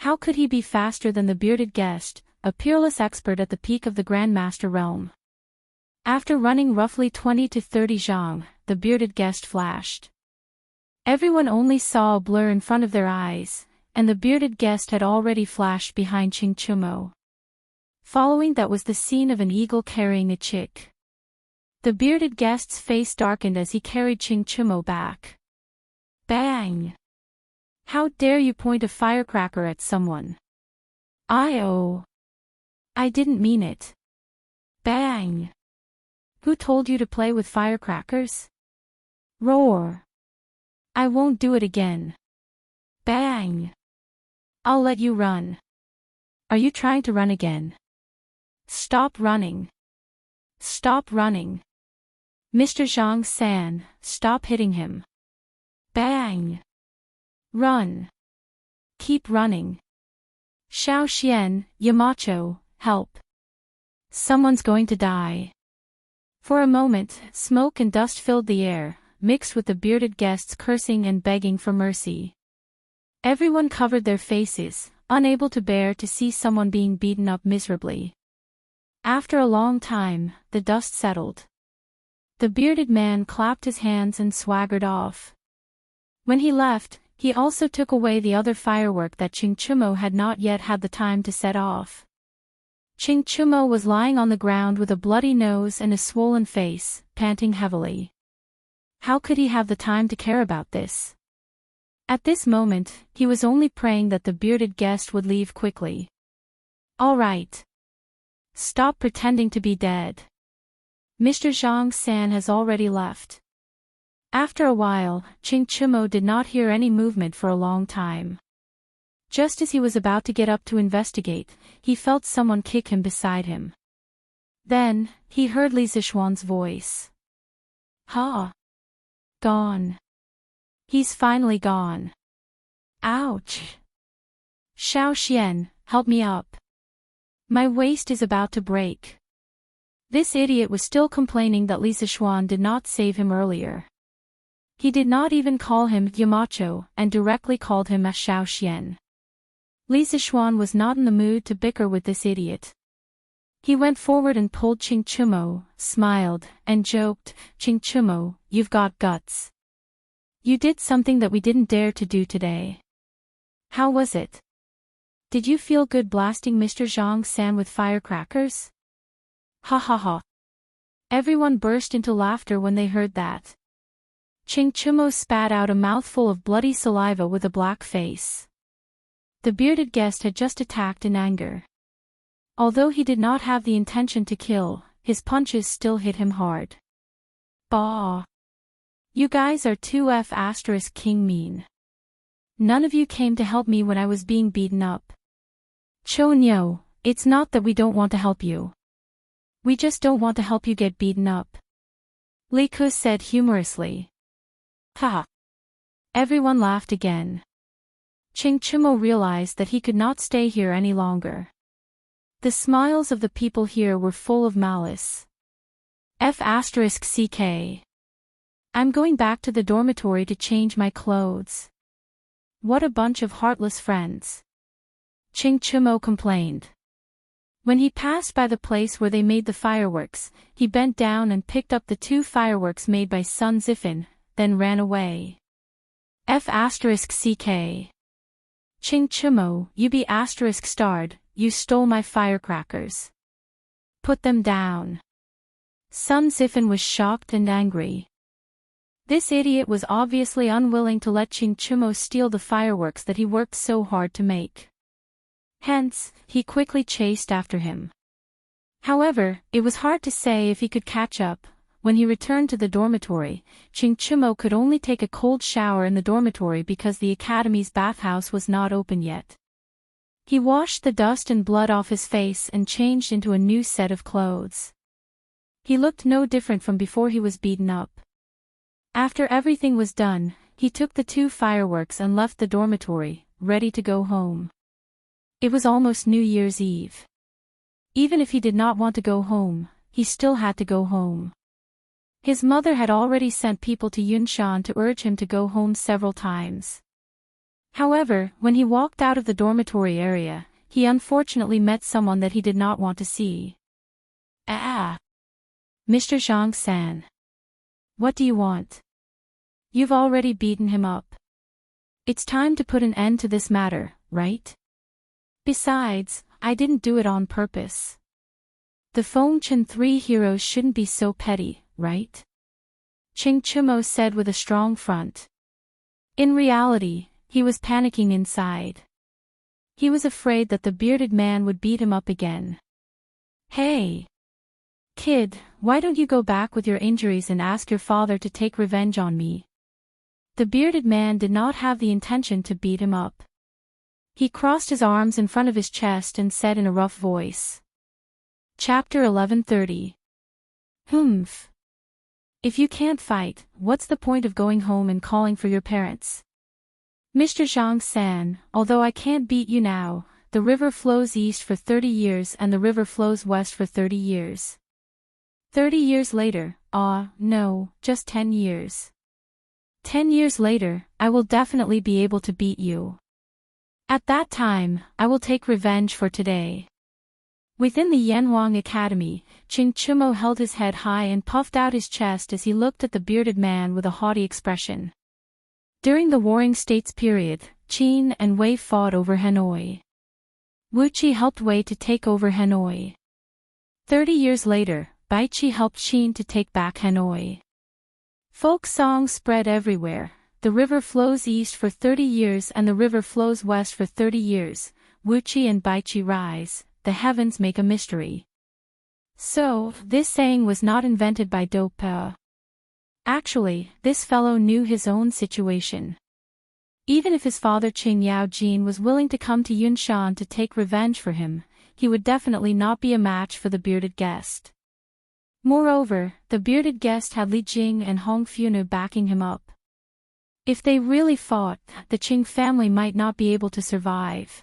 How could he be faster than the bearded guest, a peerless expert at the peak of the Grandmaster realm? After running roughly 20 to 30 zhang, the bearded guest flashed. Everyone only saw a blur in front of their eyes, and the bearded guest had already flashed behind Ching Chumo. Following that was the scene of an eagle carrying a chick. The bearded guest's face darkened as he carried Ching Chumo back. Bang! How dare you point a firecracker at someone? I didn't mean it. Bang! Who told you to play with firecrackers? Roar! I won't do it again. Bang! I'll let you run. Are you trying to run again? Stop running. Stop running. Mr. Zhang San, stop hitting him. Bang! Run. Keep running. Xiao Xian, Yamacho, help. Someone's going to die. For a moment, smoke and dust filled the air, mixed with the bearded guests cursing and begging for mercy. Everyone covered their faces, unable to bear to see someone being beaten up miserably. After a long time, the dust settled. The bearded man clapped his hands and swaggered off. When he left, he also took away the other firework that Ching Chumo had not yet had the time to set off. Ching Chumo was lying on the ground with a bloody nose and a swollen face, panting heavily. How could he have the time to care about this? At this moment, he was only praying that the bearded guest would leave quickly. All right. Stop pretending to be dead. Mr. Zhang San has already left. After a while, Ching Chumo did not hear any movement for a long time. Just as he was about to get up to investigate, he felt someone kick him beside him. Then, he heard Li Zixuan's voice. Ha! Gone. He's finally gone. Ouch! Xiao Xian, help me up. My waist is about to break. This idiot was still complaining that Li Sichuan did not save him earlier. He did not even call him Yamacho and directly called him a Xiao Xian. Li Sichuan was not in the mood to bicker with this idiot. He went forward and pulled Ching Chumo, smiled, and joked, "Ching Chumo, you've got guts. You did something that we didn't dare to do today. How was it? Did you feel good blasting Mr. Zhang-san with firecrackers?" Ha ha ha. Everyone burst into laughter when they heard that. Ching Chumo spat out a mouthful of bloody saliva with a black face. The bearded guest had just attacked in anger. Although he did not have the intention to kill, his punches still hit him hard. Bah! You guys are too F***ing mean. None of you came to help me when I was being beaten up. Chonyo, it's not that we don't want to help you. We just don't want to help you get beaten up. Li Ku said humorously. Ha! Everyone laughed again. Ching Chumo realized that he could not stay here any longer. The smiles of the people here were full of malice. F***ck. I'm going back to the dormitory to change my clothes. What a bunch of heartless friends. Ching Chumo complained. When he passed by the place where they made the fireworks, he bent down and picked up the 2 fireworks made by Sun Zifan, then ran away. F***ck. Ching Chumo, you be ***starred, you stole my firecrackers. Put them down. Sun Zifan was shocked and angry. This idiot was obviously unwilling to let Ching Chumo steal the fireworks that he worked so hard to make. Hence, he quickly chased after him. However, it was hard to say if he could catch up. When he returned to the dormitory, Ching Chumo could only take a cold shower in the dormitory because the academy's bathhouse was not open yet. He washed the dust and blood off his face and changed into a new set of clothes. He looked no different from before he was beaten up. After everything was done, he took the 2 fireworks and left the dormitory, ready to go home. It was almost New Year's Eve. Even if he did not want to go home, he still had to go home. His mother had already sent people to Yunshan to urge him to go home several times. However, when he walked out of the dormitory area, he unfortunately met someone that he did not want to see. Ah! Mr. Zhang-san. What do you want? You've already beaten him up. It's time to put an end to this matter, right? Besides, I didn't do it on purpose. The Fengchen 3 heroes shouldn't be so petty, right? Ching Chumo said with a strong front. In reality, he was panicking inside. He was afraid that the bearded man would beat him up again. Hey! Kid, why don't you go back with your injuries and ask your father to take revenge on me? The bearded man did not have the intention to beat him up. He crossed his arms in front of his chest and said in a rough voice. Chapter 1130. Humph. If you can't fight, what's the point of going home and calling for your parents? Mr. Zhang-san, although I can't beat you now, the river flows east for 30 years and the river flows west for 30 years. 30 years later, no, just 10 years. 10 years later, I will definitely be able to beat you. At that time, I will take revenge for today. Within the Yanwang Academy, Ching Chumo held his head high and puffed out his chest as he looked at the bearded man with a haughty expression. During the Warring States period, Qin and Wei fought over Hanoi. Wu Qi helped Wei to take over Hanoi. 30 years later, Bai Qi helped Qin to take back Hanoi. Folk songs spread everywhere. The river flows east for 30 years and the river flows west for 30 years. Wu Qi and Bai Qi rise, the heavens make a mystery. So, this saying was not invented by Dopa. Actually, this fellow knew his own situation. Even if his father Qing Yaojin was willing to come to Yunshan to take revenge for him, he would definitely not be a match for the bearded guest. Moreover, the bearded guest had Li Jing and Hong Funu backing him up. If they really fought, the Qing family might not be able to survive.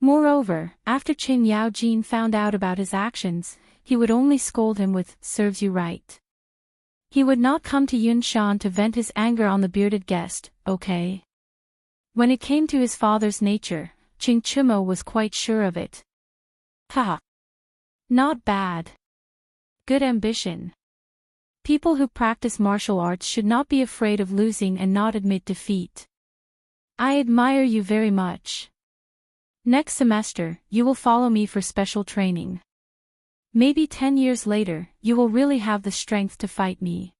Moreover, after Qing Yaojin found out about his actions, he would only scold him with, "Serves you right." He would not come to Yun Shan to vent his anger on the bearded guest, okay? When it came to his father's nature, Ching Chumo was quite sure of it. Haha. Not bad. Good ambition. People who practice martial arts should not be afraid of losing and not admit defeat. I admire you very much. Next semester, you will follow me for special training. Maybe 10 years later, you will really have the strength to fight me.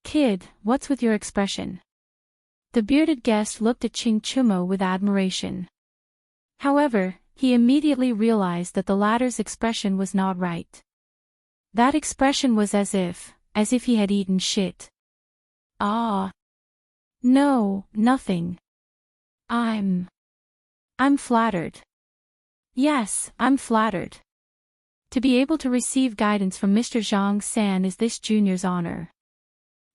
Kid, what's with your expression? The bearded guest looked at Ching Chumo with admiration. However, he immediately realized that the latter's expression was not right. That expression was as if he had eaten shit. Ah. No, nothing. I'm flattered. Yes, I'm flattered. To be able to receive guidance from Mr. Zhang San is this junior's honor.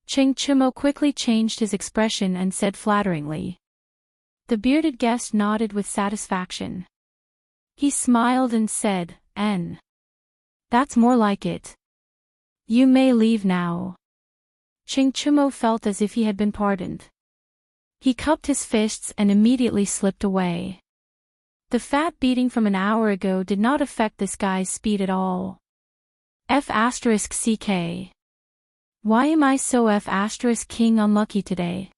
Ching Chumo quickly changed his expression and said flatteringly. The bearded guest nodded with satisfaction. He smiled and said, "N. That's more like it. You may leave now." Ching Chumo felt as if he had been pardoned. He cupped his fists and immediately slipped away. The fat beating from an hour ago did not affect this guy's speed at all. F***ck. Why am I so F***king unlucky today?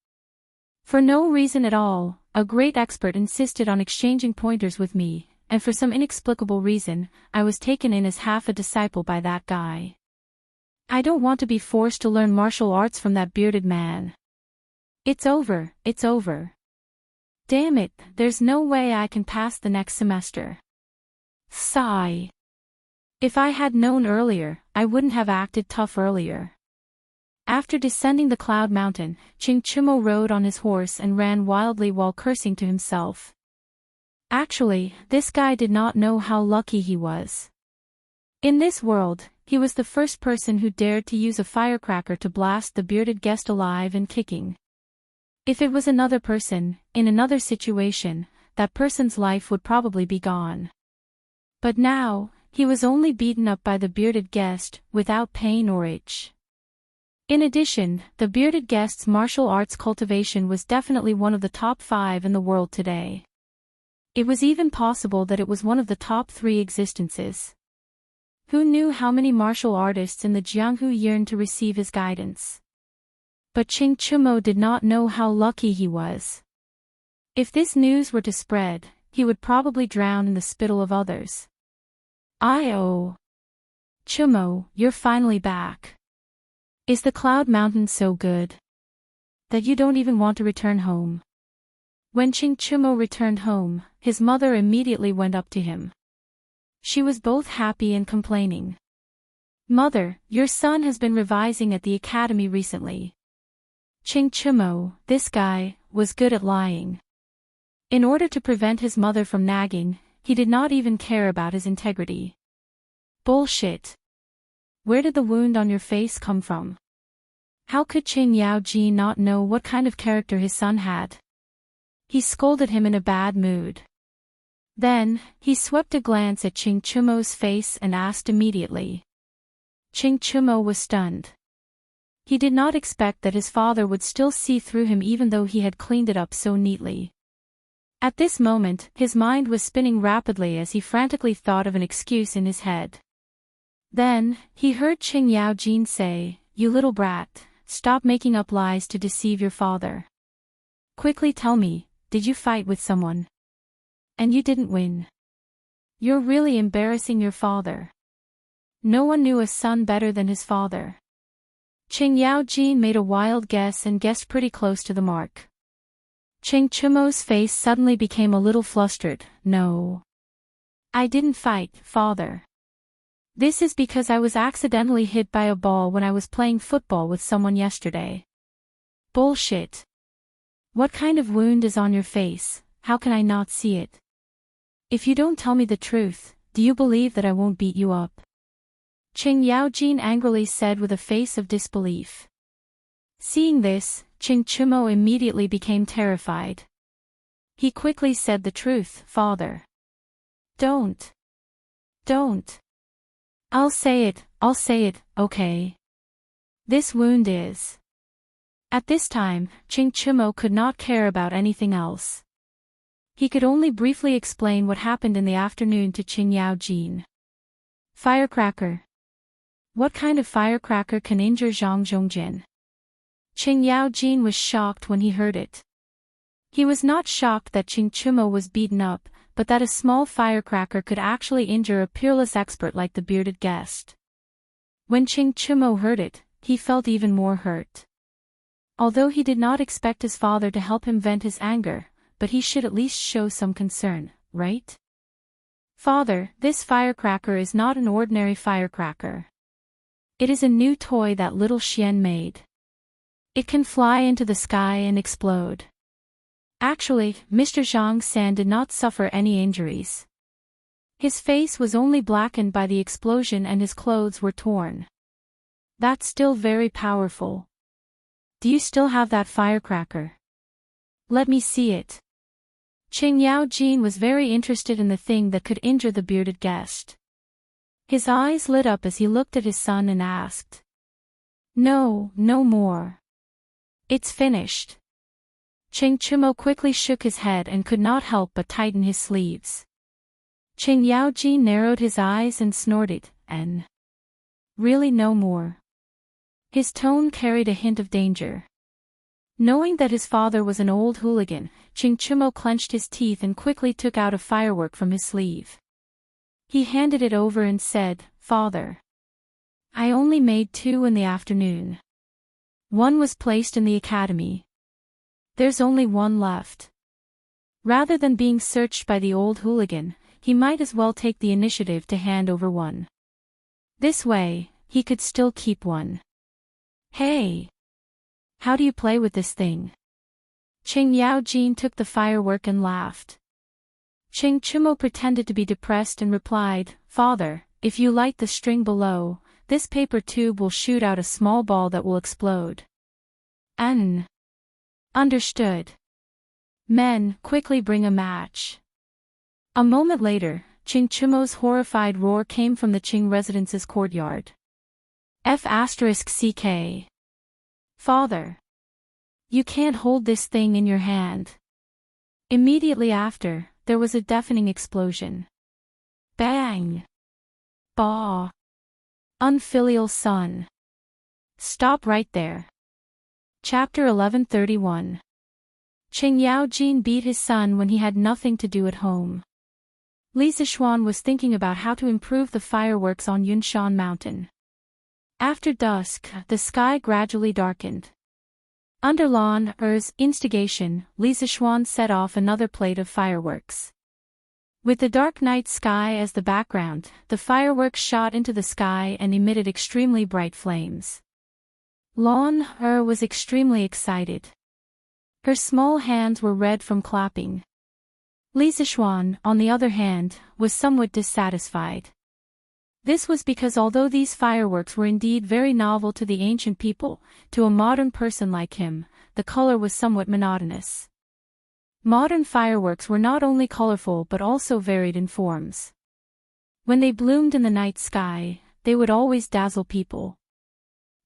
For no reason at all, a great expert insisted on exchanging pointers with me, and for some inexplicable reason, I was taken in as half a disciple by that guy. I don't want to be forced to learn martial arts from that bearded man. It's over, it's over. Damn it, there's no way I can pass the next semester. Sigh. If I had known earlier, I wouldn't have acted tough earlier. After descending the cloud mountain, Ching Chumo rode on his horse and ran wildly while cursing to himself. Actually, this guy did not know how lucky he was. In this world, he was the first person who dared to use a firecracker to blast the bearded guest alive and kicking. If it was another person, in another situation, that person's life would probably be gone. But now, he was only beaten up by the bearded guest, without pain or itch. In addition, the bearded guest's martial arts cultivation was definitely one of the top 5 in the world today. It was even possible that it was one of the top 3 existences. Who knew how many martial artists in the Jianghu yearned to receive his guidance? But Ching Chumo did not know how lucky he was. If this news were to spread, he would probably drown in the spittle of others. Chumo, you're finally back. Is the Cloud Mountain so good that you don't even want to return home? When Ching Chumo returned home, his mother immediately went up to him. She was both happy and complaining. Mother, your son has been revising at the academy recently. Ching Chumo, this guy, was good at lying. In order to prevent his mother from nagging, he did not even care about his integrity. Bullshit. Where did the wound on your face come from? How could Ching Yaoji not know what kind of character his son had? He scolded him in a bad mood. Then, he swept a glance at Ching Chumo's face and asked immediately. Ching Chumo was stunned. He did not expect that his father would still see through him even though he had cleaned it up so neatly. At this moment, his mind was spinning rapidly as he frantically thought of an excuse in his head. Then, he heard Ching Yaojin say, "You little brat, stop making up lies to deceive your father. Quickly tell me, did you fight with someone? And you didn't win. You're really embarrassing your father." No one knew a son better than his father. Ching Yaojin made a wild guess and guessed pretty close to the mark. Ching Chumo's face suddenly became a little flustered. "No. I didn't fight, father. This is because I was accidentally hit by a ball when I was playing football with someone yesterday." Bullshit. What kind of wound is on your face? How can I not see it? If you don't tell me the truth, do you believe that I won't beat you up? Ching Yaojin angrily said with a face of disbelief. Seeing this, Ching Chumo immediately became terrified. He quickly said the truth, "Father. Don't. Don't. I'll say it, okay. This wound is. At this time, Ching Chimo could not care about anything else. He could only briefly explain what happened in the afternoon to Qing Yao Jin. Firecracker. What kind of firecracker can injure Zhang Zhongjin? Qing Yao Jin was shocked when he heard it. He was not shocked that Ching Chimo was beaten up, but that a small firecracker could actually injure a peerless expert like the bearded guest. When Ching Chimo heard it, he felt even more hurt. Although he did not expect his father to help him vent his anger, but he should at least show some concern, right? Father, this firecracker is not an ordinary firecracker. It is a new toy that little Xian made. It can fly into the sky and explode. Actually, Mr. Zhang San did not suffer any injuries. His face was only blackened by the explosion and his clothes were torn. That's still very powerful. Do you still have that firecracker? Let me see it. Qing Yao Jin was very interested in the thing that could injure the bearded guest. His eyes lit up as he looked at his son and asked. No, no more. It's finished. Ching Chimo quickly shook his head and could not help but tighten his sleeves. Qing Yao Jin narrowed his eyes and snorted, and. Really no more. His tone carried a hint of danger. Knowing that his father was an old hooligan, Ching Chimo clenched his teeth and quickly took out a firework from his sleeve. He handed it over and said, Father. I only made 2 in the afternoon. One was placed in the academy. There's only 1 left. Rather than being searched by the old hooligan, he might as well take the initiative to hand over 1. This way, he could still keep 1. Hey! How do you play with this thing? Qing Yao Jin took the firework and laughed. Ching Chimo pretended to be depressed and replied, Father, if you light the string below, this paper tube will shoot out a small ball that will explode. Understood. Men, quickly bring a match. A moment later, Ching Chimo's horrified roar came from the Qing residence's courtyard. F***CK. Father. You can't hold this thing in your hand. Immediately after, there was a deafening explosion. Bang! Bah! Unfilial son. Stop right there. Chapter 1131. Qing Yao Jin beat his son when he had nothing to do at home. Li Zixuan was thinking about how to improve the fireworks on Yunshan Mountain. After dusk, the sky gradually darkened. Under Lan Er's instigation, Li Zixuan set off another plate of fireworks. With the dark night sky as the background, the fireworks shot into the sky and emitted extremely bright flames. Lan Er was extremely excited. Her small hands were red from clapping. Li Zixuan, on the other hand, was somewhat dissatisfied. This was because although these fireworks were indeed very novel to the ancient people, to a modern person like him, the color was somewhat monotonous. Modern fireworks were not only colorful but also varied in forms. When they bloomed in the night sky, they would always dazzle people.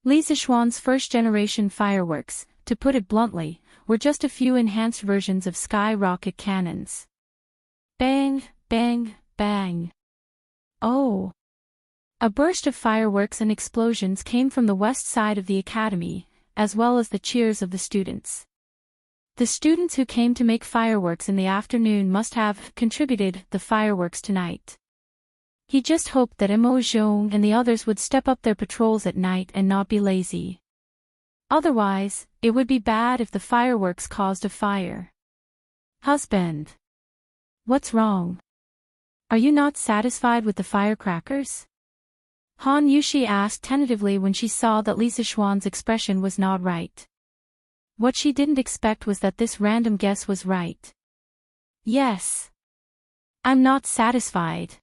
Li Zixuan's first-generation fireworks, to put it bluntly, were just a few enhanced versions of sky rocket cannons. Bang, bang, bang. Oh! A burst of fireworks and explosions came from the west side of the academy, as well as the cheers of the students. The students who came to make fireworks in the afternoon must have contributed the fireworks tonight. He just hoped that Mo Zhong and the others would step up their patrols at night and not be lazy. Otherwise, it would be bad if the fireworks caused a fire. Husband. What's wrong? Are you not satisfied with the firecrackers? Han Yushi asked tentatively when she saw that Li Zixuan's expression was not right. What she didn't expect was that this random guess was right. Yes. I'm not satisfied.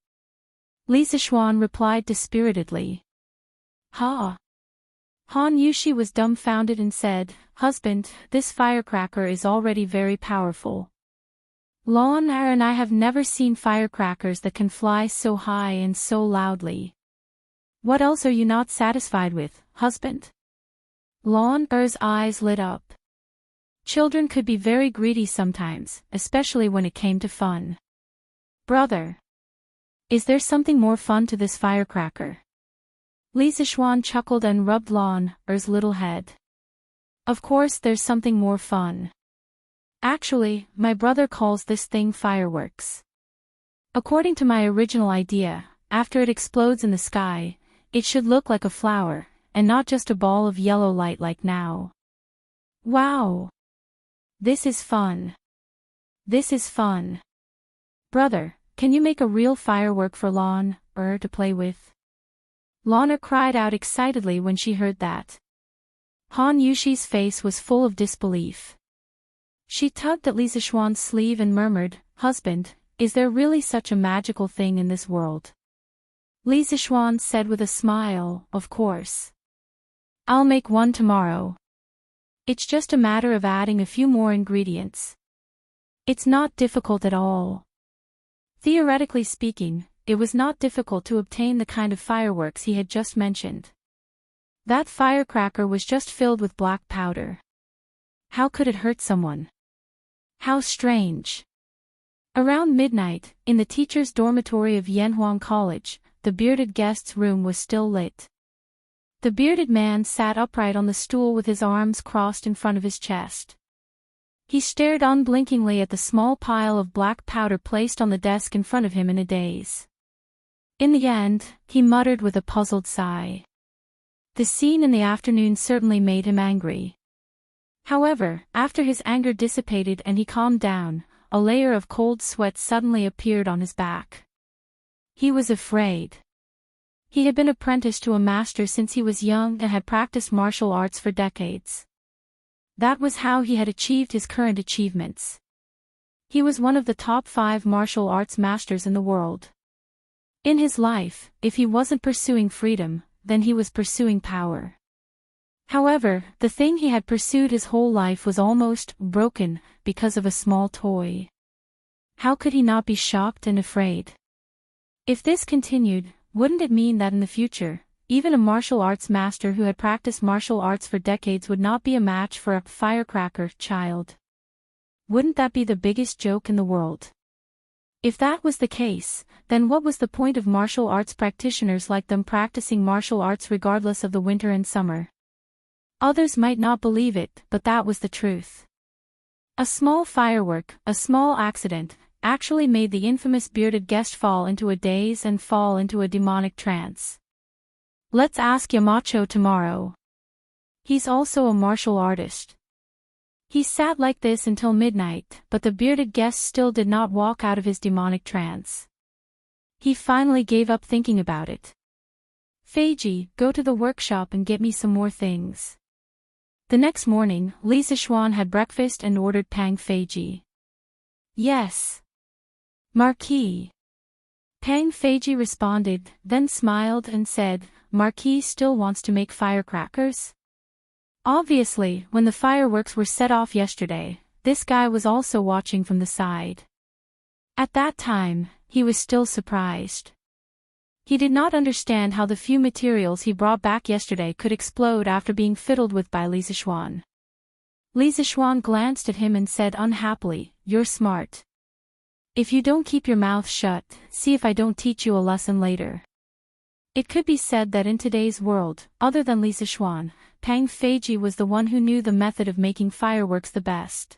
Li Zixuan replied dispiritedly. Ha! Han Yushi was dumbfounded and said, Husband, this firecracker is already very powerful. Lon and I have never seen firecrackers that can fly so high and so loudly. What else are you not satisfied with, husband? Lon's eyes lit up. Children could be very greedy sometimes, especially when it came to fun. Brother. Is there something more fun to this firecracker? Li Zishuan chuckled and rubbed Lon's little head. Of course there's something more fun. Actually, my brother calls this thing fireworks. According to my original idea, after it explodes in the sky, it should look like a flower, and not just a ball of yellow light like now. Wow! This is fun. This is fun. Brother, can you make a real firework for Lon to play with? Lana cried out excitedly when she heard that. Han Yushi's face was full of disbelief. She tugged at Li Zishuan's sleeve and murmured, "Husband, is there really such a magical thing in this world?" Li Zishuan said with a smile, "Of course. I'll make one tomorrow. It's just a matter of adding a few more ingredients. It's not difficult at all." Theoretically speaking, it was not difficult to obtain the kind of fireworks he had just mentioned. That firecracker was just filled with black powder. How could it hurt someone? How strange. Around midnight, in the teacher's dormitory of Yanhuang College, the bearded guest's room was still lit. The bearded man sat upright on the stool with his arms crossed in front of his chest. He stared unblinkingly at the small pile of black powder placed on the desk in front of him in a daze. In the end, he muttered with a puzzled sigh. The scene in the afternoon certainly made him angry. However, after his anger dissipated and he calmed down, a layer of cold sweat suddenly appeared on his back. He was afraid. He had been apprenticed to a master since he was young and had practiced martial arts for decades. That was how he had achieved his current achievements. He was one of the top 5 martial arts masters in the world. In his life, if he wasn't pursuing freedom, then he was pursuing power. However, the thing he had pursued his whole life was almost broken because of a small toy. How could he not be shocked and afraid? If this continued, wouldn't it mean that in the future, even a martial arts master who had practiced martial arts for decades would not be a match for a firecracker child? Wouldn't that be the biggest joke in the world? If that was the case, then what was the point of martial arts practitioners like them practicing martial arts regardless of the winter and summer? Others might not believe it, but that was the truth. A small firework, a small accident, actually made the infamous bearded guest fall into a daze and fall into a demonic trance. Let's ask Yamacho tomorrow. He's also a martial artist. He sat like this until midnight, but the bearded guest still did not walk out of his demonic trance. He finally gave up thinking about it. Feiji, go to the workshop and get me some more things. The next morning, Li Zishuan had breakfast and ordered Pang Feiji. Yes. Marquis. Pang Feiji responded, then smiled and said, Marquis still wants to make firecrackers? Obviously, when the fireworks were set off yesterday, this guy was also watching from the side. At that time, he was still surprised. He did not understand how the few materials he brought back yesterday could explode after being fiddled with by Li Zishuan. Li Zishuan glanced at him and said unhappily, "You're smart. If you don't keep your mouth shut, see if I don't teach you a lesson later." It could be said that in today's world, other than Li Zishuan, Pang Feiji was the one who knew the method of making fireworks the best.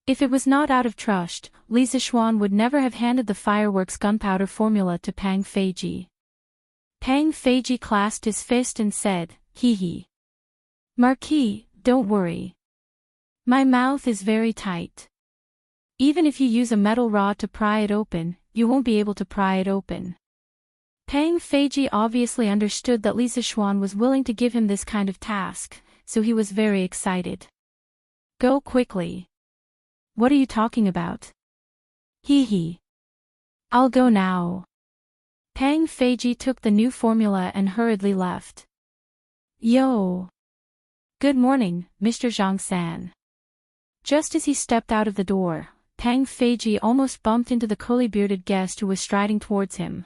If it was not out of trust, Li Zishuan would never have handed the fireworks gunpowder formula to Pang Feiji. Pang Feiji clasped his fist and said, "Hee hee. Marquis, don't worry. My mouth is very tight. Even if you use a metal rod to pry it open, you won't be able to pry it open." Pang Feiji obviously understood that Li Zishuan was willing to give him this kind of task, so he was very excited. "Go quickly." "What are you talking about?" "Hee hee. I'll go now." Pang Feiji took the new formula and hurriedly left. "Yo. Good morning, Mr. Zhang-san." Just as he stepped out of the door, Pang Feiji almost bumped into the curly-bearded guest who was striding towards him.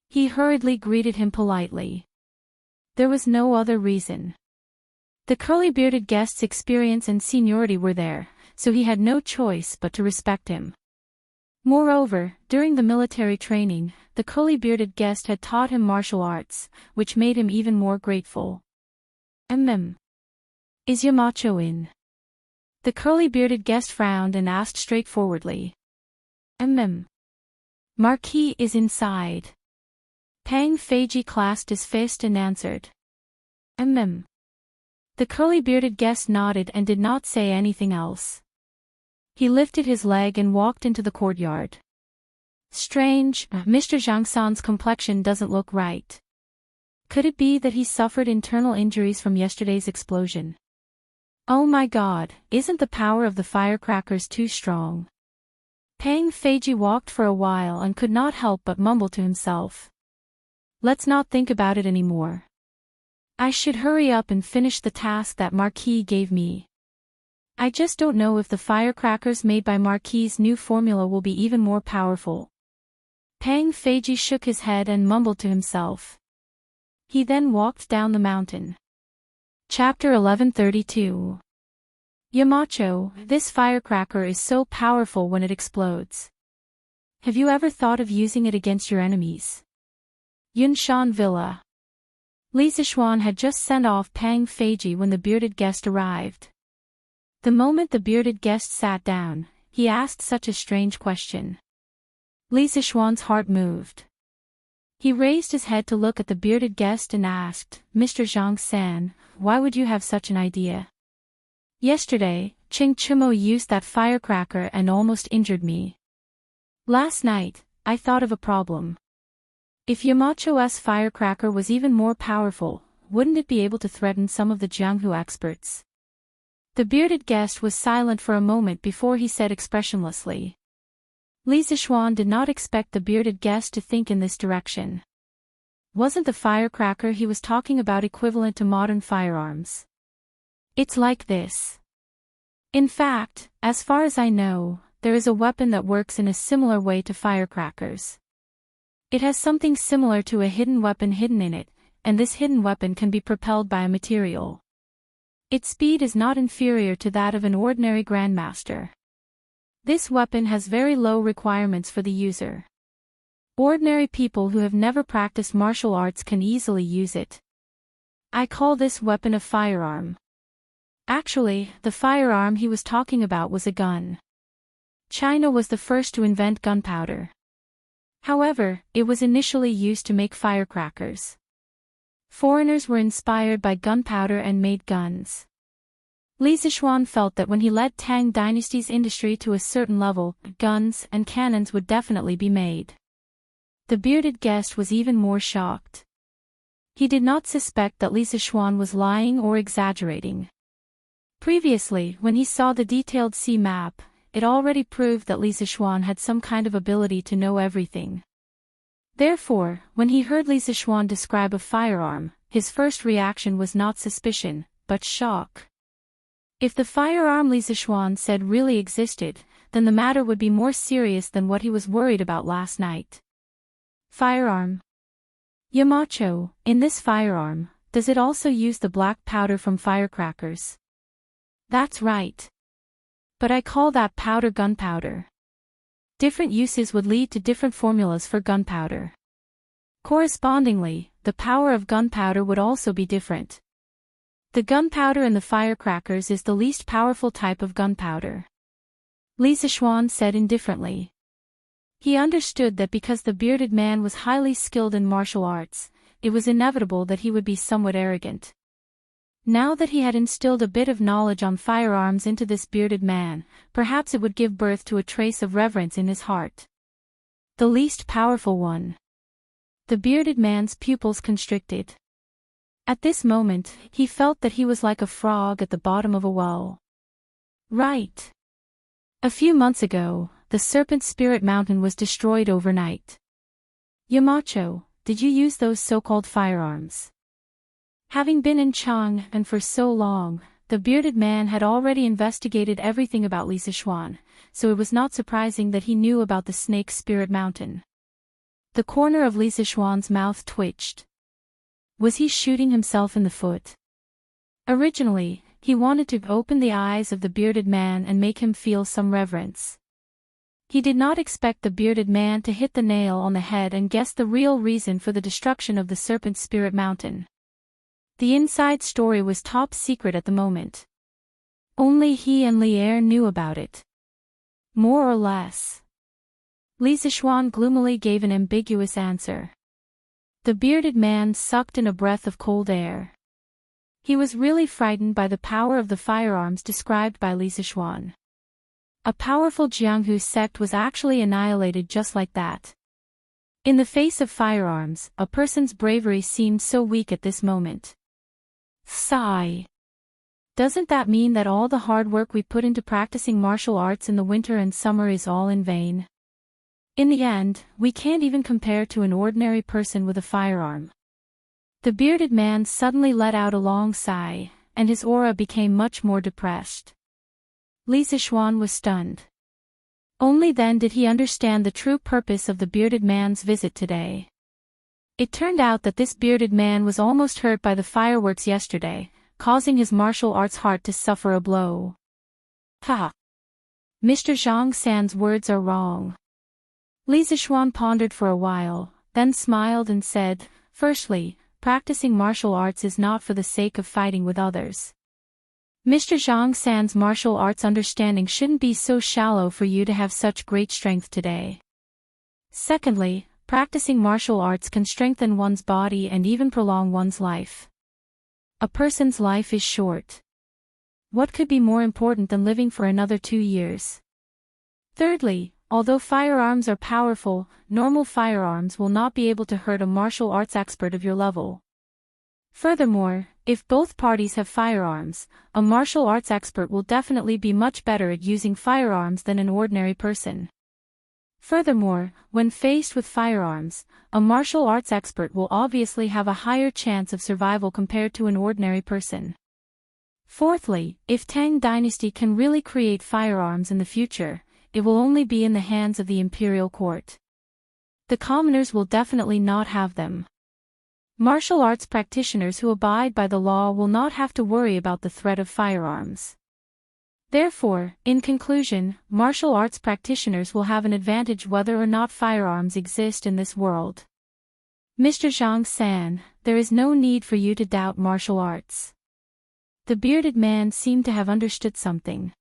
He hurriedly greeted him politely. There was no other reason. The curly-bearded guest's experience and seniority were there, so he had no choice but to respect him. Moreover, during the military training, the curly-bearded guest had taught him martial arts, which made him even more grateful. Is Yamacho in? The curly-bearded guest frowned and asked straightforwardly. Marquis is inside. Pang Feiji clasped his fist and answered. The curly-bearded guest nodded and did not say anything else. He lifted his leg and walked into the courtyard. Strange, Mr. Zhang San's complexion doesn't look right. Could it be that he suffered internal injuries from yesterday's explosion? Oh my god, isn't the power of the firecrackers too strong? Pang Feiji walked for a while and could not help but mumble to himself. Let's not think about it anymore. I should hurry up and finish the task that Marquis gave me. I just don't know if the firecrackers made by Marquis' new formula will be even more powerful. Pang Feiji shook his head and mumbled to himself. He then walked down the mountain. Chapter 1132. Yamacho, this firecracker is so powerful when it explodes. Have you ever thought of using it against your enemies? Yunshan Villa. Li Zixuan had just sent off Pang Feiji when the bearded guest arrived. The moment the bearded guest sat down, he asked such a strange question. Li Zixuan's heart moved. He raised his head to look at the bearded guest and asked, Mr. Zhang San, why would you have such an idea? Yesterday, Ching Chimo used that firecracker and almost injured me. Last night, I thought of a problem. If Yamacho's firecracker was even more powerful, wouldn't it be able to threaten some of the Jianghu experts? The bearded guest was silent for a moment before he said expressionlessly. Li Zixuan did not expect the bearded guest to think in this direction. Wasn't the firecracker he was talking about equivalent to modern firearms? It's like this. In fact, as far as I know, there is a weapon that works in a similar way to firecrackers. It has something similar to a hidden weapon hidden in it, and this hidden weapon can be propelled by a material. Its speed is not inferior to that of an ordinary grandmaster. This weapon has very low requirements for the user. Ordinary people who have never practiced martial arts can easily use it. I call this weapon a firearm. Actually, the firearm he was talking about was a gun. China was the first to invent gunpowder. However, it was initially used to make firecrackers. Foreigners were inspired by gunpowder and made guns. Li Zixuan felt that when he led Tang Dynasty's industry to a certain level, guns and cannons would definitely be made. The bearded guest was even more shocked. He did not suspect that Li Zixuan was lying or exaggerating. Previously, when he saw the detailed sea map, it already proved that Li Zixuan had some kind of ability to know everything. Therefore, when he heard Li Zixuan describe a firearm, his first reaction was not suspicion, but shock. If the firearm Li Zixuan said really existed, then the matter would be more serious than what he was worried about last night. Firearm. Yamacho, in this firearm, does it also use the black powder from firecrackers? That's right. But I call that powder gunpowder. Different uses would lead to different formulas for gunpowder. Correspondingly, the power of gunpowder would also be different. The gunpowder in the firecrackers is the least powerful type of gunpowder. Li Zixuan said indifferently. He understood that because the bearded man was highly skilled in martial arts, it was inevitable that he would be somewhat arrogant. Now that he had instilled a bit of knowledge on firearms into this bearded man, perhaps it would give birth to a trace of reverence in his heart. The least powerful one. The bearded man's pupils constricted. At this moment, he felt that he was like a frog at the bottom of a well. Right. A few months ago, the Serpent Spirit Mountain was destroyed overnight. Yamacho, did you use those so-called firearms? Having been in Chang'an for so long, the bearded man had already investigated everything about Lisa Schwan, so it was not surprising that he knew about the snake spirit mountain. The corner of Lisa Schwan's mouth twitched. Was he shooting himself in the foot? Originally, he wanted to open the eyes of the bearded man and make him feel some reverence. He did not expect the bearded man to hit the nail on the head and guess the real reason for the destruction of the serpent spirit mountain. The inside story was top secret at the moment. Only he and Lier knew about it. More or less. Lisa Schwan gloomily gave an ambiguous answer. The bearded man sucked in a breath of cold air. He was really frightened by the power of the firearms described by Lisa Schwan. A powerful Jianghu sect was actually annihilated just like that. In the face of firearms, a person's bravery seemed so weak at this moment. Sigh. Doesn't that mean that all the hard work we put into practicing martial arts in the winter and summer is all in vain? In the end, we can't even compare to an ordinary person with a firearm. The bearded man suddenly let out a long sigh, and his aura became much more depressed. Lisa Schwan was stunned. Only then did he understand the true purpose of the bearded man's visit today. It turned out that this bearded man was almost hurt by the fireworks yesterday, causing his martial arts heart to suffer a blow. Ha! Mr. Zhang San's words are wrong. Lisa Schwan pondered for a while, then smiled and said, "Firstly, practicing martial arts is not for the sake of fighting with others. Mr. Zhang San's martial arts understanding shouldn't be so shallow for you to have such great strength today. Secondly, practicing martial arts can strengthen one's body and even prolong one's life. A person's life is short. What could be more important than living for another 2 years? Thirdly, although firearms are powerful, normal firearms will not be able to hurt a martial arts expert of your level. Furthermore, if both parties have firearms, a martial arts expert will definitely be much better at using firearms than an ordinary person. Furthermore, when faced with firearms, a martial arts expert will obviously have a higher chance of survival compared to an ordinary person. Fourthly, if Tang Dynasty can really create firearms in the future, it will only be in the hands of the imperial court. The commoners will definitely not have them. Martial arts practitioners who abide by the law will not have to worry about the threat of firearms. Therefore, in conclusion, martial arts practitioners will have an advantage whether or not firearms exist in this world. Mr. Zhang San, there is no need for you to doubt martial arts. The bearded man seemed to have understood something.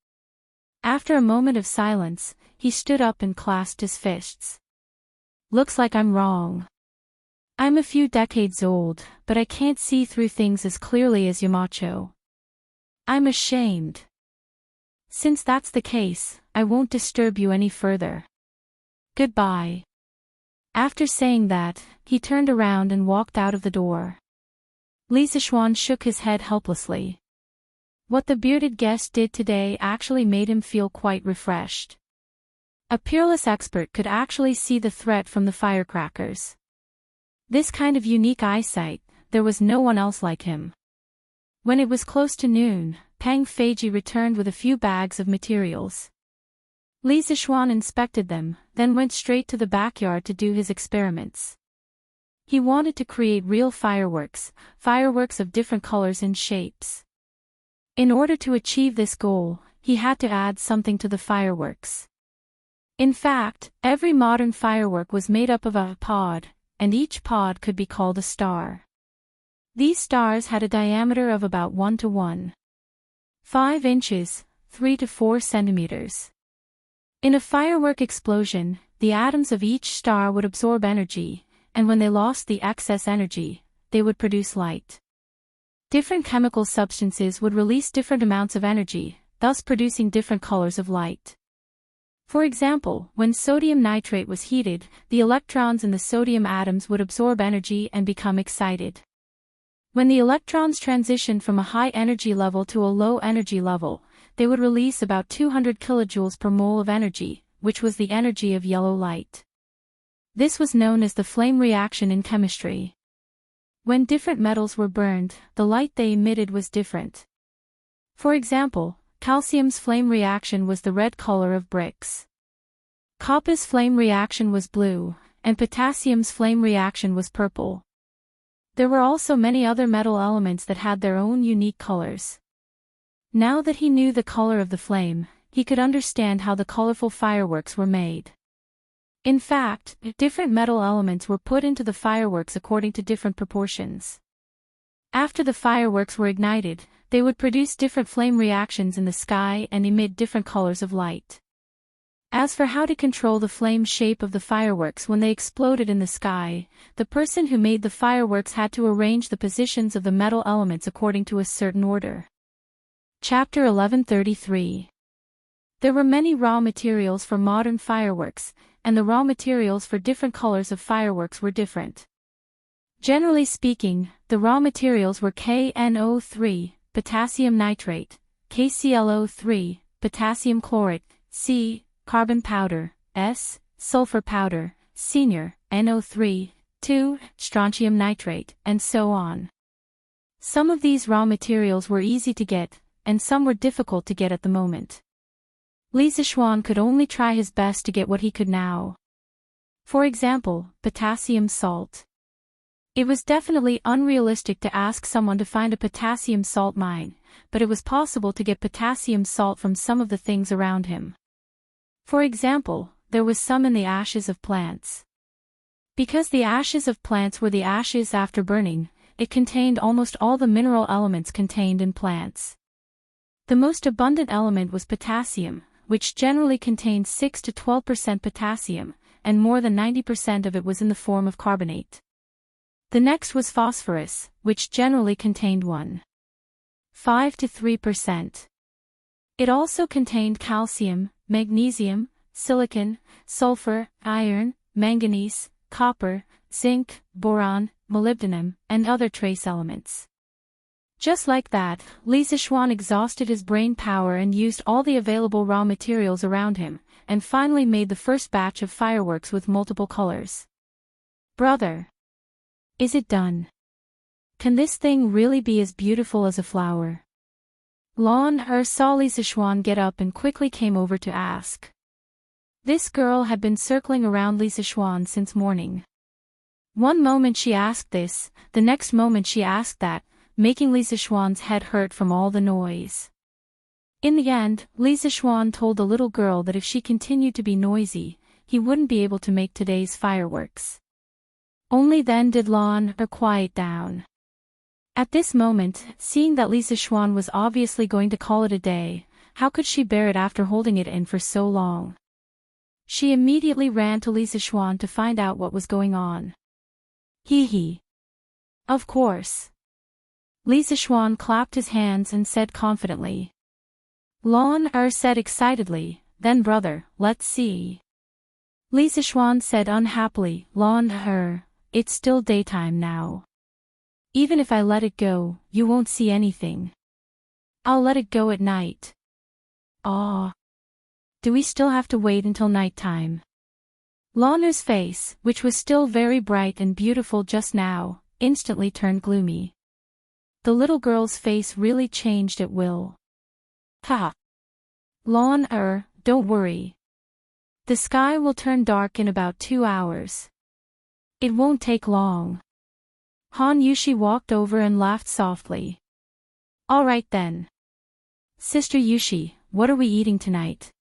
After a moment of silence, he stood up and clasped his fists. Looks like I'm wrong. I'm a few decades old, but I can't see through things as clearly as Yamacho. I'm ashamed. Since that's the case, I won't disturb you any further. Goodbye. After saying that, he turned around and walked out of the door. Lisa Schwan shook his head helplessly. What the bearded guest did today actually made him feel quite refreshed. A peerless expert could actually see the threat from the firecrackers. This kind of unique eyesight, there was no one else like him. When it was close to noon, Pang Feiji returned with a few bags of materials. Lisa Schwan inspected them, then went straight to the backyard to do his experiments. He wanted to create real fireworks of different colors and shapes. In order to achieve this goal, he had to add something to the fireworks. In fact, every modern firework was made up of a pod, and each pod could be called a star. These stars had a diameter of about 1 to 1.5 inches, 3 to 4 centimeters. In a firework explosion, the atoms of each star would absorb energy, and when they lost the excess energy, they would produce light. Different chemical substances would release different amounts of energy, thus producing different colors of light. For example, when sodium nitrate was heated, the electrons in the sodium atoms would absorb energy and become excited. When the electrons transitioned from a high energy level to a low energy level, they would release about 200 kilojoules per mole of energy, which was the energy of yellow light. This was known as the flame reaction in chemistry. When different metals were burned, the light they emitted was different. For example, calcium's flame reaction was the red color of bricks. Copper's flame reaction was blue, and potassium's flame reaction was purple. There were also many other metal elements that had their own unique colors. Now that he knew the color of the flame, he could understand how the colorful fireworks were made. In fact, different metal elements were put into the fireworks according to different proportions. After the fireworks were ignited, they would produce different flame reactions in the sky and emit different colors of light. As for how to control the flame shape of the fireworks when they exploded in the sky, the person who made the fireworks had to arrange the positions of the metal elements according to a certain order. Chapter 1133. There were many raw materials for modern fireworks, and the raw materials for different colors of fireworks were different. Generally speaking, the raw materials were KNO3, potassium nitrate, KClO3, potassium chlorate, C, carbon powder, S, sulfur powder, senior, NO3, 2, strontium nitrate, and so on. Some of these raw materials were easy to get, and some were difficult to get at the moment. Li Zishuan could only try his best to get what he could now. For example, potassium salt. It was definitely unrealistic to ask someone to find a potassium salt mine, but it was possible to get potassium salt from some of the things around him. For example, there was some in the ashes of plants. Because the ashes of plants were the ashes after burning, it contained almost all the mineral elements contained in plants. The most abundant element was potassium, which generally contained 6 to 12% potassium, and more than 90% of it was in the form of carbonate. The next was phosphorus, which generally contained 1.5 to 3%. It also contained calcium, magnesium, silicon, sulfur, iron, manganese, copper, zinc, boron, molybdenum, and other trace elements. Just like that, Li Zishuan exhausted his brain power and used all the available raw materials around him, and finally made the first batch of fireworks with multiple colors. Brother! Is it done? Can this thing really be as beautiful as a flower? Lan saw Li Zishuan get up and quickly came over to ask. This girl had been circling around Li Zishuan since morning. One moment she asked this, the next moment she asked that, making Li Zishuan's head hurt from all the noise. In the end, Li Zishuan told the little girl that if she continued to be noisy, he wouldn't be able to make today's fireworks. Only then did Lan quiet down. At this moment, seeing that Li Zishuan was obviously going to call it a day, how could she bear it after holding it in for so long? She immediately ran to Li Zishuan to find out what was going on. Hee. Of course. Li Zishuan clapped his hands and said confidently. Lan said excitedly, then brother, let's see. Li Zishuan said unhappily, Lan it's still daytime now. Even if I let it go, you won't see anything. I'll let it go at night. Ah. Do we still have to wait until nighttime? Lanu's face, which was still very bright and beautiful just now, instantly turned gloomy. The little girl's face really changed at will. Ha! Lan don't worry. The sky will turn dark in about 2 hours. It won't take long. Han Yushi walked over and laughed softly. All right then. Sister Yushi, what are we eating tonight?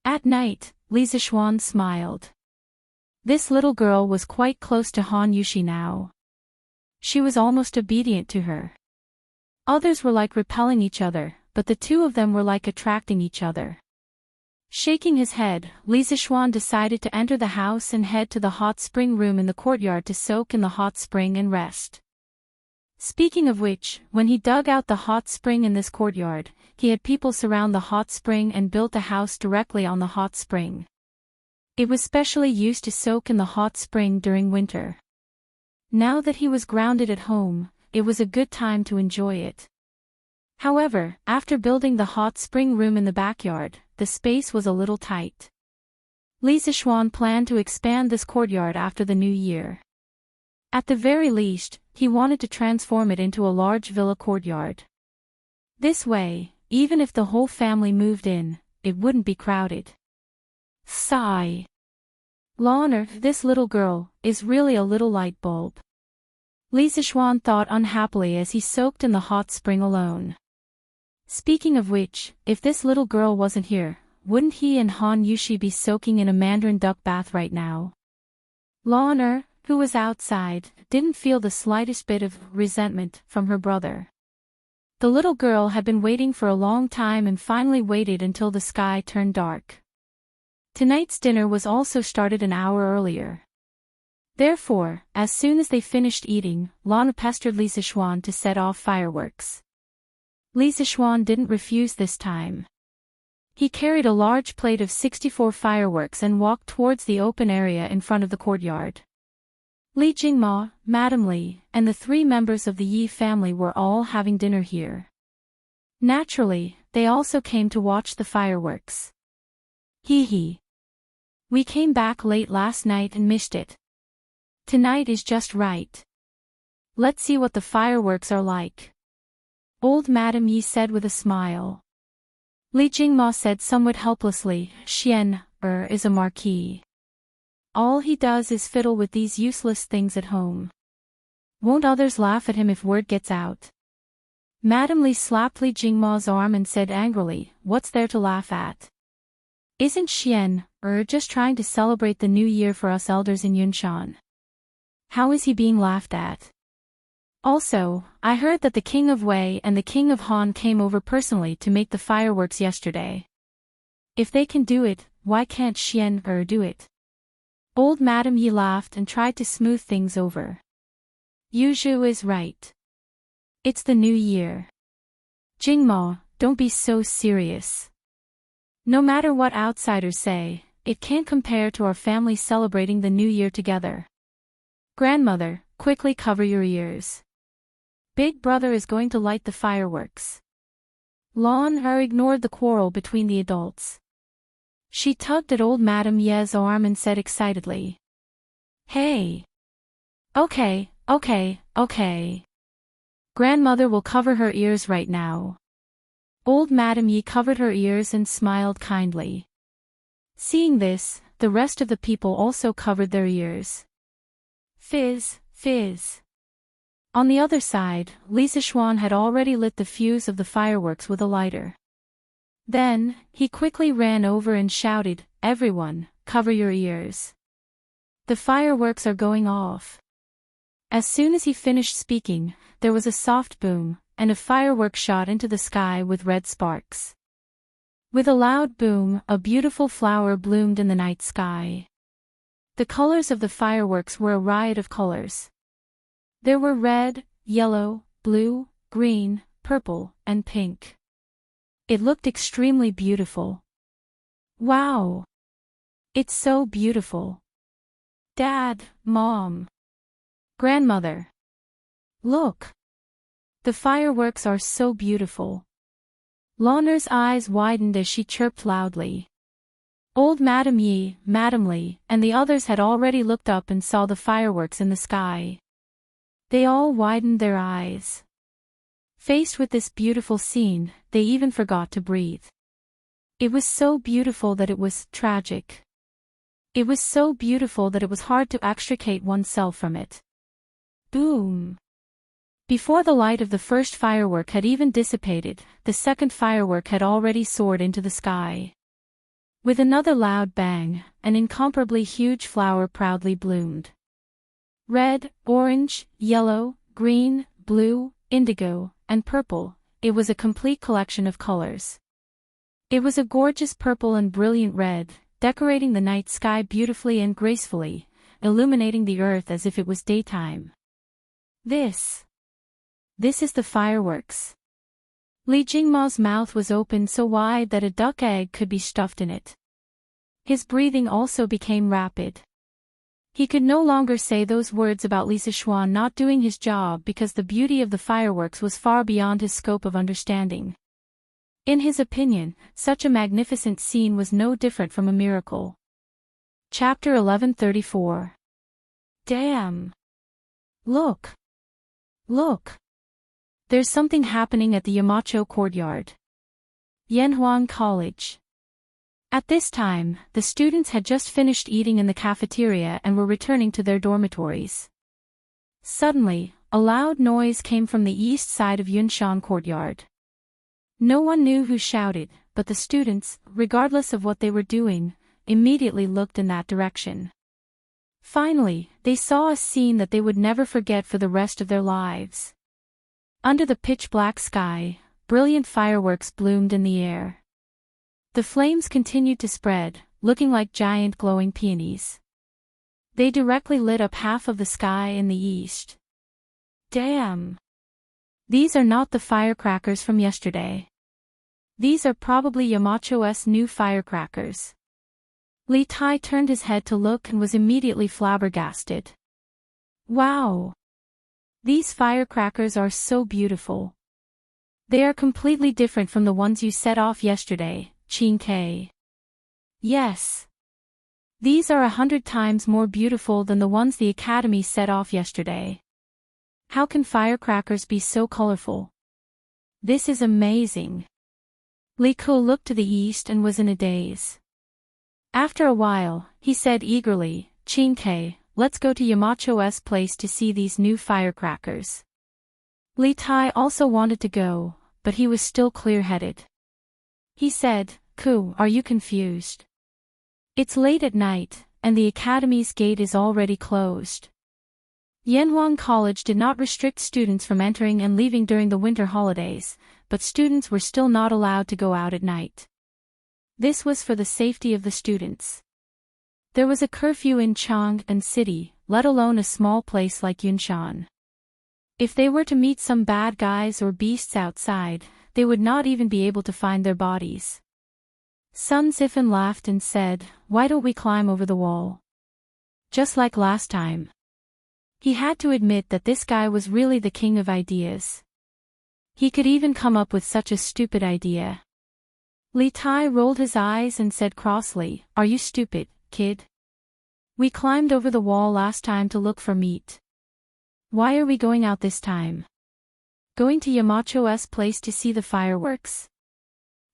At night, Li Zishuan smiled. This little girl was quite close to Han Yushi now. She was almost obedient to her. Others were like repelling each other, but the two of them were like attracting each other. Shaking his head, Li Zishuan decided to enter the house and head to the hot spring room in the courtyard to soak in the hot spring and rest. Speaking of which, when he dug out the hot spring in this courtyard, he had people surround the hot spring and built a house directly on the hot spring. It was specially used to soak in the hot spring during winter. Now that he was grounded at home, it was a good time to enjoy it. However, after building the hot spring room in the backyard, the space was a little tight. Li Zishuan planned to expand this courtyard after the new year. At the very least, he wanted to transform it into a large villa courtyard. This way, even if the whole family moved in, it wouldn't be crowded. Sigh. Lorna, this little girl, is really a little light bulb. Li Zixuan thought unhappily as he soaked in the hot spring alone. Speaking of which, if this little girl wasn't here, wouldn't he and Han Yushi be soaking in a mandarin duck bath right now? Lorna, who was outside, didn't feel the slightest bit of resentment from her brother. The little girl had been waiting for a long time and finally waited until the sky turned dark. Tonight's dinner was also started an hour earlier. Therefore, as soon as they finished eating, Lorna pestered Li Zixuan to set off fireworks. Li Zixuan didn't refuse this time. He carried a large plate of 64 fireworks and walked towards the open area in front of the courtyard. Li Jingma, Madame Li, and the 3 members of the Yi family were all having dinner here. Naturally, they also came to watch the fireworks. Hee hee. We came back late last night and missed it. Tonight is just right. Let's see what the fireworks are like. Old Madame Yi said with a smile. Li Jingma said somewhat helplessly, Xian, is a marquis. All he does is fiddle with these useless things at home. Won't others laugh at him if word gets out? Madame Li slapped Li Jingma's arm and said angrily, what's there to laugh at? Isn't Xian, just trying to celebrate the new year for us elders in Yunshan? How is he being laughed at? Also, I heard that the King of Wei and the King of Han came over personally to make the fireworks yesterday. If they can do it, why can't Xian do it? Old Madame Yi laughed and tried to smooth things over. Yuzhu is right. It's the new year. Jingma, don't be so serious. No matter what outsiders say, it can't compare to our family celebrating the new year together. Grandmother, quickly cover your ears. Big brother is going to light the fireworks. Lon ignored the quarrel between the adults. She tugged at old Madame Ye's arm and said excitedly. Hey. Okay. Grandmother will cover her ears right now. Old Madame Ye covered her ears and smiled kindly. Seeing this, the rest of the people also covered their ears. Fizz, fizz. On the other side, Li Zixuan had already lit the fuse of the fireworks with a lighter. Then, he quickly ran over and shouted, everyone, cover your ears. The fireworks are going off. As soon as he finished speaking, there was a soft boom, and a firework shot into the sky with red sparks. With a loud boom, a beautiful flower bloomed in the night sky. The colors of the fireworks were a riot of colors. There were red, yellow, blue, green, purple, and pink. It looked extremely beautiful. Wow! It's so beautiful. Dad, Mom. Grandmother. Look. The fireworks are so beautiful. Lorna's eyes widened as she chirped loudly. Old Madame Yi, Madame Li, and the others had already looked up and saw the fireworks in the sky. They all widened their eyes. Faced with this beautiful scene, they even forgot to breathe. It was so beautiful that it was tragic. It was so beautiful that it was hard to extricate oneself from it. Boom! Before the light of the first firework had even dissipated, the second firework had already soared into the sky. With another loud bang, an incomparably huge flower proudly bloomed. Red, orange, yellow, green, blue, indigo, and purple, it was a complete collection of colors. It was a gorgeous purple and brilliant red, decorating the night sky beautifully and gracefully, illuminating the earth as if it was daytime. This is the fireworks. Li Jingma's mouth was open so wide that a duck egg could be stuffed in it. His breathing also became rapid. He could no longer say those words about Li Zixuan not doing his job because the beauty of the fireworks was far beyond his scope of understanding. In his opinion, such a magnificent scene was no different from a miracle. Chapter 1134. Damn! Look! Look! There's something happening at the Yamacho courtyard. Yanhuang College. At this time, the students had just finished eating in the cafeteria and were returning to their dormitories. Suddenly, a loud noise came from the east side of Yunshan courtyard. No one knew who shouted, but the students, regardless of what they were doing, immediately looked in that direction. Finally, they saw a scene that they would never forget for the rest of their lives. Under the pitch-black sky, brilliant fireworks bloomed in the air. The flames continued to spread, looking like giant glowing peonies. They directly lit up half of the sky in the east. Damn! These are not the firecrackers from yesterday. These are probably Yamacho's new firecrackers. Li Tai turned his head to look and was immediately flabbergasted. Wow! These firecrackers are so beautiful. They are completely different from the ones you set off yesterday, Qin-Kei. Yes. These are 100 times more beautiful than the ones the Academy set off yesterday. How can firecrackers be so colorful? This is amazing. Li Ku looked to the east and was in a daze. After a while, he said eagerly, Qin-Kei, let's go to Yamacho's place to see these new firecrackers. Li Tai also wanted to go, but he was still clear-headed. He said, Ku, are you confused? It's late at night, and the Academy's gate is already closed. Yanhuang College did not restrict students from entering and leaving during the winter holidays, but students were still not allowed to go out at night. This was for the safety of the students. There was a curfew in Chang'an City, let alone a small place like Yunshan. If they were to meet some bad guys or beasts outside, they would not even be able to find their bodies. Sun Zifan laughed and said, why don't we climb over the wall? Just like last time. He had to admit that this guy was really the king of ideas. He could even come up with such a stupid idea. Li Tai rolled his eyes and said crossly, are you stupid, kid? We climbed over the wall last time to look for meat. Why are we going out this time? Going to Yamacho's place to see the fireworks?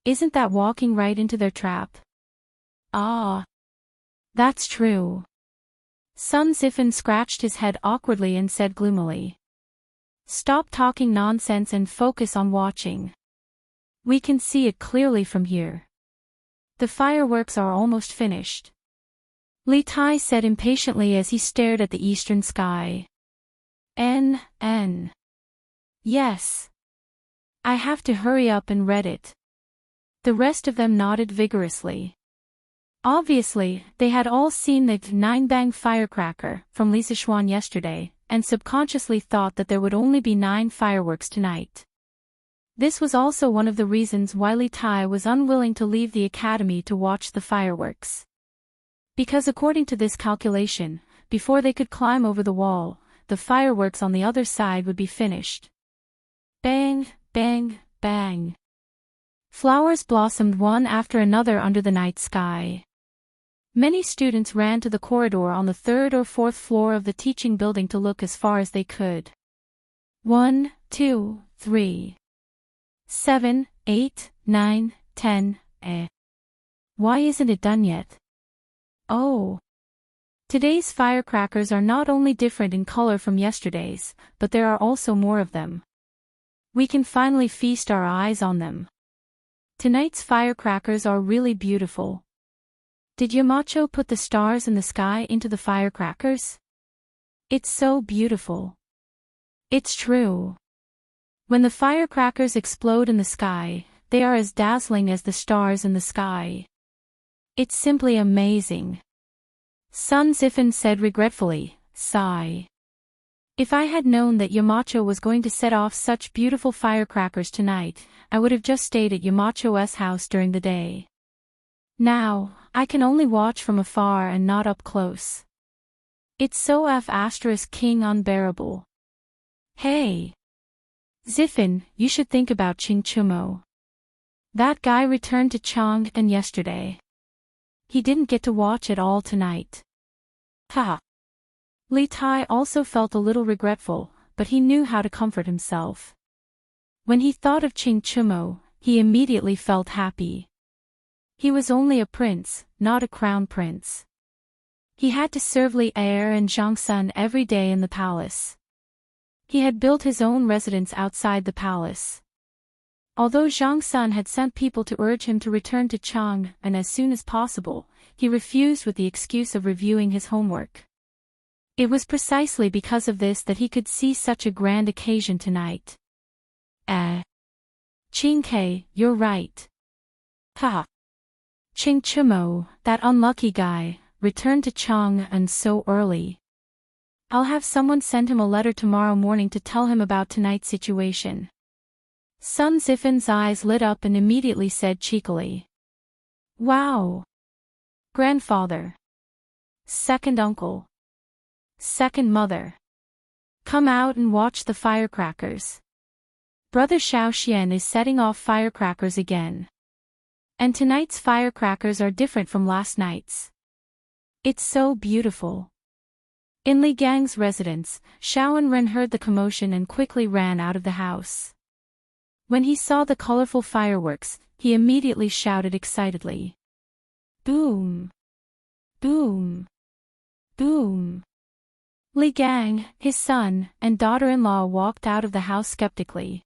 Isn't that walking right into their trap? Ah. That's true. Sun Zifan scratched his head awkwardly and said gloomily. Stop talking nonsense and focus on watching. We can see it clearly from here. The fireworks are almost finished. Li Tai said impatiently as he stared at the eastern sky. Yes. I have to hurry up and read it. The rest of them nodded vigorously. Obviously, they had all seen the 9-bang firecracker from Li Sichuan yesterday, and subconsciously thought that there would only be 9 fireworks tonight. This was also one of the reasons why Li Tai was unwilling to leave the academy to watch the fireworks. Because according to this calculation, before they could climb over the wall, the fireworks on the other side would be finished. Bang, bang, bang. Flowers blossomed one after another under the night sky. Many students ran to the corridor on the 3rd or 4th floor of the teaching building to look as far as they could. 1, 2, 3. 7, 8, 9, 10, Why isn't it done yet? Oh. Today's firecrackers are not only different in color from yesterday's, but there are also more of them. We can finally feast our eyes on them. Tonight's firecrackers are really beautiful. Did Yamacho put the stars in the sky into the firecrackers? It's so beautiful. It's true. When the firecrackers explode in the sky, they are as dazzling as the stars in the sky. It's simply amazing. Sun Zifan said regretfully, sigh. If I had known that Yamacho was going to set off such beautiful firecrackers tonight, I would have just stayed at Yamacho's house during the day. Now, I can only watch from afar and not up close. It's so king unbearable. Hey! Zifan, you should think about Ching Chumo. That guy returned to Chang'an yesterday. He didn't get to watch it all tonight. Ha! Li Tai also felt a little regretful, but he knew how to comfort himself. When he thought of Ching Chumo, he immediately felt happy. He was only a prince, not a crown prince. He had to serve Li Er and Zhang Sun every day in the palace. He had built his own residence outside the palace. Although Zhang Sun had sent people to urge him to return to Chang'an as soon as possible, he refused with the excuse of reviewing his homework. It was precisely because of this that he could see such a grand occasion tonight. Qing Ke, you're right. Ha! Ching Chumo, that unlucky guy, returned to Chang'an so early. I'll have someone send him a letter tomorrow morning to tell him about tonight's situation. Sun Zifan's eyes lit up and immediately said cheekily. Wow! Grandfather. Second uncle. Second mother. Come out and watch the firecrackers. Brother Xiao Xian is setting off firecrackers again. And tonight's firecrackers are different from last night's. It's so beautiful. In Li Gang's residence, Xiao Enren heard the commotion and quickly ran out of the house. When he saw the colorful fireworks, he immediately shouted excitedly. Boom! Boom! Boom! Li Gang, his son, and daughter-in-law walked out of the house skeptically.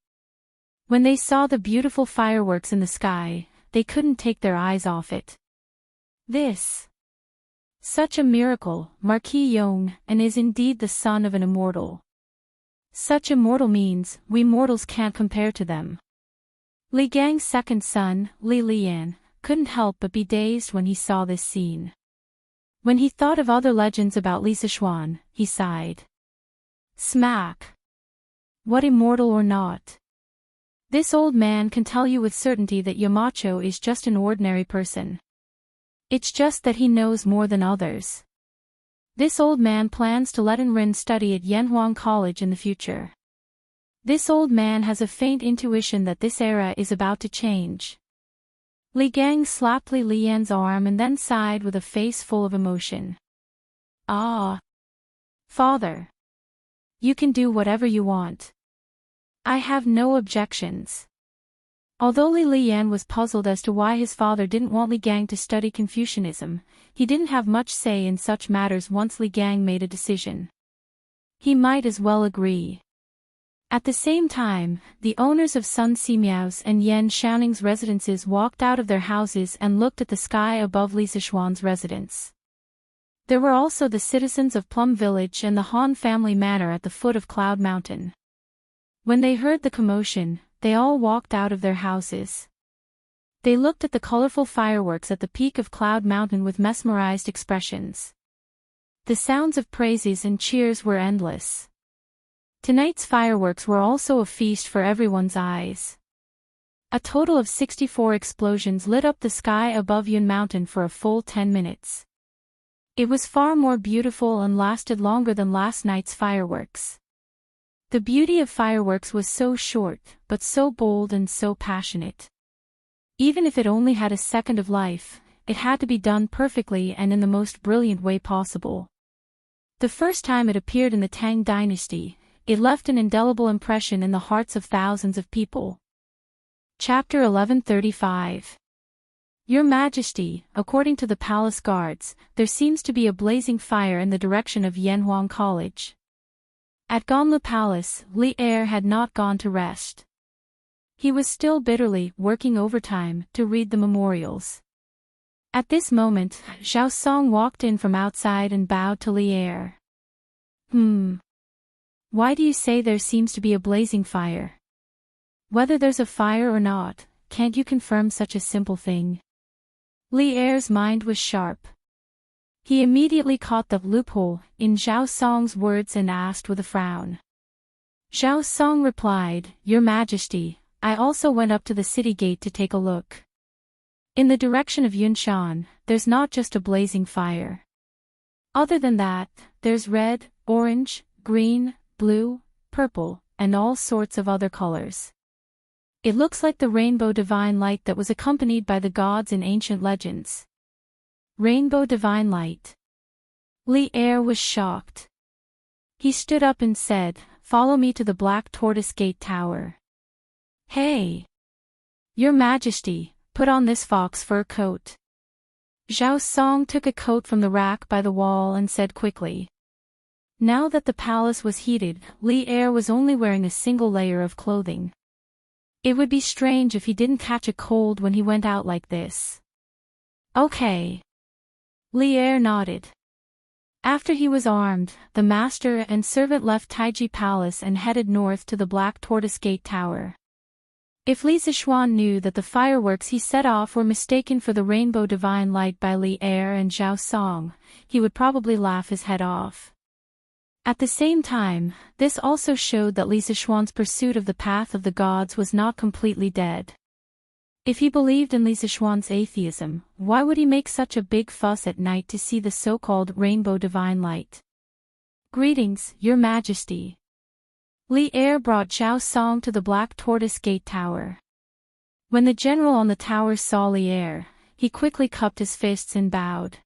When they saw the beautiful fireworks in the sky, they couldn't take their eyes off it. This. Such a miracle, Marquis Yong, and is indeed the son of an immortal. Such immortal means, we mortals can't compare to them. Li Gang's second son, Li Lian, couldn't help but be dazed when he saw this scene. When he thought of other legends about Li Sichuan, he sighed. Smack! What immortal or not? This old man can tell you with certainty that Yamacho is just an ordinary person. It's just that he knows more than others. This old man plans to let Enren study at Yanhuang College in the future. This old man has a faint intuition that this era is about to change. Li Gang slapped Li Lian's arm and then sighed with a face full of emotion. Ah! Father! You can do whatever you want. I have no objections. Although Li Lian was puzzled as to why his father didn't want Li Gang to study Confucianism, he didn't have much say in such matters once Li Gang made a decision. He might as well agree. At the same time, the owners of Sun Simiao's and Yan Xiaoning's residences walked out of their houses and looked at the sky above Li Sichuan's residence. There were also the citizens of Plum Village and the Han family manor at the foot of Cloud Mountain. When they heard the commotion, they all walked out of their houses. They looked at the colorful fireworks at the peak of Cloud Mountain with mesmerized expressions. The sounds of praises and cheers were endless. Tonight's fireworks were also a feast for everyone's eyes. A total of 64 explosions lit up the sky above Yun Mountain for a full 10 minutes. It was far more beautiful and lasted longer than last night's fireworks. The beauty of fireworks was so short, but so bold and so passionate. Even if it only had a second of life, it had to be done perfectly and in the most brilliant way possible. The first time it appeared in the Tang dynasty, it left an indelible impression in the hearts of thousands of people. Chapter 1135. Your Majesty, according to the palace guards, there seems to be a blazing fire in the direction of Yanhuang College. At Ganlu Palace, Li Er had not gone to rest. He was still bitterly working overtime to read the memorials. At this moment, Zhao Song walked in from outside and bowed to Li Er. Why do you say there seems to be a blazing fire? Whether there's a fire or not, can't you confirm such a simple thing? Li Er's mind was sharp. He immediately caught the loophole in Zhao Song's words and asked with a frown. Zhao Song replied, Your Majesty, I also went up to the city gate to take a look. In the direction of Yunshan, there's not just a blazing fire. Other than that, there's red, orange, green, blue, purple, and all sorts of other colors. It looks like the rainbow divine light that was accompanied by the gods in ancient legends. Rainbow divine light. Li Er was shocked. He stood up and said, Follow me to the Black Tortoise Gate Tower. Hey! Your Majesty, put on this fox fur coat. Zhao Song took a coat from the rack by the wall and said quickly. Now that the palace was heated, Li Er was only wearing a single layer of clothing. It would be strange if he didn't catch a cold when he went out like this. Okay. Li Er nodded. After he was armed, the master and servant left Taiji Palace and headed north to the Black Tortoise Gate Tower. If Li Zixuan knew that the fireworks he set off were mistaken for the Rainbow Divine Light by Li Er and Zhao Song, he would probably laugh his head off. At the same time, this also showed that Li Zixuan's pursuit of the path of the gods was not completely dead. If he believed in Li Zixuan's atheism, why would he make such a big fuss at night to see the so-called Rainbow Divine Light? Greetings, Your Majesty. Li Er brought Zhao Song to the Black Tortoise Gate Tower. When the general on the tower saw Li Er, he quickly cupped his fists and bowed.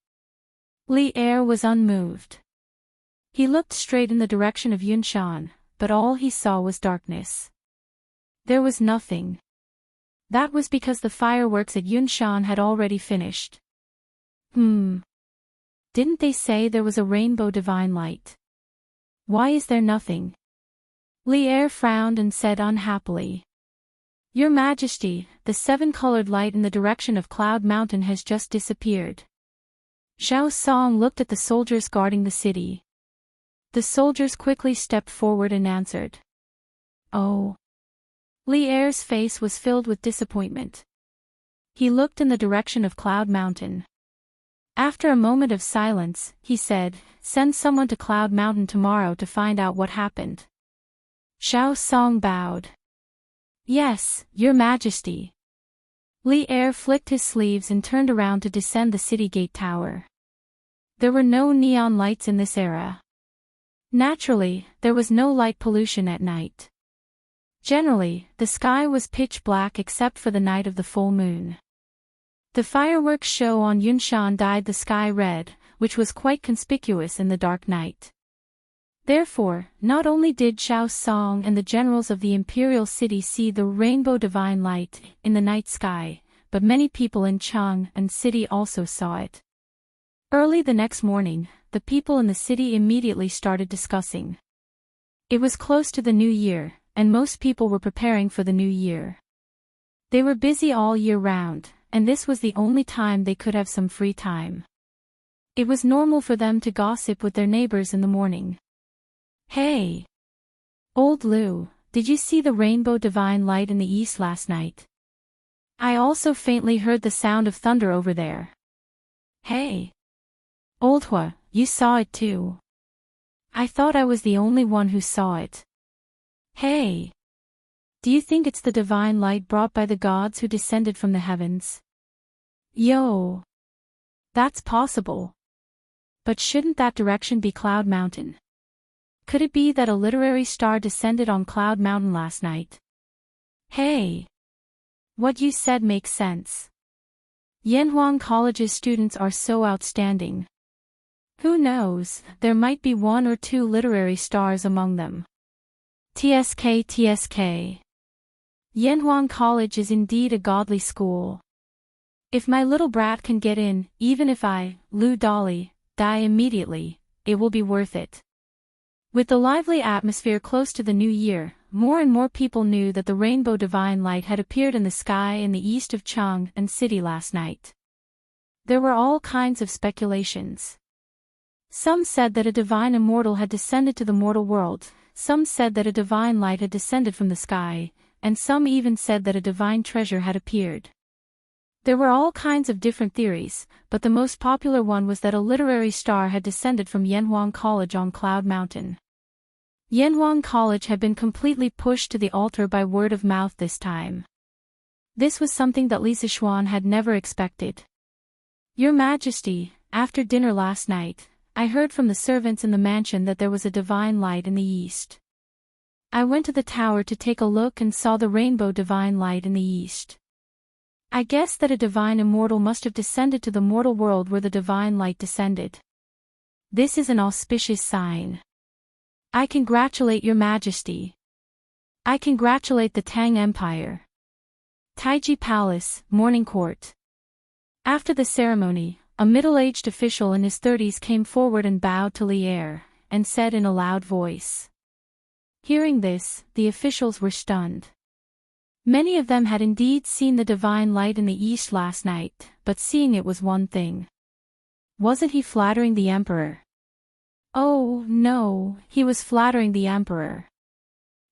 Li Er was unmoved. He looked straight in the direction of Yunshan, but all he saw was darkness. There was nothing. That was because the fireworks at Yunshan had already finished. Didn't they say there was a Rainbow Divine Light? Why is there nothing? Li Er frowned and said unhappily. Your Majesty, the seven-colored light in the direction of Cloud Mountain has just disappeared. Zhao Song looked at the soldiers guarding the city. The soldiers quickly stepped forward and answered. Oh. Li Er's face was filled with disappointment. He looked in the direction of Cloud Mountain. After a moment of silence, he said, Send someone to Cloud Mountain tomorrow to find out what happened. Zhao Song bowed. Yes, Your Majesty. Li Er flicked his sleeves and turned around to descend the city gate tower. There were no neon lights in this era. Naturally, there was no light pollution at night. Generally, the sky was pitch black except for the night of the full moon. The fireworks show on Yunshan dyed the sky red, which was quite conspicuous in the dark night. Therefore, not only did Zhao Song and the generals of the imperial city see the Rainbow Divine Light in the night sky, but many people in Chang and city also saw it. Early the next morning, the people in the city immediately started discussing. It was close to the new year, and most people were preparing for the new year. They were busy all year round, and this was the only time they could have some free time. It was normal for them to gossip with their neighbors in the morning. Hey! Old Lu, did you see the Rainbow Divine Light in the east last night? I also faintly heard the sound of thunder over there. Hey! Old Hua, you saw it too. I thought I was the only one who saw it. Hey! Do you think it's the divine light brought by the gods who descended from the heavens? Yo! That's possible. But shouldn't that direction be Cloud Mountain? Could it be that a literary star descended on Cloud Mountain last night? Hey! What you said makes sense. Yanhuang College's students are so outstanding. Who knows, there might be one or two literary stars among them. TSK. Yanhuang College is indeed a godly school. If my little brat can get in, even if I, Lu Dolly, die immediately, it will be worth it. With the lively atmosphere close to the new year, more and more people knew that the Rainbow Divine Light had appeared in the sky in the east of Chang and city last night. There were all kinds of speculations. Some said that a divine immortal had descended to the mortal world, some said that a divine light had descended from the sky, and some even said that a divine treasure had appeared. There were all kinds of different theories, but the most popular one was that a literary star had descended from Yanhuang College on Cloud Mountain. Yanhuang College had been completely pushed to the altar by word of mouth this time. This was something that Li Zixuan had never expected. Your Majesty, after dinner last night, I heard from the servants in the mansion that there was a divine light in the east. I went to the tower to take a look and saw the Rainbow Divine Light in the east. I guess that a divine immortal must have descended to the mortal world where the divine light descended. This is an auspicious sign. I congratulate Your Majesty. I congratulate the Tang Empire. Taiji Palace, Morning Court. After the ceremony, a middle-aged official in his 30s came forward and bowed to Li Er, and said in a loud voice. Hearing this, the officials were stunned. Many of them had indeed seen the divine light in the east last night, but seeing it was one thing. Wasn't he flattering the emperor? Oh, no, he was flattering the emperor.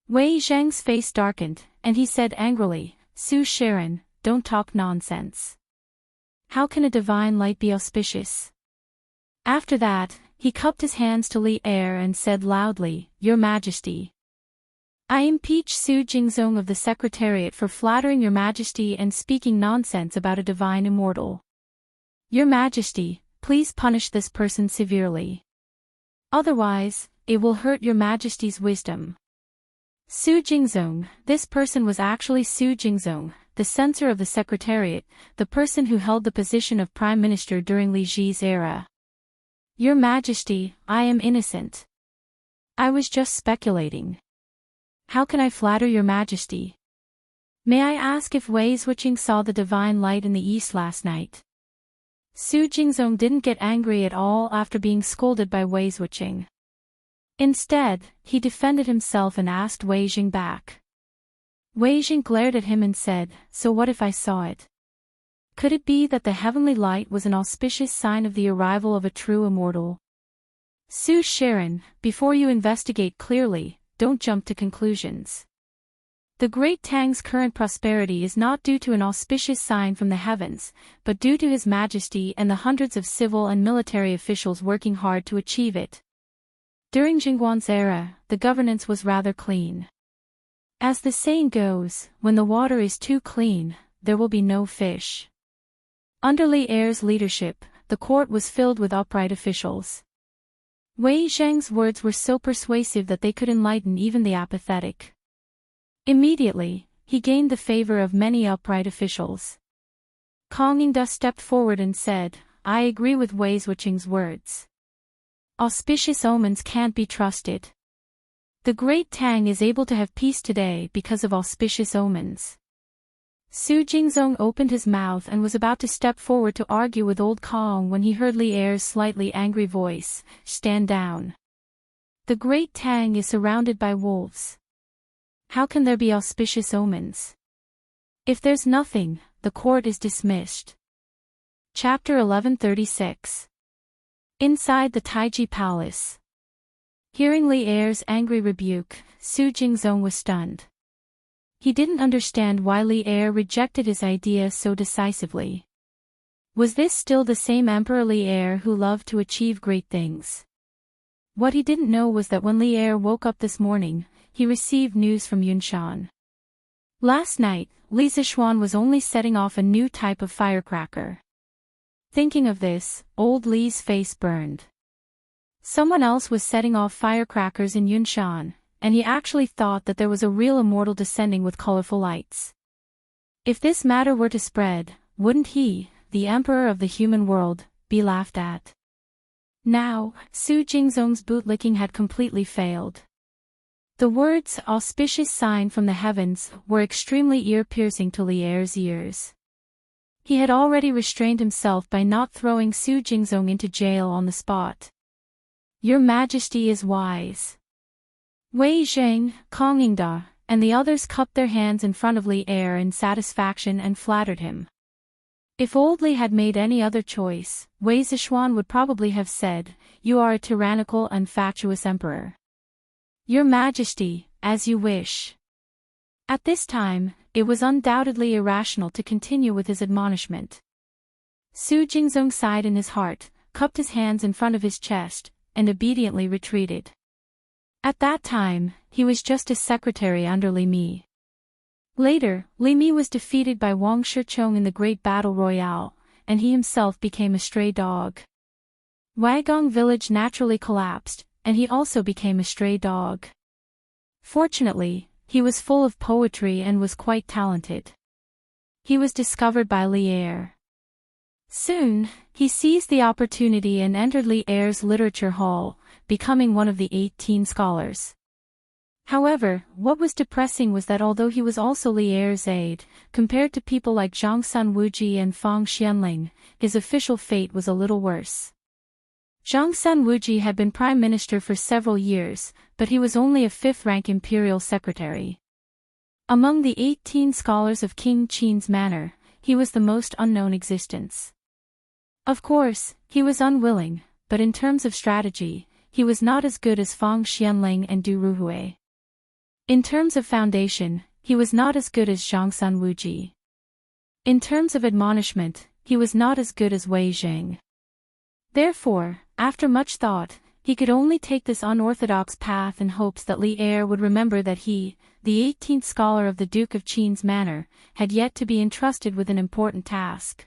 Wei Zheng's face darkened, and he said angrily, Su Sharon, don't talk nonsense. How can a divine light be auspicious? After that, he cupped his hands to Li Er and said loudly, Your Majesty. I impeach Su Jingzong of the Secretariat for flattering Your Majesty and speaking nonsense about a divine immortal. Your Majesty, please punish this person severely. Otherwise, it will hurt Your Majesty's wisdom. Su Jingzong, this person was actually Su Jingzong, the censor of the Secretariat, the person who held the position of Prime Minister during Li Ji's era. Your Majesty, I am innocent. I was just speculating. How can I flatter Your Majesty? May I ask if Wei Zhuqing saw the divine light in the east last night? Su Jingzong didn't get angry at all after being scolded by Wei Zhuqing. Instead, he defended himself and asked Wei Jing back. Wei Jing glared at him and said, So what if I saw it? Could it be that the heavenly light was an auspicious sign of the arrival of a true immortal? Su Sharon, before you investigate clearly, don't jump to conclusions. The Great Tang's current prosperity is not due to an auspicious sign from the heavens, but due to His Majesty and the hundreds of civil and military officials working hard to achieve it. During Jingguan's era, the governance was rather clean. As the saying goes, when the water is too clean, there will be no fish. Under Li Er's leadership, the court was filled with upright officials. Wei Zheng's words were so persuasive that they could enlighten even the apathetic. Immediately, he gained the favor of many upright officials. Kong Yingda stepped forward and said, I agree with Wei Zhuqing's words. Auspicious omens can't be trusted. The Great Tang is able to have peace today because of auspicious omens. Su Jingzong opened his mouth and was about to step forward to argue with old Kong when he heard Li Er's slightly angry voice, Stand down. The Great Tang is surrounded by wolves. How can there be auspicious omens? If there's nothing, the court is dismissed. Chapter 1136. Inside the Taiji Palace. Hearing Li Er's angry rebuke, Su Jingzong was stunned. He didn't understand why Li Er rejected his idea so decisively. Was this still the same Emperor Li Er who loved to achieve great things? What he didn't know was that when Li Er woke up this morning, he received news from Yunshan. Last night, Li Zixuan was only setting off a new type of firecracker. Thinking of this, old Li's face burned. Someone else was setting off firecrackers in Yunshan, and he actually thought that there was a real immortal descending with colorful lights. If this matter were to spread, wouldn't he, the emperor of the human world, be laughed at? Now, Su Jingzong's bootlicking had completely failed. The words, auspicious sign from the heavens, were extremely ear-piercing to Li Er's ears. He had already restrained himself by not throwing Su Jingzong into jail on the spot. Your Majesty is wise. Wei Zheng, Kong Yingda, and the others cupped their hands in front of Li Er in satisfaction and flattered him. If old Li had made any other choice, Wei Zixuan would probably have said, You are a tyrannical and fatuous emperor. Your Majesty, as you wish. At this time, it was undoubtedly irrational to continue with his admonishment. Su Jingzong sighed in his heart, cupped his hands in front of his chest, and obediently retreated. At that time, he was just a secretary under Li Mi. Later, Li Mi was defeated by Wang Shichong in the Great Battle Royale, and he himself became a stray dog. Waigong village naturally collapsed, and he also became a stray dog. Fortunately, he was full of poetry and was quite talented. He was discovered by Li Er. Soon, he seized the opportunity and entered Li Er's literature hall, becoming one of the 18 scholars. However, what was depressing was that although he was also Li Er's aide, compared to people like Zhang Sanwuji and Fang Xianling, his official fate was a little worse. Zhang Sanwuji had been prime minister for several years, but he was only a fifth-rank imperial secretary. Among the 18 scholars of King Qin's manor, he was the most unknown existence. Of course, he was unwilling, but in terms of strategy, he was not as good as Fang Xianling and Du Ruhui. In terms of foundation, he was not as good as Zhang Sanwuji. In terms of admonishment, he was not as good as Wei Zheng. Therefore, after much thought, he could only take this unorthodox path in hopes that Li Er would remember that he, the 18th scholar of the Duke of Qin's manor, had yet to be entrusted with an important task.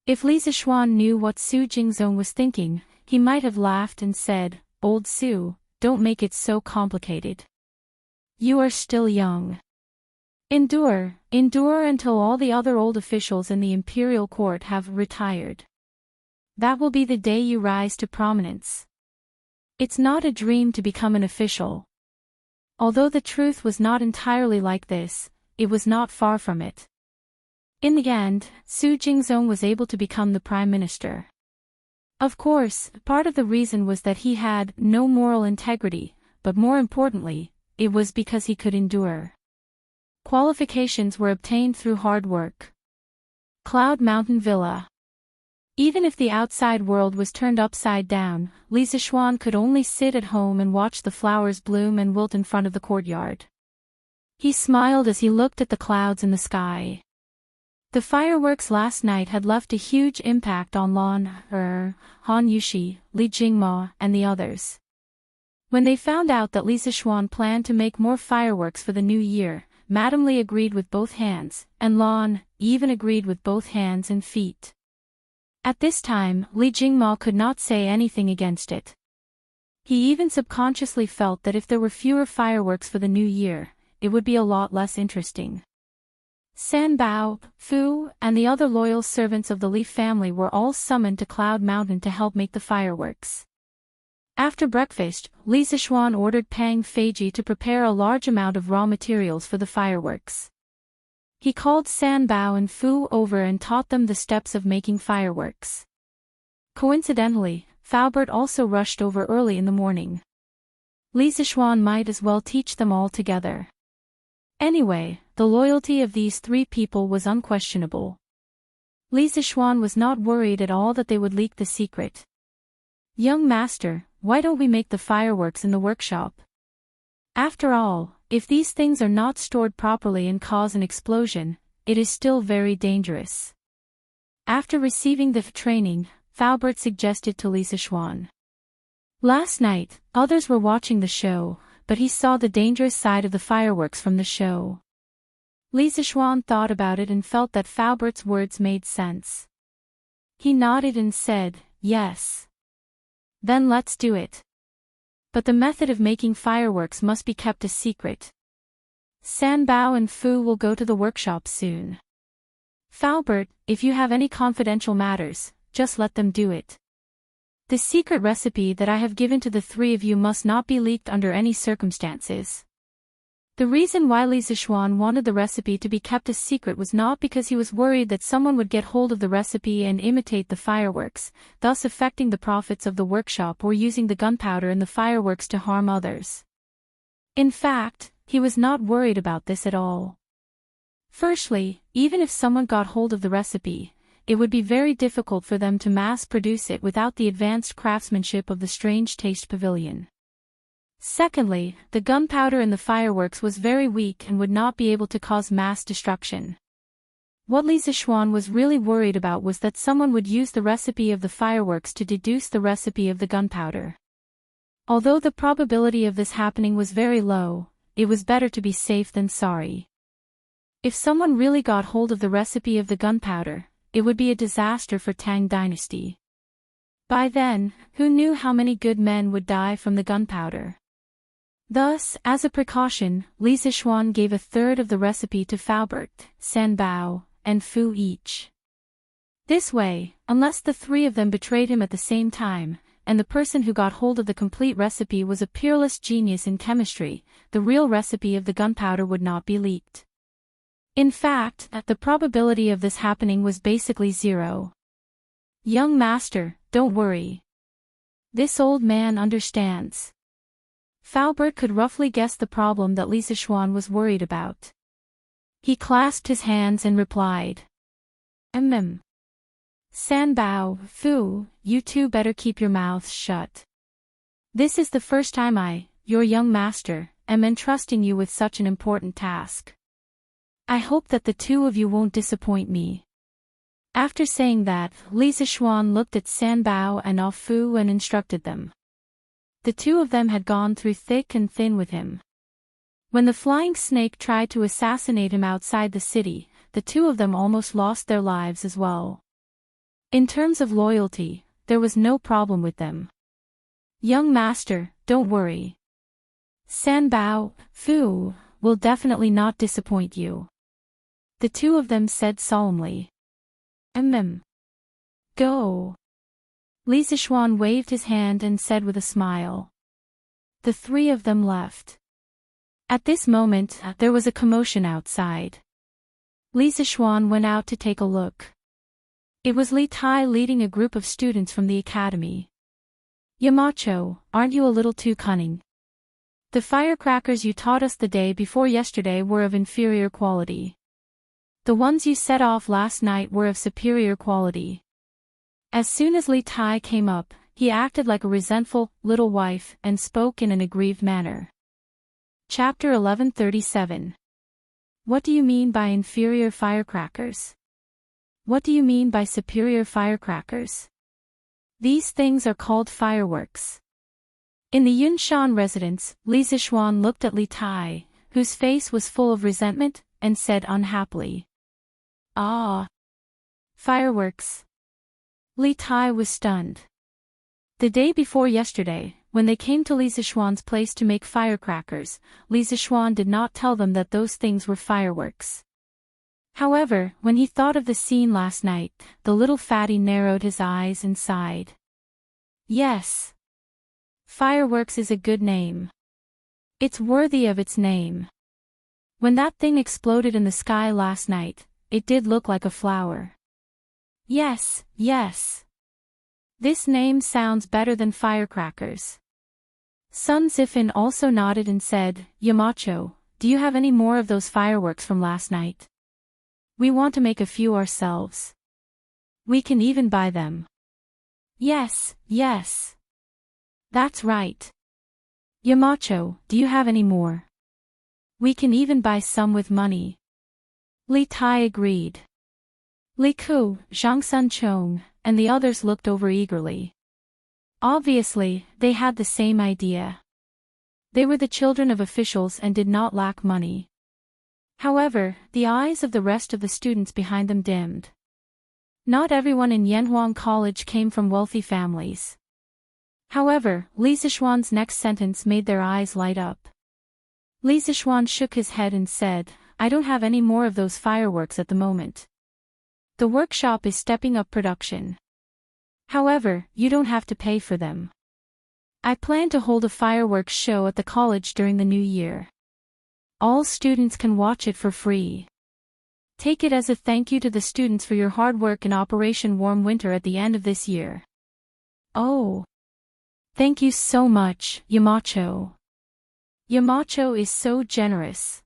If Li Zishuan knew what Su Jingzong was thinking, he might have laughed and said, "Old Su, don't make it so complicated. You are still young. Endure until all the other old officials in the imperial court have retired. That will be the day you rise to prominence. It's not a dream to become an official." Although the truth was not entirely like this, it was not far from it. In the end, Su Jingzong was able to become the prime minister. Of course, part of the reason was that he had no moral integrity, but more importantly, it was because he could endure. Qualifications were obtained through hard work. Cloud Mountain Villa. Even if the outside world was turned upside down, Li Zishuan could only sit at home and watch the flowers bloom and wilt in front of the courtyard. He smiled as he looked at the clouds in the sky. The fireworks last night had left a huge impact on Lan Han Yushi, Li Jingma, and the others. When they found out that Li Zishuan planned to make more fireworks for the new year, Madame Li agreed with both hands, and Lan even agreed with both hands and feet. At this time, Li Jingma could not say anything against it. He even subconsciously felt that if there were fewer fireworks for the new year, it would be a lot less interesting. San Bao, Fu, and the other loyal servants of the Li family were all summoned to Cloud Mountain to help make the fireworks. After breakfast, Li Zishuan ordered Pang Feiji to prepare a large amount of raw materials for the fireworks. He called San Bao and Fu over and taught them the steps of making fireworks. Coincidentally, Faubert also rushed over early in the morning. Li Zishuan might as well teach them all together. Anyway, the loyalty of these three people was unquestionable. Li Zishuan was not worried at all that they would leak the secret. "Young master, why don't we make the fireworks in the workshop? After all, if these things are not stored properly and cause an explosion, it is still very dangerous." After receiving the training, Faubert suggested to Li Zishuan. Last night, others were watching the show, but he saw the dangerous side of the fireworks from the show. Li Zishuan thought about it and felt that Faubert's words made sense. He nodded and said, "Yes. Then let's do it. But the method of making fireworks must be kept a secret. San Bao and Fu will go to the workshop soon. Faubert, if you have any confidential matters, just let them do it. The secret recipe that I have given to the three of you must not be leaked under any circumstances." The reason why Li Zishuan wanted the recipe to be kept a secret was not because he was worried that someone would get hold of the recipe and imitate the fireworks, thus affecting the profits of the workshop or using the gunpowder in the fireworks to harm others. In fact, he was not worried about this at all. Firstly, even if someone got hold of the recipe, it would be very difficult for them to mass-produce it without the advanced craftsmanship of the Strange Taste Pavilion. Secondly, the gunpowder in the fireworks was very weak and would not be able to cause mass destruction. What Li Zishuan was really worried about was that someone would use the recipe of the fireworks to deduce the recipe of the gunpowder. Although the probability of this happening was very low, it was better to be safe than sorry. If someone really got hold of the recipe of the gunpowder, it would be a disaster for Tang Dynasty. By then, who knew how many good men would die from the gunpowder? Thus, as a precaution, Li Zishuan gave a third of the recipe to Faubert, San Bao, and Fu each. This way, unless the three of them betrayed him at the same time, and the person who got hold of the complete recipe was a peerless genius in chemistry, the real recipe of the gunpowder would not be leaked. In fact, the probability of this happening was basically zero. Young master, don't worry. This old man understands. Faubert could roughly guess the problem that Lisa Schwan was worried about. He clasped his hands and replied. San Bao, Fu, you two better keep your mouths shut. This is the first time I, your young master, am entrusting you with such an important task. I hope that the two of you won't disappoint me. After saying that, Lisa Schwan looked at San Bao and Ah Fu and instructed them. The two of them had gone through thick and thin with him. When the flying snake tried to assassinate him outside the city, the two of them almost lost their lives as well. In terms of loyalty, there was no problem with them. Young master, don't worry. San Bao, Fu, will definitely not disappoint you. The two of them said solemnly. Go. Li Zichuan waved his hand and said with a smile. The three of them left. At this moment, there was a commotion outside. Li Zichuan went out to take a look. It was Li Tai leading a group of students from the academy. Yamacho, aren't you a little too cunning? The firecrackers you taught us the day before yesterday were of inferior quality. The ones you set off last night were of superior quality. As soon as Li Tai came up, he acted like a resentful, little wife and spoke in an aggrieved manner. Chapter 1137. What do you mean by inferior firecrackers? What do you mean by superior firecrackers? These things are called fireworks. In the Yunshan residence, Li Zichuan looked at Li Tai, whose face was full of resentment, and said unhappily. Ah! Fireworks. Li Tai was stunned. The day before yesterday, when they came to Li Zichuan's place to make firecrackers, Li Zichuan did not tell them that those things were fireworks. However, when he thought of the scene last night, the little fatty narrowed his eyes and sighed. Yes. Fireworks is a good name. It's worthy of its name. When that thing exploded in the sky last night, it did look like a flower. Yes, yes. This name sounds better than firecrackers. Sun Zifin also nodded and said, Yamacho, do you have any more of those fireworks from last night? We want to make a few ourselves. We can even buy them. Yes, yes. That's right. Yamacho, do you have any more? We can even buy some with money. Li Tai agreed. Li Ku, Zhang Sun Chong, and the others looked over eagerly. Obviously, they had the same idea. They were the children of officials and did not lack money. However, the eyes of the rest of the students behind them dimmed. Not everyone in Yanhuang College came from wealthy families. However, Li Zichuan's next sentence made their eyes light up. Li Zichuan shook his head and said, I don't have any more of those fireworks at the moment. The workshop is stepping up production. However, you don't have to pay for them. I plan to hold a fireworks show at the college during the new year. All students can watch it for free. Take it as a thank you to the students for your hard work in Operation Warm Winter at the end of this year. Oh! Thank you so much, Yamacho. Yamacho is so generous.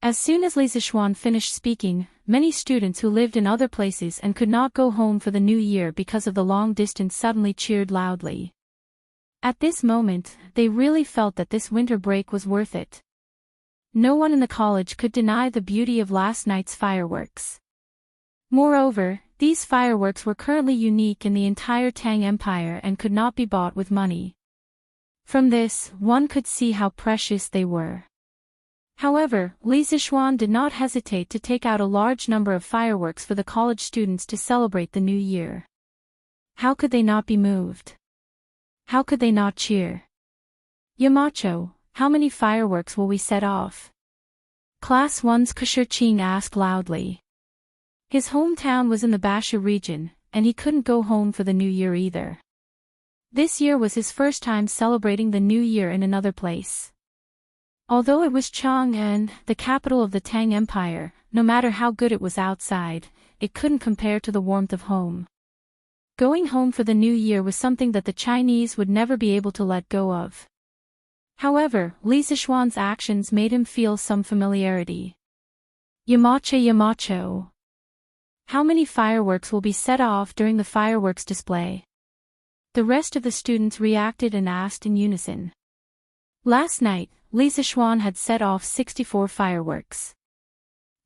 As soon as Li Zichuan finished speaking, many students who lived in other places and could not go home for the new year because of the long distance suddenly cheered loudly. At this moment, they really felt that this winter break was worth it. No one in the college could deny the beauty of last night's fireworks. Moreover, these fireworks were currently unique in the entire Tang Empire and could not be bought with money. From this, one could see how precious they were. However, Li Zichuan did not hesitate to take out a large number of fireworks for the college students to celebrate the new year. How could they not be moved? How could they not cheer? Yamacho, how many fireworks will we set off? Class 1's Kushirqing asked loudly. His hometown was in the Basha region, and he couldn't go home for the new year either. This year was his first time celebrating the new year in another place. Although it was Chang'an, the capital of the Tang Empire, no matter how good it was outside, it couldn't compare to the warmth of home. Going home for the new year was something that the Chinese would never be able to let go of. However, Li Zishuan's actions made him feel some familiarity. Yamacho Yamacho. How many fireworks will be set off during the fireworks display? The rest of the students reacted and asked in unison. Last night, Li Zishuan had set off 64 fireworks.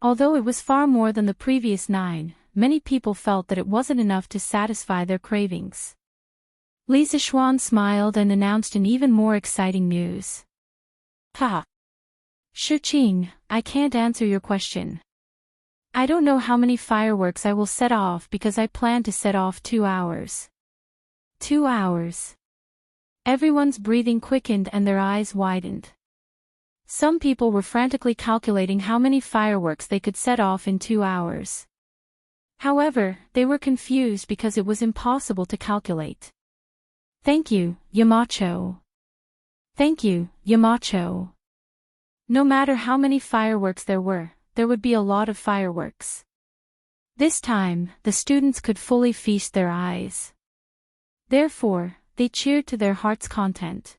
Although it was far more than the previous 9, many people felt that it wasn't enough to satisfy their cravings. Li Zishuan smiled and announced an even more exciting news. Ha! Shuqing, I can't answer your question. I don't know how many fireworks I will set off because I plan to set off 2 hours. 2 hours. Everyone's breathing quickened and their eyes widened. Some people were frantically calculating how many fireworks they could set off in 2 hours. However, they were confused because it was impossible to calculate. Thank you, Yamacho. Thank you, Yamacho. No matter how many fireworks there would be a lot of fireworks. This time, the students could fully feast their eyes. Therefore, they cheered to their heart's content.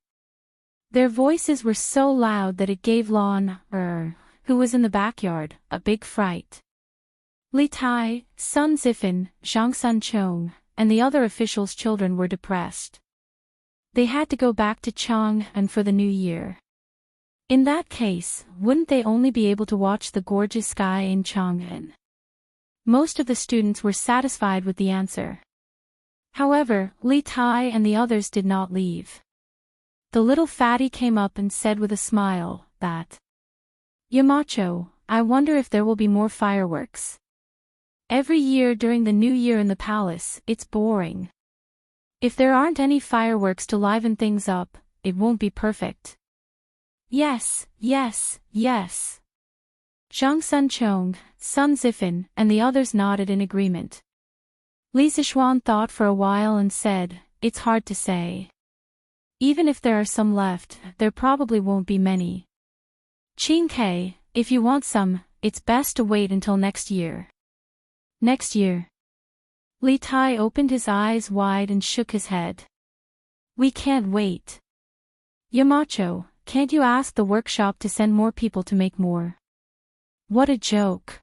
Their voices were so loud that it gave Lon, who was in the backyard, a big fright. Li Tai, Sun Zifan, Zhang Sunchong, and the other officials' children were depressed. They had to go back to Chang'an for the new year. In that case, wouldn't they only be able to watch the gorgeous sky in Chang'an? Most of the students were satisfied with the answer. However, Li Tai and the others did not leave. The little fatty came up and said with a smile that, Yamacho, I wonder if there will be more fireworks. Every year during the new year in the palace, it's boring. If there aren't any fireworks to liven things up, it won't be perfect. Yes, yes, yes. Zhang Sunchong, Sun Zifan, and the others nodded in agreement. Li Zishuan thought for a while and said, it's hard to say. Even if there are some left, there probably won't be many. Qing Ke, if you want some, it's best to wait until next year. Next year. Li Tai opened his eyes wide and shook his head. We can't wait. Yamacho, can't you ask the workshop to send more people to make more? What a joke.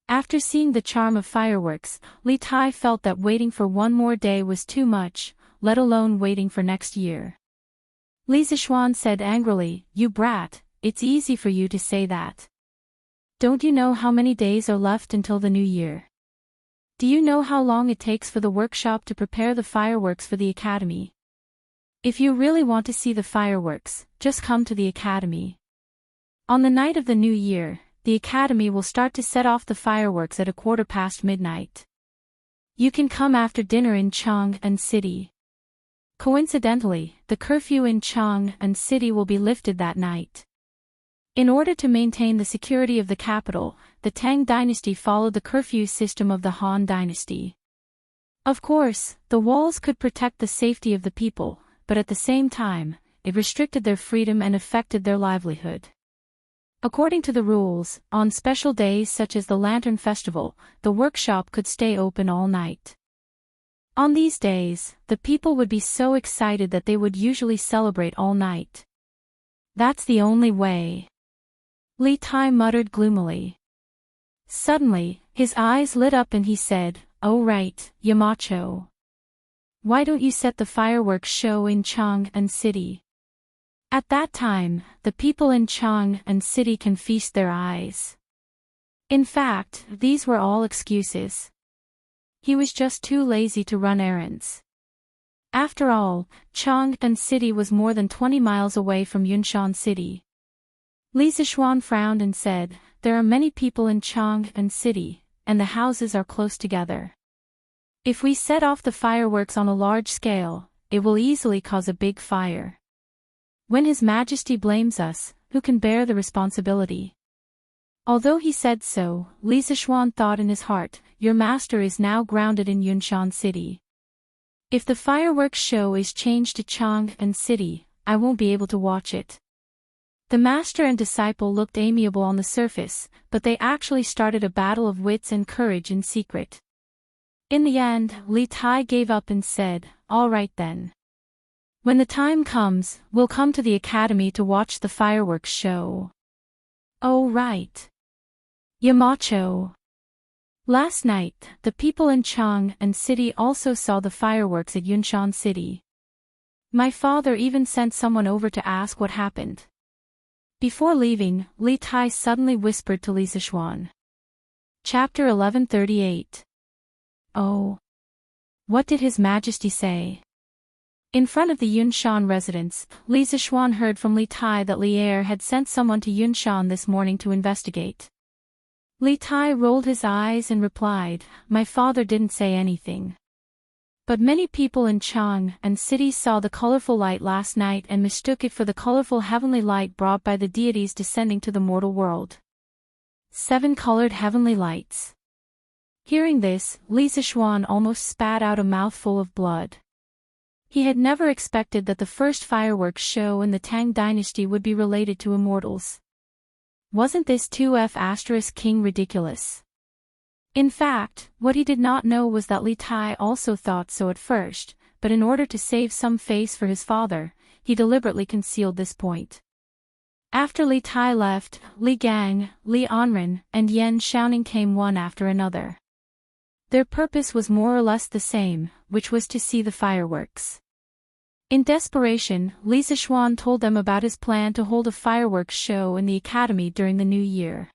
After seeing the charm of fireworks, Li Tai felt that waiting for one more day was too much, let alone waiting for next year. Li Zishuan said angrily, you brat, it's easy for you to say that. Don't you know how many days are left until the new year? Do you know how long it takes for the workshop to prepare the fireworks for the academy? If you really want to see the fireworks, just come to the academy. On the night of the new year, the academy will start to set off the fireworks at midnight. midnight. You can come after dinner in Chang'an City. Coincidentally, the curfew in Chang'an City will be lifted that night. In order to maintain the security of the capital, the Tang dynasty followed the curfew system of the Han dynasty. Of course, the walls could protect the safety of the people, but at the same time, it restricted their freedom and affected their livelihood. According to the rules, on special days such as the Lantern Festival, the workshop could stay open all night. On these days, the people would be so excited that they would usually celebrate all night. That's the only way. Li Tai muttered gloomily. Suddenly, his eyes lit up and he said, oh right, Yamacho. Why don't you set the fireworks show in Chang'an City? At that time, the people in Chang'an City can feast their eyes. In fact, these were all excuses. He was just too lazy to run errands. After all, Chang'an City was more than 20 miles away from Yunshan City. Li Zishuan frowned and said, there are many people in Chang'an City, and the houses are close together. If we set off the fireworks on a large scale, it will easily cause a big fire. When His Majesty blames us, who can bear the responsibility? Although he said so, Li Zishuan thought in his heart, your master is now grounded in Yunshan City. If the fireworks show is changed to Chang'an City, I won't be able to watch it. The master and disciple looked amiable on the surface, but they actually started a battle of wits and courage in secret. In the end, Li Tai gave up and said, "All right then. When the time comes, we'll come to the academy to watch the fireworks show." "Oh right. Yamacho." Last night, the people in Chang'an City also saw the fireworks at Yunshan City. My father even sent someone over to ask what happened. Before leaving, Li Tai suddenly whispered to Li Zixuan. Chapter 1138. Oh. What did His Majesty say? In front of the Yunshan residence, Li Zixuan heard from Li Tai that Li Er had sent someone to Yunshan this morning to investigate. Li Tai rolled his eyes and replied, "My father didn't say anything. But many people in Chang'an City saw the colorful light last night and mistook it for the colorful heavenly light brought by the deities descending to the mortal world. 7 colored heavenly lights." Hearing this, Li Zixuan almost spat out a mouthful of blood. He had never expected that the first fireworks show in the Tang dynasty would be related to immortals. Wasn't this 2F** king ridiculous? In fact, what he did not know was that Li Tai also thought so at first, but in order to save some face for his father, he deliberately concealed this point. After Li Tai left, Li Gang, Li Anren, and Yan Xiaoning came one after another. Their purpose was more or less the same, which was to see the fireworks. In desperation, Li Zixuan told them about his plan to hold a fireworks show in the academy during the new year.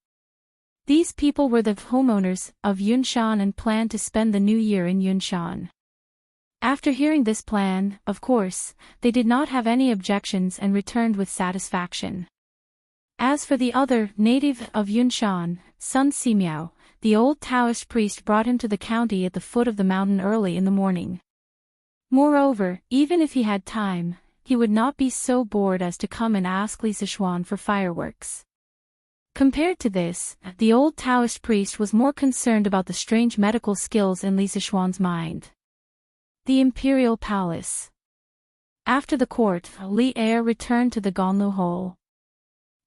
These people were the homeowners of Yunshan and planned to spend the new year in Yunshan. After hearing this plan, of course, they did not have any objections and returned with satisfaction. As for the other native of Yunshan, Sun Simiao, the old Taoist priest brought him to the county at the foot of the mountain early in the morning. Moreover, even if he had time, he would not be so bored as to come and ask Li Zixuan for fireworks. Compared to this, the old Taoist priest was more concerned about the strange medical skills in Li Zixuan's mind. The Imperial Palace. After the court, Li Er returned to the Ganlu Hole.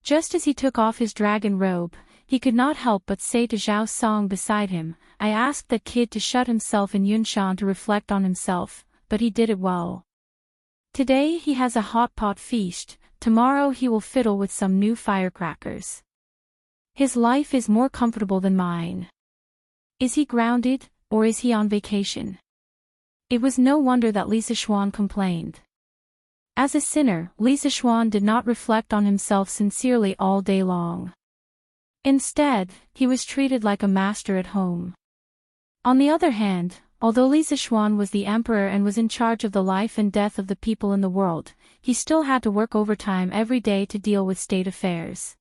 Just as he took off his dragon robe, he could not help but say to Zhao Song beside him, "I asked that kid to shut himself in Yunshan to reflect on himself, but he did it well. Today he has a hot pot feast, tomorrow he will fiddle with some new firecrackers. His life is more comfortable than mine. Is he grounded, or is he on vacation?" It was no wonder that Li Zixuan complained. As a sinner, Li Zixuan did not reflect on himself sincerely all day long. Instead, he was treated like a master at home. On the other hand, although Li Zixuan was the emperor and was in charge of the life and death of the people in the world, he still had to work overtime every day to deal with state affairs.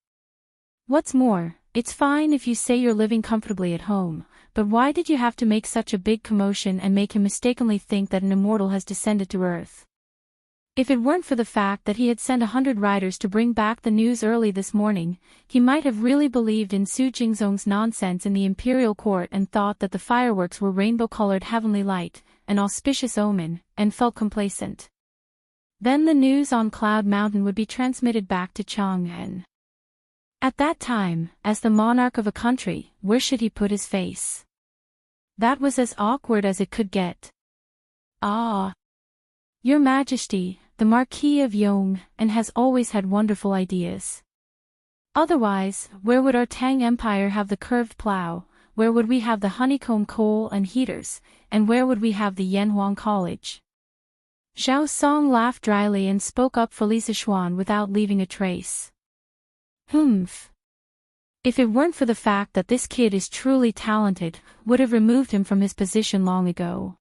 What's more, it's fine if you say you're living comfortably at home, but why did you have to make such a big commotion and make him mistakenly think that an immortal has descended to Earth? If it weren't for the fact that he had sent 100 riders to bring back the news early this morning, he might have really believed in Su Jingzong's nonsense in the imperial court and thought that the fireworks were rainbow-colored heavenly light, an auspicious omen, and felt complacent. Then the news on Cloud Mountain would be transmitted back to Chang'an. At that time, as the monarch of a country, where should he put his face? That was as awkward as it could get. "Ah, Your Majesty, the Marquis of Yong'an has always had wonderful ideas. Otherwise, where would our Tang Empire have the curved plow, where would we have the honeycomb coal and heaters, and where would we have the Yanhuang College?" Zhao Song laughed dryly and spoke up for Li Zixuan without leaving a trace. "Humph. If it weren't for the fact that this kid is truly talented, would have removed him from his position long ago."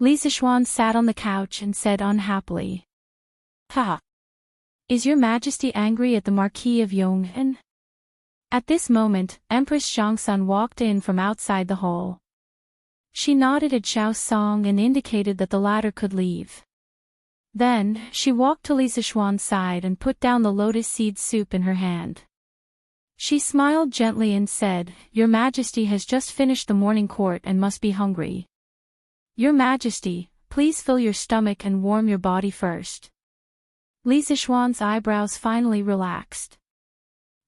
Li Zixuan sat on the couch and said unhappily, "Ha! Is Your Majesty angry at the Marquis of Yong'an?" At this moment, Empress Zhangsun walked in from outside the hall. She nodded at Zhao Song and indicated that the latter could leave. Then, she walked to Li Zixuan's side and put down the lotus seed soup in her hand. She smiled gently and said, "Your Majesty has just finished the morning court and must be hungry." "Your Majesty, please fill your stomach and warm your body first. Li Zixuan's eyebrows finally relaxed.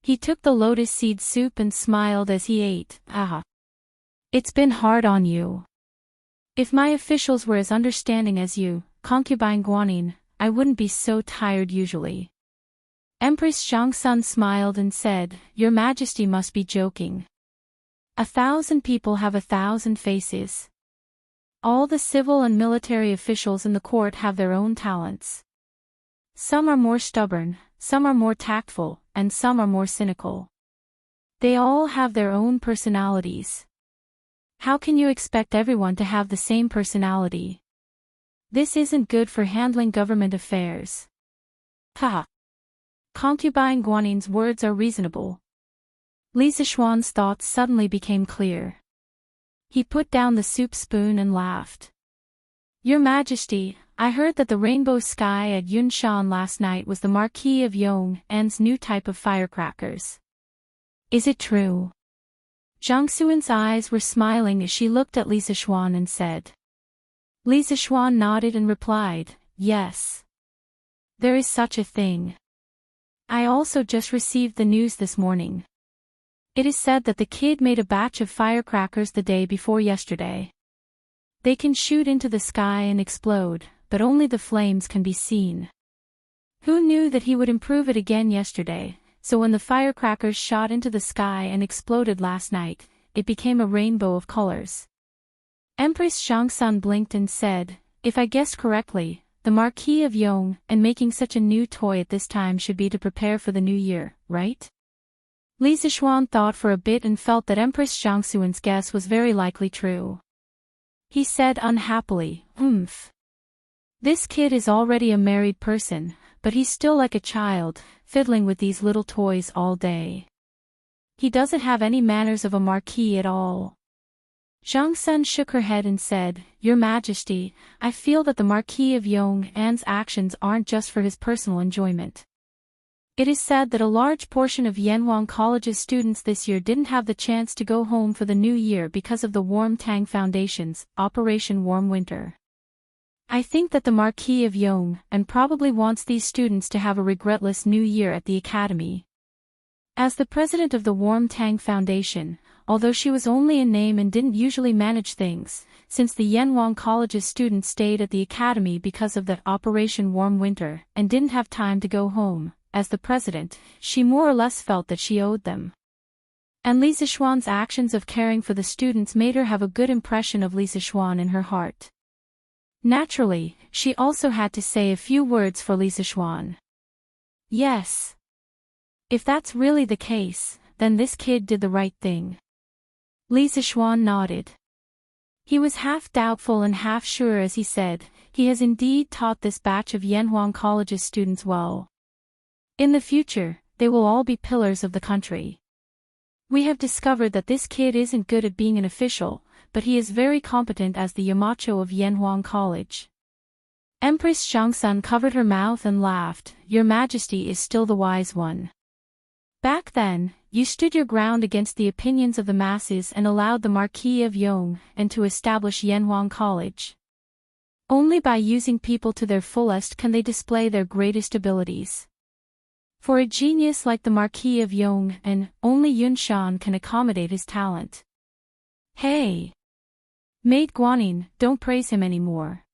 He took the lotus seed soup and smiled as he ate. Ah. It's been hard on you. If my officials were as understanding as you, Concubine Guanyin, I wouldn't be so tired usually. Empress Zhangsun smiled and said, Your Majesty must be joking. 1,000 people have 1,000 faces. All the civil and military officials in the court have their own talents. Some are more stubborn, some are more tactful, and some are more cynical. They all have their own personalities. How can you expect everyone to have the same personality? This isn't good for handling government affairs. Haha. Concubine Guanyin's words are reasonable. Li Zixuan's thoughts suddenly became clear. He put down the soup spoon and laughed. Your Majesty, I heard that the rainbow sky at Yunshan last night was the Marquis of Yong'an's new type of firecrackers. Is it true? Zhang Xuan's eyes were smiling as she looked at Li Zixuan and said. Li Zixuan nodded and replied, Yes. There is such a thing. I also just received the news this morning. It is said that the kid made a batch of firecrackers the day before yesterday. They can shoot into the sky and explode, but only the flames can be seen. Who knew that he would improve it again yesterday, so when the firecrackers shot into the sky and exploded last night, it became a rainbow of colors. Empress Zhangsun blinked and said, If I guessed correctly, the Marquis of Yong'an making such a new toy at this time should be to prepare for the new year, right? Li Zixuan thought for a bit and felt that Empress Zhangxuan's guess was very likely true. He said unhappily, This kid is already a married person, but he's still like a child, fiddling with these little toys all day. He doesn't have any manners of a marquis at all. Zhang Sun shook her head and said, Your Majesty, I feel that the Marquis of Yong'an's actions aren't just for his personal enjoyment. It is said that a large portion of Yanhuang College's students this year didn't have the chance to go home for the new year because of the Warm Tang Foundation's Operation Warm Winter. I think that the Marquis of Yong'an probably wants these students to have a regretless new year at the academy. As the president of the Warm Tang Foundation, although she was only in name and didn't usually manage things, since the Yanhuang College's students stayed at the academy because of that Operation Warm Winter and didn't have time to go home, as the president, she more or less felt that she owed them. And Li Zixuan's actions of caring for the students made her have a good impression of Li Zixuan in her heart. Naturally, she also had to say a few words for Li Zixuan. Yes. If that's really the case, then this kid did the right thing. Li Zixuan nodded. He was half doubtful and half sure as he said, He has indeed taught this batch of Yanhuang College's students well. In the future, they will all be pillars of the country. We have discovered that this kid isn't good at being an official, but he is very competent as the Yamacho of Yanhuang College. Empress Zhangsun covered her mouth and laughed, Your Majesty is still the wise one. Back then, you stood your ground against the opinions of the masses and allowed the Marquis of Yong'an to establish Yanhuang College. Only by using people to their fullest can they display their greatest abilities. For a genius like the Marquis of Yong'an, only Yunshan can accommodate his talent. Hey! Maid Guanyin, don't praise him anymore.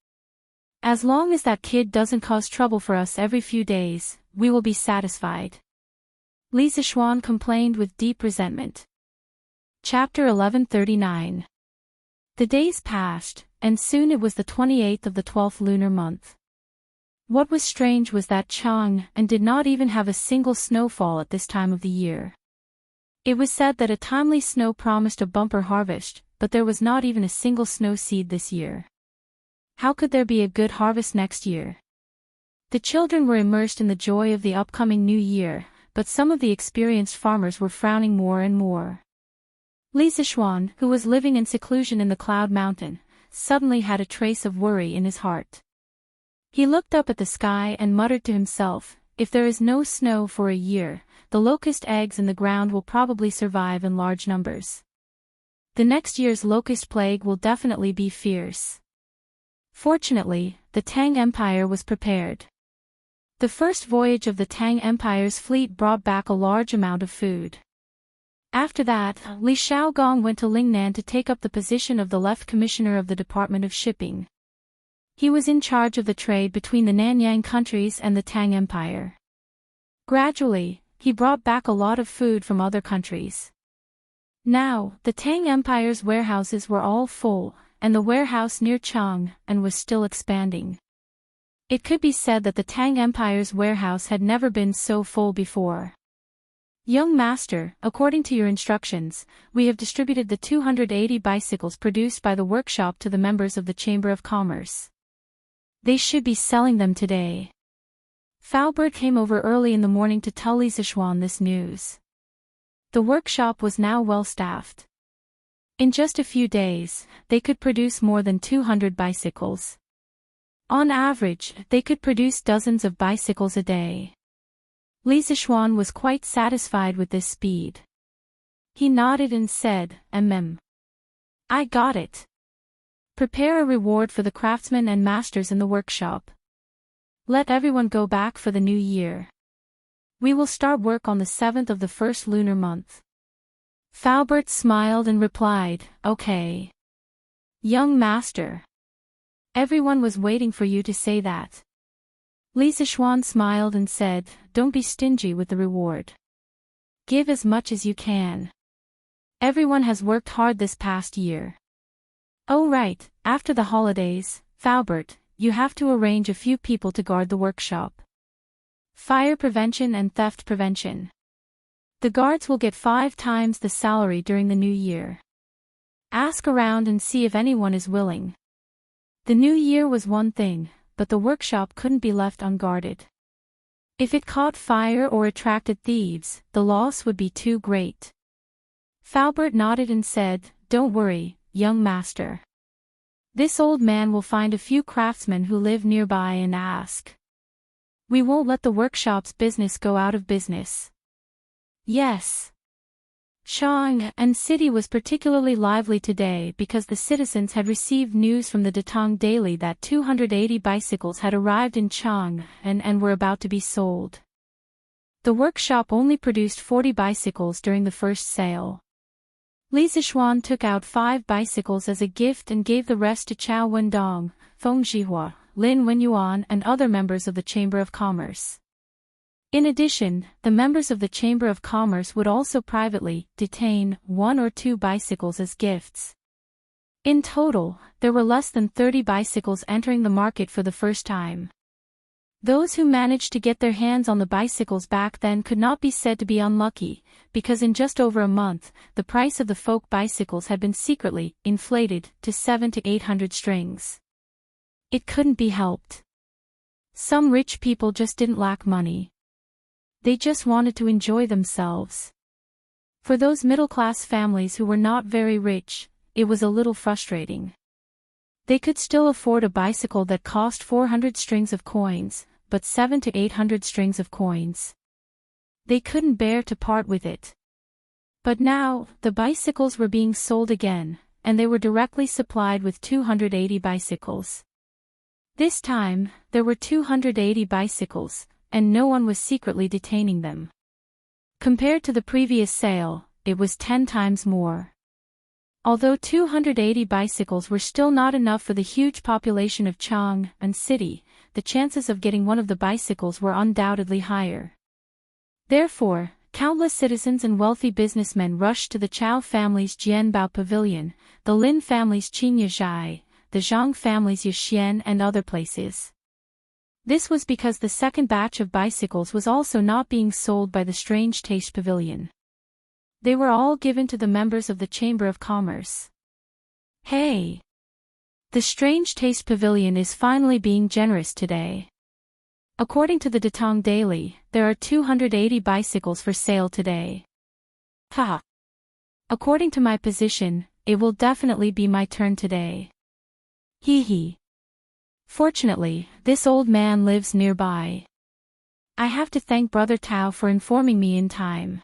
As long as that kid doesn't cause trouble for us every few days, we will be satisfied. Li Zixuan complained with deep resentment. Chapter 1139. The days passed, and soon it was the 28th of the 12th lunar month. What was strange was that Chang'an did not even have a single snowfall at this time of the year. It was said that a timely snow promised a bumper harvest, but there was not even a single snow seed this year. How could there be a good harvest next year? The children were immersed in the joy of the upcoming new year, but some of the experienced farmers were frowning more and more. Li Zixuan, who was living in seclusion in the Cloud Mountain, suddenly had a trace of worry in his heart. He looked up at the sky and muttered to himself, If there is no snow for a year, the locust eggs in the ground will probably survive in large numbers. The next year's locust plague will definitely be fierce. Fortunately, the Tang Empire was prepared. The first voyage of the Tang Empire's fleet brought back a large amount of food. After that, Li Shaogong went to Lingnan to take up the position of the Left Commissioner of the Department of Shipping. He was in charge of the trade between the Nanyang countries and the Tang Empire. Gradually, he brought back a lot of food from other countries. Now, the Tang Empire's warehouses were all full, and the warehouse near Chang'an was still expanding. It could be said that the Tang Empire's warehouse had never been so full before. Young master, according to your instructions, we have distributed the 280 bicycles produced by the workshop to the members of the Chamber of Commerce. They should be selling them today. Faubert came over early in the morning to tell Li Zixuan this news. The workshop was now well staffed. In just a few days, they could produce more than 200 bicycles. On average, they could produce dozens of bicycles a day. Li Zixuan was quite satisfied with this speed. He nodded and said, I got it. Prepare a reward for the craftsmen and masters in the workshop. Let everyone go back for the new year. We will start work on the 7th of the first lunar month. Faubert smiled and replied, Okay. Young master. Everyone was waiting for you to say that. Li Zixuan smiled and said, Don't be stingy with the reward. Give as much as you can. Everyone has worked hard this past year. Oh right, after the holidays, Faubert, you have to arrange a few people to guard the workshop. Fire prevention and theft prevention. The guards will get 5 times the salary during the new year. Ask around and see if anyone is willing. The new year was one thing, but the workshop couldn't be left unguarded. If it caught fire or attracted thieves, the loss would be too great. Faubert nodded and said, Don't worry, young master. This old man will find a few craftsmen who live nearby and ask. We won't let the workshop's business go out of business. Yes. Chang'an City was particularly lively today because the citizens had received news from the Datong Daily that 280 bicycles had arrived in Chang'an and were about to be sold. The workshop only produced 40 bicycles during the first sale. Li Zixuan took out 5 bicycles as a gift and gave the rest to Chao Wendong, Feng Zhihua, Lin Wenyuan and other members of the Chamber of Commerce. In addition, the members of the Chamber of Commerce would also privately detain 1 or 2 bicycles as gifts. In total, there were less than 30 bicycles entering the market for the first time. Those who managed to get their hands on the bicycles back then could not be said to be unlucky, because in just over a month, the price of the folk bicycles had been secretly inflated to 700 to 800 strings. It couldn't be helped. Some rich people just didn't lack money. They just wanted to enjoy themselves. For those middle-class families who were not very rich, it was a little frustrating. They could still afford a bicycle that cost 400 strings of coins, but 700 to 800 strings of coins. They couldn't bear to part with it. But now, the bicycles were being sold again, and they were directly supplied with 280 bicycles. This time, there were 280 bicycles, and no one was secretly detaining them. Compared to the previous sale, it was 10 times more. Although 280 bicycles were still not enough for the huge population of Chang'an City, the chances of getting one of the bicycles were undoubtedly higher. Therefore, countless citizens and wealthy businessmen rushed to the Chao family's Jianbao Pavilion, the Lin family's Qinyazhai, the Zhang family's Yixian and other places. This was because the second batch of bicycles was also not being sold by the Strange Taste Pavilion. They were all given to the members of the Chamber of Commerce. Hey! The Strange Taste Pavilion is finally being generous today. According to the Datong Daily, there are 280 bicycles for sale today. Ha! According to my position, it will definitely be my turn today. Hee hee. Fortunately, this old man lives nearby. I have to thank Brother Tao for informing me in time.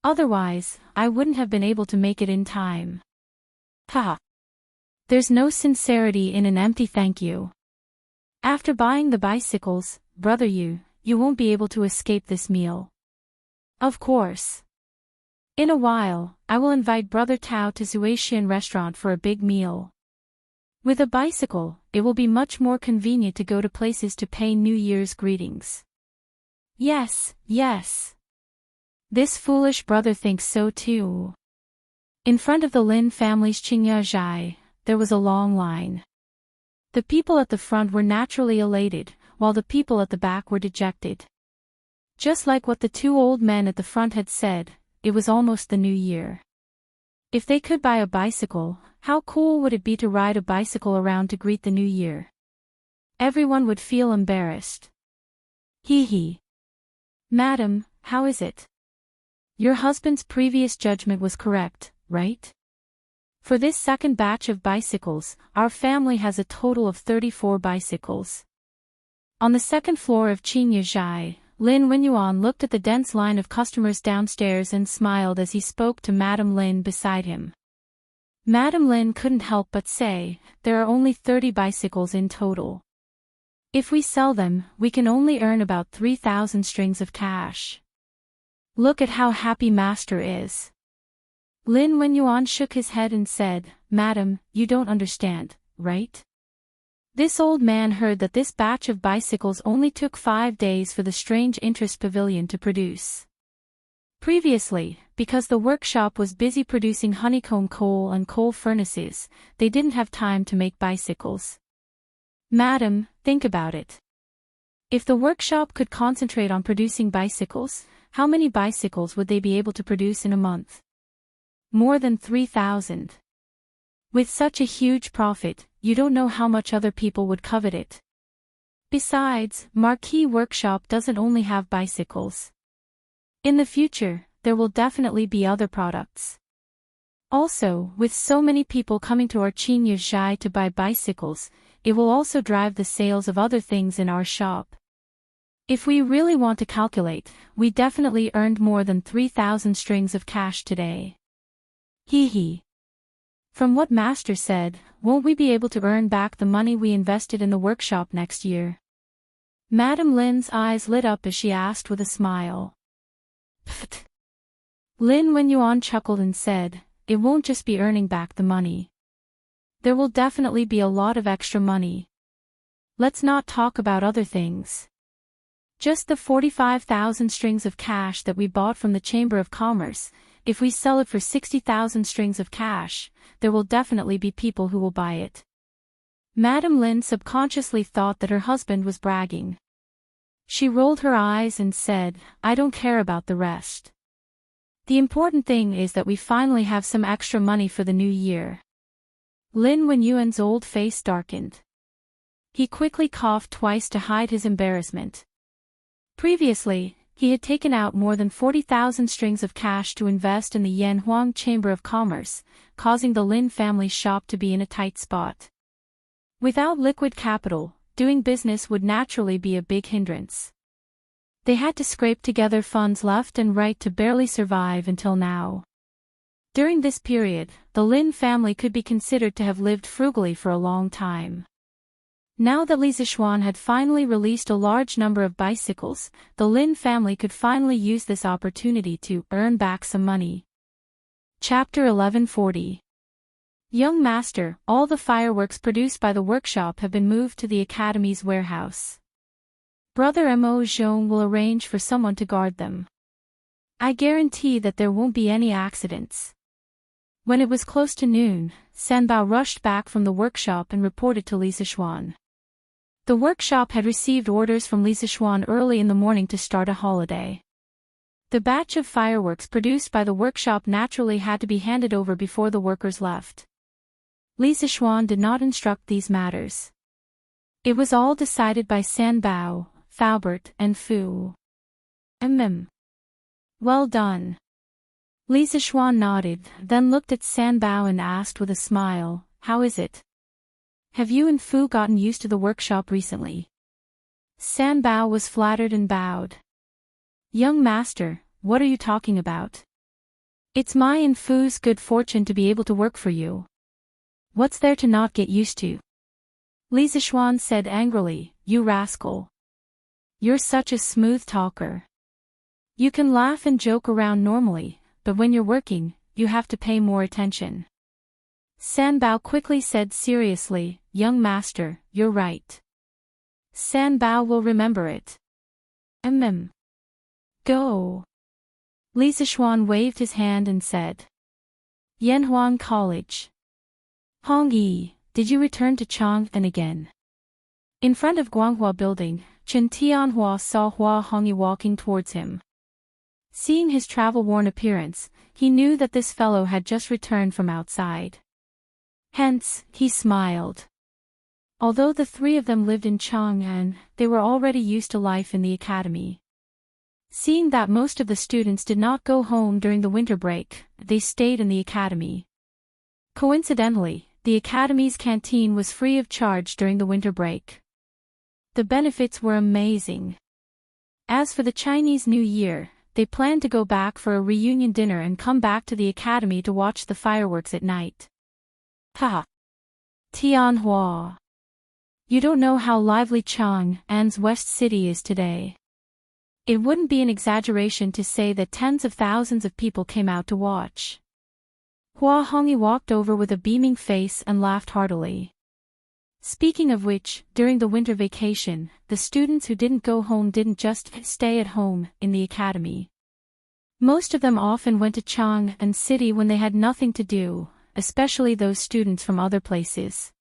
Otherwise, I wouldn't have been able to make it in time. Ha! There's no sincerity in an empty thank you. After buying the bicycles, brother, you won't be able to escape this meal. Of course. In a while, I will invite Brother Tao to Zuasian restaurant for a big meal. With a bicycle, it will be much more convenient to go to places to pay New Year's greetings. Yes, yes. This foolish brother thinks so too. In front of the Lin family's Qingyazhai, there was a long line. The people at the front were naturally elated, while the people at the back were dejected. Just like what the two old men at the front had said, it was almost the new year. If they could buy a bicycle, how cool would it be to ride a bicycle around to greet the new year? Everyone would feel embarrassed. Hee hee. Madam, how is it? Your husband's previous judgment was correct, right? For this second batch of bicycles, our family has a total of 34 bicycles. On the second floor of Qingyazhai, Lin Wenyuan looked at the dense line of customers downstairs and smiled as he spoke to Madame Lin beside him. Madame Lin couldn't help but say, there are only 30 bicycles in total. If we sell them, we can only earn about 3,000 strings of cash. Look at how happy Master is. Lin Wenyuan shook his head and said, Madam, you don't understand, right? This old man heard that this batch of bicycles only took 5 days for the strange interest pavilion to produce. Previously, because the workshop was busy producing honeycomb coal and coal furnaces, they didn't have time to make bicycles. Madam, think about it. If the workshop could concentrate on producing bicycles, how many bicycles would they be able to produce in a month? More than 3,000. With such a huge profit, you don't know how much other people would covet it. Besides, Marquis Workshop doesn't only have bicycles. In the future, there will definitely be other products. Also, with so many people coming to our Qingyazhai to buy bicycles, it will also drive the sales of other things in our shop. If we really want to calculate, we definitely earned more than 3,000 strings of cash today. Hee hee. From what Master said, won't we be able to earn back the money we invested in the workshop next year? Madame Lin's eyes lit up as she asked with a smile. Pfft. Lin Wenyuan chuckled and said, it won't just be earning back the money. There will definitely be a lot of extra money. Let's not talk about other things. Just the 45,000 strings of cash that we bought from the Chamber of Commerce, if we sell it for 60,000 strings of cash, there will definitely be people who will buy it. Madame Lin subconsciously thought that her husband was bragging. She rolled her eyes and said, I don't care about the rest. The important thing is that we finally have some extra money for the new year. Lin Wenyuan's old face darkened. He quickly coughed twice to hide his embarrassment. Previously, he had taken out more than 40,000 strings of cash to invest in the Yanhuang Chamber of Commerce, causing the Lin family shop to be in a tight spot. Without liquid capital, doing business would naturally be a big hindrance. They had to scrape together funds left and right to barely survive until now. During this period, the Lin family could be considered to have lived frugally for a long time. Now that Li Zixuan had finally released a large number of bicycles, the Lin family could finally use this opportunity to earn back some money. Chapter 1140. Young Master, all the fireworks produced by the workshop have been moved to the Academy's warehouse. Brother Mo Zhong will arrange for someone to guard them. I guarantee that there won't be any accidents. When it was close to noon, Sanbao rushed back from the workshop and reported to Li Zixuan. The workshop had received orders from Li Zixuan early in the morning to start a holiday. The batch of fireworks produced by the workshop naturally had to be handed over before the workers left. Li Zixuan did not instruct these matters. It was all decided by Sanbao, Faubert, and Fu. Well done. Li Zixuan nodded, then looked at Sanbao and asked with a smile, how is it? Have you and Fu gotten used to the workshop recently? Sanbao was flattered and bowed. Young Master, what are you talking about? It's my and Fu's good fortune to be able to work for you. What's there to not get used to? Li Zixuan said angrily, you rascal. You're such a smooth talker. You can laugh and joke around normally, but when you're working, you have to pay more attention. San Bao quickly said seriously, young master, you're right. San Bao will remember it. Go. Li Zixuan waved his hand and said. Yanhuan College. Hong Yi, did you return to Chang'an again? In front of Guanghua Building, Chen Tianhua saw Hua Hongyi walking towards him. Seeing his travel-worn appearance, he knew that this fellow had just returned from outside. Hence, he smiled. Although the three of them lived in Chang'an, they were already used to life in the academy. Seeing that most of the students did not go home during the winter break, they stayed in the academy. Coincidentally, the academy's canteen was free of charge during the winter break. The benefits were amazing. As for the Chinese New Year, they planned to go back for a reunion dinner and come back to the academy to watch the fireworks at night. Haha. Tianhua. You don't know how lively Chang'an's West City is today. It wouldn't be an exaggeration to say that tens of thousands of people came out to watch. Hua Hongyi walked over with a beaming face and laughed heartily. Speaking of which, during the winter vacation, the students who didn't go home didn't just stay at home in the academy. Most of them often went to Chang'an City when they had nothing to do, especially those students from other places.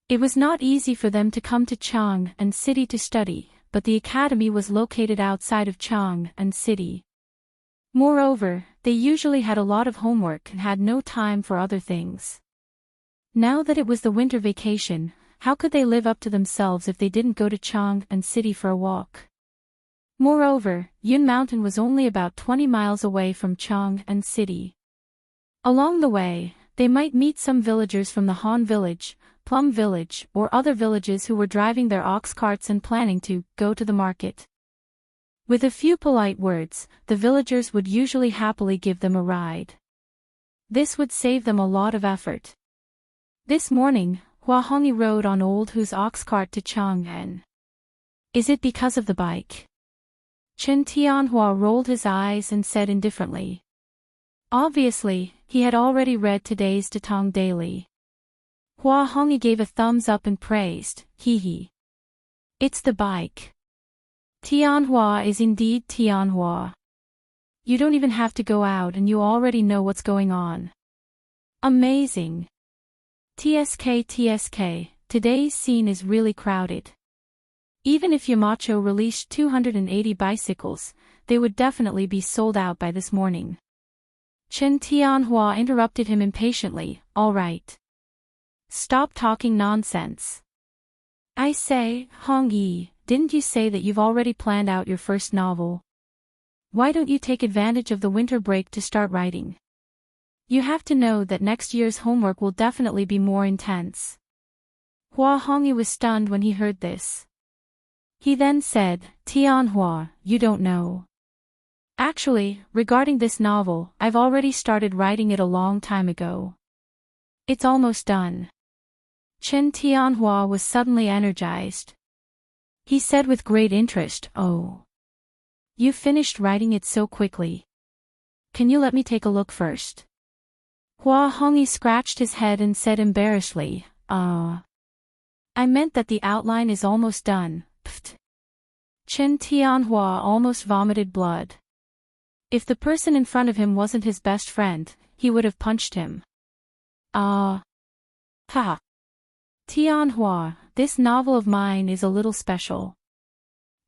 It was not easy for them to come to Chang'an City to study, but the academy was located outside of Chang'an City. Moreover, they usually had a lot of homework and had no time for other things. Now that it was the winter vacation, how could they live up to themselves if they didn't go to Chang'an City for a walk? Moreover, Yun Mountain was only about 20 miles away from Chang'an City. Along the way, they might meet some villagers from the Han Village, Plum Village, or other villages who were driving their ox carts and planning to go to the market. With a few polite words, the villagers would usually happily give them a ride. This would save them a lot of effort. This morning, Hua Hongyi rode on Old Hu's ox cart to Chang'an. Is it because of the bike? Chen Tianhua rolled his eyes and said indifferently. Obviously, he had already read today's Datong Daily. Hua Hongyi gave a thumbs up and praised, hee. It's the bike. Tianhua is indeed Tianhua. You don't even have to go out and you already know what's going on. Amazing. TSK, today's scene is really crowded. Even if Yamacho released 280 bicycles, they would definitely be sold out by this morning. Chen Tianhua interrupted him impatiently, all right. Stop talking nonsense. I say, Hongyi, didn't you say that you've already planned out your first novel? Why don't you take advantage of the winter break to start writing? You have to know that next year's homework will definitely be more intense. Hua Hongyi was stunned when he heard this. He then said, Tianhua, you don't know. Actually, regarding this novel, I've already started writing it a long time ago. It's almost done. Chen Tianhua was suddenly energized. He said with great interest, oh. You finished writing it so quickly. Can you let me take a look first? Hua Hongyi scratched his head and said embarrassedly, I meant that the outline is almost done, pft. Chen Tianhua almost vomited blood. If the person in front of him wasn't his best friend, he would have punched him. Ha. Tianhua, this novel of mine is a little special.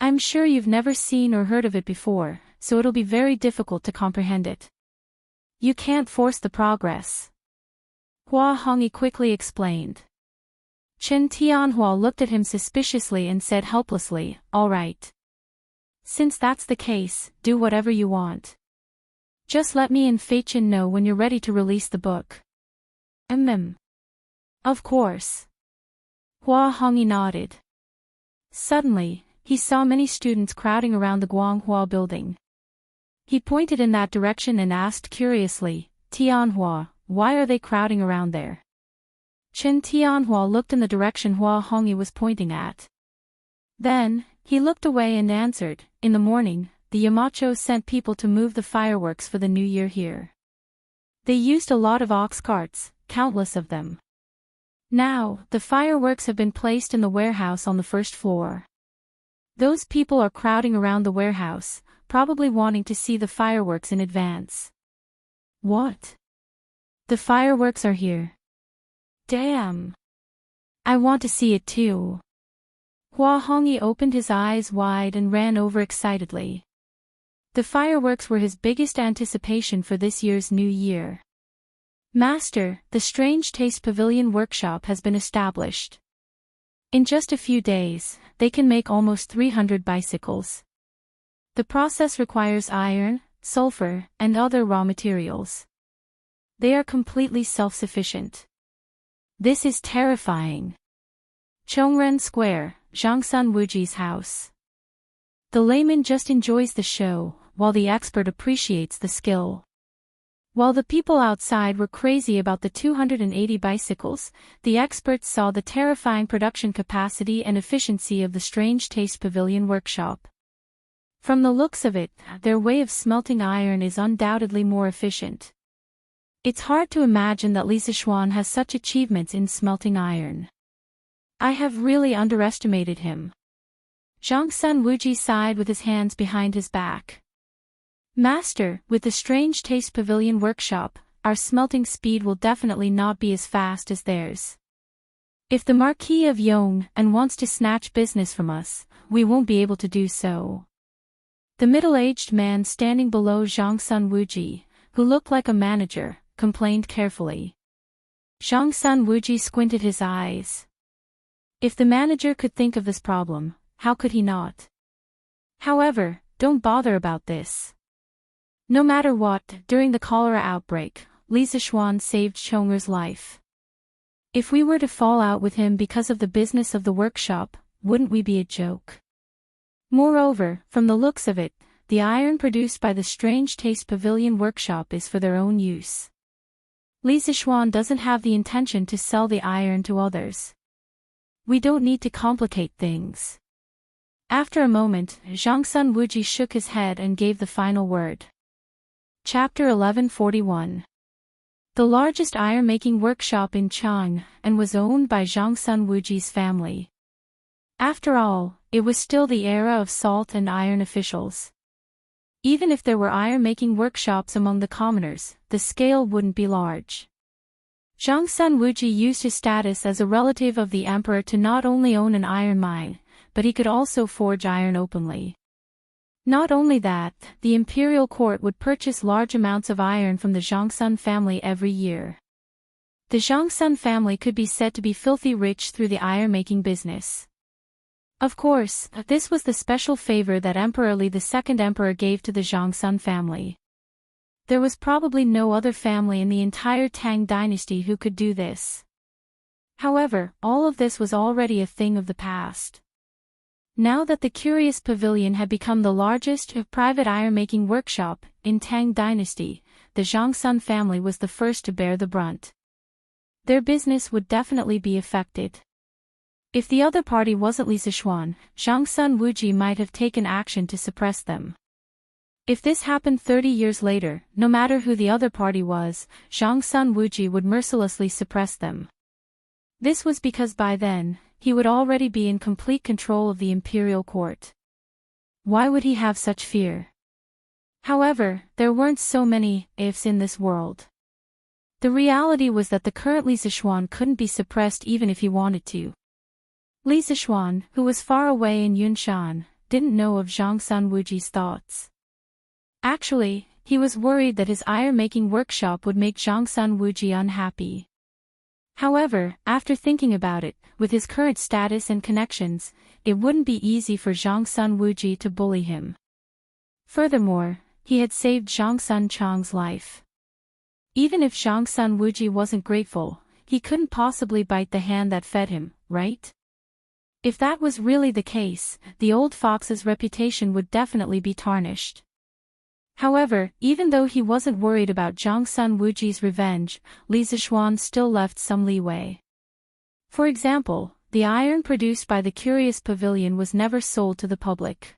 I'm sure you've never seen or heard of it before, so it'll be very difficult to comprehend it. You can't force the progress. Hua Hongyi quickly explained. Chen Tianhua looked at him suspiciously and said helplessly, all right. Since that's the case, do whatever you want. Just let me and Feichin know when you're ready to release the book. Of course. Hua Hongyi nodded. Suddenly, he saw many students crowding around the Guanghua building. He pointed in that direction and asked curiously, Tianhua, why are they crowding around there? Chen Tianhua looked in the direction Hua Hongyi was pointing at. Then, he looked away and answered, "In the morning, the Yamacho sent people to move the fireworks for the new year here. They used a lot of ox carts, countless of them. Now, the fireworks have been placed in the warehouse on the first floor. Those people are crowding around the warehouse, probably wanting to see the fireworks in advance." "What? The fireworks are here? Damn! I want to see it too." Hua Hongyi opened his eyes wide and ran over excitedly. The fireworks were his biggest anticipation for this year's new year. "Master, the Strange Taste Pavilion workshop has been established. In just a few days, they can make almost 300 bicycles. The process requires iron, sulfur, and other raw materials. They are completely self-sufficient. This is terrifying." Chongren Square, Zhangsun Wuji's house. The layman just enjoys the show, while the expert appreciates the skill. While the people outside were crazy about the 280 bicycles, the experts saw the terrifying production capacity and efficiency of the Strange Taste Pavilion workshop. From the looks of it, their way of smelting iron is undoubtedly more efficient. It's hard to imagine that Li Zixuan has such achievements in smelting iron. I have really underestimated him. Zhangsun Wuji sighed with his hands behind his back. "Master, with the Strange Taste Pavilion workshop, our smelting speed will definitely not be as fast as theirs. If the Marquis of Yong wants to snatch business from us, we won't be able to do so." The middle-aged man standing below Zhangsun Wuji, who looked like a manager, complained carefully. Zhangsun Wuji squinted his eyes. If the manager could think of this problem, how could he not? "However, don't bother about this. No matter what, during the cholera outbreak, Li Zixuan saved Chong'er's life. If we were to fall out with him because of the business of the workshop, wouldn't we be a joke? Moreover, from the looks of it, the iron produced by the Strange Taste Pavilion workshop is for their own use. Li Zixuan doesn't have the intention to sell the iron to others. We don't need to complicate things." After a moment, Zhangsun Wuji shook his head and gave the final word. Chapter 1141. The largest iron-making workshop in Chang, and was owned by Zhangsun Wuji's family. After all, it was still the era of salt and iron officials. Even if there were iron-making workshops among the commoners, the scale wouldn't be large. Zhangsun Wuji used his status as a relative of the emperor to not only own an iron mine, but he could also forge iron openly. Not only that, the imperial court would purchase large amounts of iron from the Zhangsun family every year. The Zhangsun family could be said to be filthy rich through the iron-making business. Of course, this was the special favor that Emperor Li II Emperor gave to the Zhangsun family. There was probably no other family in the entire Tang dynasty who could do this. However, all of this was already a thing of the past. Now that the Curious Pavilion had become the largest private iron-making workshop in Tang dynasty, the Zhangsun family was the first to bear the brunt. Their business would definitely be affected. If the other party wasn't Li Zixuan, Zhangsun Wuji might have taken action to suppress them. If this happened 30 years later, no matter who the other party was, Zhangsun Wuji would mercilessly suppress them. This was because by then, he would already be in complete control of the imperial court. Why would he have such fear? However, there weren't so many ifs in this world. The reality was that the current Li Zixuan couldn't be suppressed even if he wanted to. Li Zixuan, who was far away in Yunshan, didn't know of Zhangsun Wuji's thoughts. Actually, he was worried that his iron-making workshop would make Zhangsun Wuji unhappy. However, after thinking about it, with his current status and connections, it wouldn't be easy for Zhangsun Wuji to bully him. Furthermore, he had saved Zhangsun Chang's life. Even if Zhangsun Wuji wasn't grateful, he couldn't possibly bite the hand that fed him, right? If that was really the case, the old fox's reputation would definitely be tarnished. However, even though he wasn't worried about Zhangsun Wuji's revenge, Li Zixuan still left some leeway. For example, the iron produced by the Curious Pavilion was never sold to the public.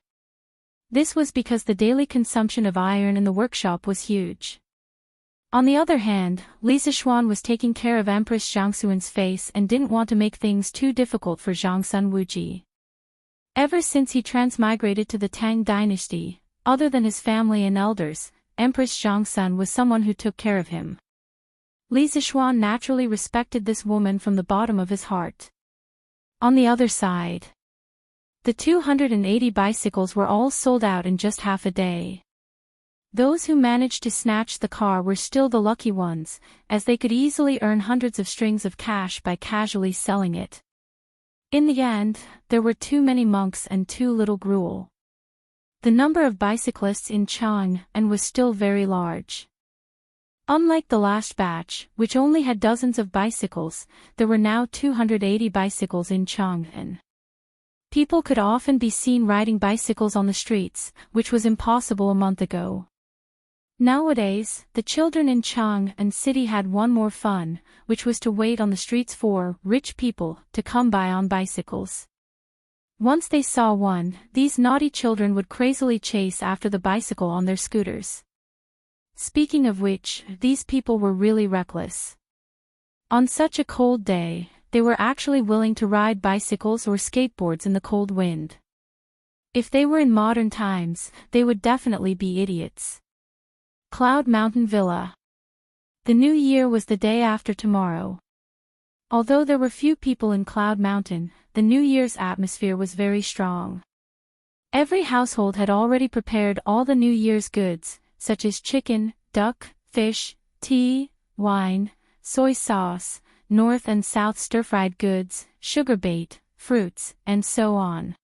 This was because the daily consumption of iron in the workshop was huge. On the other hand, Li Zixuan was taking care of Empress Zhang Xuan's face and didn't want to make things too difficult for Zhang Sun Wuji. Ever since he transmigrated to the Tang dynasty, other than his family and elders, Empress Zhang Sun was someone who took care of him. Li Zixuan naturally respected this woman from the bottom of his heart. On the other side, the 280 bicycles were all sold out in just half a day. Those who managed to snatch the car were still the lucky ones, as they could easily earn hundreds of strings of cash by casually selling it. In the end, there were too many monks and too little gruel. The number of bicyclists in Chang'an was still very large. Unlike the last batch, which only had dozens of bicycles, there were now 280 bicycles in Chang'an. People could often be seen riding bicycles on the streets, which was impossible a month ago. Nowadays, the children in Chang'an City had one more fun, which was to wait on the streets for rich people to come by on bicycles. Once they saw one, these naughty children would crazily chase after the bicycle on their scooters. Speaking of which, these people were really reckless. On such a cold day, they were actually willing to ride bicycles or skateboards in the cold wind. If they were in modern times, they would definitely be idiots. Cloud Mountain Villa. The new year was the day after tomorrow. Although there were few people in Cloud Mountain, the New Year's atmosphere was very strong. Every household had already prepared all the New Year's goods, such as chicken, duck, fish, tea, wine, soy sauce, North and South stir-fried goods, sugar bait, fruits, and so on.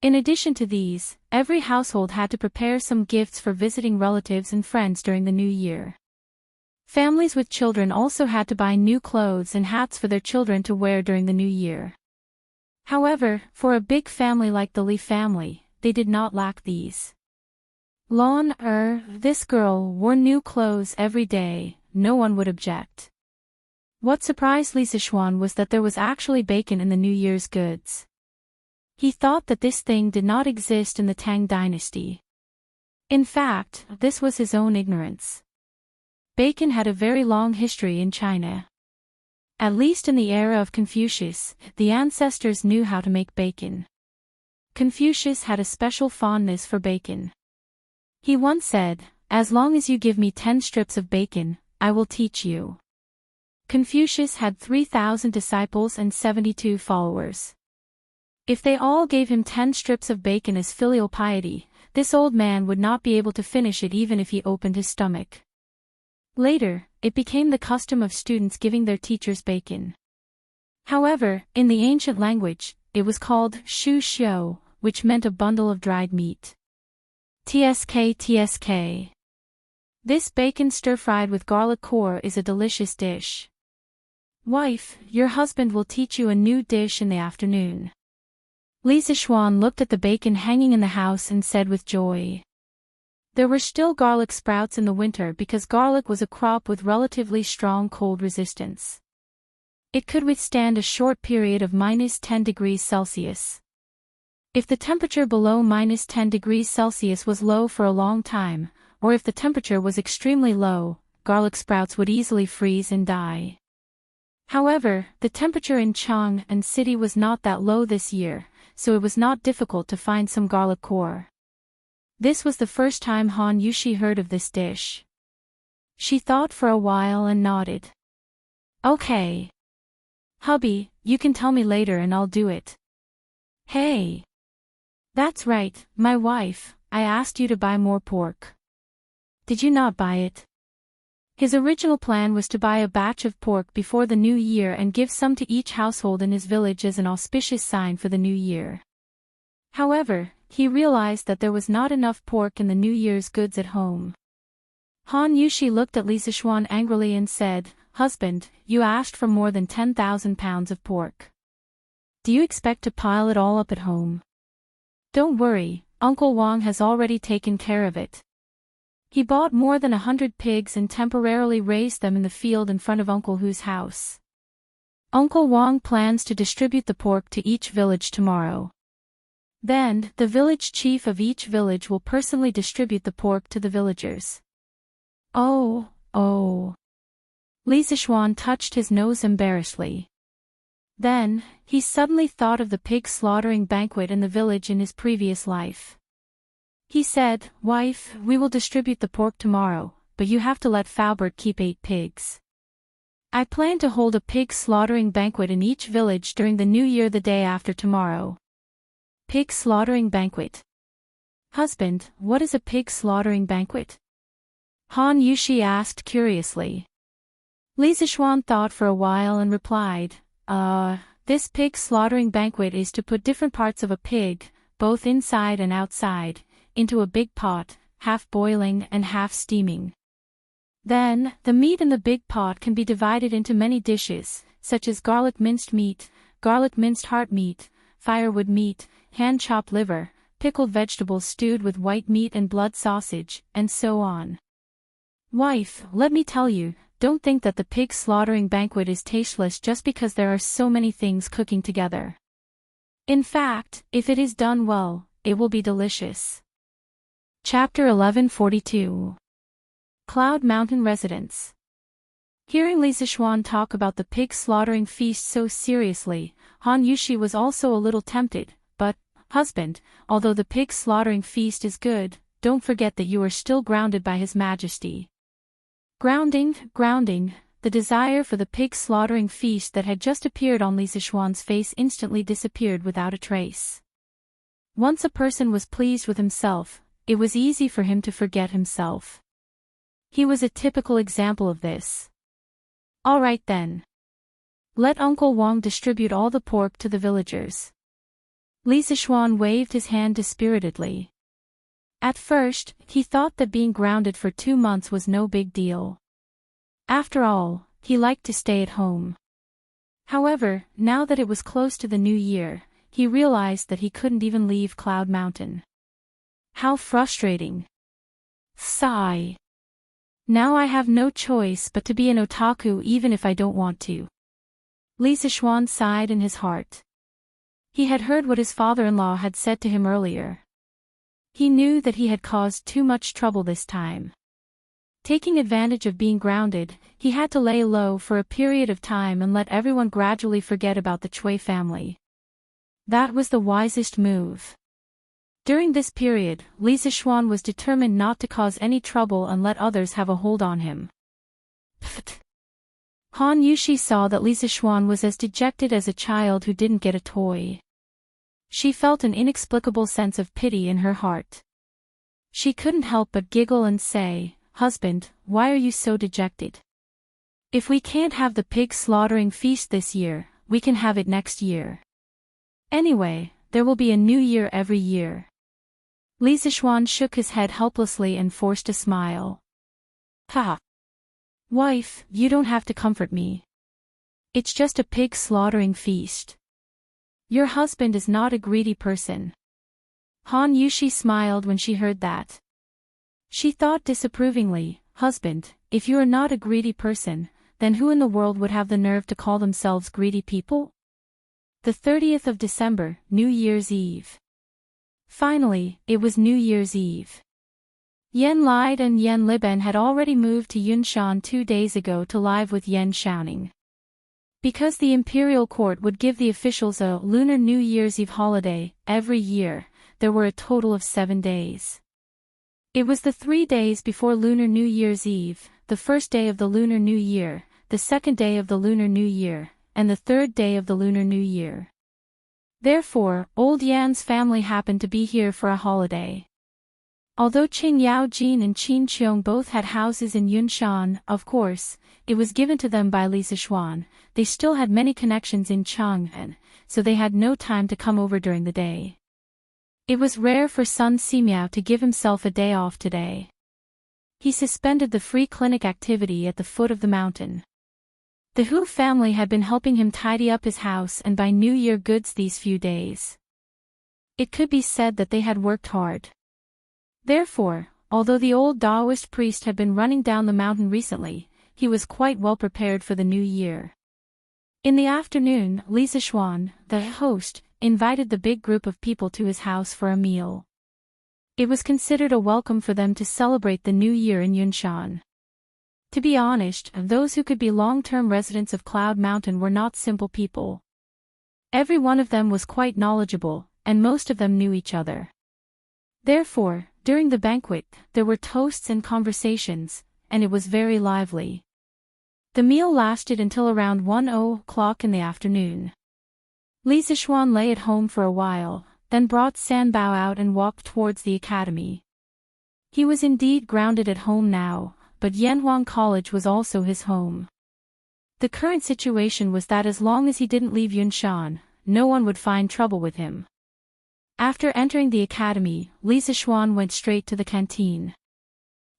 In addition to these, every household had to prepare some gifts for visiting relatives and friends during the new year. Families with children also had to buy new clothes and hats for their children to wear during the new year. However, for a big family like the Li family, they did not lack these. This girl wore new clothes every day, no one would object. What surprised Li Zixuan was that there was actually bacon in the New Year's goods. He thought that this thing did not exist in the Tang dynasty. In fact, this was his own ignorance. Bacon had a very long history in China. At least in the era of Confucius, the ancestors knew how to make bacon. Confucius had a special fondness for bacon. He once said, "As long as you give me 10 strips of bacon, I will teach you." Confucius had 3,000 disciples and 72 followers. If they all gave him 10 strips of bacon as filial piety, this old man would not be able to finish it even if he opened his stomach. Later, it became the custom of students giving their teachers bacon. However, in the ancient language, it was called shu xiu, which meant a bundle of dried meat. Tsk. This bacon stir-fried with garlic core is a delicious dish. Wife, your husband will teach you a new dish in the afternoon. Li Zixuan looked at the bacon hanging in the house and said with joy. There were still garlic sprouts in the winter because garlic was a crop with relatively strong cold resistance. It could withstand a short period of -10 degrees Celsius. If the temperature below -10 degrees Celsius was low for a long time, or if the temperature was extremely low, garlic sprouts would easily freeze and die. However, the temperature in Chang'an City was not that low this year, so it was not difficult to find some garlic core. This was the first time Han Yushi heard of this dish. She thought for a while and nodded. Okay. Hubby, you can tell me later and I'll do it. Hey. That's right, my wife, I asked you to buy more pork. Did you not buy it? His original plan was to buy a batch of pork before the new year and give some to each household in his village as an auspicious sign for the new year. However, he realized that there was not enough pork in the New Year's goods at home. Han Yushi looked at Li Zixuan angrily and said, "Husband, you asked for more than 10,000 pounds of pork. Do you expect to pile it all up at home? Don't worry, Uncle Wang has already taken care of it. He bought more than 100 pigs and temporarily raised them in the field in front of Uncle Hu's house." Uncle Wang plans to distribute the pork to each village tomorrow. Then, the village chief of each village will personally distribute the pork to the villagers. Oh. Li Zishuan touched his nose embarrassedly. Then, he suddenly thought of the pig slaughtering banquet in the village in his previous life. He said, "Wife, we will distribute the pork tomorrow, but you have to let Faubert keep 8 pigs. I plan to hold a pig slaughtering banquet in each village during the new year the day after tomorrow." Pig slaughtering banquet. Husband, what is a pig slaughtering banquet? Han Yushi asked curiously. Li Zishuan thought for a while and replied, this pig slaughtering banquet is to put different parts of a pig, both inside and outside, into a big pot, half boiling and half steaming. Then, the meat in the big pot can be divided into many dishes, such as garlic minced meat, garlic minced heart meat, firewood meat, hand-chopped liver, pickled vegetables stewed with white meat and blood sausage, and so on. Wife, let me tell you, don't think that the pig slaughtering banquet is tasteless just because there are so many things cooking together. In fact, if it is done well, it will be delicious. Chapter 1142. Cloud Mountain Residence. Hearing Li Zishuan talk about the pig slaughtering feast so seriously, Han Yushi was also a little tempted, but, husband, although the pig slaughtering feast is good, don't forget that you are still grounded by His Majesty. Grounding, the desire for the pig slaughtering feast that had just appeared on Li Zishuan's face instantly disappeared without a trace. Once a person was pleased with himself, it was easy for him to forget himself. He was a typical example of this. All right then. Let Uncle Wang distribute all the pork to the villagers. Li Zishuan waved his hand dispiritedly. At first, he thought that being grounded for 2 months was no big deal. After all, he liked to stay at home. However, now that it was close to the new year, he realized that he couldn't even leave Cloud Mountain. How frustrating. Sigh. Now I have no choice but to be an otaku even if I don't want to. Li Zishuan sighed in his heart. He had heard what his father-in-law had said to him earlier. He knew that he had caused too much trouble this time. Taking advantage of being grounded, he had to lay low for a period of time and let everyone gradually forget about the Chui family. That was the wisest move. During this period, Li Zishuan was determined not to cause any trouble and let others have a hold on him. Pfft. Han Yushi saw that Li Zishuan was as dejected as a child who didn't get a toy. She felt an inexplicable sense of pity in her heart. She couldn't help but giggle and say, "Husband, why are you so dejected? If we can't have the pig slaughtering feast this year, we can have it next year. Anyway, there will be a new year every year." Li Zishuan shook his head helplessly and forced a smile. "Ha! Wife, you don't have to comfort me. It's just a pig slaughtering feast. Your husband is not a greedy person." Han Yushi smiled when she heard that. She thought disapprovingly, "Husband, if you are not a greedy person, then who in the world would have the nerve to call themselves greedy people?" The 30th of December, New Year's Eve. Finally, it was New Year's Eve. Yan Lide and Yan Liben had already moved to Yunshan 2 days ago to live with Yan Xiaoning. Because the imperial court would give the officials a Lunar New Year's Eve holiday every year, there were a total of 7 days. It was the 3 days before Lunar New Year's Eve, the first day of the Lunar New Year, the second day of the Lunar New Year, and the third day of the Lunar New Year. Therefore, old Yan's family happened to be here for a holiday. Although Qing Yaojin and Qin Qiong both had houses in Yunshan, of course, it was given to them by Li Zishuan, they still had many connections in Chang'an, so they had no time to come over during the day. It was rare for Sun Simiao to give himself a day off today. He suspended the free clinic activity at the foot of the mountain. The Hu family had been helping him tidy up his house and buy New Year goods these few days. It could be said that they had worked hard. Therefore, although the old Taoist priest had been running down the mountain recently, he was quite well prepared for the new year. In the afternoon, Li Zixuan, the host, invited the big group of people to his house for a meal. It was considered a welcome for them to celebrate the new year in Yunshan. To be honest, those who could be long-term residents of Cloud Mountain were not simple people. Every one of them was quite knowledgeable, and most of them knew each other. Therefore, during the banquet, there were toasts and conversations, and it was very lively. The meal lasted until around 1:00 in the afternoon. Li Zixuan lay at home for a while, then brought Sanbao out and walked towards the academy. He was indeed grounded at home now, but Yanhuang College was also his home. The current situation was that as long as he didn't leave Yunshan, no one would find trouble with him. After entering the academy, Li Zixuan went straight to the canteen.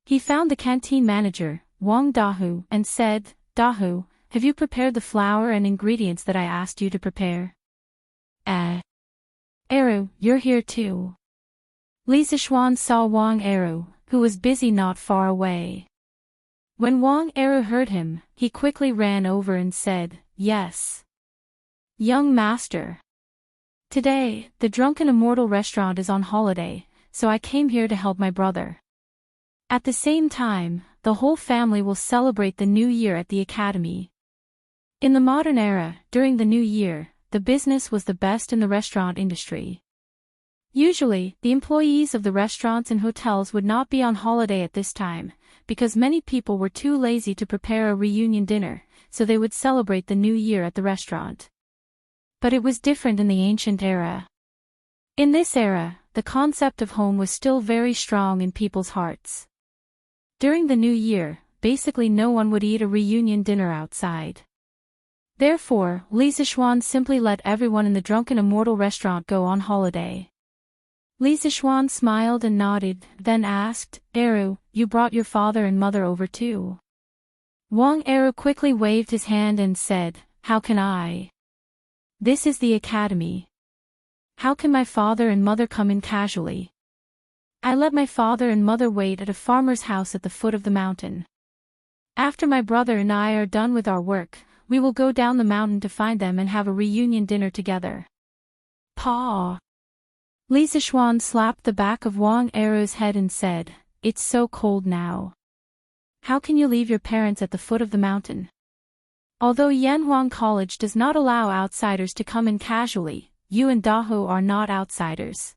He found the canteen manager, Wang Dahu, and said, "Dahu, have you prepared the flour and ingredients that I asked you to prepare?" Eru, you're here too." Li Zixuan saw Wang Eru, who was busy not far away. When Wang Eru heard him, he quickly ran over and said, "Yes. Young master. Today, the Drunken Immortal restaurant is on holiday, so I came here to help my brother. At the same time, the whole family will celebrate the new year at the academy." In the modern era, during the new year, the business was the best in the restaurant industry. Usually, the employees of the restaurants and hotels would not be on holiday at this time, because many people were too lazy to prepare a reunion dinner, so they would celebrate the new year at the restaurant. But it was different in the ancient era. In this era, the concept of home was still very strong in people's hearts. During the new year, basically no one would eat a reunion dinner outside. Therefore, Li Zixuan simply let everyone in the Drunken Immortal restaurant go on holiday. Li Zixuan smiled and nodded, then asked, "Eru, you brought your father and mother over too?" Wang Eru quickly waved his hand and said, "How can I? This is the academy. How can my father and mother come in casually? I let my father and mother wait at a farmer's house at the foot of the mountain. After my brother and I are done with our work, we will go down the mountain to find them and have a reunion dinner together." "Pa!" Li Zixuan slapped the back of Wang Eru's head and said, "It's so cold now. How can you leave your parents at the foot of the mountain? Although Yanhuang College does not allow outsiders to come in casually, you and Dahu are not outsiders.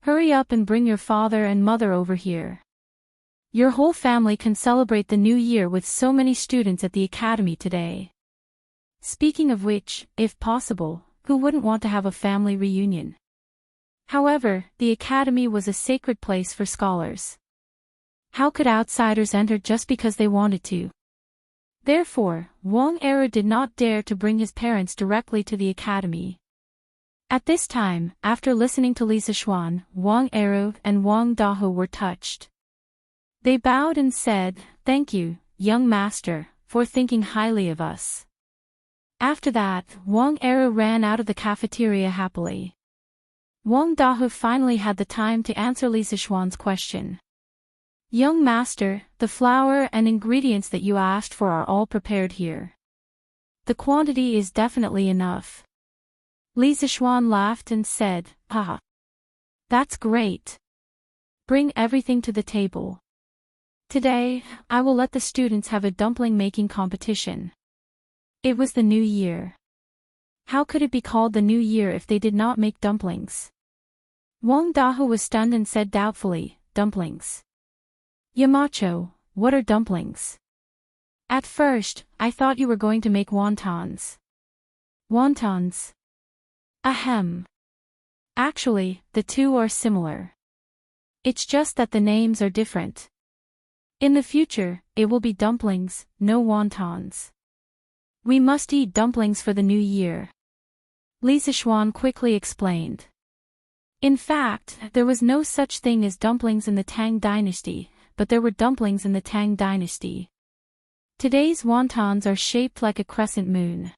Hurry up and bring your father and mother over here. Your whole family can celebrate the new year with so many students at the academy today. Speaking of which, if possible, who wouldn't want to have a family reunion?" However, the academy was a sacred place for scholars. How could outsiders enter just because they wanted to? Therefore, Wang Eru did not dare to bring his parents directly to the academy. At this time, after listening to Li Zixuan, Wang Eru and Wang Dahu were touched. They bowed and said, "Thank you, young master, for thinking highly of us." After that, Wang Eru ran out of the cafeteria happily. Wang Dahu finally had the time to answer Li Zixuan's question. "Young master, the flour and ingredients that you asked for are all prepared here. The quantity is definitely enough." Li Zixuan laughed and said, "Ah, that's great. Bring everything to the table. Today, I will let the students have a dumpling-making competition." It was the new year. How could it be called the new year if they did not make dumplings? Wang Dahu was stunned and said doubtfully, "Dumplings? Yamacho, what are dumplings? At first, I thought you were going to make wontons." "Wontons? Ahem. Actually, the two are similar. It's just that the names are different. In the future, it will be dumplings, no wontons. We must eat dumplings for the new year." Li Zixuan quickly explained. In fact, there was no such thing as dumplings in the Tang dynasty, but there were dumplings in the Tang dynasty. Today's wontons are shaped like a crescent moon.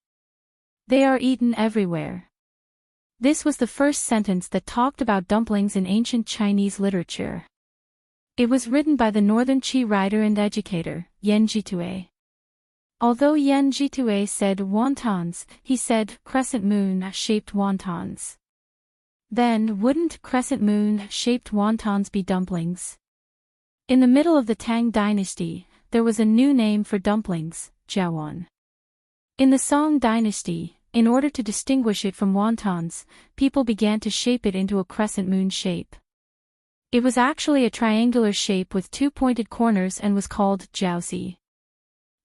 They are eaten everywhere. This was the first sentence that talked about dumplings in ancient Chinese literature. It was written by the Northern Qi writer and educator, Yan Jitue. Although Yen Jitue said wontons, he said crescent moon-shaped wontons. Then, wouldn't crescent moon-shaped wontons be dumplings? In the middle of the Tang dynasty, there was a new name for dumplings, jiawan. In the Song dynasty, in order to distinguish it from wontons, people began to shape it into a crescent moon shape. It was actually a triangular shape with two pointed corners and was called jiaozi.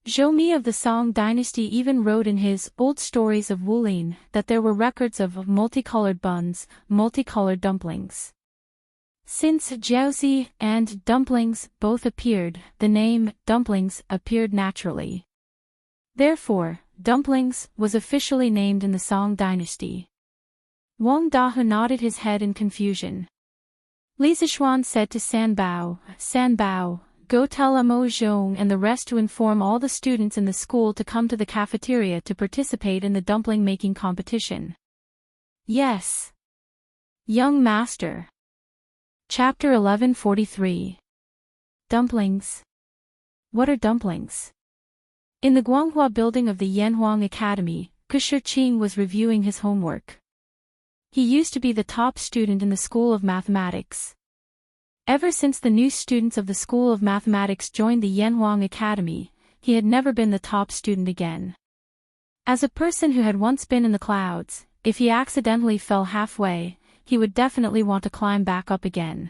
Zhou Mi of the Song dynasty even wrote in his Old Stories of Wulin that there were records of multicolored buns, multicolored dumplings. Since jiaozi and dumplings both appeared, the name dumplings appeared naturally. Therefore, dumplings was officially named in the Song dynasty. Wang Dahu nodded his head in confusion. Li Zishuan said to Sanbao, go tell Mo Zhong and the rest to inform all the students in the school to come to the cafeteria to participate in the dumpling-making competition. Yes. Young Master. Chapter 1143. Dumplings. What are dumplings? In the Guanghua building of the Yanhuang Academy, Kushirqing was reviewing his homework. He used to be the top student in the School of Mathematics. Ever since the new students of the School of Mathematics joined the Yanhuang Academy, he had never been the top student again. As a person who had once been in the clouds, if he accidentally fell halfway, he would definitely want to climb back up again.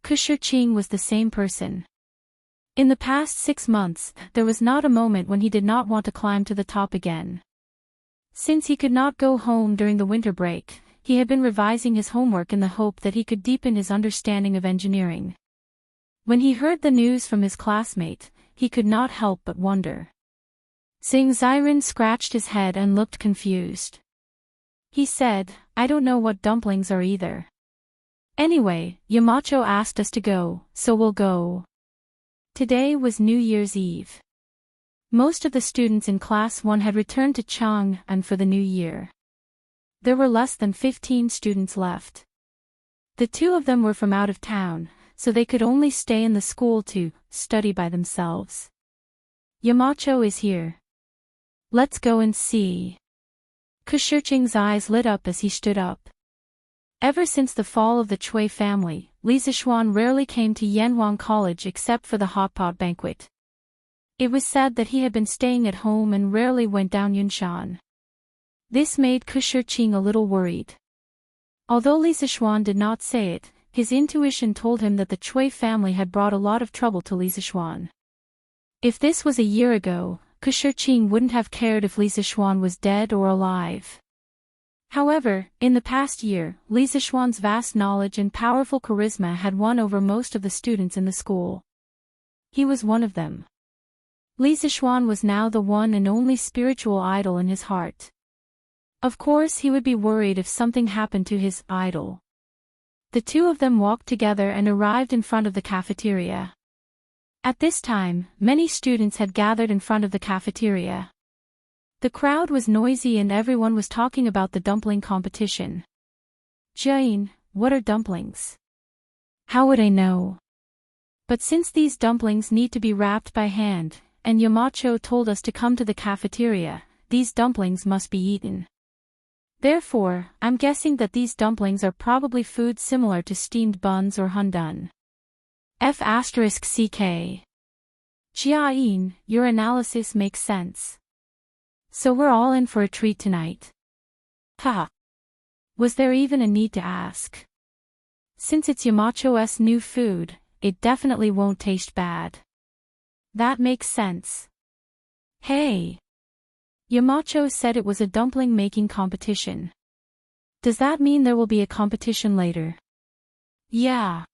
Kushirqing was the same person. In the past 6 months, there was not a moment when he did not want to climb to the top again. Since he could not go home during the winter break, he had been revising his homework in the hope that he could deepen his understanding of engineering. When he heard the news from his classmate, he could not help but wonder. Xing Ziren scratched his head and looked confused. He said, I don't know what dumplings are either. Anyway, Yamacho asked us to go, so we'll go. Today was New Year's Eve. Most of the students in Class 1 had returned to Chang'an for the new year. There were less than 15 students left. The 2 of them were from out of town, so they could only stay in the school to study by themselves. Yamacho is here. Let's go and see. Kushirqing's eyes lit up as he stood up. Ever since the fall of the Cui family, Li Zishuan rarely came to Yanhuang College except for the hot pot banquet. It was said that he had been staying at home and rarely went down Yunshan. This made Kushirqing a little worried. Although Li Zishuan did not say it, his intuition told him that the Cui family had brought a lot of trouble to Li Zishuan. If this was a year ago, Kushirqing wouldn't have cared if Li Zishuan was dead or alive. However, in the past year, Li Zishuan's vast knowledge and powerful charisma had won over most of the students in the school. He was one of them. Li Zishuan was now the one and only spiritual idol in his heart. Of course he would be worried if something happened to his idol. The 2 of them walked together and arrived in front of the cafeteria. At this time, many students had gathered in front of the cafeteria. The crowd was noisy and everyone was talking about the dumpling competition. Jane, what are dumplings? How would I know? But since these dumplings need to be wrapped by hand, and Yamacho told us to come to the cafeteria, these dumplings must be eaten. Therefore, I'm guessing that these dumplings are probably food similar to steamed buns or hundun. F***ck. Jia-yin, your analysis makes sense. So we're all in for a treat tonight. Haha. Was there even a need to ask? Since it's Yamacho's new food, it definitely won't taste bad. That makes sense. Hey! Yamacho said it was a dumpling-making competition. Does that mean there will be a competition later? Yeah.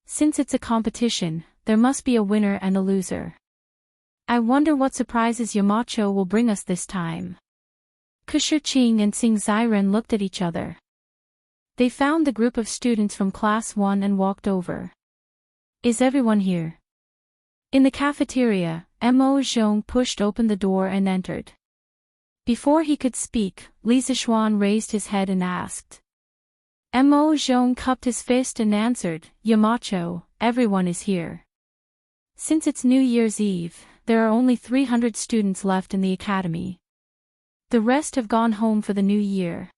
Since it's a competition, there must be a winner and a loser. I wonder what surprises Yamacho will bring us this time. Kushirqing and Xing Ziren looked at each other. They found the group of students from Class 1 and walked over. Is everyone here? In the cafeteria, Mo Zhong pushed open the door and entered. Before he could speak, Li Zishuan raised his head and asked. Mo Zhong cupped his fist and answered, Yamacho, everyone is here. Since it's New Year's Eve, there are only 300 students left in the academy. The rest have gone home for the new year.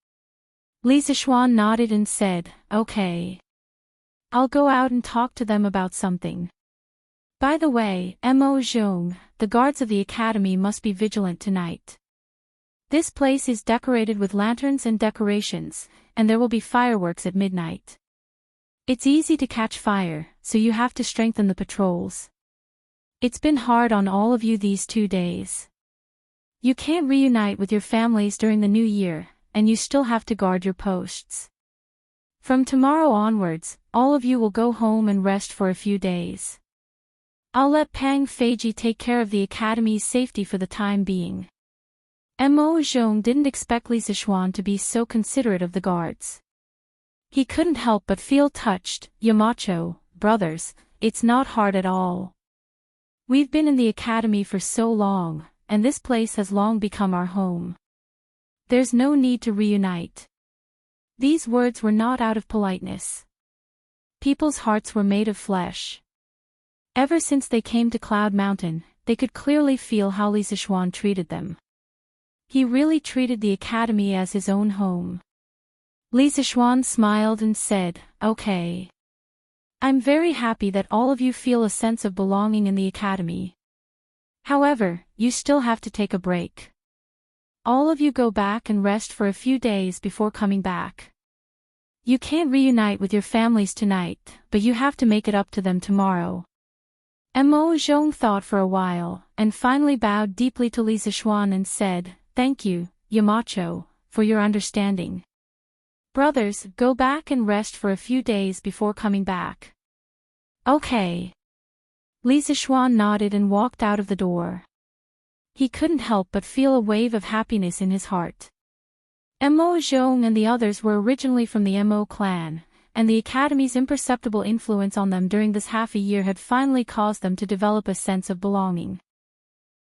Li Zishuan nodded and said, "Okay. I'll go out and talk to them about something. By the way, Mo Zhong, the guards of the academy must be vigilant tonight. This place is decorated with lanterns and decorations, and there will be fireworks at midnight. It's easy to catch fire, so you have to strengthen the patrols. It's been hard on all of you these 2 days. You can't reunite with your families during the new year, and you still have to guard your posts. From tomorrow onwards, all of you will go home and rest for a few days. I'll let Pang Feiji take care of the academy's safety for the time being." Mo Zhong didn't expect Li Zishuan to be so considerate of the guards. He couldn't help but feel touched. "Yamacho, brothers, it's not hard at all. We've been in the academy for so long, and this place has long become our home. There's no need to reunite." These words were not out of politeness. People's hearts were made of flesh. Ever since they came to Cloud Mountain, they could clearly feel how Li Zishuan treated them. He really treated the academy as his own home. Li Zishuan smiled and said, "Okay. I'm very happy that all of you feel a sense of belonging in the academy. However, you still have to take a break. All of you go back and rest for a few days before coming back. You can't reunite with your families tonight, but you have to make it up to them tomorrow." Mo Zhong thought for a while, and finally bowed deeply to Li Zishuan and said, "Thank you, Yamacho, for your understanding. Brothers, go back and rest for a few days before coming back." "Okay." Li Zishuan nodded and walked out of the door. He couldn't help but feel a wave of happiness in his heart. Mo Zhong and the others were originally from the Mo clan, and the academy's imperceptible influence on them during this half a year had finally caused them to develop a sense of belonging.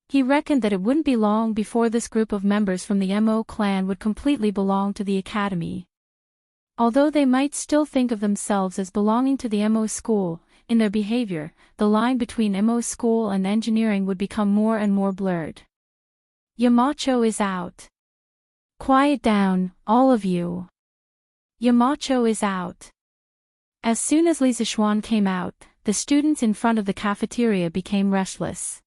He reckoned that it wouldn't be long before this group of members from the Mo clan would completely belong to the academy. Although they might still think of themselves as belonging to the Mo school, in their behavior, the line between Mo school and engineering would become more and more blurred. "Yamacho is out. Quiet down, all of you. Yamacho is out." As soon as Li Zishuan came out, the students in front of the cafeteria became restless.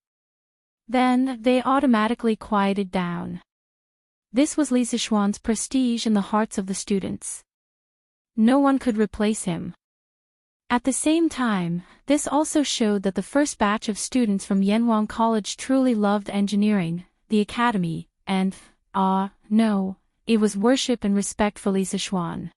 Then, they automatically quieted down. This was Li Zishuan's prestige in the hearts of the students. No one could replace him. At the same time, this also showed that the first batch of students from Yanhuang College truly loved engineering, the academy, and, no, it was worship and respect for Li Zishuan.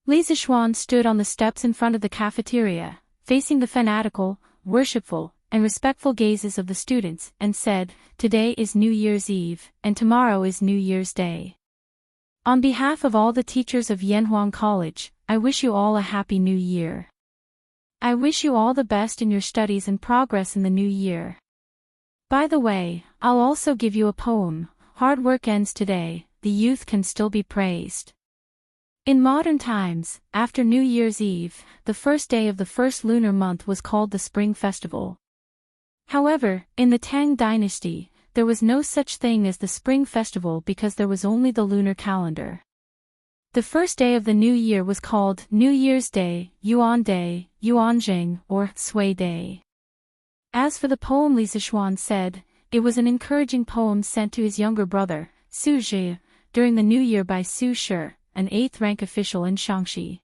Li Zishuan stood on the steps in front of the cafeteria, facing the fanatical, worshipful, and respectful gazes of the students, and said, "Today is New Year's Eve, and tomorrow is New Year's Day. On behalf of all the teachers of Yanhuang College, I wish you all a happy new year. I wish you all the best in your studies and progress in the new year. By the way, I'll also give you a poem. Hard work ends today, the youth can still be praised." In modern times, after New Year's Eve, the first day of the first lunar month was called the Spring Festival. However, in the Tang Dynasty, there was no such thing as the Spring Festival because there was only the lunar calendar. The first day of the new year was called New Year's Day, Yuanjing, or Sui Day. As for the poem Li Zishuan said, it was an encouraging poem sent to his younger brother, Su Zhi, during the new year by Su Shi, an 8th-rank official in Shaanxi.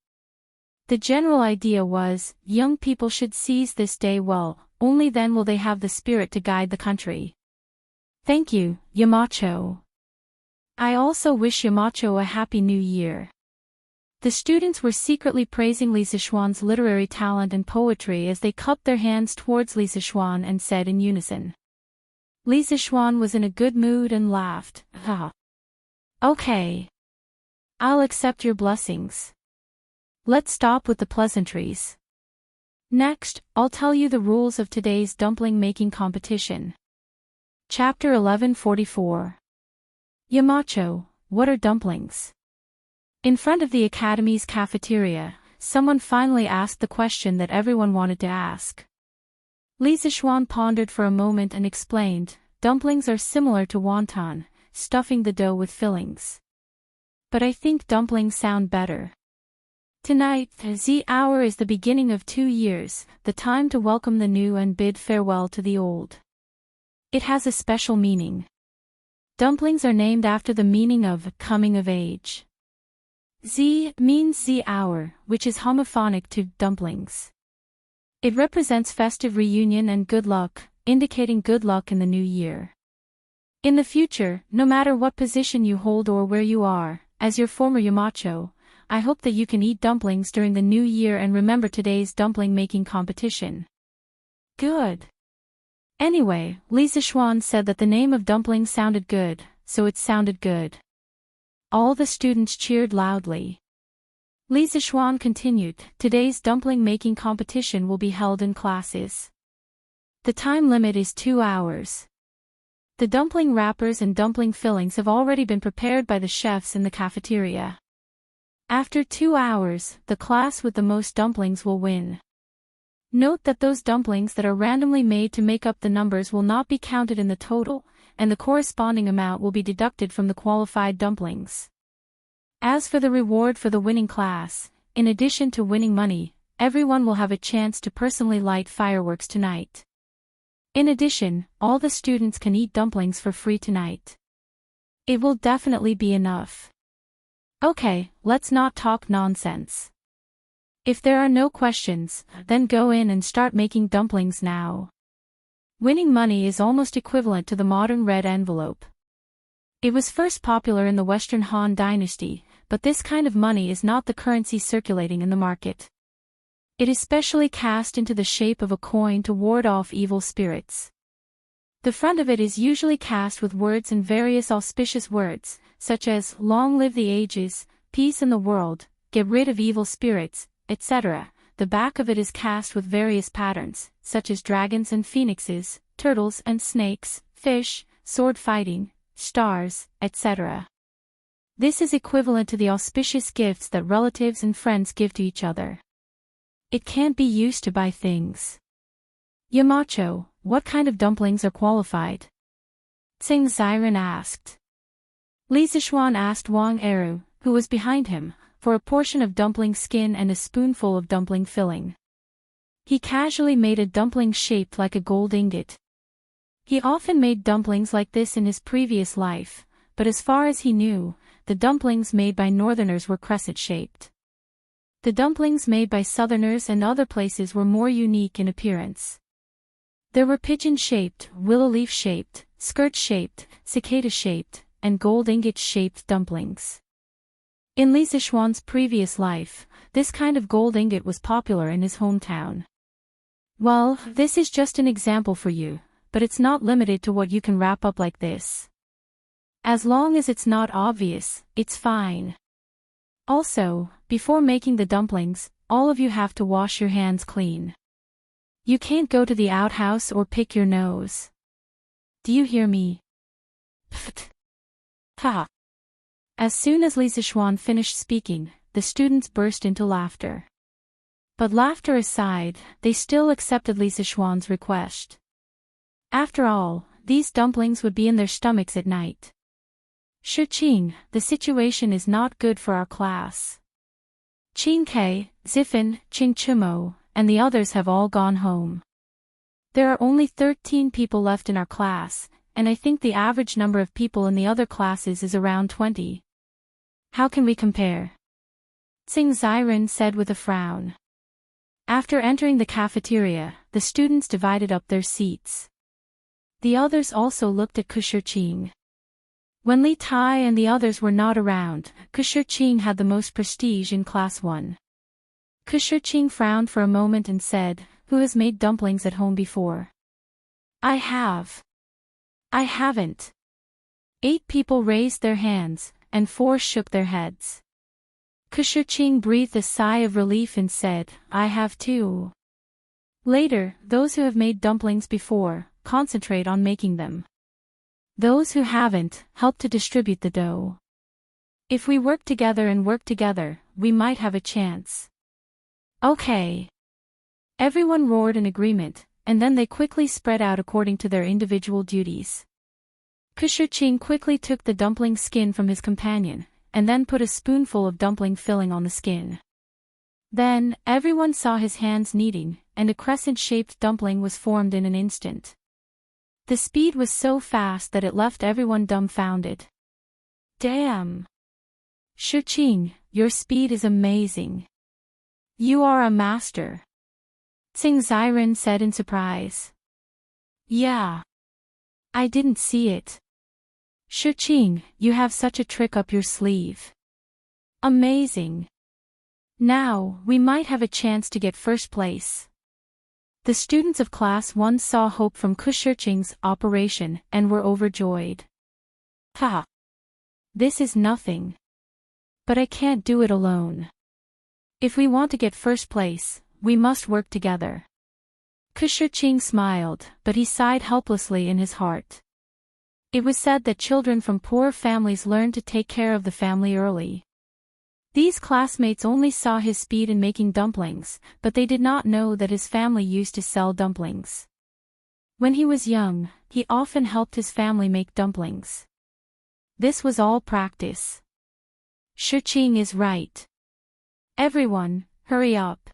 The general idea was, young people should seize this day well, only then will they have the spirit to guide the country. Thank you, Yamacho. I also wish Yamacho a happy new year. The students were secretly praising Li Zishuan's literary talent and poetry as they cupped their hands towards Li Zishuan and said in unison. Li Zishuan was in a good mood and laughed, "Ha. Okay. I'll accept your blessings. Let's stop with the pleasantries. Next, I'll tell you the rules of today's dumpling making competition." Chapter 1144. Yamacho, what are dumplings? In front of the academy's cafeteria, someone finally asked the question that everyone wanted to ask. Li Zixuan pondered for a moment and explained, dumplings are similar to wonton, stuffing the dough with fillings. But I think dumplings sound better. Tonight, the hour is the beginning of 2 years, the time to welcome the new and bid farewell to the old. It has a special meaning. Dumplings are named after the meaning of coming of age. Z means the hour, which is homophonic to dumplings. It represents festive reunion and good luck, indicating good luck in the new year. In the future, no matter what position you hold or where you are, as your former Yamacho, I hope that you can eat dumplings during the new year and remember today's dumpling making competition. Good. Anyway, Li Zixuan said that the name of dumplings sounded good, so it sounded good. All the students cheered loudly. Li Zixuan continued, today's dumpling making competition will be held in classes. The time limit is 2 hours. The dumpling wrappers and dumpling fillings have already been prepared by the chefs in the cafeteria. After 2 hours, the class with the most dumplings will win. Note that those dumplings that are randomly made to make up the numbers will not be counted in the total, and the corresponding amount will be deducted from the qualified dumplings. As for the reward for the winning class, in addition to winning money, everyone will have a chance to personally light fireworks tonight. In addition, all the students can eat dumplings for free tonight. It will definitely be enough. Okay, let's not talk nonsense. If there are no questions, then go in and start making dumplings now. Winning money is almost equivalent to the modern red envelope. It was first popular in the Western Han Dynasty, but this kind of money is not the currency circulating in the market. It is specially cast into the shape of a coin to ward off evil spirits. The front of it is usually cast with words and various auspicious words, such as, long live the ages, peace in the world, get rid of evil spirits, etc. The back of it is cast with various patterns, such as dragons and phoenixes, turtles and snakes, fish, sword fighting, stars, etc. This is equivalent to the auspicious gifts that relatives and friends give to each other. It can't be used to buy things. Yamacho, what kind of dumplings are qualified? Tsing Ziren asked. Li Zixuan asked Wang Eru, who was behind him, for a portion of dumpling skin and a spoonful of dumpling filling. He casually made a dumpling shaped like a gold ingot. He often made dumplings like this in his previous life, but as far as he knew, the dumplings made by northerners were crescent-shaped. The dumplings made by southerners and other places were more unique in appearance. There were pigeon-shaped, willow leaf-shaped, skirt-shaped, cicada-shaped, and gold ingot-shaped dumplings. In Li Zixuan's previous life, this kind of gold ingot was popular in his hometown. Well, this is just an example for you, but it's not limited to what you can wrap up like this. As long as it's not obvious, it's fine. Also, before making the dumplings, all of you have to wash your hands clean. You can't go to the outhouse or pick your nose. Do you hear me? Pfft. Ha. As soon as Li Zixuan finished speaking, the students burst into laughter. But laughter aside, they still accepted Li Zixuan's request. After all, these dumplings would be in their stomachs at night. Shiqing, the situation is not good for our class. Qingke, Zifan, Qingchimo, and the others have all gone home. There are only 13 people left in our class, and I think the average number of people in the other classes is around 20. How can we compare? Tsing Ziren said with a frown. After entering the cafeteria, the students divided up their seats. The others also looked at Shiqing. When Li Tai and the others were not around, Shiqing had the most prestige in Class 1. Shiqing frowned for a moment and said, "Who has made dumplings at home before?" "I have." "I haven't." 8 people raised their hands, and 4 shook their heads. Shiqing breathed a sigh of relief and said, "I have too." Later, those who have made dumplings before, concentrate on making them. Those who haven't, help to distribute the dough. If we work together, we might have a chance. Okay. Everyone roared in agreement, and then they quickly spread out according to their individual duties. Kushurching quickly took the dumpling skin from his companion, and then put a spoonful of dumpling filling on the skin. Then, everyone saw his hands kneading, and a crescent-shaped dumpling was formed in an instant. The speed was so fast that it left everyone dumbfounded. Damn! Shurching, your speed is amazing. You are a master. Tsing Xiren said in surprise. Yeah. I didn't see it. Shurching, you have such a trick up your sleeve. Amazing. Now, we might have a chance to get first place. The students of Class 1 saw hope from Kushurching's operation and were overjoyed. Ha! This is nothing. But I can't do it alone. If we want to get first place, we must work together. Kushurching smiled, but he sighed helplessly in his heart. It was said that children from poor families learn to take care of the family early. These classmates only saw his speed in making dumplings, but they did not know that his family used to sell dumplings. When he was young, he often helped his family make dumplings. This was all practice. Shurching is right. Everyone, hurry up.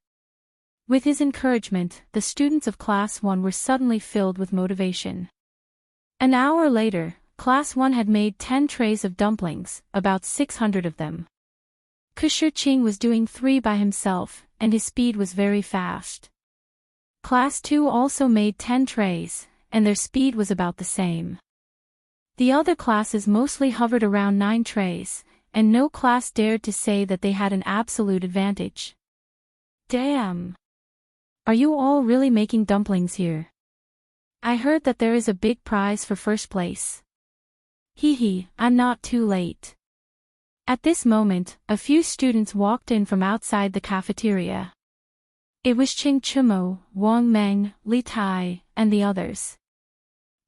With his encouragement, the students of Class 1 were suddenly filled with motivation. An hour later, Class 1 had made 10 trays of dumplings, about 600 of them. Kushurching was doing 3 by himself, and his speed was very fast. Class 2 also made 10 trays, and their speed was about the same. The other classes mostly hovered around 9 trays, and no class dared to say that they had an absolute advantage. Damn! Are you all really making dumplings here? I heard that there is a big prize for first place. Hee hee, I'm not too late. At this moment, a few students walked in from outside the cafeteria. It was Ching Chumo, Wang Meng, Li Tai, and the others.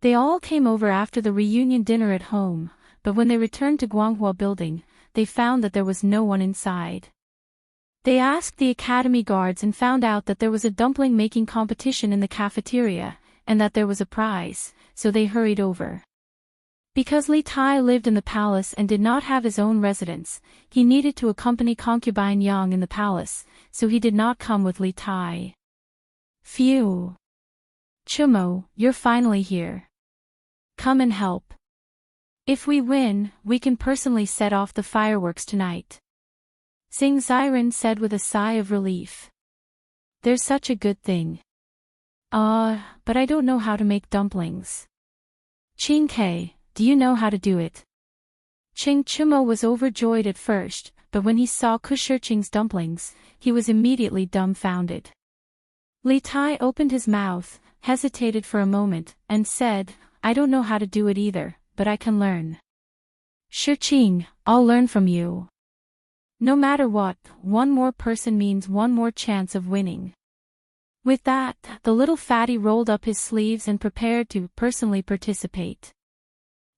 They all came over after the reunion dinner at home, but when they returned to Guanghua Building, they found that there was no one inside. They asked the academy guards and found out that there was a dumpling-making competition in the cafeteria, and that there was a prize, so they hurried over. Because Li Tai lived in the palace and did not have his own residence, he needed to accompany Concubine Yang in the palace, so he did not come with Li Tai. Phew! Chumo, you're finally here. Come and help. If we win, we can personally set off the fireworks tonight. Tsing Xiren said with a sigh of relief. There's such a good thing. But I don't know how to make dumplings. Ching Kei, do you know how to do it? Ching Chumo was overjoyed at first, but when he saw Kushurching's dumplings, he was immediately dumbfounded. Li Tai opened his mouth, hesitated for a moment, and said, I don't know how to do it either, but I can learn. Shurching, I'll learn from you. No matter what, one more person means one more chance of winning. With that, the little fatty rolled up his sleeves and prepared to personally participate.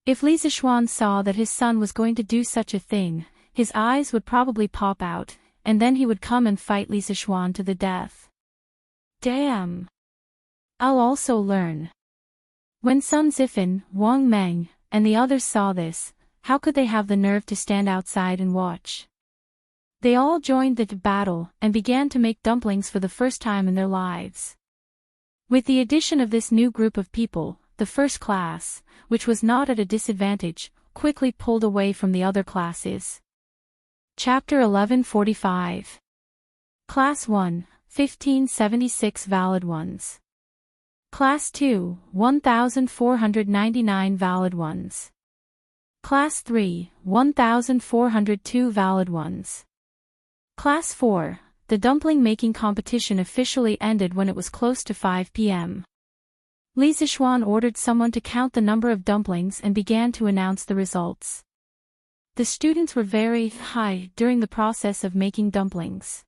If Li Zishuan saw that his son was going to do such a thing, his eyes would probably pop out, and then he would come and fight Li Zishuan to the death. Damn! I'll also learn. When Sun Zifan, Wang Meng, and the others saw this, how could they have the nerve to stand outside and watch? They all joined the battle and began to make dumplings for the first time in their lives. With the addition of this new group of people, the first class, which was not at a disadvantage, quickly pulled away from the other classes. Chapter 1145. Class 1, 1576 valid ones. Class 2, 1499 valid ones. Class 3, 1402 valid ones. Class 4, the dumpling making competition officially ended when it was close to 5 p.m. Li Zishuan ordered someone to count the number of dumplings and began to announce the results. The students were very high during the process of making dumplings.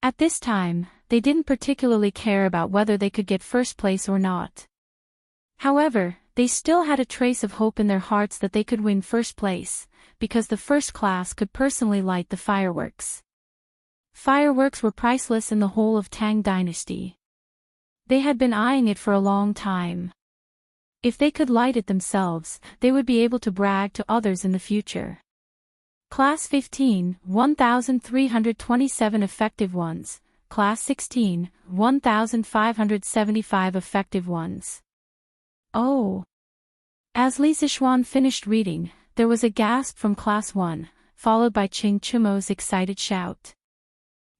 At this time, they didn't particularly care about whether they could get first place or not. However, they still had a trace of hope in their hearts that they could win first place, because the first class could personally light the fireworks. Fireworks were priceless in the whole of Tang Dynasty. They had been eyeing it for a long time. If they could light it themselves, they would be able to brag to others in the future. Class 15, 1,327 effective ones. Class 16, 1,575 effective ones. Oh! As Li Zixuan finished reading, there was a gasp from Class 1, followed by Qing Chumo's excited shout.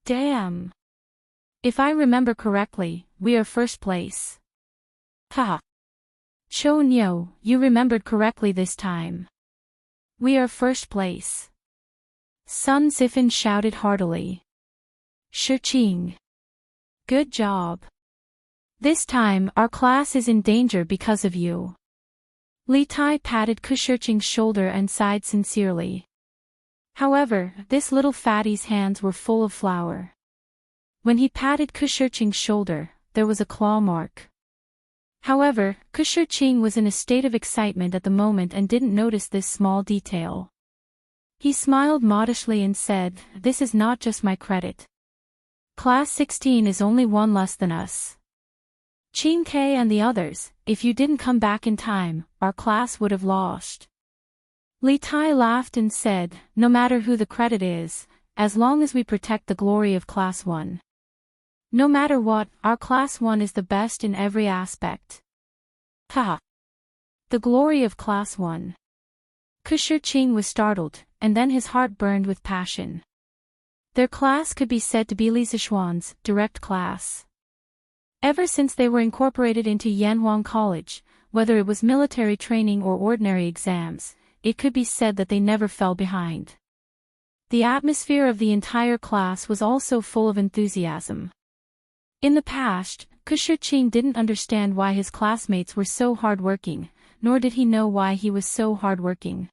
Damn! If I remember correctly, we are first place. Ha! Chou Niu, you remembered correctly this time. We are first place. Sun Zifan shouted heartily. Shiqing. Good job. This time our class is in danger because of you. Li Tai patted Shiqing's shoulder and sighed sincerely. However, this little fatty's hands were full of flour. When he patted Shiqing's shoulder, there was a claw mark. However, Shiqing was in a state of excitement at the moment and didn't notice this small detail. He smiled modestly and said, "This is not just my credit. Class 16 is only one less than us. Qing Ke and the others, if you didn't come back in time, our class would have lost." Li Tai laughed and said, "No matter who the credit is, as long as we protect the glory of Class 1. No matter what, our Class 1 is the best in every aspect." Ha! The glory of Class 1. Shiqing was startled, and then his heart burned with passion. Their class could be said to be Li Zixuan's direct class. Ever since they were incorporated into Yanhuang College, whether it was military training or ordinary exams, it could be said that they never fell behind. The atmosphere of the entire class was also full of enthusiasm. In the past, Shiqing didn't understand why his classmates were so hardworking, nor did he know why he was so hardworking.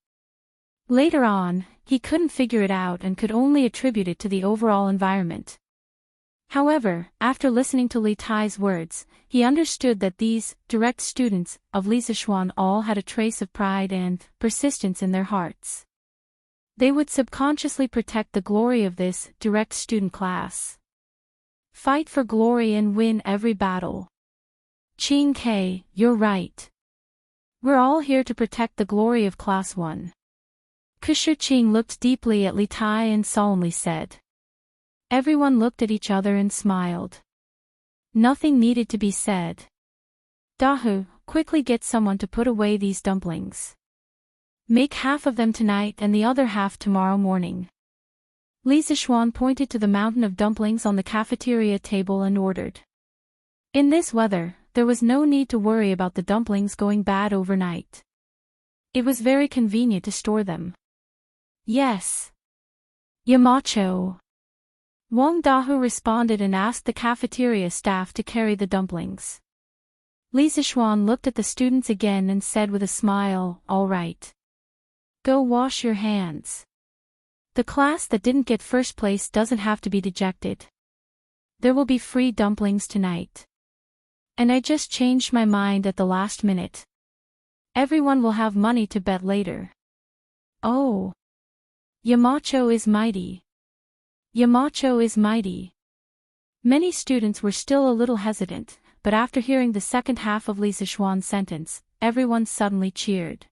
Later on, he couldn't figure it out and could only attribute it to the overall environment. However, after listening to Li Tai's words, he understood that these direct students of Li Zixuan all had a trace of pride and persistence in their hearts. They would subconsciously protect the glory of this direct student class. Fight for glory and win every battle. Qing Ke, you're right. We're all here to protect the glory of Class 1. Shiqing looked deeply at Li Tai and solemnly said. Everyone looked at each other and smiled. Nothing needed to be said. Dahu, quickly get someone to put away these dumplings. Make half of them tonight and the other half tomorrow morning. Li Zixuan pointed to the mountain of dumplings on the cafeteria table and ordered. In this weather, there was no need to worry about the dumplings going bad overnight. It was very convenient to store them. Yes. Yamacho. Wang Dahu responded and asked the cafeteria staff to carry the dumplings. Li Zixuan looked at the students again and said with a smile, "All right. Go wash your hands. The class that didn't get first place doesn't have to be dejected. There will be free dumplings tonight. And I just changed my mind at the last minute. Everyone will have money to bet later." Oh. Yamacho is mighty. Yamacho is mighty. Many students were still a little hesitant, but after hearing the second half of Li Zixuan's sentence, everyone suddenly cheered.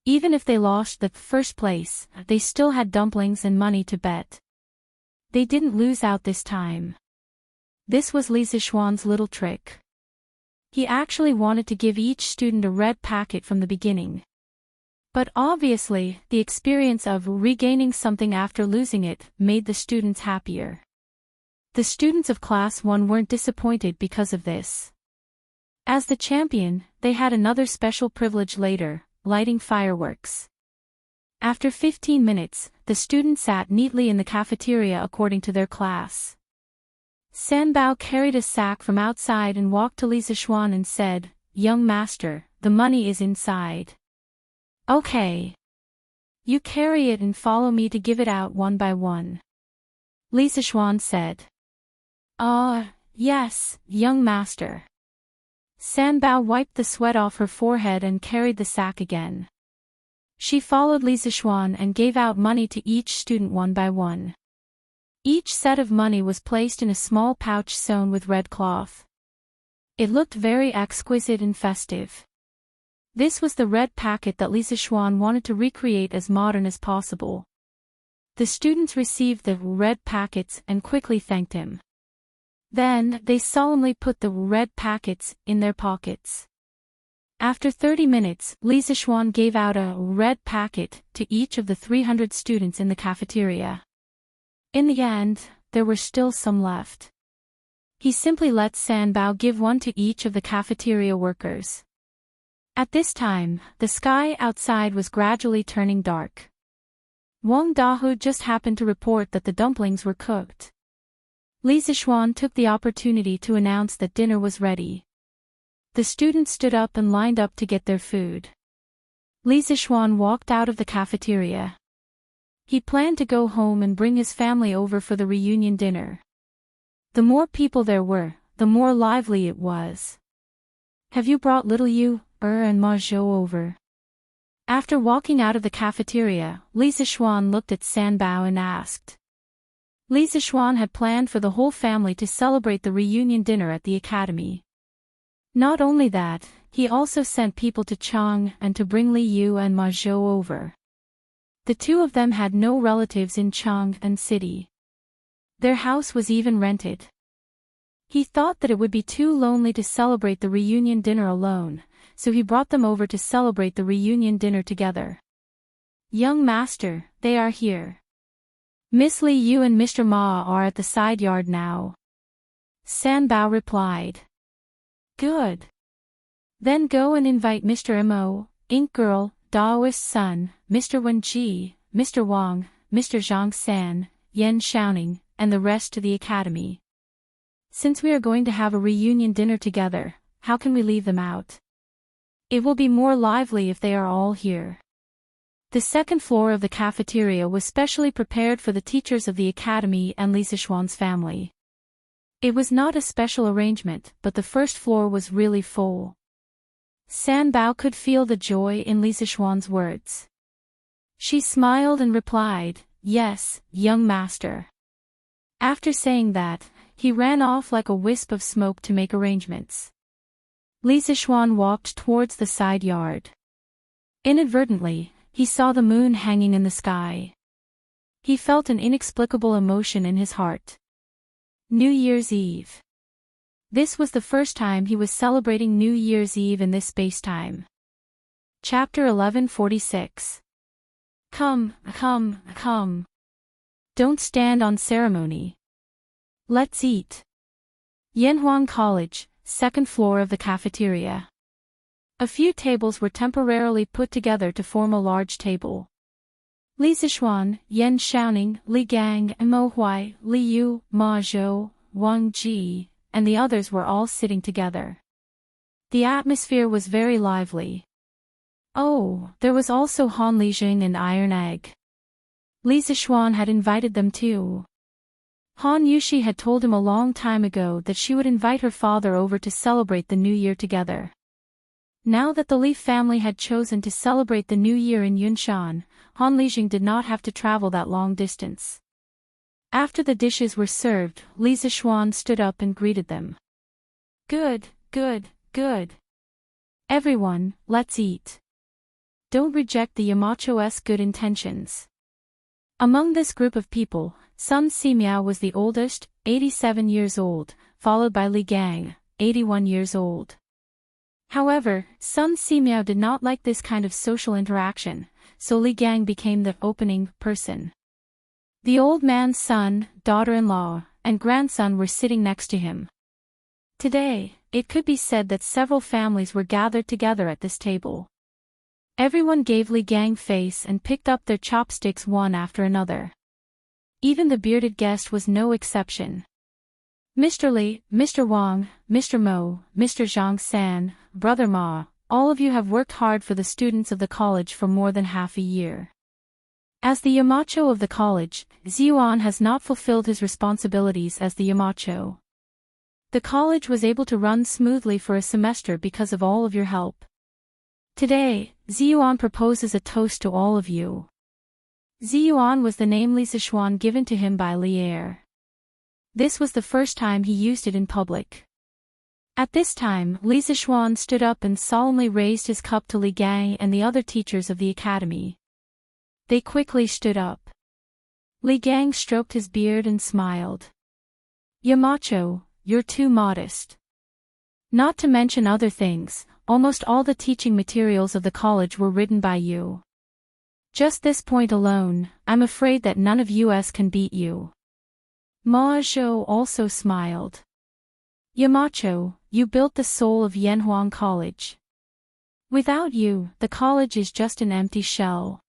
Even if they lost the first place, they still had dumplings and money to bet. They didn't lose out this time. This was Li Zixuan's little trick. He actually wanted to give each student a red packet from the beginning. But obviously, the experience of regaining something after losing it made the students happier. The students of Class 1 weren't disappointed because of this. As the champion, they had another special privilege later, lighting fireworks. After 15 minutes, the students sat neatly in the cafeteria according to their class. Sanbao carried a sack from outside and walked to Li Zixuan and said, "Young master, the money is inside." "Okay. You carry it and follow me to give it out one by one," Li Zixuan said. Yes, young master." Sanbao wiped the sweat off her forehead and carried the sack again. She followed Li Zixuan and gave out money to each student one by one. Each set of money was placed in a small pouch sewn with red cloth. It looked very exquisite and festive. This was the red packet that Li Zishuan wanted to recreate as modern as possible. The students received the red packets and quickly thanked him. Then, they solemnly put the red packets in their pockets. After 30 minutes, Li Zishuan gave out a red packet to each of the 300 students in the cafeteria. In the end, there were still some left. He simply let Sanbao give one to each of the cafeteria workers. At this time, the sky outside was gradually turning dark. Wang Dahu just happened to report that the dumplings were cooked. Li Zishuan took the opportunity to announce that dinner was ready. The students stood up and lined up to get their food. Li Zishuan walked out of the cafeteria. He planned to go home and bring his family over for the reunion dinner. The more people there were, the more lively it was. Have you brought little Yu, and Ma Zhou over? After walking out of the cafeteria, Li Zishuan looked at Sanbao and asked. Li Zishuan had planned for the whole family to celebrate the reunion dinner at the academy. Not only that, he also sent people to Chang and to bring Li Yu and Ma Zhou over. The two of them had no relatives in Chang and city. Their house was even rented. He thought that it would be too lonely to celebrate the reunion dinner alone, so he brought them over to celebrate the reunion dinner together. Young master, they are here. Miss Li Yu and Mr. Ma are at the side yard now. Sanbao replied. Good. Then go and invite Mr. Mo, Ink Girl, Daoist Son, Mr. Wen Ji, Mr. Wang, Mr. Zhang San, Yan Xiaoning, and the rest to the academy. Since we are going to have a reunion dinner together, how can we leave them out? It will be more lively if they are all here. The second floor of the cafeteria was specially prepared for the teachers of the academy and Li Zishuan's family. It was not a special arrangement, but the first floor was really full. Sanbao could feel the joy in Li Zishuan's words. She smiled and replied, Yes, young master. After saying that, he ran off like a wisp of smoke to make arrangements. Li Zishuan walked towards the side yard. Inadvertently, he saw the moon hanging in the sky. He felt an inexplicable emotion in his heart. New Year's Eve. This was the first time he was celebrating New Year's Eve in this space-time. Chapter 1146. Come. Don't stand on ceremony. Let's eat. Yanhuang College, second floor of the cafeteria. A few tables were temporarily put together to form a large table. Li Zishuan, Yan Xiaoning, Li Gang, Mo Huai, Li Yu, Ma Zhou, Wang Ji, and the others were all sitting together. The atmosphere was very lively. Oh, there was also Han Lijing and Iron Egg. Li Zishuan had invited them too. Han Yushi had told him a long time ago that she would invite her father over to celebrate the New Year together. Now that the Li family had chosen to celebrate the New Year in Yunshan, Han Lijing did not have to travel that long distance. After the dishes were served, Li Zishuan stood up and greeted them. Good. Everyone, let's eat. Don't reject the Yamacho's good intentions. Among this group of people, Sun Simiao was the oldest, 87 years old, followed by Li Gang, 81 years old. However, Sun Simiao did not like this kind of social interaction, so Li Gang became the opening person. The old man's son, daughter-in-law, and grandson were sitting next to him. Today, it could be said that several families were gathered together at this table. Everyone gave Li Gang face and picked up their chopsticks one after another. Even the bearded guest was no exception. Mr. Li, Mr. Wang, Mr. Mo, Mr. Zhang San, Brother Ma, all of you have worked hard for the students of the college for more than half a year. As the Yamacho of the college, Ziyuan has not fulfilled his responsibilities as the Yamacho. The college was able to run smoothly for a semester because of all of your help. Today, Ziyuan proposes a toast to all of you. Ziyuan was the name Li Zishuan given to him by Li Er. This was the first time he used it in public. At this time, Li Zixuan stood up and solemnly raised his cup to Li Gang and the other teachers of the academy. They quickly stood up. Li Gang stroked his beard and smiled. Yamacho, you're too modest. Not to mention other things, almost all the teaching materials of the college were written by you. Just this point alone, I'm afraid that none of us can beat you. Ma Zhou also smiled. Yamacho, you built the soul of Yanhuang College. Without you, the college is just an empty shell.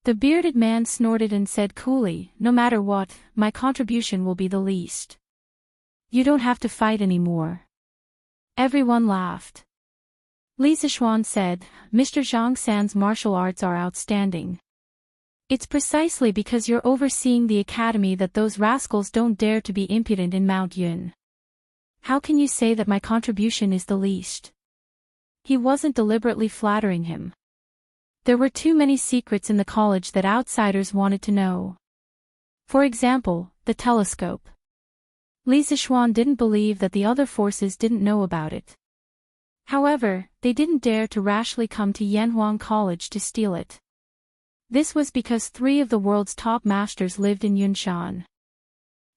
The bearded man snorted and said coolly, no matter what, my contribution will be the least. You don't have to fight anymore. Everyone laughed. Li Zixuan said, Mr. Zhang San's martial arts are outstanding. It's precisely because you're overseeing the academy that those rascals don't dare to be impudent in Mount Yun. How can you say that my contribution is the least? He wasn't deliberately flattering him. There were too many secrets in the college that outsiders wanted to know. For example, the telescope. Li Zixuan didn't believe that the other forces didn't know about it. However, they didn't dare to rashly come to Yanhuang College to steal it. This was because 3 of the world's top masters lived in Yunshan.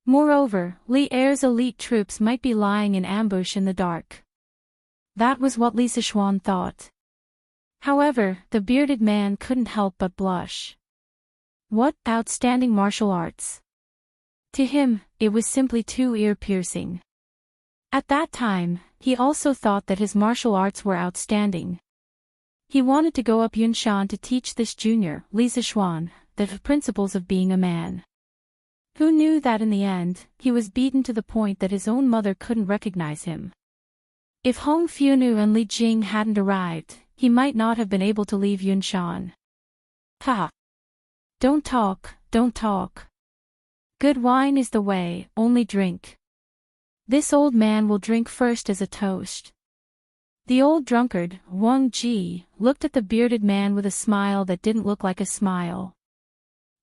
Moreover, Li Er's elite troops might be lying in ambush in the dark. That was what Li Zixuan thought. However, the bearded man couldn't help but blush. What outstanding martial arts! To him, it was simply too ear-piercing. At that time, he also thought that his martial arts were outstanding. He wanted to go up Yunshan to teach this junior, Li Zixuan, the principles of being a man. Who knew that in the end, he was beaten to the point that his own mother couldn't recognize him. If Hong Fiunu and Li Jing hadn't arrived, he might not have been able to leave Yunshan. Ha! Don't talk, don't talk. Good wine is the way, only drink. This old man will drink first as a toast. The old drunkard, Wang Ji, looked at the bearded man with a smile that didn't look like a smile.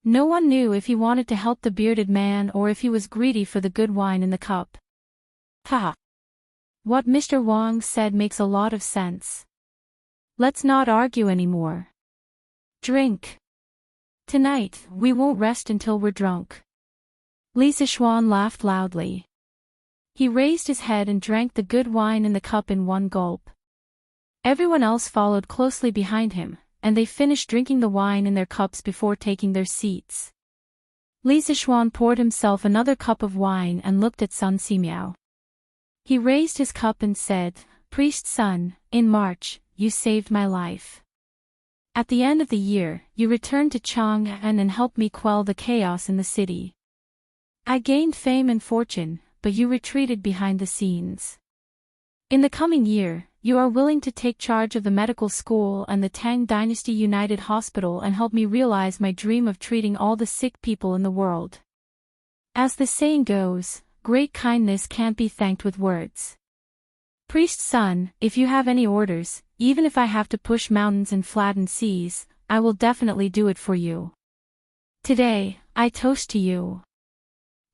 No one knew if he wanted to help the bearded man or if he was greedy for the good wine in the cup. Ha! What Mr. Wang said makes a lot of sense. Let's not argue anymore. Drink. Tonight, we won't rest until we're drunk. Li Zixuan laughed loudly. He raised his head and drank the good wine in the cup in one gulp. Everyone else followed closely behind him, and they finished drinking the wine in their cups before taking their seats. Li Zixuan poured himself another cup of wine and looked at Sun Simiao. He raised his cup and said, Priest Sun, in March, you saved my life. At the end of the year, you returned to Chang'an and helped me quell the chaos in the city. I gained fame and fortune, but you retreated behind the scenes. In the coming year, you are willing to take charge of the medical school and the Tang Dynasty United Hospital and help me realize my dream of treating all the sick people in the world. As the saying goes, great kindness can't be thanked with words. Priest Sun, if you have any orders, even if I have to push mountains and flatten seas, I will definitely do it for you. Today, I toast to you.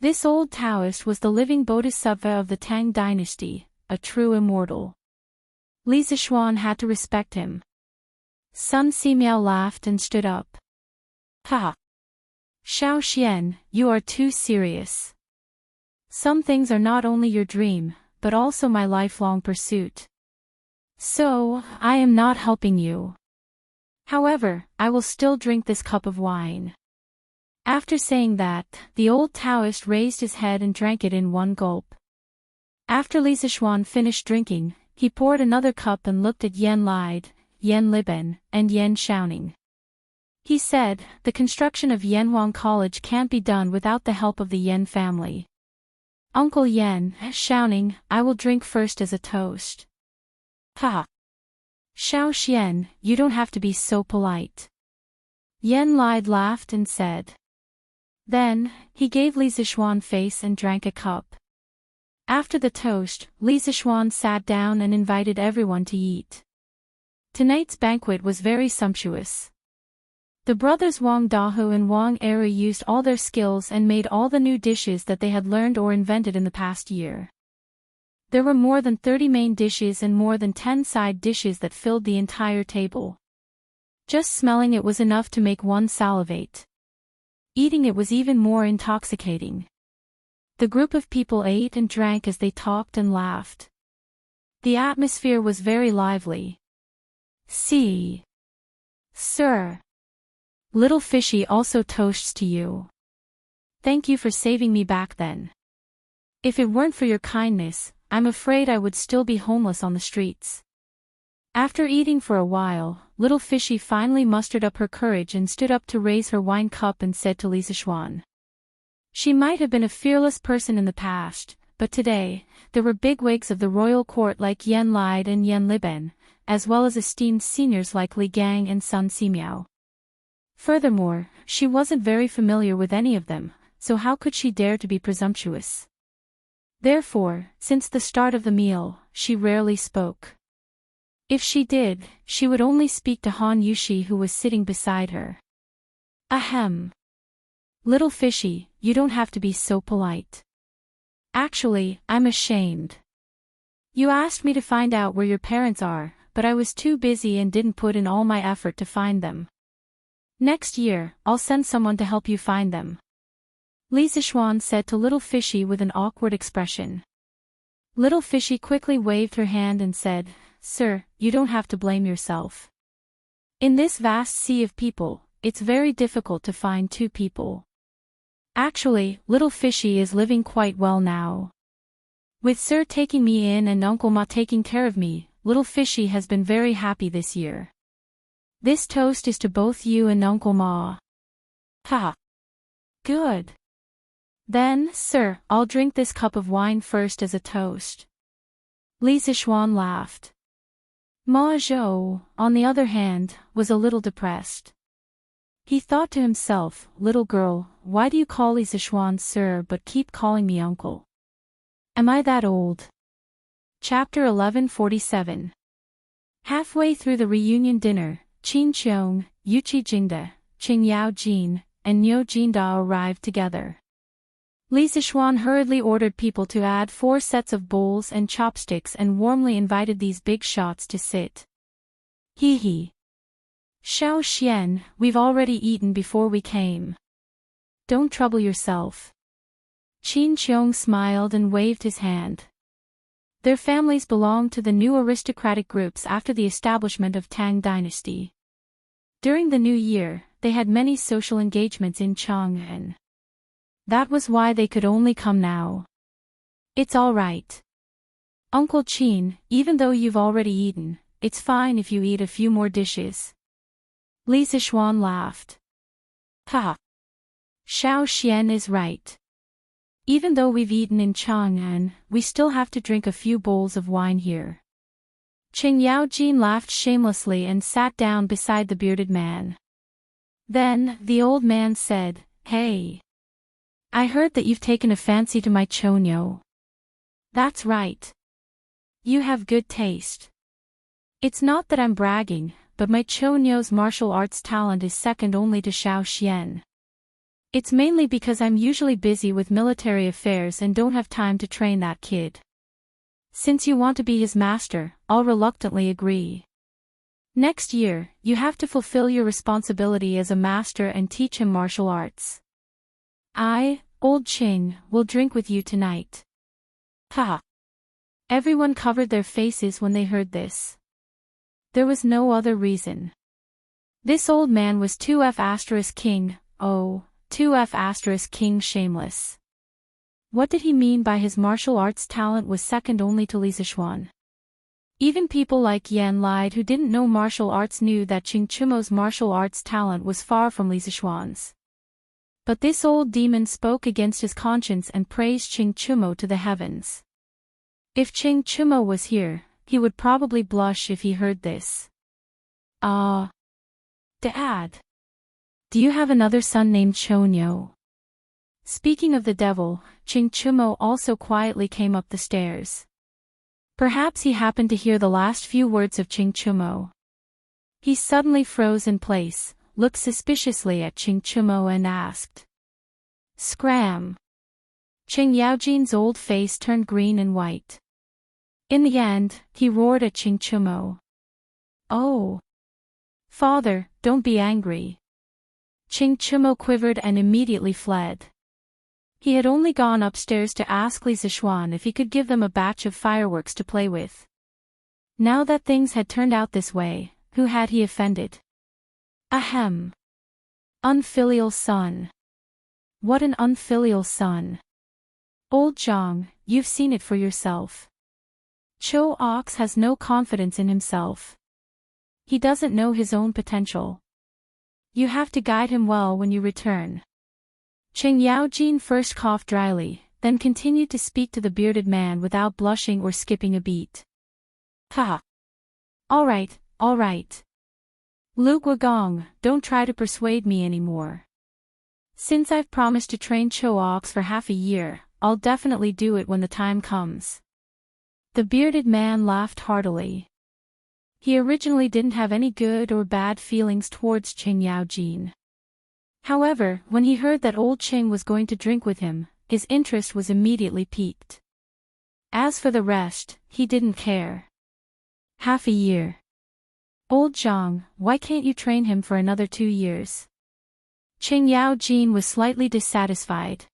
This old Taoist was the living bodhisattva of the Tang Dynasty, a true immortal. Li Zixuan had to respect him. Sun Simiao laughed and stood up. Ha! Xiao Xian, you are too serious. Some things are not only your dream, but also my lifelong pursuit. So, I am not helping you. However, I will still drink this cup of wine. After saying that, the old Taoist raised his head and drank it in one gulp. After Li Zixuan finished drinking, he poured another cup and looked at Yan Lide, Yan Liben, and Yan Shaoning. He said, the construction of Yanhuang College can't be done without the help of the Yan family. Uncle Yan, Shaoning, I will drink first as a toast. Ha! Xiao Xian, you don't have to be so polite. Yan Lide laughed and said. Then, he gave Li Zixuan face and drank a cup. After the toast, Li Zixuan sat down and invited everyone to eat. Tonight's banquet was very sumptuous. The brothers Wang Dahu and Wang Eru used all their skills and made all the new dishes that they had learned or invented in the past year. There were more than 30 main dishes and more than 10 side dishes that filled the entire table. Just smelling it was enough to make one salivate. Eating it was even more intoxicating. The group of people ate and drank as they talked and laughed. The atmosphere was very lively. See, sir. Little Fishy also toasts to you. Thank you for saving me back then. If it weren't for your kindness, I'm afraid I would still be homeless on the streets. After eating for a while, Little Fishy finally mustered up her courage and stood up to raise her wine cup and said to Lisa Schwan. She might have been a fearless person in the past, but today, there were bigwigs of the royal court like Yen Lide and Yen Liben, as well as esteemed seniors like Li Gang and Sun Simiao. Furthermore, she wasn't very familiar with any of them, so how could she dare to be presumptuous? Therefore, since the start of the meal, she rarely spoke. If she did, she would only speak to Han Yushi, who was sitting beside her. Ahem. Little Fishy, you don't have to be so polite. Actually, I'm ashamed. You asked me to find out where your parents are, but I was too busy and didn't put in all my effort to find them. Next year, I'll send someone to help you find them. Li Zixuan said to Little Fishy with an awkward expression. Little Fishy quickly waved her hand and said, Sir, you don't have to blame yourself. In this vast sea of people, it's very difficult to find two people. Actually, Little Fishy is living quite well now. With Sir taking me in and Uncle Ma taking care of me, Little Fishy has been very happy this year. This toast is to both you and Uncle Ma. Ha! Good. Then, sir, I'll drink this cup of wine first as a toast. Li Zixuan laughed. Ma Zhou, on the other hand, was a little depressed. He thought to himself, little girl, why do you call Li Zixuan sir but keep calling me uncle? Am I that old? Chapter 1147. Halfway through the reunion dinner, Qin Qiong, Yuqi Jingde, Qing Yao Jin, and Niu Jinda arrived together. Li Zixuan hurriedly ordered people to add 4 sets of bowls and chopsticks and warmly invited these big shots to sit. Hee hee. Xiao Xian, we've already eaten before we came. Don't trouble yourself. Qin Qiong smiled and waved his hand. Their families belonged to the new aristocratic groups after the establishment of Tang Dynasty. During the new year, they had many social engagements in Chang'an. That was why they could only come now. It's all right. Uncle Qin, even though you've already eaten, it's fine if you eat a few more dishes. Li Zixuan laughed. Ha! Xiao Xian is right. Even though we've eaten in Chang'an, we still have to drink a few bowls of wine here. Qing Yaojin laughed shamelessly and sat down beside the bearded man. Then, the old man said, Hey! I heard that you've taken a fancy to my Chonyo. That's right. You have good taste. It's not that I'm bragging, but my Chonyo's martial arts talent is second only to Xiao Xian. It's mainly because I'm usually busy with military affairs and don't have time to train that kid. Since you want to be his master, I'll reluctantly agree. Next year, you have to fulfill your responsibility as a master and teach him martial arts. I, old Qing, will drink with you tonight. Ha! Everyone covered their faces when they heard this. There was no other reason. This old man was 2F** king, oh, 2F** king shameless. What did he mean by his martial arts talent was second only to Li Zixuan? Even people like Yan Lide who didn't know martial arts knew that Qing Chumo's martial arts talent was far from Li Zixuan's. But this old demon spoke against his conscience and praised Qing Chumo to the heavens. If Qing Chumo was here, he would probably blush if he heard this. Dad. Do you have another son named Chonyo? Speaking of the devil, Qing Chumo also quietly came up the stairs. Perhaps he happened to hear the last few words of Qing Chumo. He suddenly froze in place, looked suspiciously at Qing Chumo and asked. Scram! Qing Yaojin's old face turned green and white. In the end, he roared at Ching Chumo. "Oh! Father, don't be angry." Ching Chumo quivered and immediately fled. He had only gone upstairs to ask Li Zixuan if he could give them a batch of fireworks to play with. Now that things had turned out this way, who had he offended? Ahem. Unfilial son. What an unfilial son. Old Zhang, you've seen it for yourself. Cho Ox has no confidence in himself. He doesn't know his own potential. You have to guide him well when you return. Cheng Yaojin first coughed dryly, then continued to speak to the bearded man without blushing or skipping a beat. Ha! All right. Lu Guogong, don't try to persuade me anymore. Since I've promised to train Cho Ox for half a year, I'll definitely do it when the time comes. The bearded man laughed heartily. He originally didn't have any good or bad feelings towards Cheng Yaojin. However, when he heard that old Cheng was going to drink with him, his interest was immediately piqued. As for the rest, he didn't care. Half a year. Old Zhang, why can't you train him for another 2 years? Cheng Yaojin was slightly dissatisfied.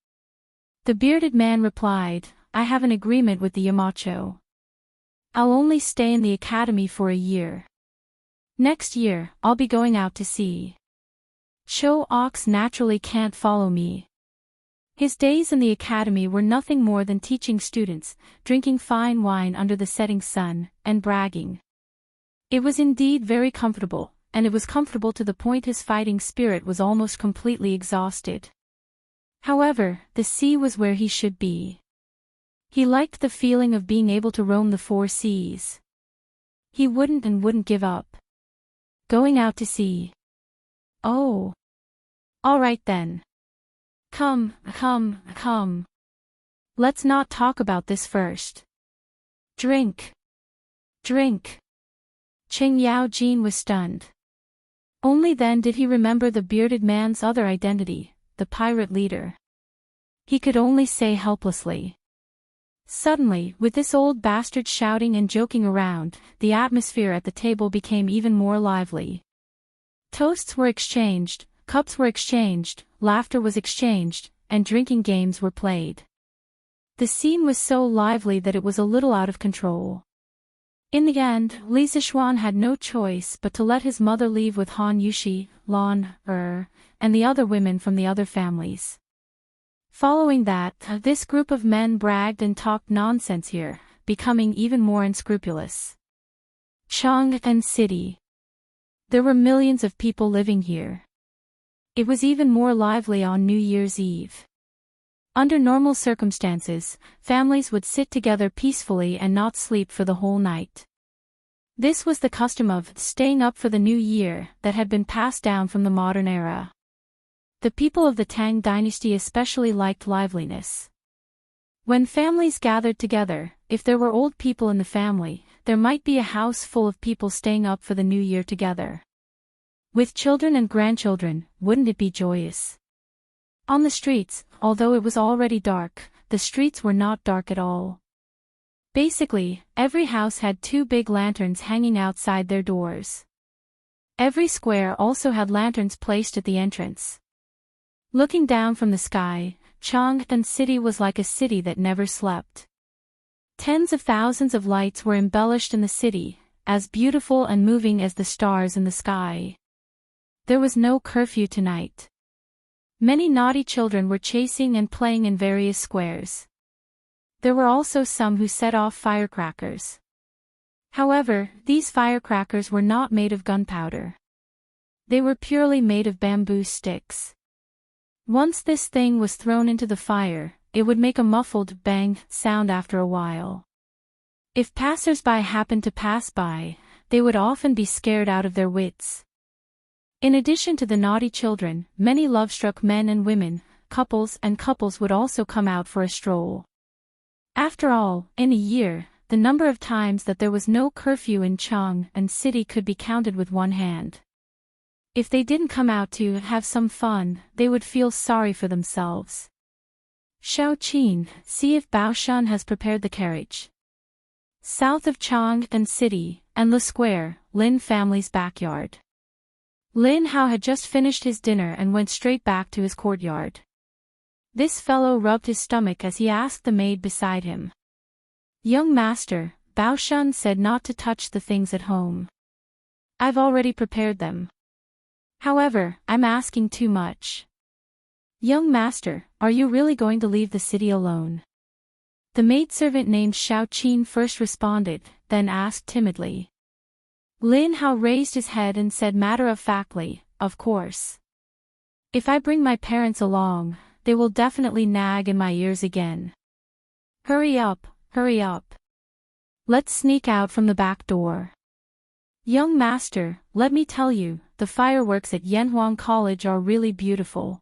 The bearded man replied, I have an agreement with the Yamacho. I'll only stay in the academy for a year. Next year, I'll be going out to sea. Cho Ox naturally can't follow me. His days in the academy were nothing more than teaching students, drinking fine wine under the setting sun, and bragging. It was indeed very comfortable, and it was comfortable to the point his fighting spirit was almost completely exhausted. However, the sea was where he should be. He liked the feeling of being able to roam the 4 seas. He wouldn't give up. Going out to sea. Oh. All right then. Come. Let's not talk about this first. Drink. Cheng Yaojin was stunned. Only then did he remember the bearded man's other identity, the pirate leader. He could only say helplessly. Suddenly, with this old bastard shouting and joking around, the atmosphere at the table became even more lively. Toasts were exchanged, cups were exchanged, laughter was exchanged, and drinking games were played. The scene was so lively that it was a little out of control. In the end, Li Zixuan had no choice but to let his mother leave with Han Yushi, Lan, and the other women from the other families. Following that, this group of men bragged and talked nonsense here, becoming even more unscrupulous. Chang'an City. There were millions of people living here. It was even more lively on New Year's Eve. Under normal circumstances, families would sit together peacefully and not sleep for the whole night. This was the custom of staying up for the new year that had been passed down from the modern era. The people of the Tang dynasty especially liked liveliness. When families gathered together, if there were old people in the family, there might be a house full of people staying up for the new year together. With children and grandchildren, wouldn't it be joyous? On the streets, although it was already dark, the streets were not dark at all. Basically, every house had 2 big lanterns hanging outside their doors. Every square also had lanterns placed at the entrance. Looking down from the sky, Chang'an City was like a city that never slept. Tens of thousands of lights were embellished in the city, as beautiful and moving as the stars in the sky. There was no curfew tonight. Many naughty children were chasing and playing in various squares. There were also some who set off firecrackers. However, these firecrackers were not made of gunpowder. They were purely made of bamboo sticks. Once this thing was thrown into the fire, it would make a muffled bang sound after a while. If passers-by happened to pass by, they would often be scared out of their wits. In addition to the naughty children, many love-struck men and women, couples would also come out for a stroll. After all, in a year, the number of times that there was no curfew in Chang'an City could be counted with one hand. If they didn't come out to have some fun, they would feel sorry for themselves. Xiao Qin, see if Bao Shun has prepared the carriage. South of Chang'an City and the square, Lin family's backyard. Lin Hao had just finished his dinner and went straight back to his courtyard. This fellow rubbed his stomach as he asked the maid beside him. Young master, Bao Shun said not to touch the things at home. I've already prepared them. However, I'm asking too much. Young master, are you really going to leave the city alone? The maidservant named Xiao Qin first responded, then asked timidly. Lin Hao raised his head and said matter-of-factly, of course. If I bring my parents along, they will definitely nag in my ears again. Hurry up, hurry up. Let's sneak out from the back door. Young master, let me tell you, the fireworks at Yanhuang College are really beautiful.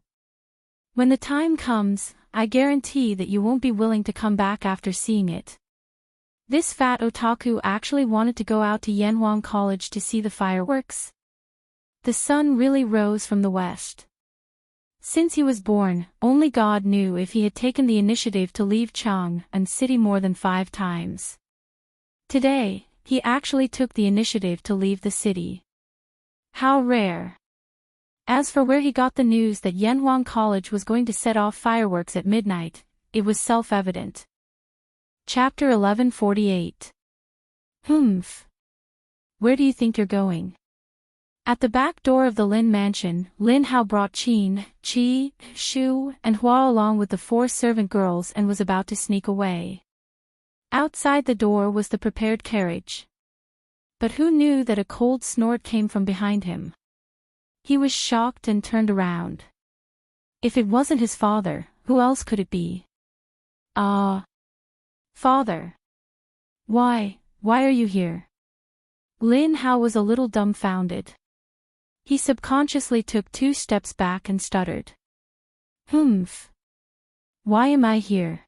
When the time comes, I guarantee that you won't be willing to come back after seeing it. This fat otaku actually wanted to go out to Yanhuang College to see the fireworks. The sun really rose from the west. Since he was born, only God knew if he had taken the initiative to leave Chang'an City more than 5 times. Today, he actually took the initiative to leave the city. How rare. As for where he got the news that Yanhuang College was going to set off fireworks at midnight, it was self-evident. Chapter 1148. Humph. Where do you think you're going? At the back door of the Lin mansion, Lin Hao brought Qin, Qi, Shu, and Hua along with the 4 servant girls and was about to sneak away. Outside the door was the prepared carriage. But who knew that a cold snort came from behind him? He was shocked and turned around. If it wasn't his father, who else could it be? Father. Why are you here? Lin Hao was a little dumbfounded. He subconsciously took 2 steps back and stuttered. Humph. Why am I here?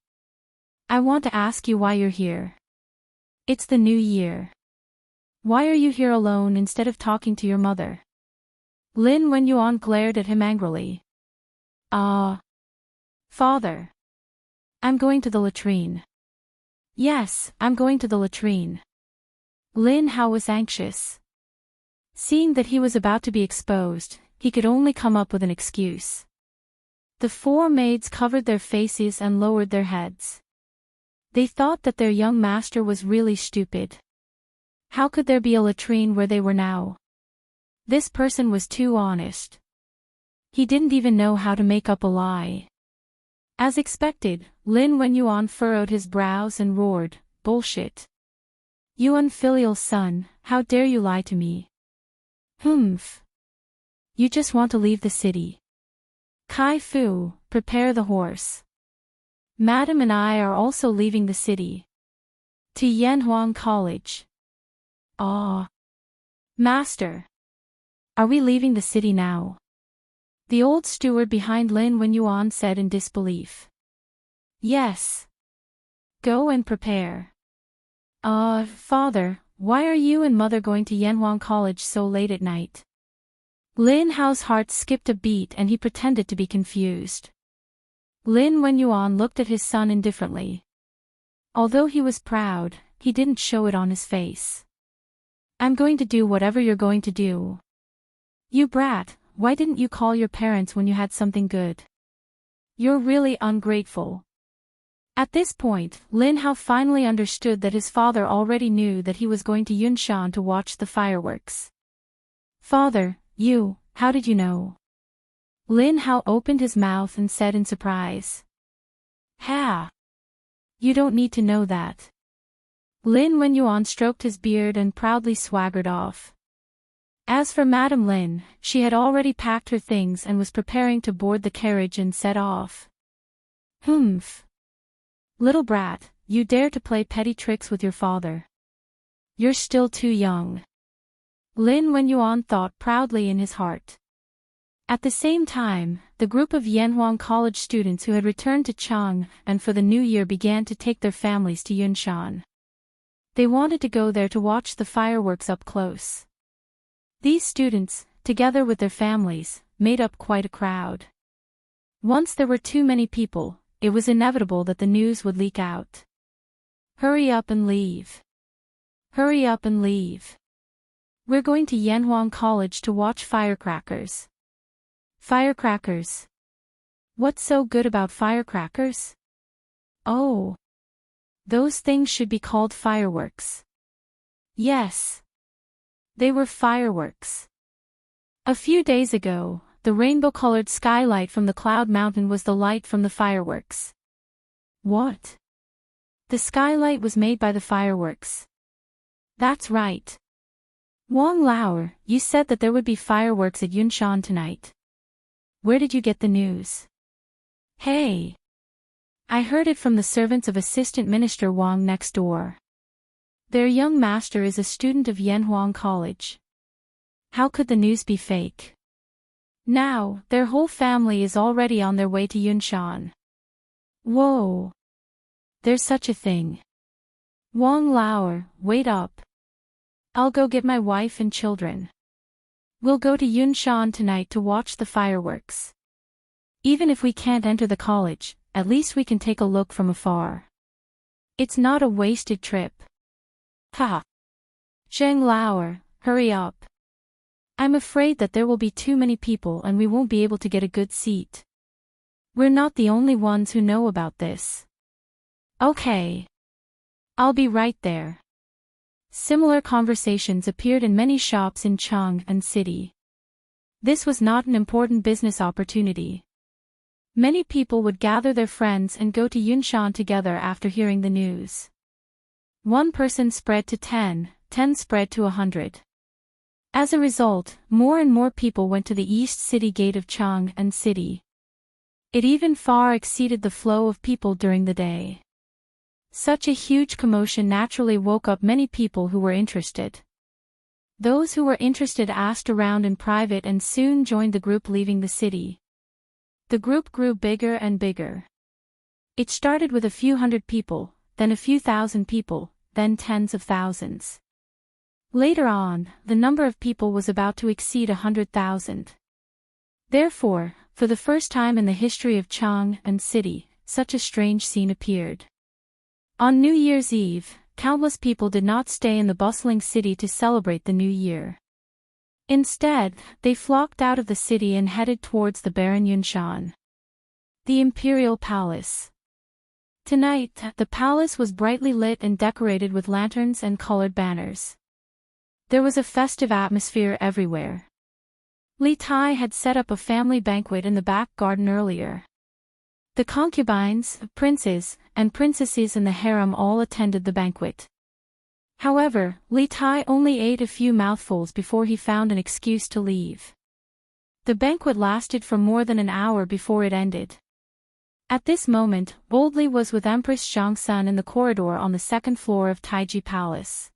I want to ask you why you're here. It's the new year. Why are you here alone instead of talking to your mother? Lin Wenyuan glared at him angrily. Father. I'm going to the latrine. Yes, I'm going to the latrine. Lin Hao was anxious. Seeing that he was about to be exposed, he could only come up with an excuse. The 4 maids covered their faces and lowered their heads. They thought that their young master was really stupid. How could there be a latrine where they were now? This person was too honest. He didn't even know how to make up a lie. As expected, Lin Wenyuan furrowed his brows and roared, "Bullshit. You unfilial son, how dare you lie to me? Humph. You just want to leave the city. Kai Fu, prepare the horse. Madam and I are also leaving the city. To Yanhuang College." Master. Are we leaving the city now? The old steward behind Lin Wenyuan said in disbelief. Yes. Go and prepare. Father, why are you and mother going to Yanhuang College so late at night? Lin Hao's heart skipped a beat and he pretended to be confused. Lin Wenyuan looked at his son indifferently. Although he was proud, he didn't show it on his face. I'm going to do whatever you're going to do. You brat, why didn't you call your parents when you had something good? You're really ungrateful. At this point, Lin Hao finally understood that his father already knew that he was going to Yunshan to watch the fireworks. Father, how did you know? Lin Hao opened his mouth and said in surprise. Ha! You don't need to know that. Lin Wenyuan stroked his beard and proudly swaggered off. As for Madame Lin, she had already packed her things and was preparing to board the carriage and set off. Humph. Little brat, you dare to play petty tricks with your father. You're still too young. Lin Wenyuan thought proudly in his heart. At the same time, the group of Yanhuang College students who had returned to Chang'an for the new year began to take their families to Yunshan. They wanted to go there to watch the fireworks up close. These students, together with their families, made up quite a crowd. Once there were too many people, it was inevitable that the news would leak out. Hurry up and leave. Hurry up and leave. We're going to Yanhuang College to watch firecrackers. Firecrackers? What's so good about firecrackers? Oh. Those things should be called fireworks. Yes. They were fireworks. A few days ago, the rainbow-colored skylight from the Cloud Mountain was the light from the fireworks. What? The skylight was made by the fireworks. That's right. Wang Lao, you said that there would be fireworks at Yunshan tonight. Where did you get the news? Hey. I heard it from the servants of Assistant Minister Wang next door. Their young master is a student of Yanhuang College. How could the news be fake? Now, their whole family is already on their way to Yunshan. Whoa. There's such a thing. Wang Lao, wait up. I'll go get my wife and children. We'll go to Yunshan tonight to watch the fireworks. Even if we can't enter the college, at least we can take a look from afar. It's not a wasted trip. Ha! Zheng Lao, hurry up. I'm afraid that there will be too many people and we won't be able to get a good seat. We're not the only ones who know about this. Okay. I'll be right there. Similar conversations appeared in many shops in Chang'an City. This was not an important business opportunity. Many people would gather their friends and go to Yunshan together after hearing the news. One person spread to 10, 10 spread to 100. As a result, more and more people went to the East City Gate of Chang'an City. It even far exceeded the flow of people during the day. Such a huge commotion naturally woke up many people who were interested. Those who were interested asked around in private and soon joined the group leaving the city. The group grew bigger and bigger. It started with a few hundred people, then a few thousand people, then tens of thousands. Later on, the number of people was about to exceed 100,000. Therefore, for the first time in the history of Chang'an City, such a strange scene appeared. On New Year's Eve, countless people did not stay in the bustling city to celebrate the new year. Instead, they flocked out of the city and headed towards the barren Yunshan. The Imperial Palace. Tonight, the palace was brightly lit and decorated with lanterns and colored banners. There was a festive atmosphere everywhere. Li Tai had set up a family banquet in the back garden earlier. The concubines, princes, and princesses in the harem all attended the banquet. However, Li Tai only ate a few mouthfuls before he found an excuse to leave. The banquet lasted for more than an hour before it ended. At this moment, old Li was with Empress Zhangsun in the corridor on the second floor of Taiji Palace.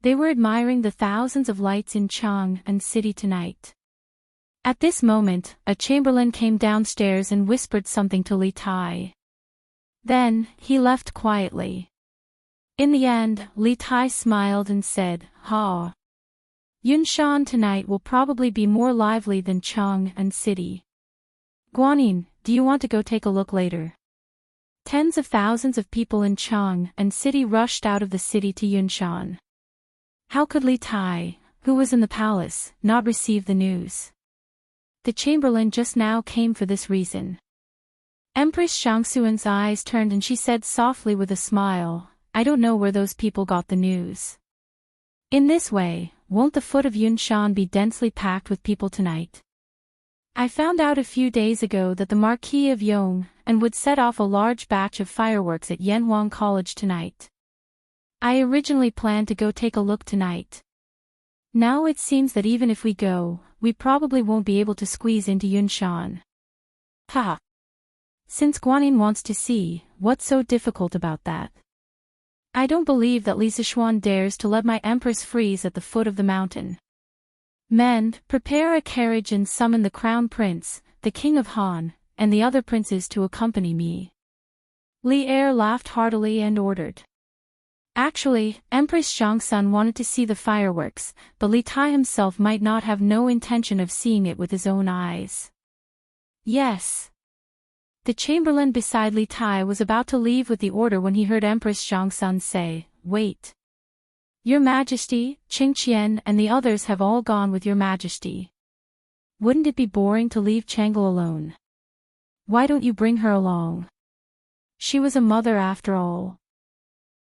They were admiring the thousands of lights in Chang'an City tonight. At this moment, a chamberlain came downstairs and whispered something to Li Tai. Then, he left quietly. In the end, Li Tai smiled and said, "Ha. Yunshan tonight will probably be more lively than Chang'an City. Guanyin, do you want to go take a look later?" Tens of thousands of people in Chang'an City rushed out of the city to Yunshan. How could Li Tai, who was in the palace, not receive the news? The chamberlain just now came for this reason. Empress Shangxuan's eyes turned and she said softly with a smile, "I don't know where those people got the news." In this way, won't the foot of Yunshan be densely packed with people tonight? I found out a few days ago that the Marquis of Yong and would set off a large batch of fireworks at Yanhuang College tonight. I originally planned to go take a look tonight. Now it seems that even if we go, we probably won't be able to squeeze into Yunshan. Ha! Since Guanyin wants to see, what's so difficult about that? I don't believe that Li Zishuan dares to let my empress freeze at the foot of the mountain. Men, prepare a carriage and summon the crown prince, the king of Han, and the other princes to accompany me. Li Er laughed heartily and ordered. Actually, Empress Zhangsun wanted to see the fireworks, but Li Tai himself might not have no intention of seeing it with his own eyes. Yes. The chamberlain beside Li Tai was about to leave with the order when he heard Empress Zhangsun say, "Wait." Your Majesty, Qingqian and the others have all gone with your Majesty. Wouldn't it be boring to leave Changle alone? Why don't you bring her along? She was a mother after all.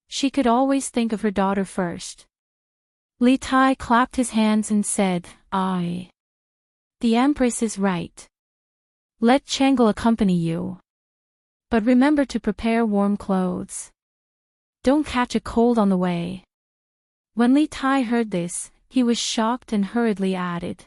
She could always think of her daughter first. Li Tai clapped his hands and said, "Aye. The Empress is right. Let Changle accompany you. But remember to prepare warm clothes. Don't catch a cold on the way." When Li Tai heard this, he was shocked and hurriedly added,